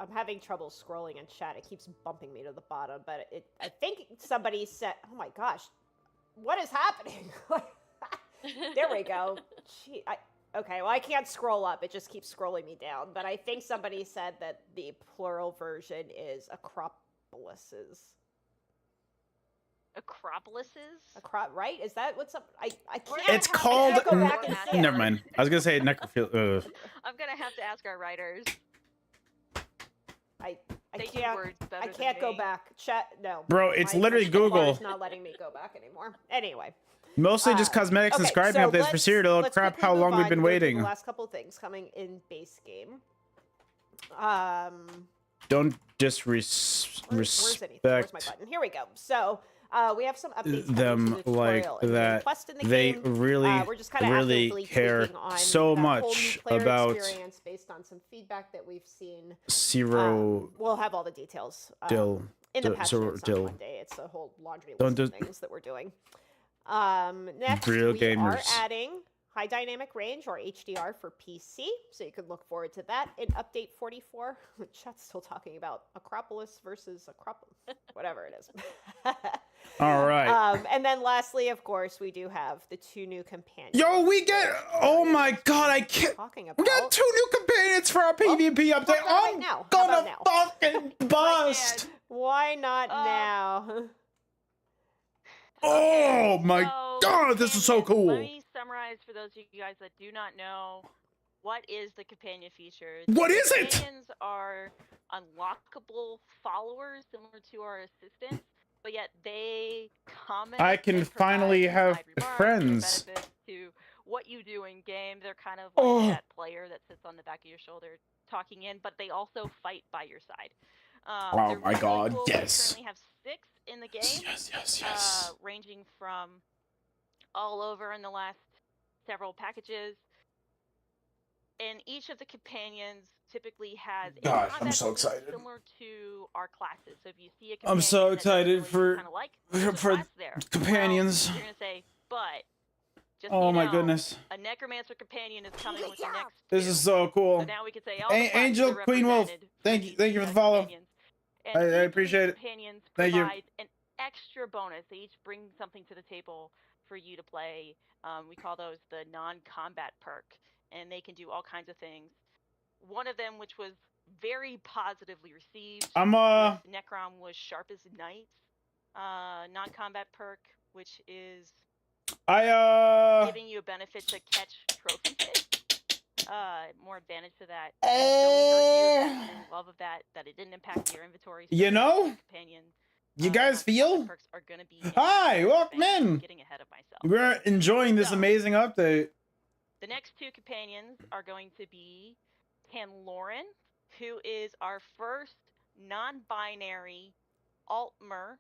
I'm having trouble scrolling in chat. It keeps bumping me to the bottom, but I think somebody said, "Oh my gosh, what is happening?" There we go. Gee, okay, well, I can't scroll up. It just keeps scrolling me down. But I think somebody said that the plural version is acropolises. Acropolises? Right? Is that what's up? I can't. It's I called. can't go back and see it. Never mind. I was gonna say necrophil. I'm gonna have to ask our writers. I They do can't. words better I than can't go me. back. Chat. No. Bro, it's My literally search bar Google. is not letting me go back anymore. Anyway. Mostly just cosmetics and Okay, scribing so updates for Cyrodiil. let's Crap, quickly how move long we've on, been go through waiting. The last couple of things coming in base game. Don't Where's anything? Where's my disrespect button? Here we go. So we have some updates coming them to the like tutorial. And the that. quest in the They game, really, we're just kinda really actively care tweaking on so that whole new much player about experience based on some feedback that we've seen. Cyrodiil. We'll have all the details in the patch notes on Monday. It's a whole laundry list of things that we're doing. Next, Real we gamers. are adding high dynamic range, or HDR, for PC, so you can look forward to that in update 44. Chat's still talking about Acropolis versus Acropolis, whatever it is. All right. And then lastly, of course, we do have the 2 new companions. Yo, we get. Oh my God, I can't. Talking We about. got 2 new companions for our PvP update. about right I'm now? How about gonna now? fucking bust. Why not now? Oh my So, God, this is so companions, cool. Let me summarize for those of you guys that do not know what is the companion feature. What is it? Companions are unlockable followers similar to our assistants, but yet they comment. I can and provide finally have side remarks or friends. benefits to what you do in game. They're kind of like Oh. that player that sits on the back of your shoulder talking in, but they also fight by your side. Oh They're my really God, cool. yes. We currently have 6 in the game. Yes. Ranging from all over in the last several packages. And each of the companions typically has a God, I'm combat so technique excited. similar to our classes. So if you see a companion I'm so that excited you really for kind of like, there's a class there. companions. Well, you're gonna say, but just Oh so you my know, goodness. a necromancer companion is coming with the next This 2. is so cool. So now we can say all the classes Angel are Queen Wolf, represented for thank these you for the follow. companions. And I each of these appreciate it. companions Thank you. provides an extra bonus. They each bring something to the table for you to play. We call those the non-combat perk, and they can do all kinds of things. One of them, which was very positively received, I'm with Necrom, was Sharp as Knights non-combat perk, which is giving you a benefit to catch trophy fish. More advantage to that. And so we heard you in love of that it didn't impact your inventory. So you know, companion, you guys feel? perks are gonna be Hi, welcome in. Getting ahead of myself. We're enjoying this amazing update. The next 2 companions are going to be Tanloran, who is our first non-binary Altmer.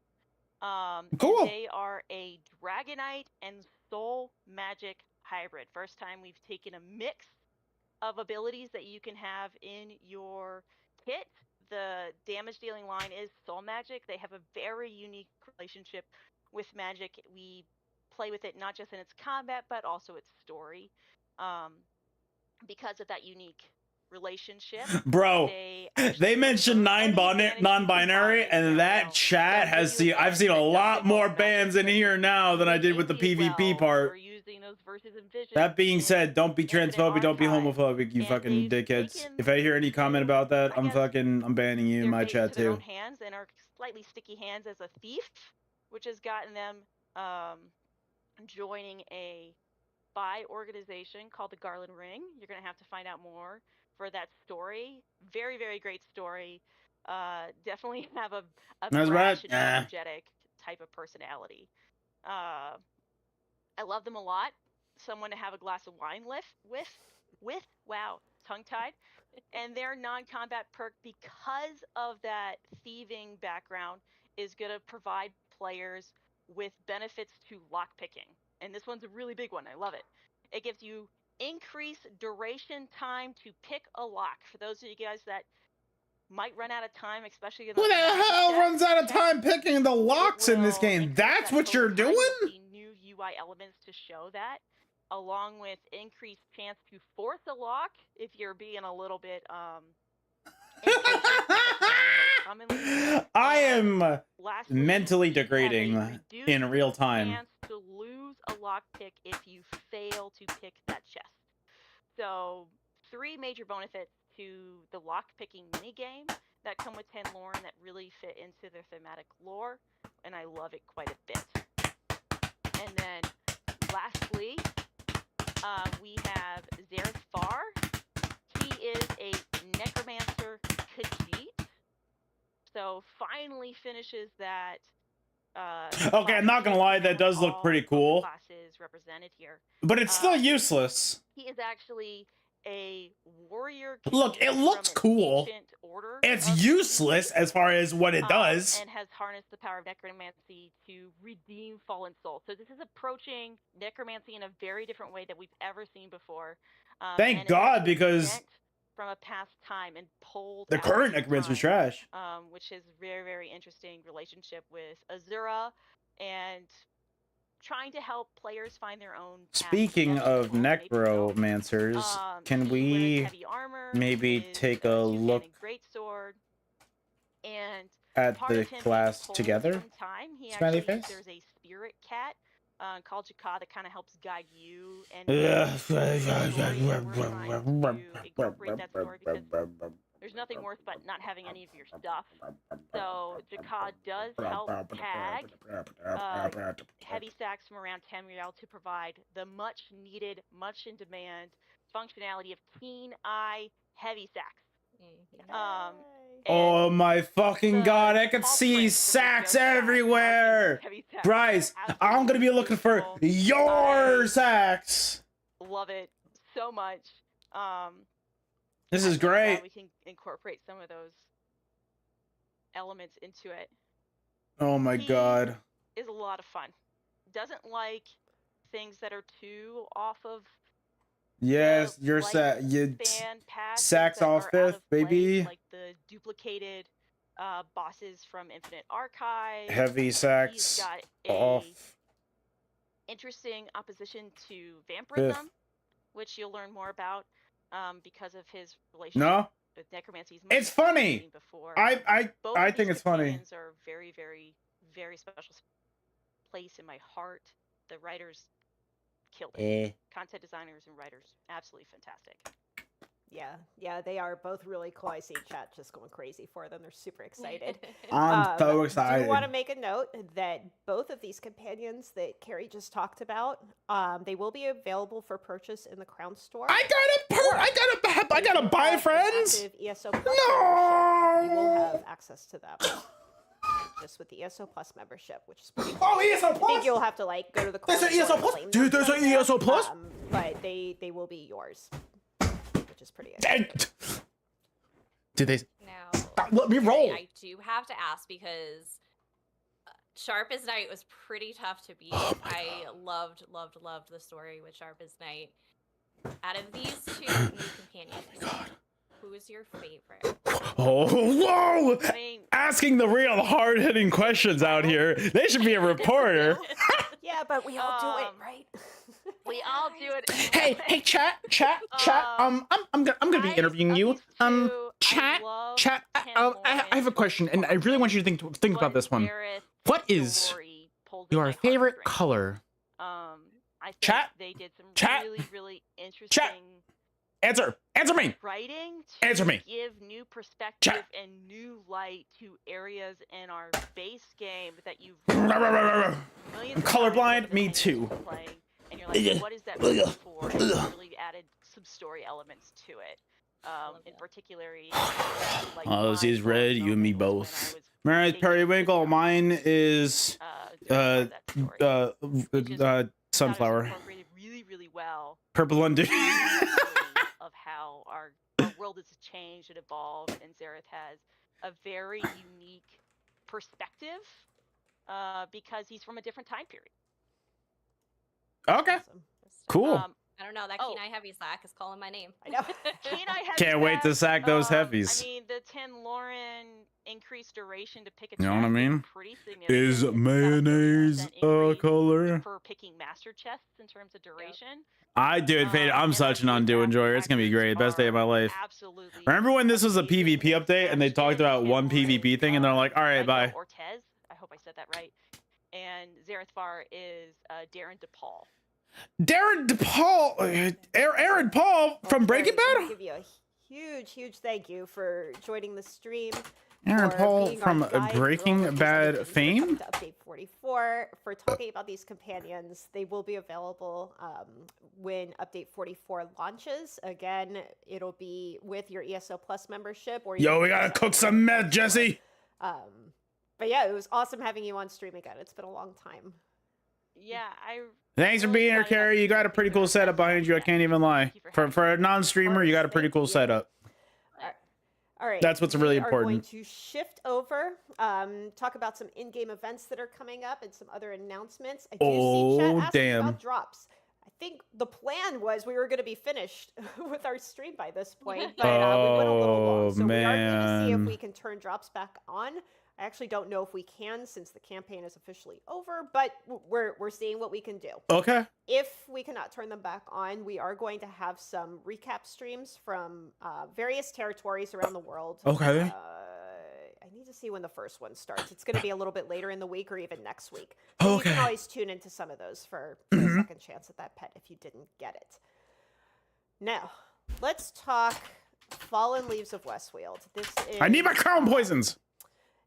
Cool. And they are a Dragonite and Soul Magic hybrid. First time we've taken a mix of abilities that you can have in your kit. The damage dealing line is Soul Magic. They have a very unique relationship with magic. We play with it not just in its combat, but also its story. Because of that unique relationship, Bro, they mentioned non-binary, and that chat has seen. I've seen a lot more bans in here now than I did with the PvP part. That being said, don't be transphobic, don't be homophobic, you fucking dickheads. If I hear any comment about that, I'm banning you in my chat too. Hands and our slightly sticky hands as a thief, which has gotten them joining a by organization called the Garland Ring. You're going to have to find out more for that story. Very, very great story. Definitely have a brash and energetic type of personality. I love them a lot. Someone to have a glass of wine with. Wow, tongue-tied. And their non-combat perk, because of that thieving background, is going to provide players with benefits to lockpicking. And this one's a really big one. I love it. It gives you increased duration time to pick a lock. For those of you guys that might run out of time, especially in who the hell runs out of time picking the locks in this game? That's what you're doing? New UI elements to show that, along with increased chance to force a lock if you're being a little bit I am mentally degrading in real time. Chance to lose a lockpick if you fail to pick that chest. So 3 major benefits to the lockpicking minigame that come with Tanloran that really fit into their thematic lore, and I love it quite a bit. And then lastly, we have Zareth Farr. He is a necromancer Khajiit. So finally finishes that. Okay, I'm not gonna lie, that does look pretty cool. Classes represented here, but it's still useless. He is actually a warrior. Look, it looks cool. It's useless as far as what it does. And has harnessed the power of necromancy to redeem fallen souls. So this is approaching necromancy in a very different way that we've ever seen before. Thank God, because from a past time and pulled the current necromancer's trash. Which is very, very interesting relationship with Azura and trying to help players find their own path. Speaking of necromancers, can we maybe take a look at the class together? Smiley face? There's a spirit cat called Sekaar that kind of helps guide you and incorporate that story, because there's nothing worse but not having any of your stuff. So Sekaar does help tag heavy sacks from around Tamriel to provide the much needed, much in demand functionality of keen eye heavy sacks. Oh my fucking God, I could see sacks everywhere! Bryce, I'm gonna be looking for your sacks! love it so much. This I'm is really glad great. we can incorporate some of those elements into it. Oh my He god. is a lot of fun. Doesn't like things that are too off of Yes, the you're set. You fan path. sacks Things that all are out fifth, of place, baby. like the duplicated bosses from Infinite Archive. Heavy He's sacks got a off interesting opposition to fifth. vampirism, which you'll learn more about because of his relationship No, with necromancy. He's it's much more funny. interesting before. Both I of think these it's funny. companions are very, very, very special place in my heart. The writers killed it. Content designers and writers, absolutely fantastic. Yeah, they are both really cool. I see chat just going crazy for them. They're super excited. I'm so I excited. do want to make a note that both of these companions that Carrie just talked about, they will be available for purchase in the Crown Store. I gotta buy friends. Active ESO Plus No. membership, you will have access to them. Just with the ESO Plus membership, which is pretty cool. Oh, ESO I Plus. think you'll have to like go to the Crown There's an Store ESO and Plus, claim them dude. There's from an there, ESO Plus. but they will be yours, which is pretty exciting. Did they? Now, Let me roll. I do have to ask because Sharp as Night was pretty tough to beat. Oh I loved the story with Sharp as Night. Out of these two new companions, who is your favorite? Oh, whoa! I mean, Asking the real hard-hitting questions out here. They should be a reporter. Yeah, but we all do it, right? we all do it. Hey, chat. I'm gonna be interviewing you. Chat. I have a question, and I really want you to think about this one. What is your favorite color? I think Chat? they did some Chat? really interesting Chat? Answer me. writing Answer to me. give new perspective Chat. and new light to areas in our base game that you've I'm millions of colorblind. times Me and too. playing, and you're like, what is that really for? And it's really added some story elements to it. In particular, like Oh, she's my red. You and me moments when I both. was Mary's taking Periwinkle. the Mine is during that story. sunflower. Incorporated really well Purple London. of how our world has changed and evolved, and Zareth has a very unique perspective because he's from a different time period. Okay. Awesome. Cool. I don't know. That Kenai Heavy Slack is calling my name. I know. Kenai has Can't wait to sack those heavies. I mean, the 10 Lauren increased duration to pick a You know what I chest mean? is pretty significant. Is It's about a mayonnaise 30% a increase color? for picking master chests in terms of duration. I do it, Fade. I'm And such an our undo feedback enjoyer. It's gonna be great. Best day of my life. Absolutely. Remember when this was a amazing. PvP update and they talked about one PvP thing and they're like, all right, bye. Ortez, I hope I said that right. And Zarethvar is Darren DePaul. Darren DePaul, Aaron Paul from Breaking I Bad. give you a huge thank you for joining the stream. Aaron for Paul being our from guide through all Breaking of these Bad updates, for fame. coming to update 44, for talking about these companions. They will be available when update 44 launches. Again, it'll be with your ESO Plus membership. Or Yo, we gotta cook some meth, Jesse. But yeah, it was awesome having you on stream again. It's been a long time. Yeah, Thanks for really being here, excited about Carrie. You got a pretty cool setup behind you. I can't even lie. Thank you for having For a me. non-streamer, you got a pretty cool setup. All right. That's what's really We are going important. to shift over, talk about some in-game events that are coming up and some other announcements. I do see chat asking damn. about drops. I think the plan was we were going to be finished with our stream by this point, but we went a little long. So we are going to see if man. we can turn drops back on. I actually don't know if we can since the campaign is officially over, but we're seeing what we can do. Okay. If we cannot turn them back on, we are going to have some recap streams from various territories around the world. Okay. I need to see when the first one starts. It's going to be a little bit later in the week or even next week. So you can always tune into some of those for a second chance at that pet if you didn't get it. Now, let's talk Fallen Leaves of Westfield. This is I need my crown poisons.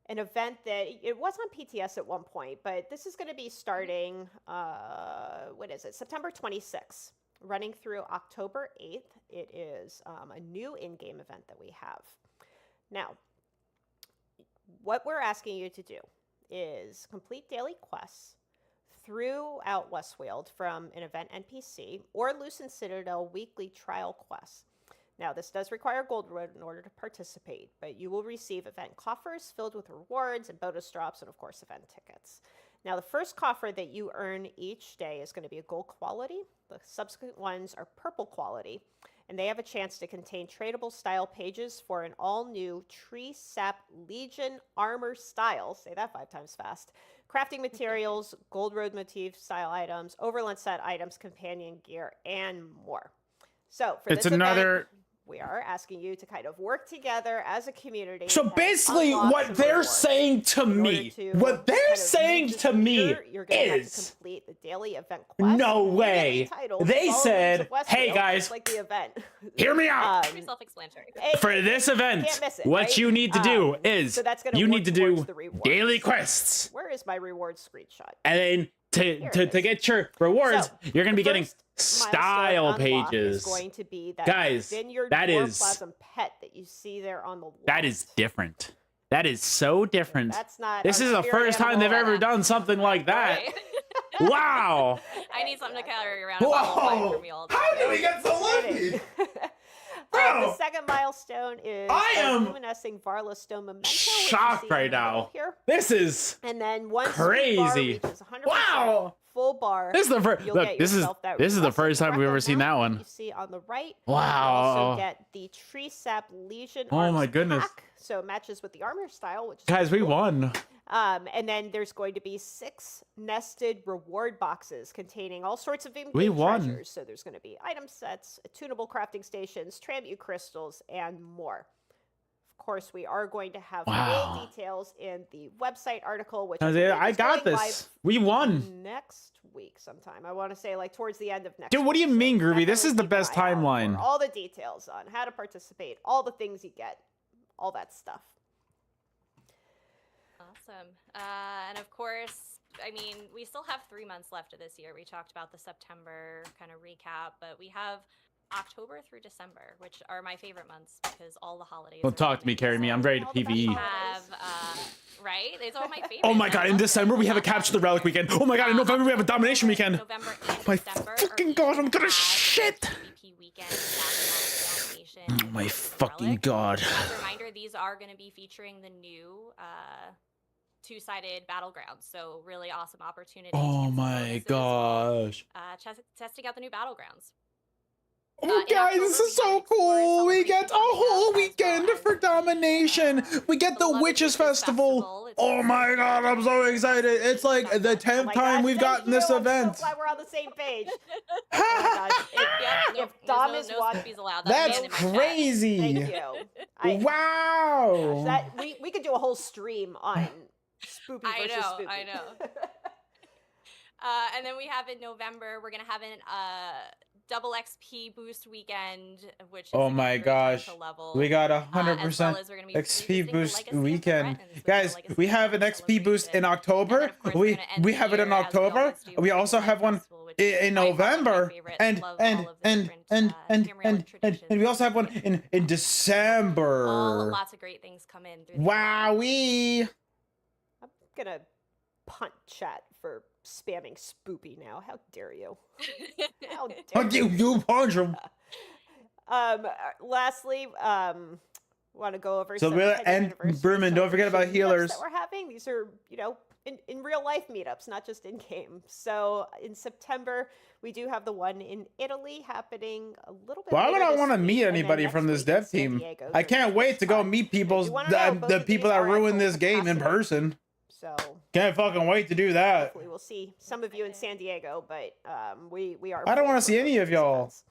an event that it was on PTS at one point, but this is going to be starting, what is it, September 26th, running through October 8th. It is a new in-game event that we have. Now, what we're asking you to do is complete daily quests throughout Westfield from an event NPC or Lucent Citadel weekly trial quests. Now, this does require Gold Road in order to participate, but you will receive event coffers filled with rewards and bonus drops and, of course, event tickets. Now, the first coffer that you earn each day is going to be a gold quality. The subsequent ones are purple quality, and they have a chance to contain tradable style pages for an all-new Tree Sap Legion armor style, say that 5 times fast, crafting materials, Gold Road motif style items, Overland set items, companion gear, and more. So, for It's this another... event, we are asking you to kind of work together as a community. So basically, what they're saying to me, what they're saying to me is, complete the daily event quest. no way. They said, hey guys, like the event. hear me out. Pretty self-explanatory. For this event, what right? you need to do is, so that's gonna you work need to do towards the rewards. daily quests. Where is my reward screenshot? And then to get your rewards, So, you're going to be the getting first style milestone unlock pages. is going to be that Guys, vineyard that is- dwarflasm pet that you see there on the left. That is different. That is so different. That's not. This our is the spirit first time they've animal. ever done something like that. Right? Wow. I need something to carry around a bottle of wine for me all the time. How did we get so lucky? The second milestone is I am luminescing Varla Stone Memento, which you shocked see in the right middle now. Here. This is And then once crazy. the bar reaches 100% Wow. full bar, This is the first. you'll Look, get this is yourself that the requested first time we've ever record seen that mount one. You see on the right. Wow. You also get the Tree Sap Legion. Oh my Arms goodness. pack, so it matches with the armor style, which is Guys, we cool. won. And then there's going to be 6 nested reward boxes containing all sorts of in-game We won. treasures. So there's going to be item sets, attunable crafting stations, transmute crystals, and more. Of course, we are going to have Wow. full details in the website article, which I believe got is going this. We won. live next week sometime. I want to say like towards the end of next Dude, what do week. you mean, So Groovy? This definitely is the keep an best eye out timeline. for all the details on how to participate, all the things you get, all that stuff. Awesome. And of course, I mean, we still have 3 months left of this year. We talked about the September kind of recap, but we have October through December, which are my favorite months because all the holidays. Don't are talk to me, coming. carry me. I'm ready to All the best PvE. holidays. Right? It's all my favorites. Oh my I god, in love December them. we have a Love them. Capture the Relic weekend. Oh my god, in November we have a Domination weekend. November and My December are fucking each god, I'm gonna gonna have shit. PvP weekend, Domination, Oh my and fucking Relic. god. As a reminder, these are going to be featuring the new two-sided battlegrounds. So really awesome opportunity. to Oh get some my bonuses while, gosh. testing out the new battlegrounds. Oh in guys, this October, is so we get Explorers cool. We get a Celebration coming whole up, as weekend well for as Domination. We get the Beloved Witches Festival. It's Oh my god, I'm so excited. It's like the Oh 10th my time gosh, we've thank gotten this you. event. I'm so glad we're on the same page. Oh my gosh. Yep, If Dom there's is no watching, spoopies allowed. That's me in my chat. crazy. thank you. Wow. Gosh, that we could do a whole stream on spoopy I versus know, spoopy. I know. And then we have in November, we're gonna have an double XP boost weekend, which is Oh again, my a great time gosh. to level. We got as well 100% as we're gonna be XP revisiting the boost legacy of the weekend. Bretons with the Guys, legacy we have an event XP boost in celebration. October. And then, of course, we're We gonna end the have it in year, as we October. always do, We with the also Midnight have one Festival, which in is by far one of my November. favorites. And Love all of the different, Tamriel we also have one traditions. in December. Lots of great things come in through the Wowee. I'm gonna punt chat for spamming spoopy now. How dare you? How dare How do you punch him? Lastly, want to go over So some we're 10th and anniversary Berman, don't forget about celebration meetups healers. that we're having. These are, in real life meetups, not just in game. So in September, we do have the one in Italy happening a little bit. Why would later I this want to week, meet and then anybody next from this week in dev San team? Diego I during can't wait to go Christmas meet time. people, If you wanna know, both the of people these that are at ruin full this game in capacity. person. So Can't fucking wait to do that. hopefully we'll see some of you in San Diego, but we are. I don't full wanna for see any both of these y'all. events.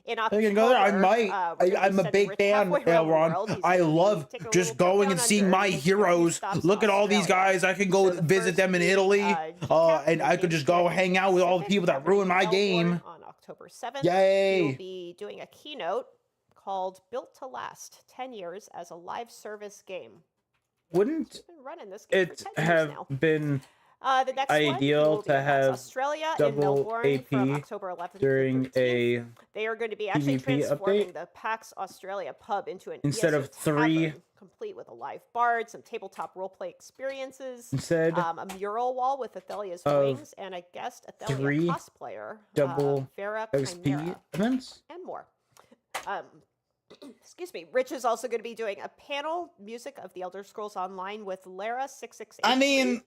In I October, can go there. I might. we're gonna be I'm a sending big Rich fan, halfway around the Elron. world. He's I gonna be love taking a just little trip going down and seeing under, my making sure he heroes. stops Look at all these Australia. guys. I can go So the visit first them in week, Italy. GCAP And I could just go location hang out with all the Pacific people that happening ruin my in game. Melbourne on October 7th. Yay. We'll be doing a keynote called "Built to Last: 10 Years as a Live Service Game." Wouldn't We've been running this game it for 10 years have now. been The next one ideal will be to at PAX have Australia in double Melbourne from AP October 11th during to 13th. a They are going to be actually PvP transforming update? the PAX Australia pub into an Instead ESO of 3 tavern, complete with a live bar, some tabletop roleplay experiences, instead a mural wall with Athelia's of wings, and a guest Athelia 3 cosplayer, double Vera XP Chimera, events? and more. Excuse me. Rich is also going to be doing a panel music of the Elder Scrolls Online with Lara 6683. I mean,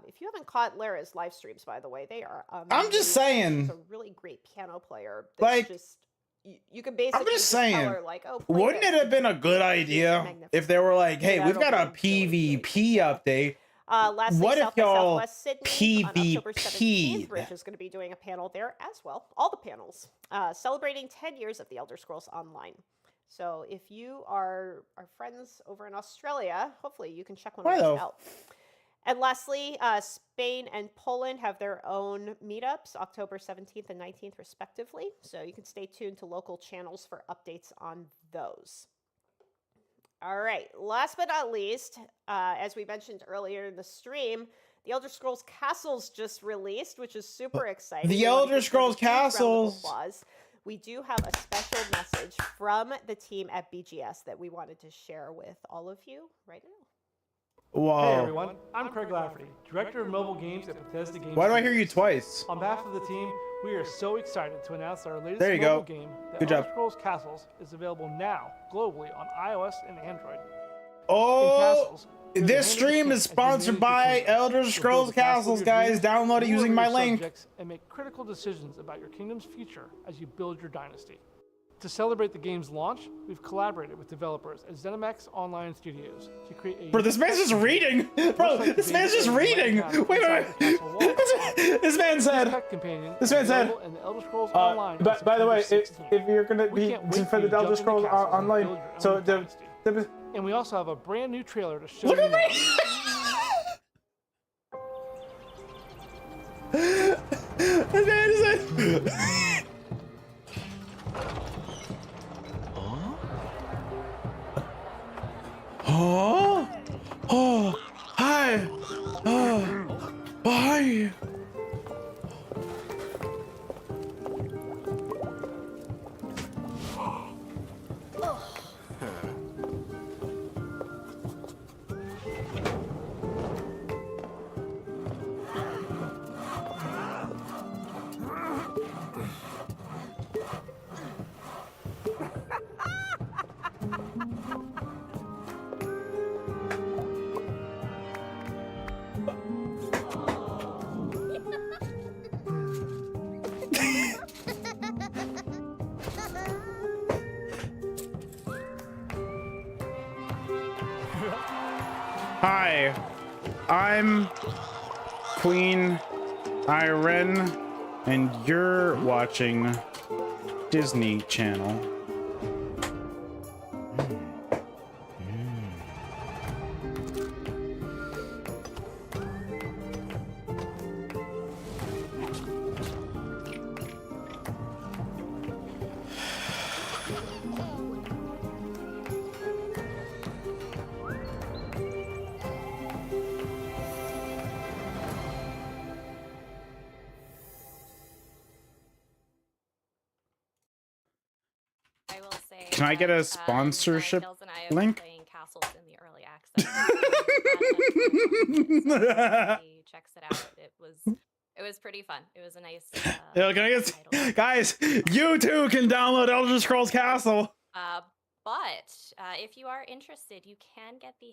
if you haven't caught Lara's live streams, by the way, they are I'm just amazing. saying, She's a really great piano player. That's like, just you can basically just tell saying, her like, oh, play wouldn't this. it have been a good idea if they were like, hey, Get we've out got a over and really PvP update. Lastly, What if South by y'all Southwest Sydney on October 17th. PvP'd? Rich is going to be doing a panel there as well. All the panels celebrating 10 years of the Elder Scrolls Online. So if you are our friends over in Australia, hopefully you can check one of those out. And lastly, Spain and Poland have their own meetups, October 17th and 19th, respectively. So you can stay tuned to local channels for updates on those. All right, last but not least, as we mentioned earlier in the stream, the Elder Scrolls Castles just released, which is super exciting. The Elder Scrolls Castles. We do have a special message from the team at BGS that we wanted to share with all of you right now. Whoa. Hey everyone, I'm Craig Lafferty, Director of Mobile Games at Bethesda Games. Why do I hear you Studios. twice? On behalf of the team, we are so excited to announce our latest There you mobile go. game, The Good Elder job. Scrolls Castles, is available now globally on iOS and Android. Oh, this stream is sponsored by Elder Scrolls Castles, guys. Download it using my link. And make critical decisions about your kingdom's future as you build your dynasty. To celebrate the game's launch, we've collaborated with developers at ZeniMax Online Studios to create a... Bro, this man's just reading. Bro, this man's just reading. Wait. This man said. This man said. By the way, if you're gonna be for the Elder Scrolls Online, so and we also have a brand new trailer to show look you. at me. This man said. Oh, oh, hi, oh, hi. Hi, I'm Queen Irene, and you're watching Disney Channel. I will say. Can I get a that, sponsorship Tails and I have been link? playing Castles in the early access. He checks it out. It was pretty fun. It was a nice. Yeah, can I get, guys, you too can download Elder Scrolls Castle. But if you are interested, you can get the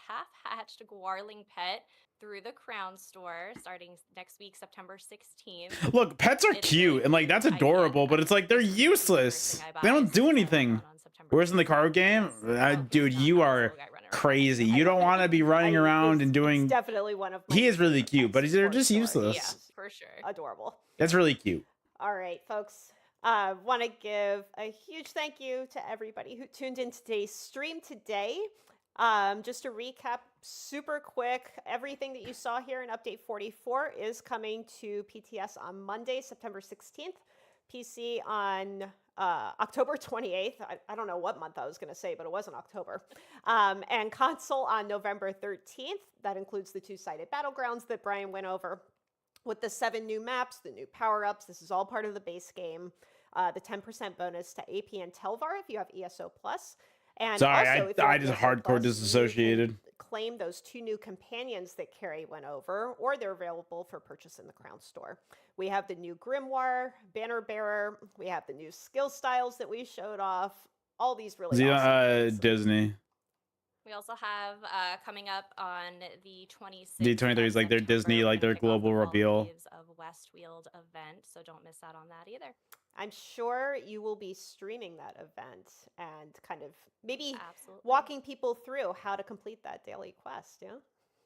half-hatched Gwarling pet through the Crown store starting next week, September 16th. Look, pets are cute and like that's adorable, but it's like they're useless. They don't do anything. Whereas in the card game, dude, you are crazy. You don't want to be running around and doing. It's definitely one of my He is really cute, but they're just store. useless. Yeah, for sure. Adorable. That's really cute. All right, folks. Want to give a huge thank you to everybody who tuned in today's stream today. Just to recap super quick, everything that you saw here in Update 44 is coming to PTS on Monday, September 16th. PC on October 28th. I don't know what month I was going to say, but it wasn't October. And console on November 13th. That includes the two-sided battlegrounds that Brian went over with the 7 new maps, the new power-ups. This is all part of the base game. The 10% bonus to AP and Telvar if you have ESO Plus. And Sorry, also, if you I have just ESO hardcore Plus, you disassociated. can claim those 2 new companions that Carrie went over, or they're available for purchase in the Crown Store. We have the new Grimoire, Banner Bearer. We have the new skill styles that we showed off. All these really awesome things. Disney. We also have coming up on the 26th. D23 is like their September, Disney, we're like gonna their kick off the global Fall reveal. Leaves of Westfield event, so don't miss out on that either. I'm sure you will be streaming that event and kind of maybe Absolutely. walking people through how to complete that daily quest, yeah?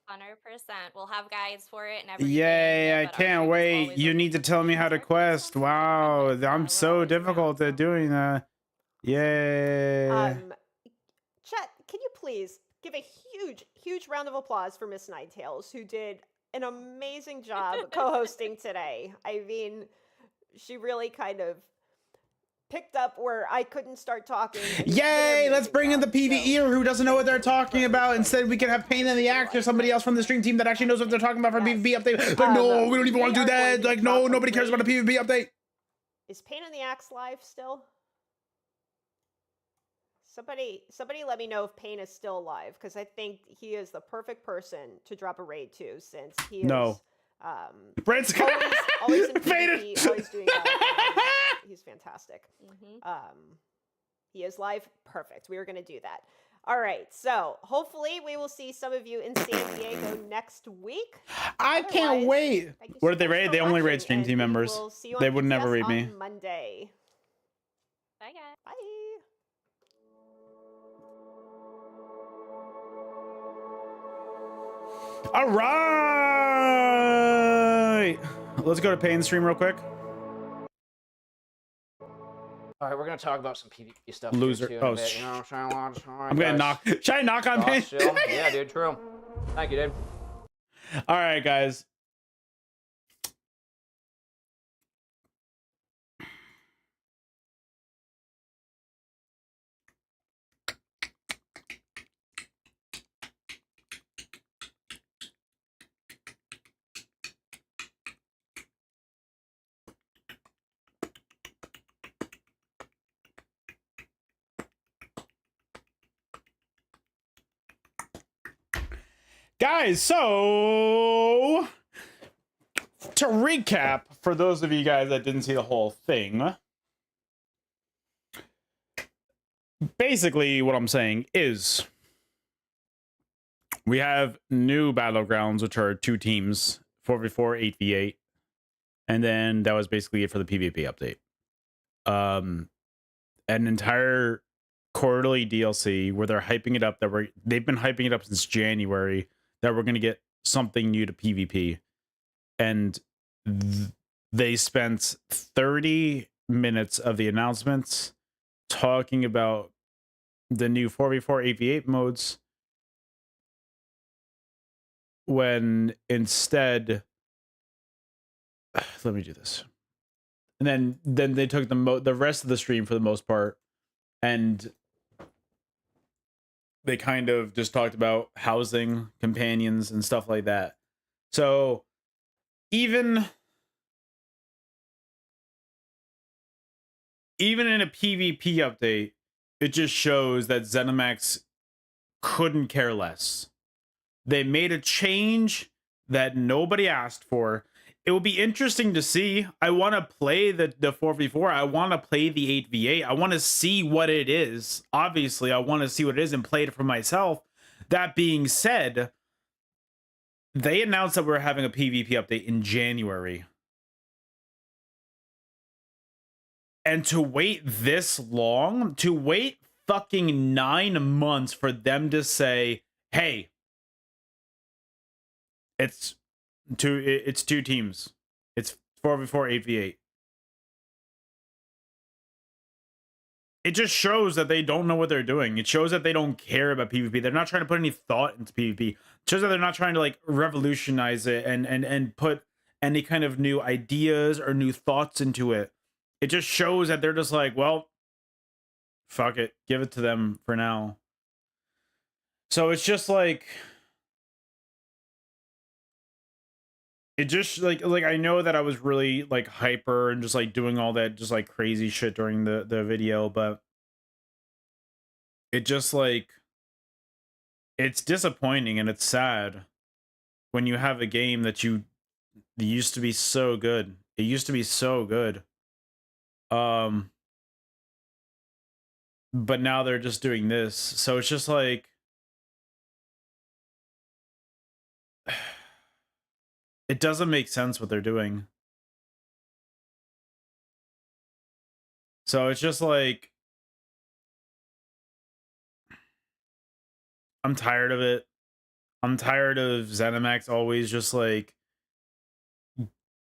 100%. We'll have guides for it and everything. Yay, I but our can't stream is wait. always You open need to for tell me how to community members, quest. so come Wow, visit. I'm We're so always difficult around, at so. doing that. Yay. Chat, can you please give a huge round of applause for Miss Ninetails, who did an amazing job co-hosting today. I mean, she really kind of picked up where I couldn't start talking. and she did an Yay, let's amazing bring in the job. PvEer So, who doesn't know what they're thank you talking for about. playing Instead, we can have Pain in the Axe or somebody else from the stream team that actually knows what they're talking about for Yes. PvP update. But no, we don't even want to do we are going that. to Like, drop no, a nobody cares about a raid. PvP update. Is Pain in the Axe live still? Somebody let me know if Pain is still alive, because I think he is the perfect person to drop a raid to, since he No. is Brent's always in Faded. PvP, always doing that. He's fantastic. He is live. Perfect. We were going to do that. All right. So hopefully we will see some of you in San Diego next week. I can't Otherwise, wait. thank you What so did they much raid? for They only raid watching, stream and team we members. will see you They on would never PTS raid me. on Monday. Bye, guys. Bye. All right. Let's go to Pain stream real quick. All right, we're gonna talk about some PvP stuff. Loser. Too, Oh, in a bit, you know, I'm gonna knock. Should I knock on Pain? Yeah, dude. True. Thank you, dude. All right, guys. Guys, so to recap, for those of you guys that didn't see the whole thing, basically what I'm saying is we have new battlegrounds, which are 2 teams, 4v4, 8v8, and then that was basically it for the PvP update. An entire quarterly DLC where they're hyping it up, they've been hyping it up since January, that we're going to get something new to PvP. And they spent 30 minutes of the announcements talking about the new 4v4 8v8 modes, when instead, let me do this. And then they took the rest of the stream for the most part, and they kind of just talked about housing, companions, and stuff like that. So even in a PvP update, it just shows that ZeniMax couldn't care less. They made a change that nobody asked for. It will be interesting to see. I want to play the 4v4. I want to play the 8v8. I want to see what it is. Obviously, I want to see what it is and play it for myself. That being said, they announced that we're having a PvP update in January. And to wait this long, to wait fucking 9 months for them to say, hey, it's 2 teams. It's 4v4, 8v8. It just shows that they don't know what they're doing. It shows that they don't care about PvP. They're not trying to put any thought into PvP. It shows that they're not trying to like revolutionize it and put any kind of new ideas or new thoughts into it. it just shows that they're just like, well, fuck it, give it to them for now. So it's just like, it just like I know that I was really like hyper and just like doing all that just like crazy shit during the video, but it just like, it's disappointing and it's sad when you have a game that used to be so good. It used to be so good. But now they're just doing this. So it's just like, it doesn't make sense what they're doing. So it's just like, I'm tired of it. I'm tired of ZeniMax always just like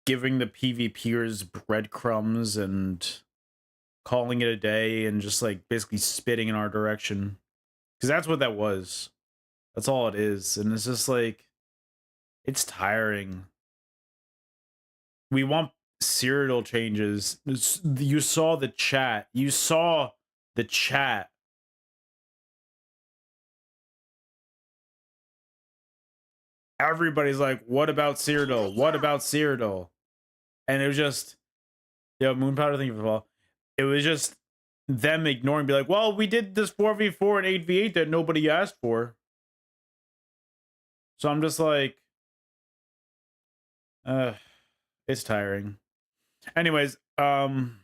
giving the PvPers breadcrumbs and calling it a day and just like basically spitting in our direction. Because that's what that was. That's all it is. And it's just like, it's tiring. We want serial changes. You saw the chat. You saw the chat. Everybody's like, what about Cyrodiil? What about Cyrodiil? And it was just, yo, Moon Powder, thank you for the follow. It was just them ignoring, be like, well, we did this 4v4 and 8v8 that nobody asked for. So I'm just like, it's tiring. Anyways, don't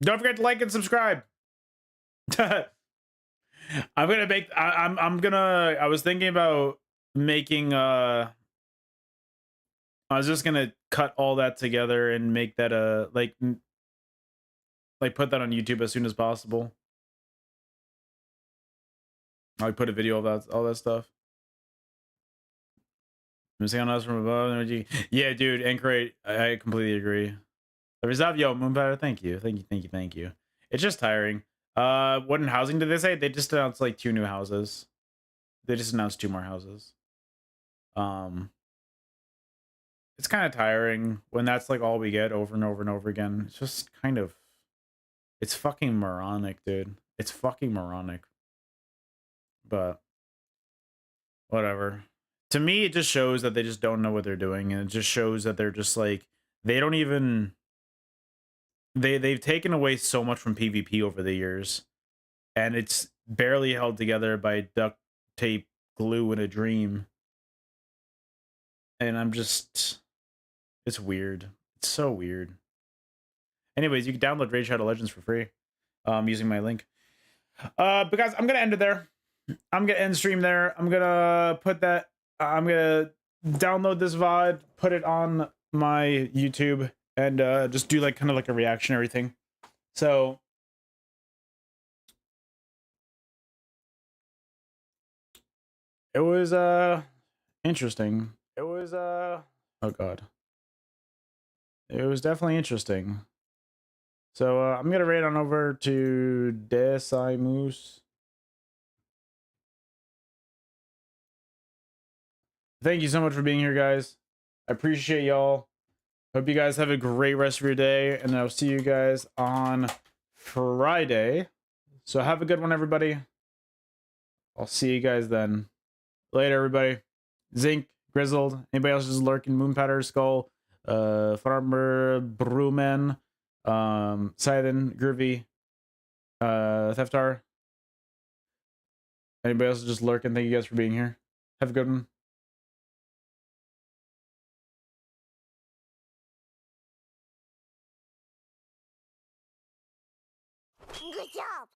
forget to like and subscribe. I'm gonna make, I was thinking about making, I was just gonna cut all that together and make that like put that on YouTube as soon as possible. I'll put a video about all that stuff. Missing on us from above energy. Yeah, dude, Anchorite, I completely agree. Rizavio, Moonbiter, thank you. Thank you. It's just tiring. What in housing did they say? They just announced like 2 new houses. They just announced 2 more houses. It's kind of tiring when that's like all we get over and over and over again. It's just kind of, it's fucking moronic, dude. It's fucking moronic. But whatever. To me, it just shows that they just don't know what they're doing, and it just shows that they're just like, they don't even, they've taken away so much from PvP over the years, and it's barely held together by duct tape, glue, and a dream. And I'm just, it's weird. It's so weird. Anyways, you can download Raid Shadow Legends for free, using my link. But guys, I'm gonna end it there. I'm gonna end stream there. I'm gonna put that, I'm gonna download this VOD, put it on my YouTube, and just do like kind of like a reactionary thing. So it was interesting. It was oh god. It was definitely interesting. So I'm gonna raid on over to Desaimus. Thank you so much for being here, guys. I appreciate y'all. Hope you guys have a great rest of your day, and I'll see you guys on Friday. So have a good one, everybody. I'll see you guys then. Later, everybody. Zinc, Grizzled, anybody else just lurking, Moon Powder, Skull, Farmer, Brewman, Scythen, Groovy, Theftar. Anybody else just lurking? Thank you guys for being here. Have a good one. Good job.